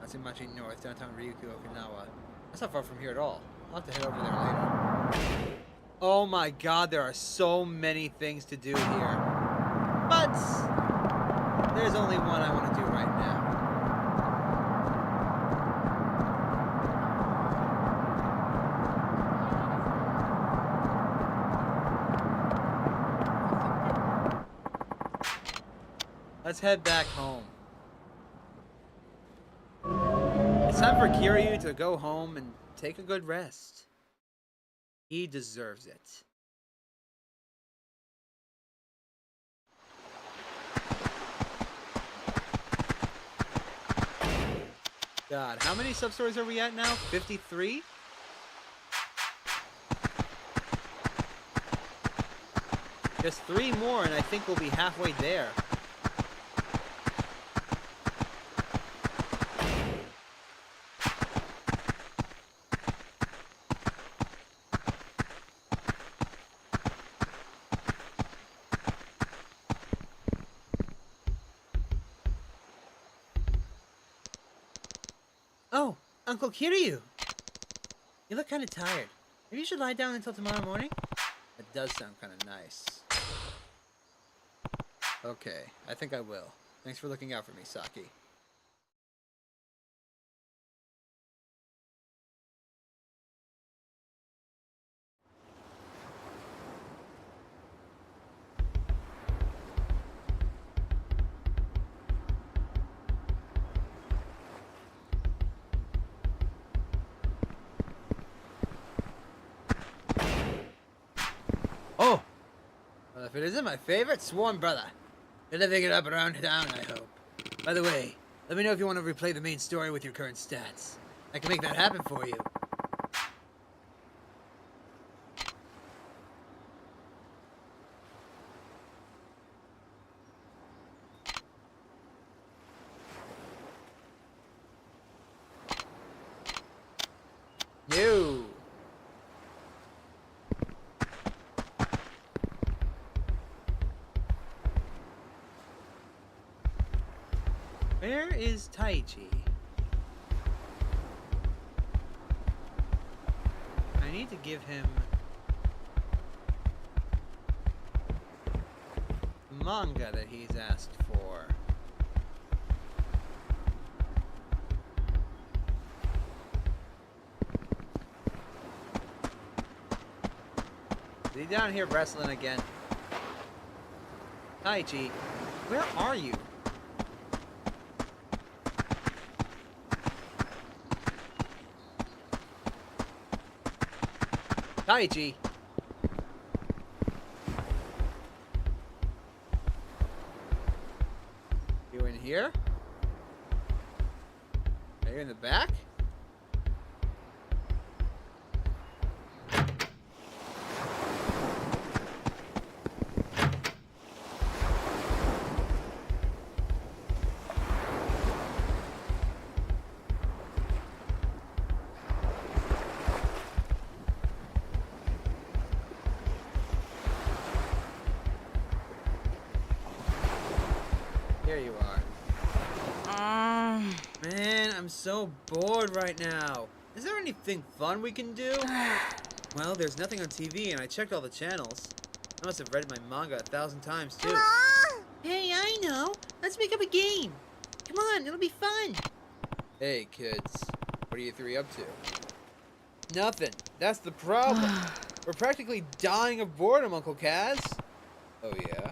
Hatsumachi North, downtown Ryukyu, Okinawa. That's not far from here at all. I'll have to head over there later. Oh my god, there are so many things to do here. But there's only one I want to do right now. Let's head back home. It's time for Kiryu to go home and take a good rest. He deserves it. God, how many substories are we at now? 53? Just 3 more and I think we'll be halfway there. Oh, Uncle Kiryu! You look kind of tired. Maybe you should lie down until tomorrow morning? That does sound kind of nice. Okay, I think I will. Thanks for looking out for me, Saki.
If it isn't my favorite sworn brother. You're living it up around town, I hope. By the way, let me know if you want to replay the main story with your current stats. I can make that happen for you.
No. Where is Taichi? I need to give him the manga that he's asked for. Is he down here wrestling again? Taichi, where are you? Taichi! You in here? Are you in the back? Here you are. Man, I'm so bored right now. Is there anything fun we can do? Well, there's nothing on TV and I checked all the channels. I must have read my manga 1,000 times too.
Hey, I know. Let's make up a game. Come on, it'll be fun.
Hey kids, what are you three up to? Nothing. That's the problem. We're practically dying of boredom, Uncle Kaz. Oh yeah?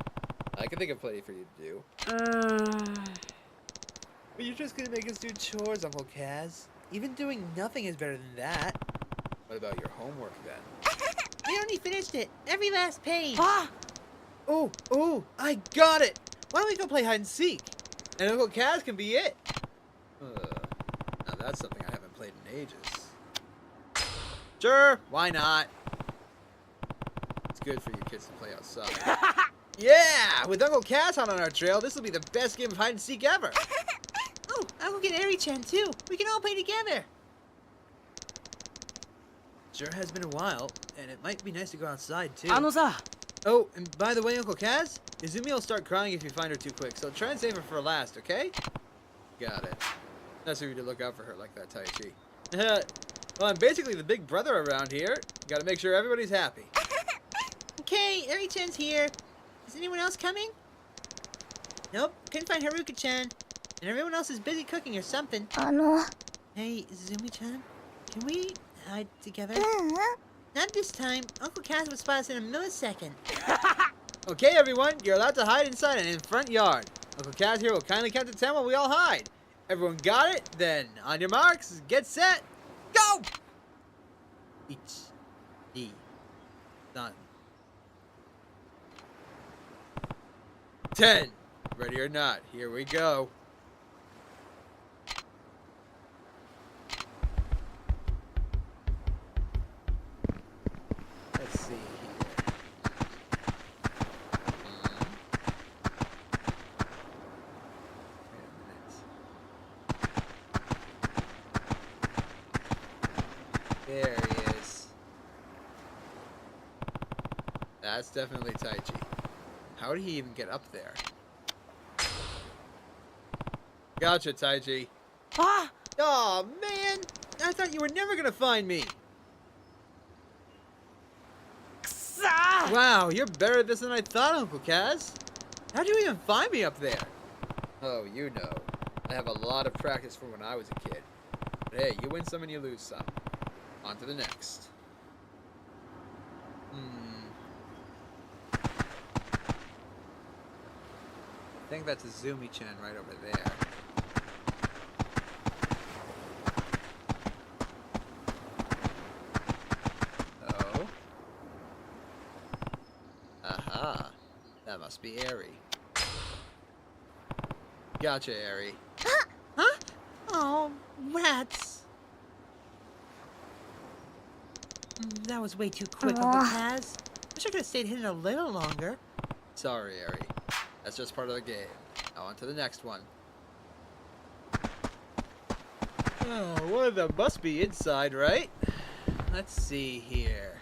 I can think of plenty for you to do. But you're just gonna make us do chores, Uncle Kaz. Even doing nothing is better than that. What about your homework then?
I only finished it. Every last page.
Oh, I got it! Why don't we go play hide and seek? And Uncle Kaz can be it. Now that's something I haven't played in ages. Sure, why not? It's good for you kids to play outside. Yeah! With Uncle Kaz hot on our trail, this will be the best game of hide and seek ever.
Oh, I will get Eri-chan too. We can all play together.
Sure has been a while, and it might be nice to go outside too.
あのさ
Oh, and by the way, Uncle Kaz, Izumi will start crying if you find her too quick, so try and save her for last, okay? Got it. That's who you to look out for her like that, Taichi. Well, I'm basically the big brother around here. Gotta make sure everybody's happy.
Okay, Eri-chan's here. Is anyone else coming? Nope, couldn't find Haruka-chan. And everyone else is busy cooking or something. Hey, Izumi-chan, can we hide together? Not this time. Uncle Kaz will spot us in a millisecond.
Okay, everyone, you're allowed to hide inside an in-front yard. Uncle Kaz here will kindly count to 10 while we all hide. Everyone got it? Then, on your marks, get set, go! Each, done. 10. Ready or not, here we go. Let's see here. Wait a minute. There he is. That's definitely Taichi. How did he even get up there? Gotcha, Taichi.
Ah!
Aw, man! I thought you were never gonna find me! Wow, you're better at this than I thought, Uncle Kaz. How'd you even find me up there? Oh, you know. I have a lot of practice from when I was a kid. But hey, you win some and you lose some. On to the next. I think that's Izumi-chan right over there. Oh. Aha. must be Eri. Gotcha, Eri.
Huh? Oh, rats. That was way too quick, Uncle Kaz. Wish I could have stayed hidden a little longer.
Sorry, Eri. That's just part of the game. Now on to the next one. Oh, one of them must be inside, right? Let's see here.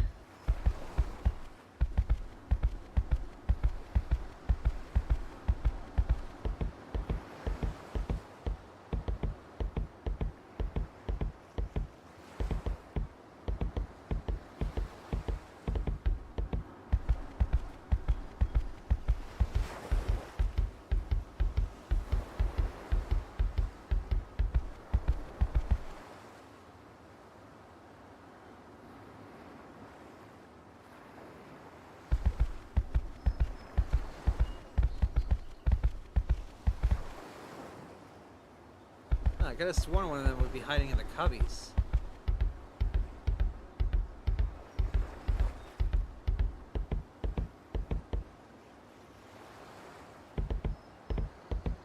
I could have sworn one of them would be hiding in the cubbies.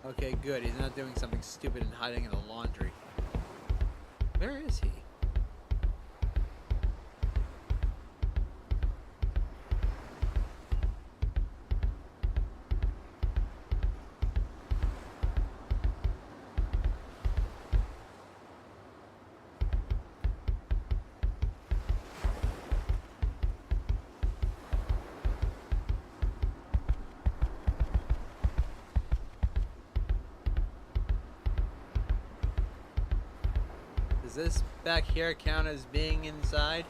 Okay, good. He's not doing something stupid and hiding in the laundry. Where is he? Does this back here count as being inside?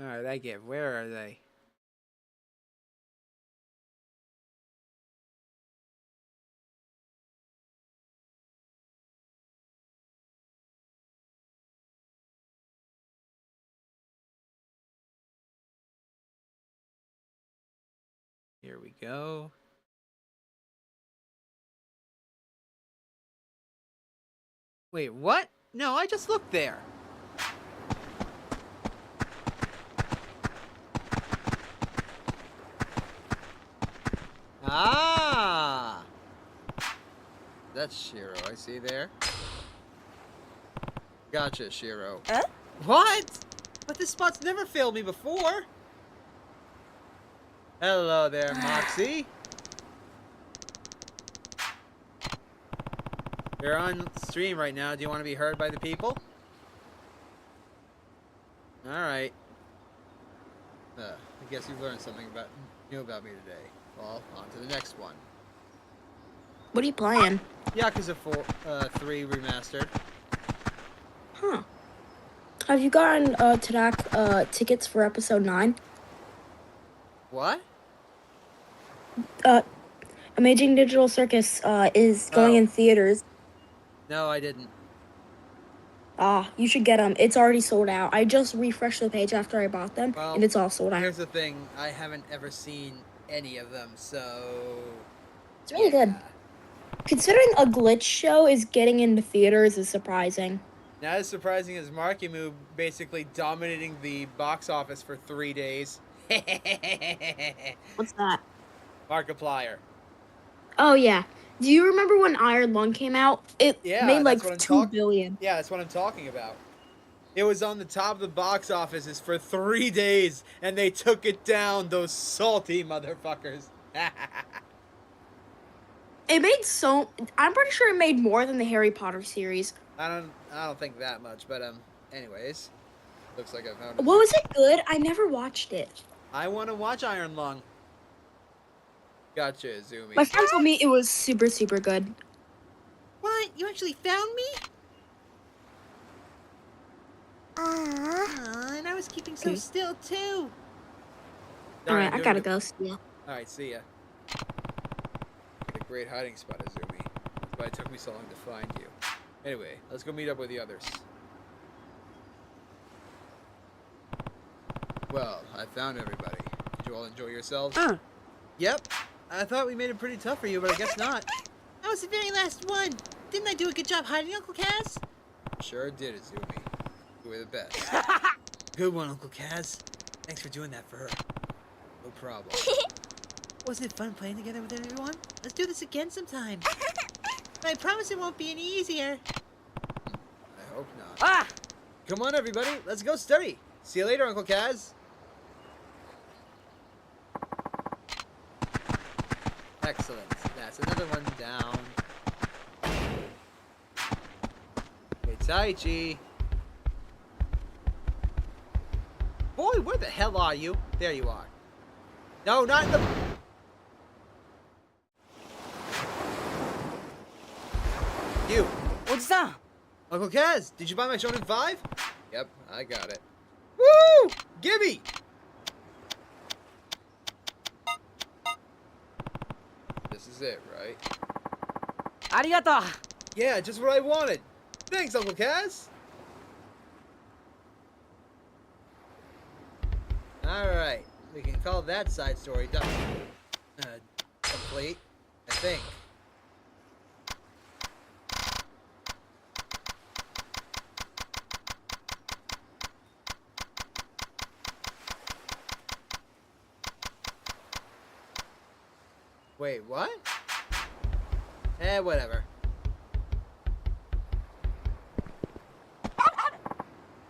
Alright, I get. Where are they? Here we go. Wait, what? No, I just looked there. Ah! That's Shiro, I see there. Gotcha, Shiro. What? But this spot's never failed me before. Hello there, Moxie. You're on stream right now. Do you want to be heard by the people? Alright. I guess you've learned something new about me today. Well, on to the next one.
What are you playing?
Yakuza 3 Remastered.
Huh. Have you gotten tickets for episode 9?
What?
Amazing Digital Circus is going in theaters.
No, I didn't.
You should get them. It's already sold out. I just refreshed the page after I bought them,
Well,
and it's all sold out.
Here's the thing. I haven't ever seen any of them, so...
It's really good. Considering a glitch show is getting into theaters is surprising.
Not as surprising as Markimu basically dominating the box office for 3 days.
What's that?
Markiplier.
Oh yeah. Do you remember when Iron Lung came out? It
Yeah,
made like
that's what I'm
2 billion.
Yeah, that's what I'm talking about. It was on the top of the box offices for 3 days, and they took it down, those salty motherfuckers.
It made so. I'm pretty sure it made more than the Harry Potter series.
I don't think that much, but anyways. Looks like I found it.
What was it good? I never watched it.
I want to watch Iron Lung. Gotcha, Zumi.
My friend told me it was super, super good.
What? You actually found me? And I was keeping so
Okay.
still too.
Alright, I
Darn,
gotta
dude.
go. See ya.
Alright, see ya. A great hiding spot, Azumi. That's why it took me so long to find you. Anyway, let's go meet up with the others. Well, I found everybody. Did you all enjoy yourselves? Yep. I thought we made it pretty tough for you, but I guess not.
I was the very last one. Didn't I do a good job hiding, Uncle Kaz?
Sure did, Azumi. You were the best.
Good one, Uncle Kaz. Thanks for doing that for her.
No problem.
Wasn't it fun playing together with everyone? Let's do this again sometime. But I promise it won't be any easier.
I hope not. Come on, everybody. Let's go study. See you later, Uncle Kaz. Excellent. That's another one down. Hey, Taichi. Boy, where the hell are you? There you are. No, not in the... You.
What's that?
Uncle Kaz, did you buy my Shonen 5? Yep, I got it. Woo! Gimme! This is it, right?
Arigato.
Yeah, just what I wanted. Thanks, Uncle Kaz. Alright, we can call that side story done. Complete, I think. Wait, what? Whatever.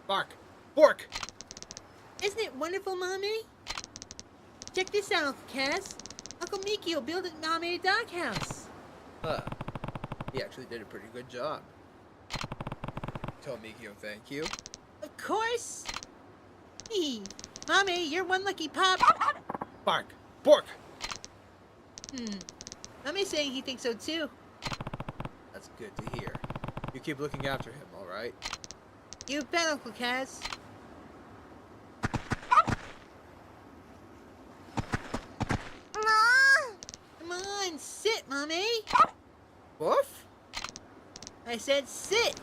Bark! Bork!
Isn't it wonderful, Mommy? Check this out, Uncle Kaz. Uncle Mikio built Mommy a doghouse.
Huh. He actually did a pretty good job. Tell Mikio thank you.
Of course. Mommy, you're one lucky pup.
Bark! Bork!
Mommy's saying he thinks so too.
That's good to hear. You keep looking after him, alright?
You bet, Uncle Kaz. Come on, sit, Mommy.
Woof?
I said sit.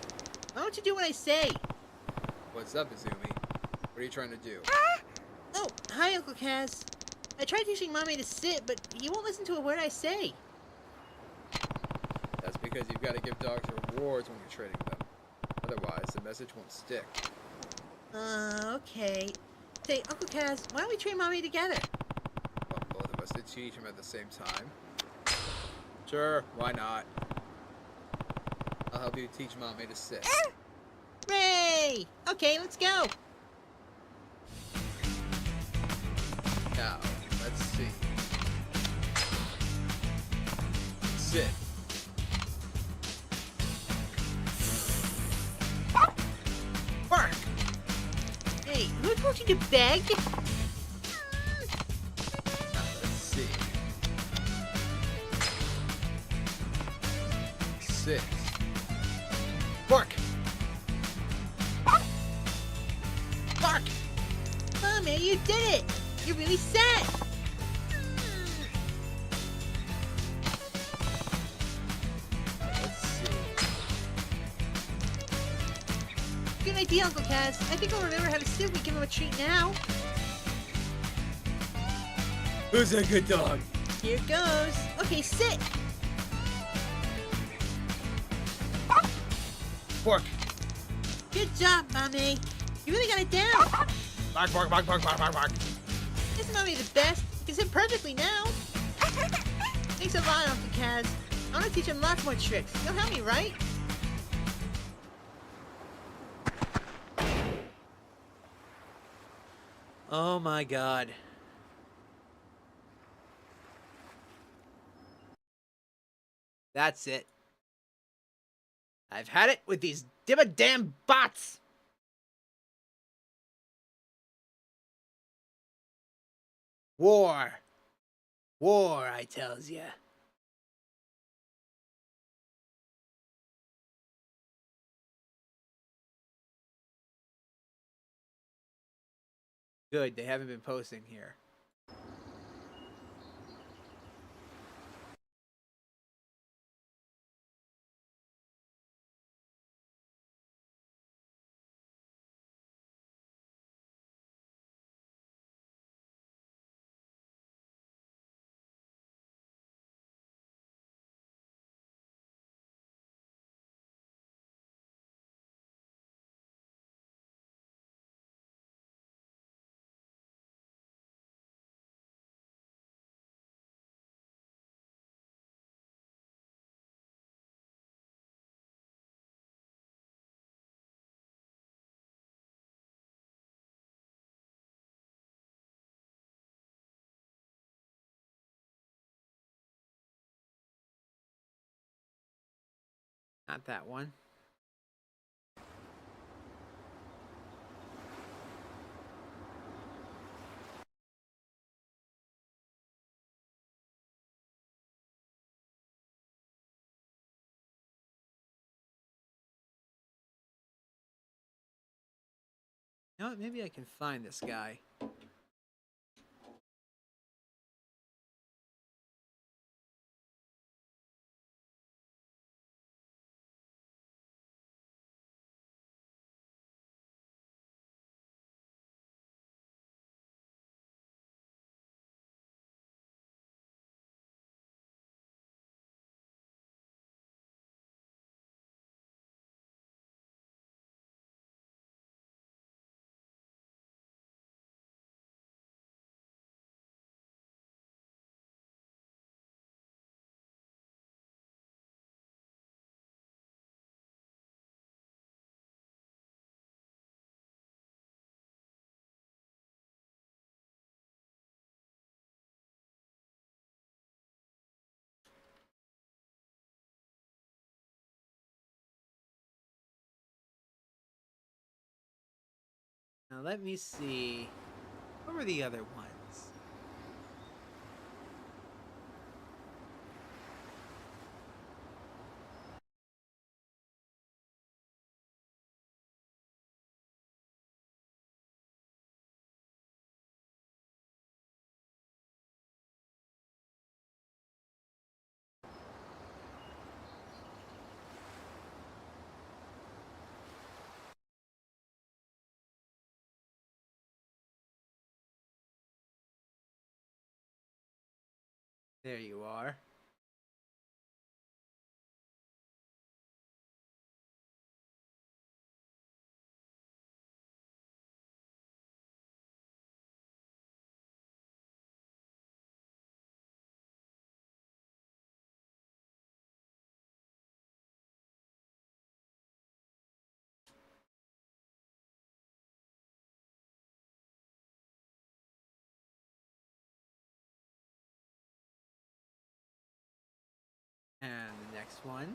Why don't you do what I say?
What's up, Izumi? What are you trying to do?
Oh, hi, Uncle Kaz. I tried teaching Mommy to sit, but he won't listen to a word I say.
That's because you've got to give dogs rewards when you're training them. Otherwise, the message won't stick.
Okay. Say, Uncle Kaz, why don't we train Mommy together?
Want both of us to teach him at the same time? Sure, why not? I'll help you teach Mommy to sit.
Hooray! Okay, let's go.
Now, let's see. Sit.
Bark! Hey, who told you to beg?
Now, let's see. Sit. Bark!
Bark! Mommy, you did it! You're really set!
Let's see.
Good idea, Uncle Kaz. I think I'll remember how to sit when we give him a treat now.
Who's a good dog?
Here goes. Okay, sit.
Bark!
Good job, Mommy. You really got it down.
Bark, bark, bark, bark, bark, bark, bark.
This
Not be the best. He can sit perfectly now. Thanks a lot, Uncle Kaz. I want to teach him lots more tricks. You'll help me, right? Oh my god. That's it. I've had it with these damn bots! War. War, I tells ya. Good, they haven't been posting here. Not that one. You know what? Maybe I can find this guy. Now let me see. What were the other ones? There you are. And the next one.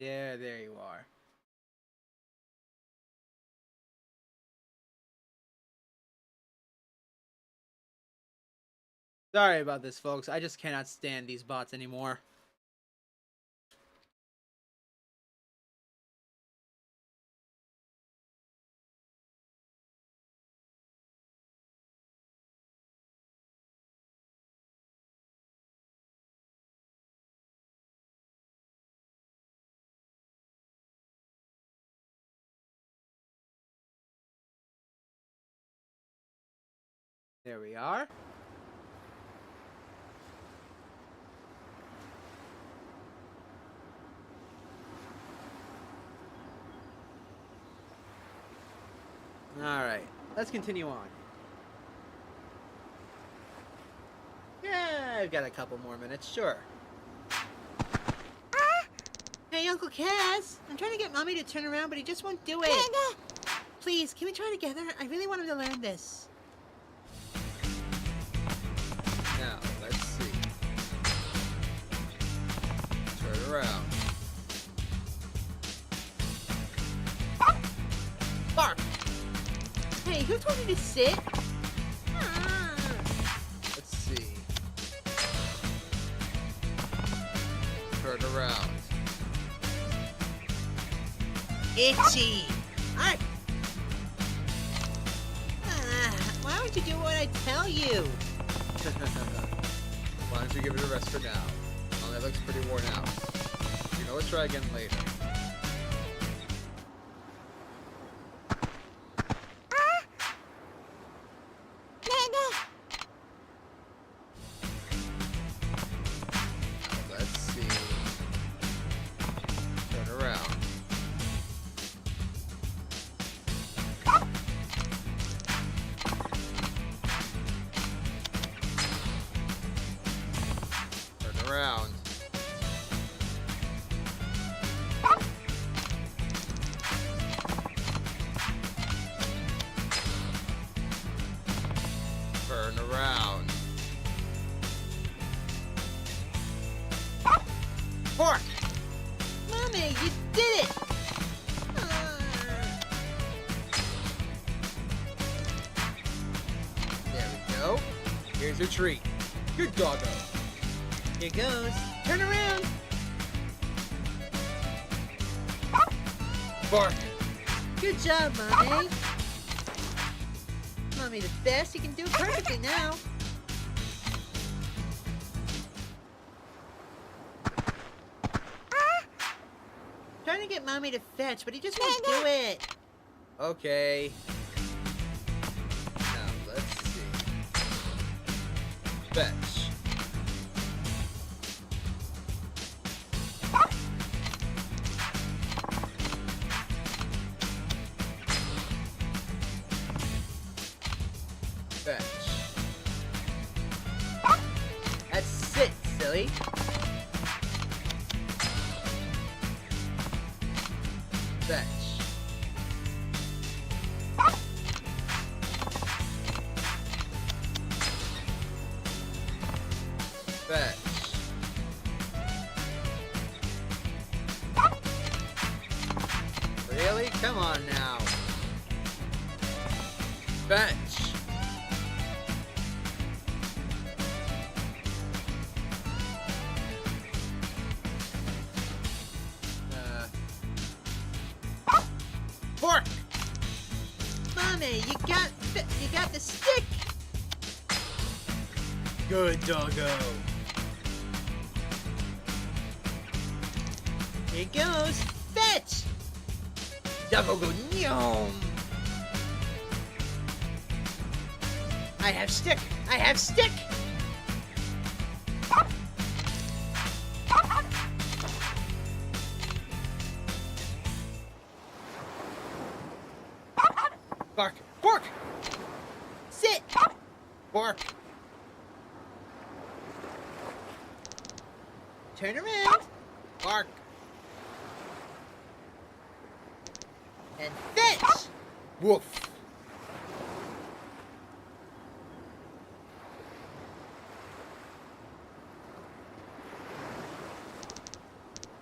Yeah, there you are. Sorry about this, folks. I just cannot stand these bots anymore. There we are. Alright, let's continue on. Yeah, I've got a couple more minutes, sure.
Hey, Uncle Kaz. I'm trying to get Mommy to turn around, but he just won't do it. Please, can we try together? I really want him to learn this.
Now, let's see. Turn around. Bark!
Hey, who told you to sit?
Let's see. Turn around.
Itchy. Alright. Why would you do what I tell you?
Why don't you give it a rest for now? Well, that looks pretty worn out. You know, let's try again later. Let's see. Turn around. Turn around. Turn around. Fork!
Mommy, you did it!
There we go. Here's your treat. Good doggo.
Here goes. Turn around.
Bark.
Good job, Mommy. Mommy the best. You can do it perfectly now. Trying to get Mommy to fetch, but he just won't do it.
Okay. Now let's see. Fetch. Fetch.
That's sit, silly.
Fetch. Fetch. Really? Come on now. Fetch. Fork.
Mommy, you got the stick.
Good doggo.
Here goes. Fetch. Doggo go nyom. I have stick. I have stick.
Bark. Fork.
Sit.
Fork.
Turn around.
Bark.
And fetch.
Woof.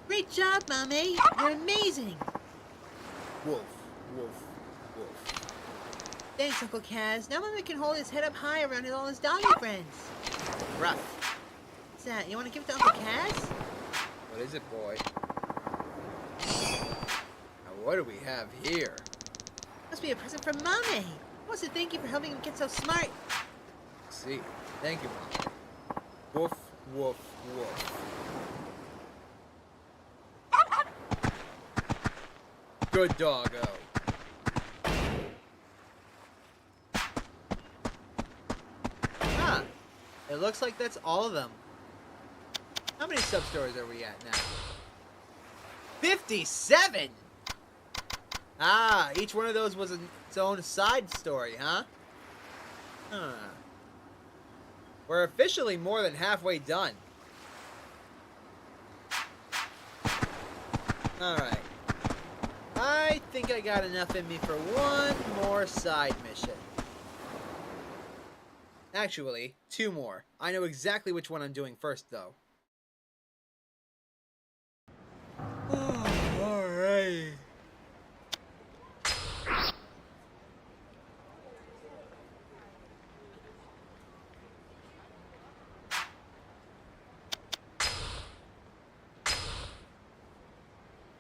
Great job, Mommy. You're amazing.
Wolf. Wolf. Wolf.
Thanks, Uncle Kaz. Now Mommy can hold his head up high around all his doggy friends.
Rough.
What's that? You want to give it to Uncle Kaz?
What is it, boy? Now, what do we have here?
Must be a present from Mommy. Wants to thank you for helping him get so smart.
Let's see. Thank you, Mom. Woof, woof, woof. Good doggo. looks like that's all of them. How many sub-stories are we at now? 57! Ah, each one of those was its own side story, huh? Huh. We're officially more than halfway done. Alright. I think I got enough in me for one more side mission. Actually, 2 more. I know exactly which one I'm doing first, though. Alright.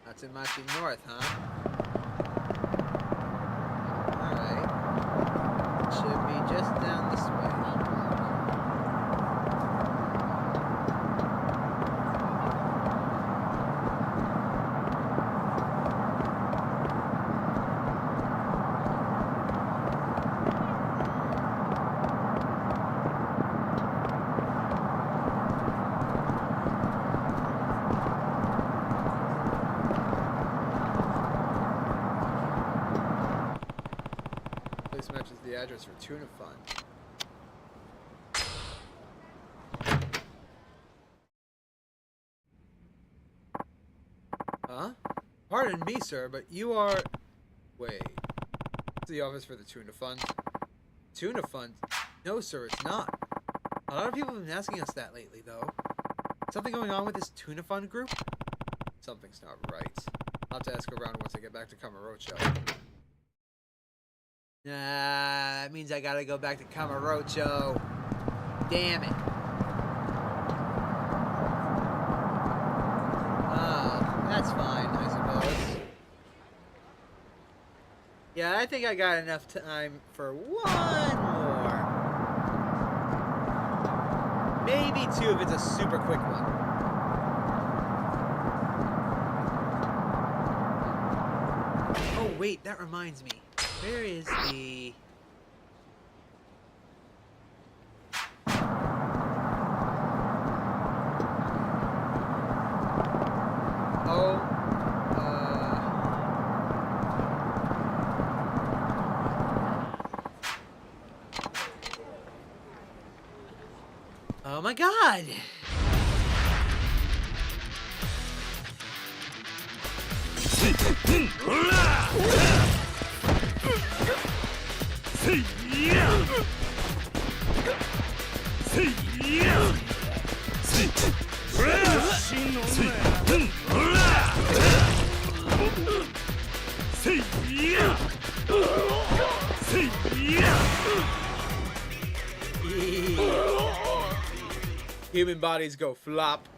That's in Machi North, huh? Alright. Should be just down this way. This matches the address for Tuna Fund. Huh? Pardon me, sir, but you are... Wait. It's the office for the Tuna Fund. Tuna Fund? No, sir, it's not. A lot of people have been asking us that lately, though. Something going on with this Tuna Fund group? Something's not right. I'll have to ask around once I get back to Kamurocho. Nah, that means I gotta go back to Kamurocho. Damn it. That's fine, I suppose. Yeah, I think I got enough time for one more. Maybe 2 if it's a super quick one. Oh, wait, that reminds me. Where is the... Oh my god! Human bodies go flop.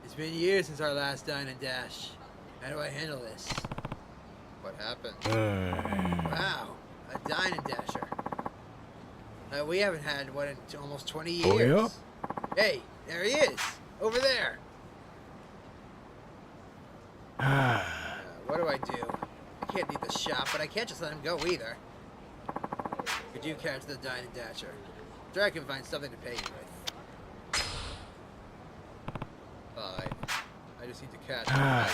It's been years since our last dine and dash. How do I handle this? What happened? Wow, a dine and dasher. We haven't had one in almost 20 years. Oh, yeah? Hey, there he is, over there. What do I do? I can't leave the shop, but I can't just let him go either. Could you catch the dine and dasher? I'm sure I can find something to pay you with. Fine. I just need to catch him.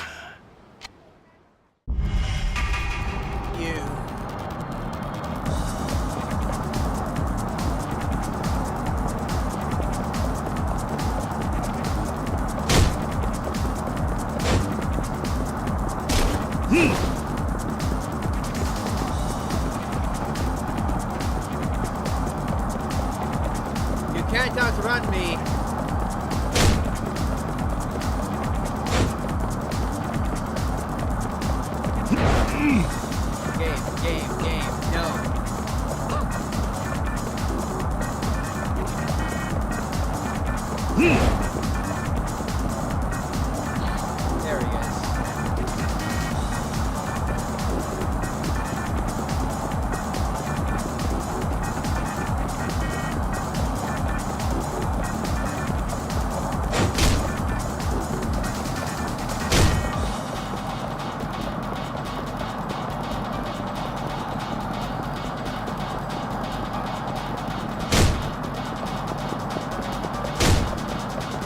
You. You can't outrun me. Game, no. There he is.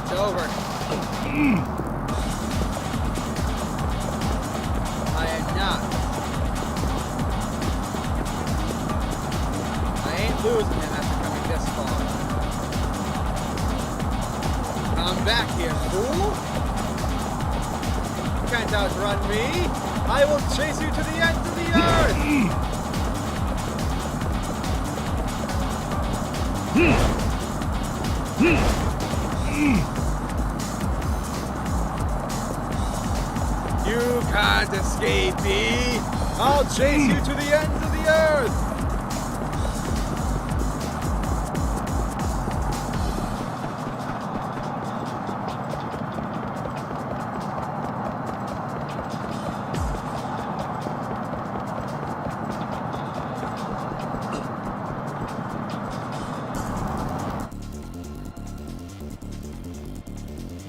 It's over. I am not. I ain't losing him after coming this far. Come back here, fool. You can't outrun me. I will chase you to the ends of the earth. You can't escape me! I'll chase you to the ends of the earth!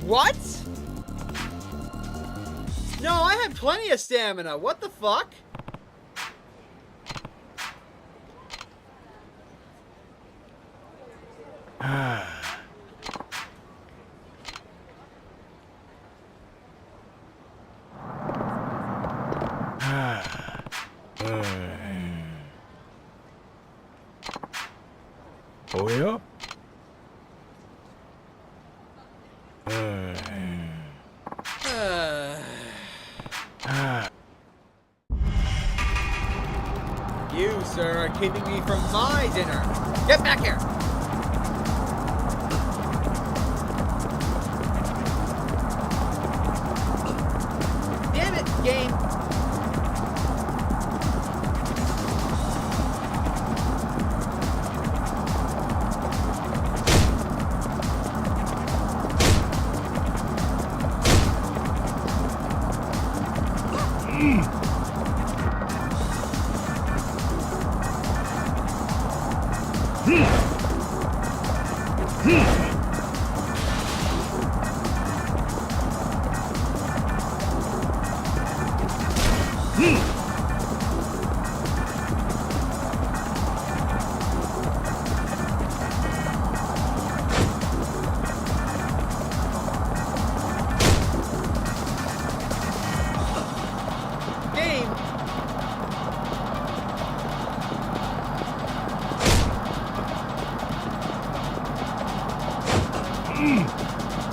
What? No, I had plenty of stamina. What the fuck?
Oh yeah?
You, sir, are keeping me from my dinner. Get back here! Damn it, game!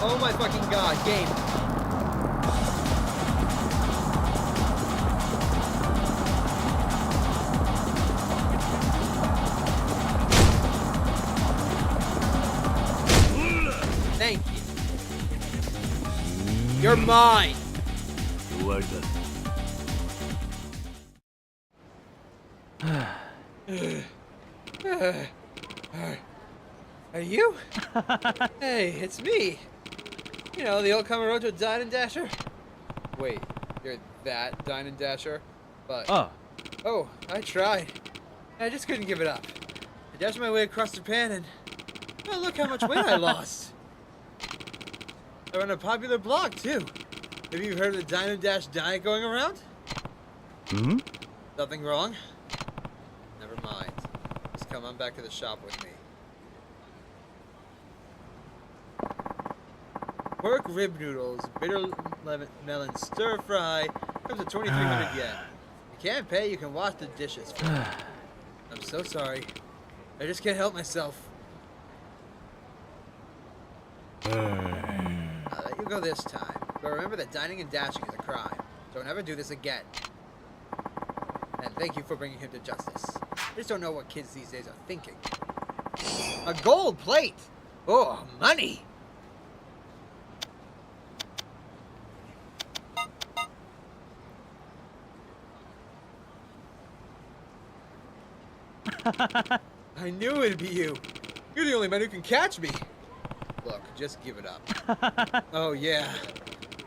Oh my fucking god, game. Thank you. You're mine. Are you? Hey, it's me. You know, the old Kamurocho Dine and Dasher? Wait, you're that Dine and Dasher? But... Oh, I tried. I just couldn't give it up. I dashed my way across Japan and... Oh, look how much weight I lost. I run a popular blog, too. Have you heard of the Dine and Dash diet going around?
Hmm?
Nothing wrong? Never mind. Just come on back to the shop with me. Pork rib noodles, bitter melon stir fry, comes at 2,300 yen. If you can't pay, you can wash the dishes for me. I'm so sorry. I just can't help myself. I'll let you go this time. But remember that dining and dashing is a crime. Don't ever do this again. And thank you for bringing him to justice. I just don't know what kids these days are thinking. A gold plate! Oh, money! I knew it'd be you. You're the only man who can catch me. Look, just give it up. Oh, yeah.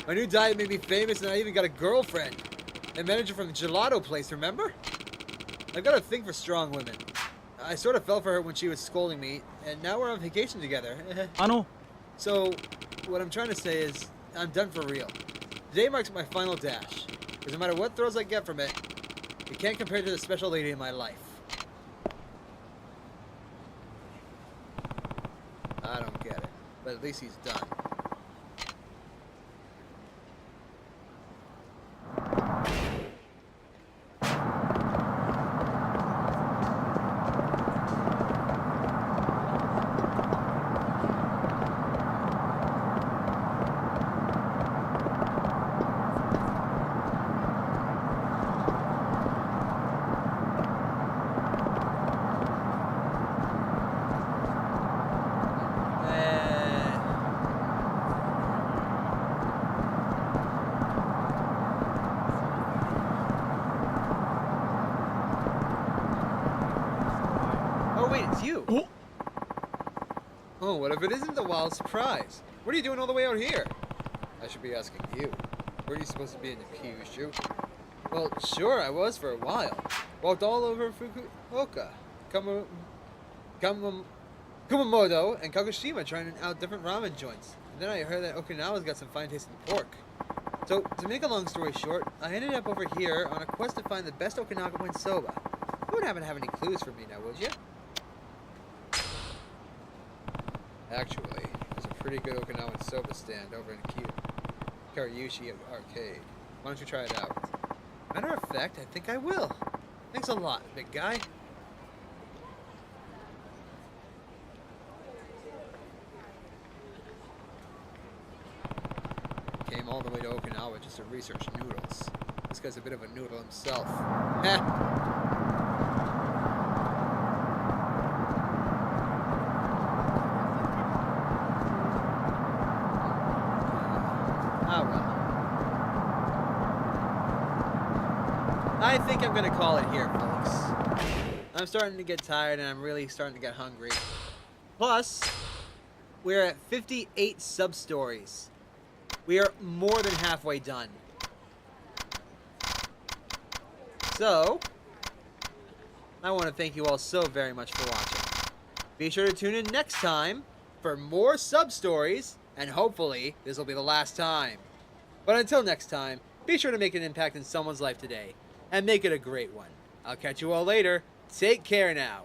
My new diet made me famous, and I even got a girlfriend. A manager from the gelato place, remember? I've got a thing for strong women. I sort of fell for her when she was scolding me, and now we're on vacation together. So, what I'm trying to say is, I'm done for real. Today marks my final dash, because no matter what thrills I get from it, it can't compare to the special lady in my life. I don't get it, but at least he's done. Wait, it's you. Oh, what if it isn't the wild surprise? What are you doing all the way out here? I should be asking you. Weren't you supposed to be in the Kyushu? Well, sure, I was for a while. Walked all over Fukuoka, Kumamoto, and Kagoshima trying out different ramen joints. And then I heard that Okinawa's got some fine tasting pork. So, to make a long story short, I ended up over here on a quest to find the best Okinawan soba. You wouldn't happen to have any clues for me now, would you? Actually, there's a pretty good Okinawan soba stand over in Karyushi Arcade. Why don't you try it out? Matter of fact, I think I will. Thanks a lot, big guy. Came all the way to Okinawa just to research noodles. This guy's a bit of a noodle himself. Ah, well. I think I'm gonna call it here, folks. I'm starting to get tired and I'm really starting to get hungry. Plus, we're at 58 substories. We are more than halfway done. So, I want to thank you all so very much for watching. Be sure to tune in next time for more substories, and hopefully this will be the last time. But until next time, be sure to make an impact in someone's life today, and make it a great one. I'll catch you all later. Take care now.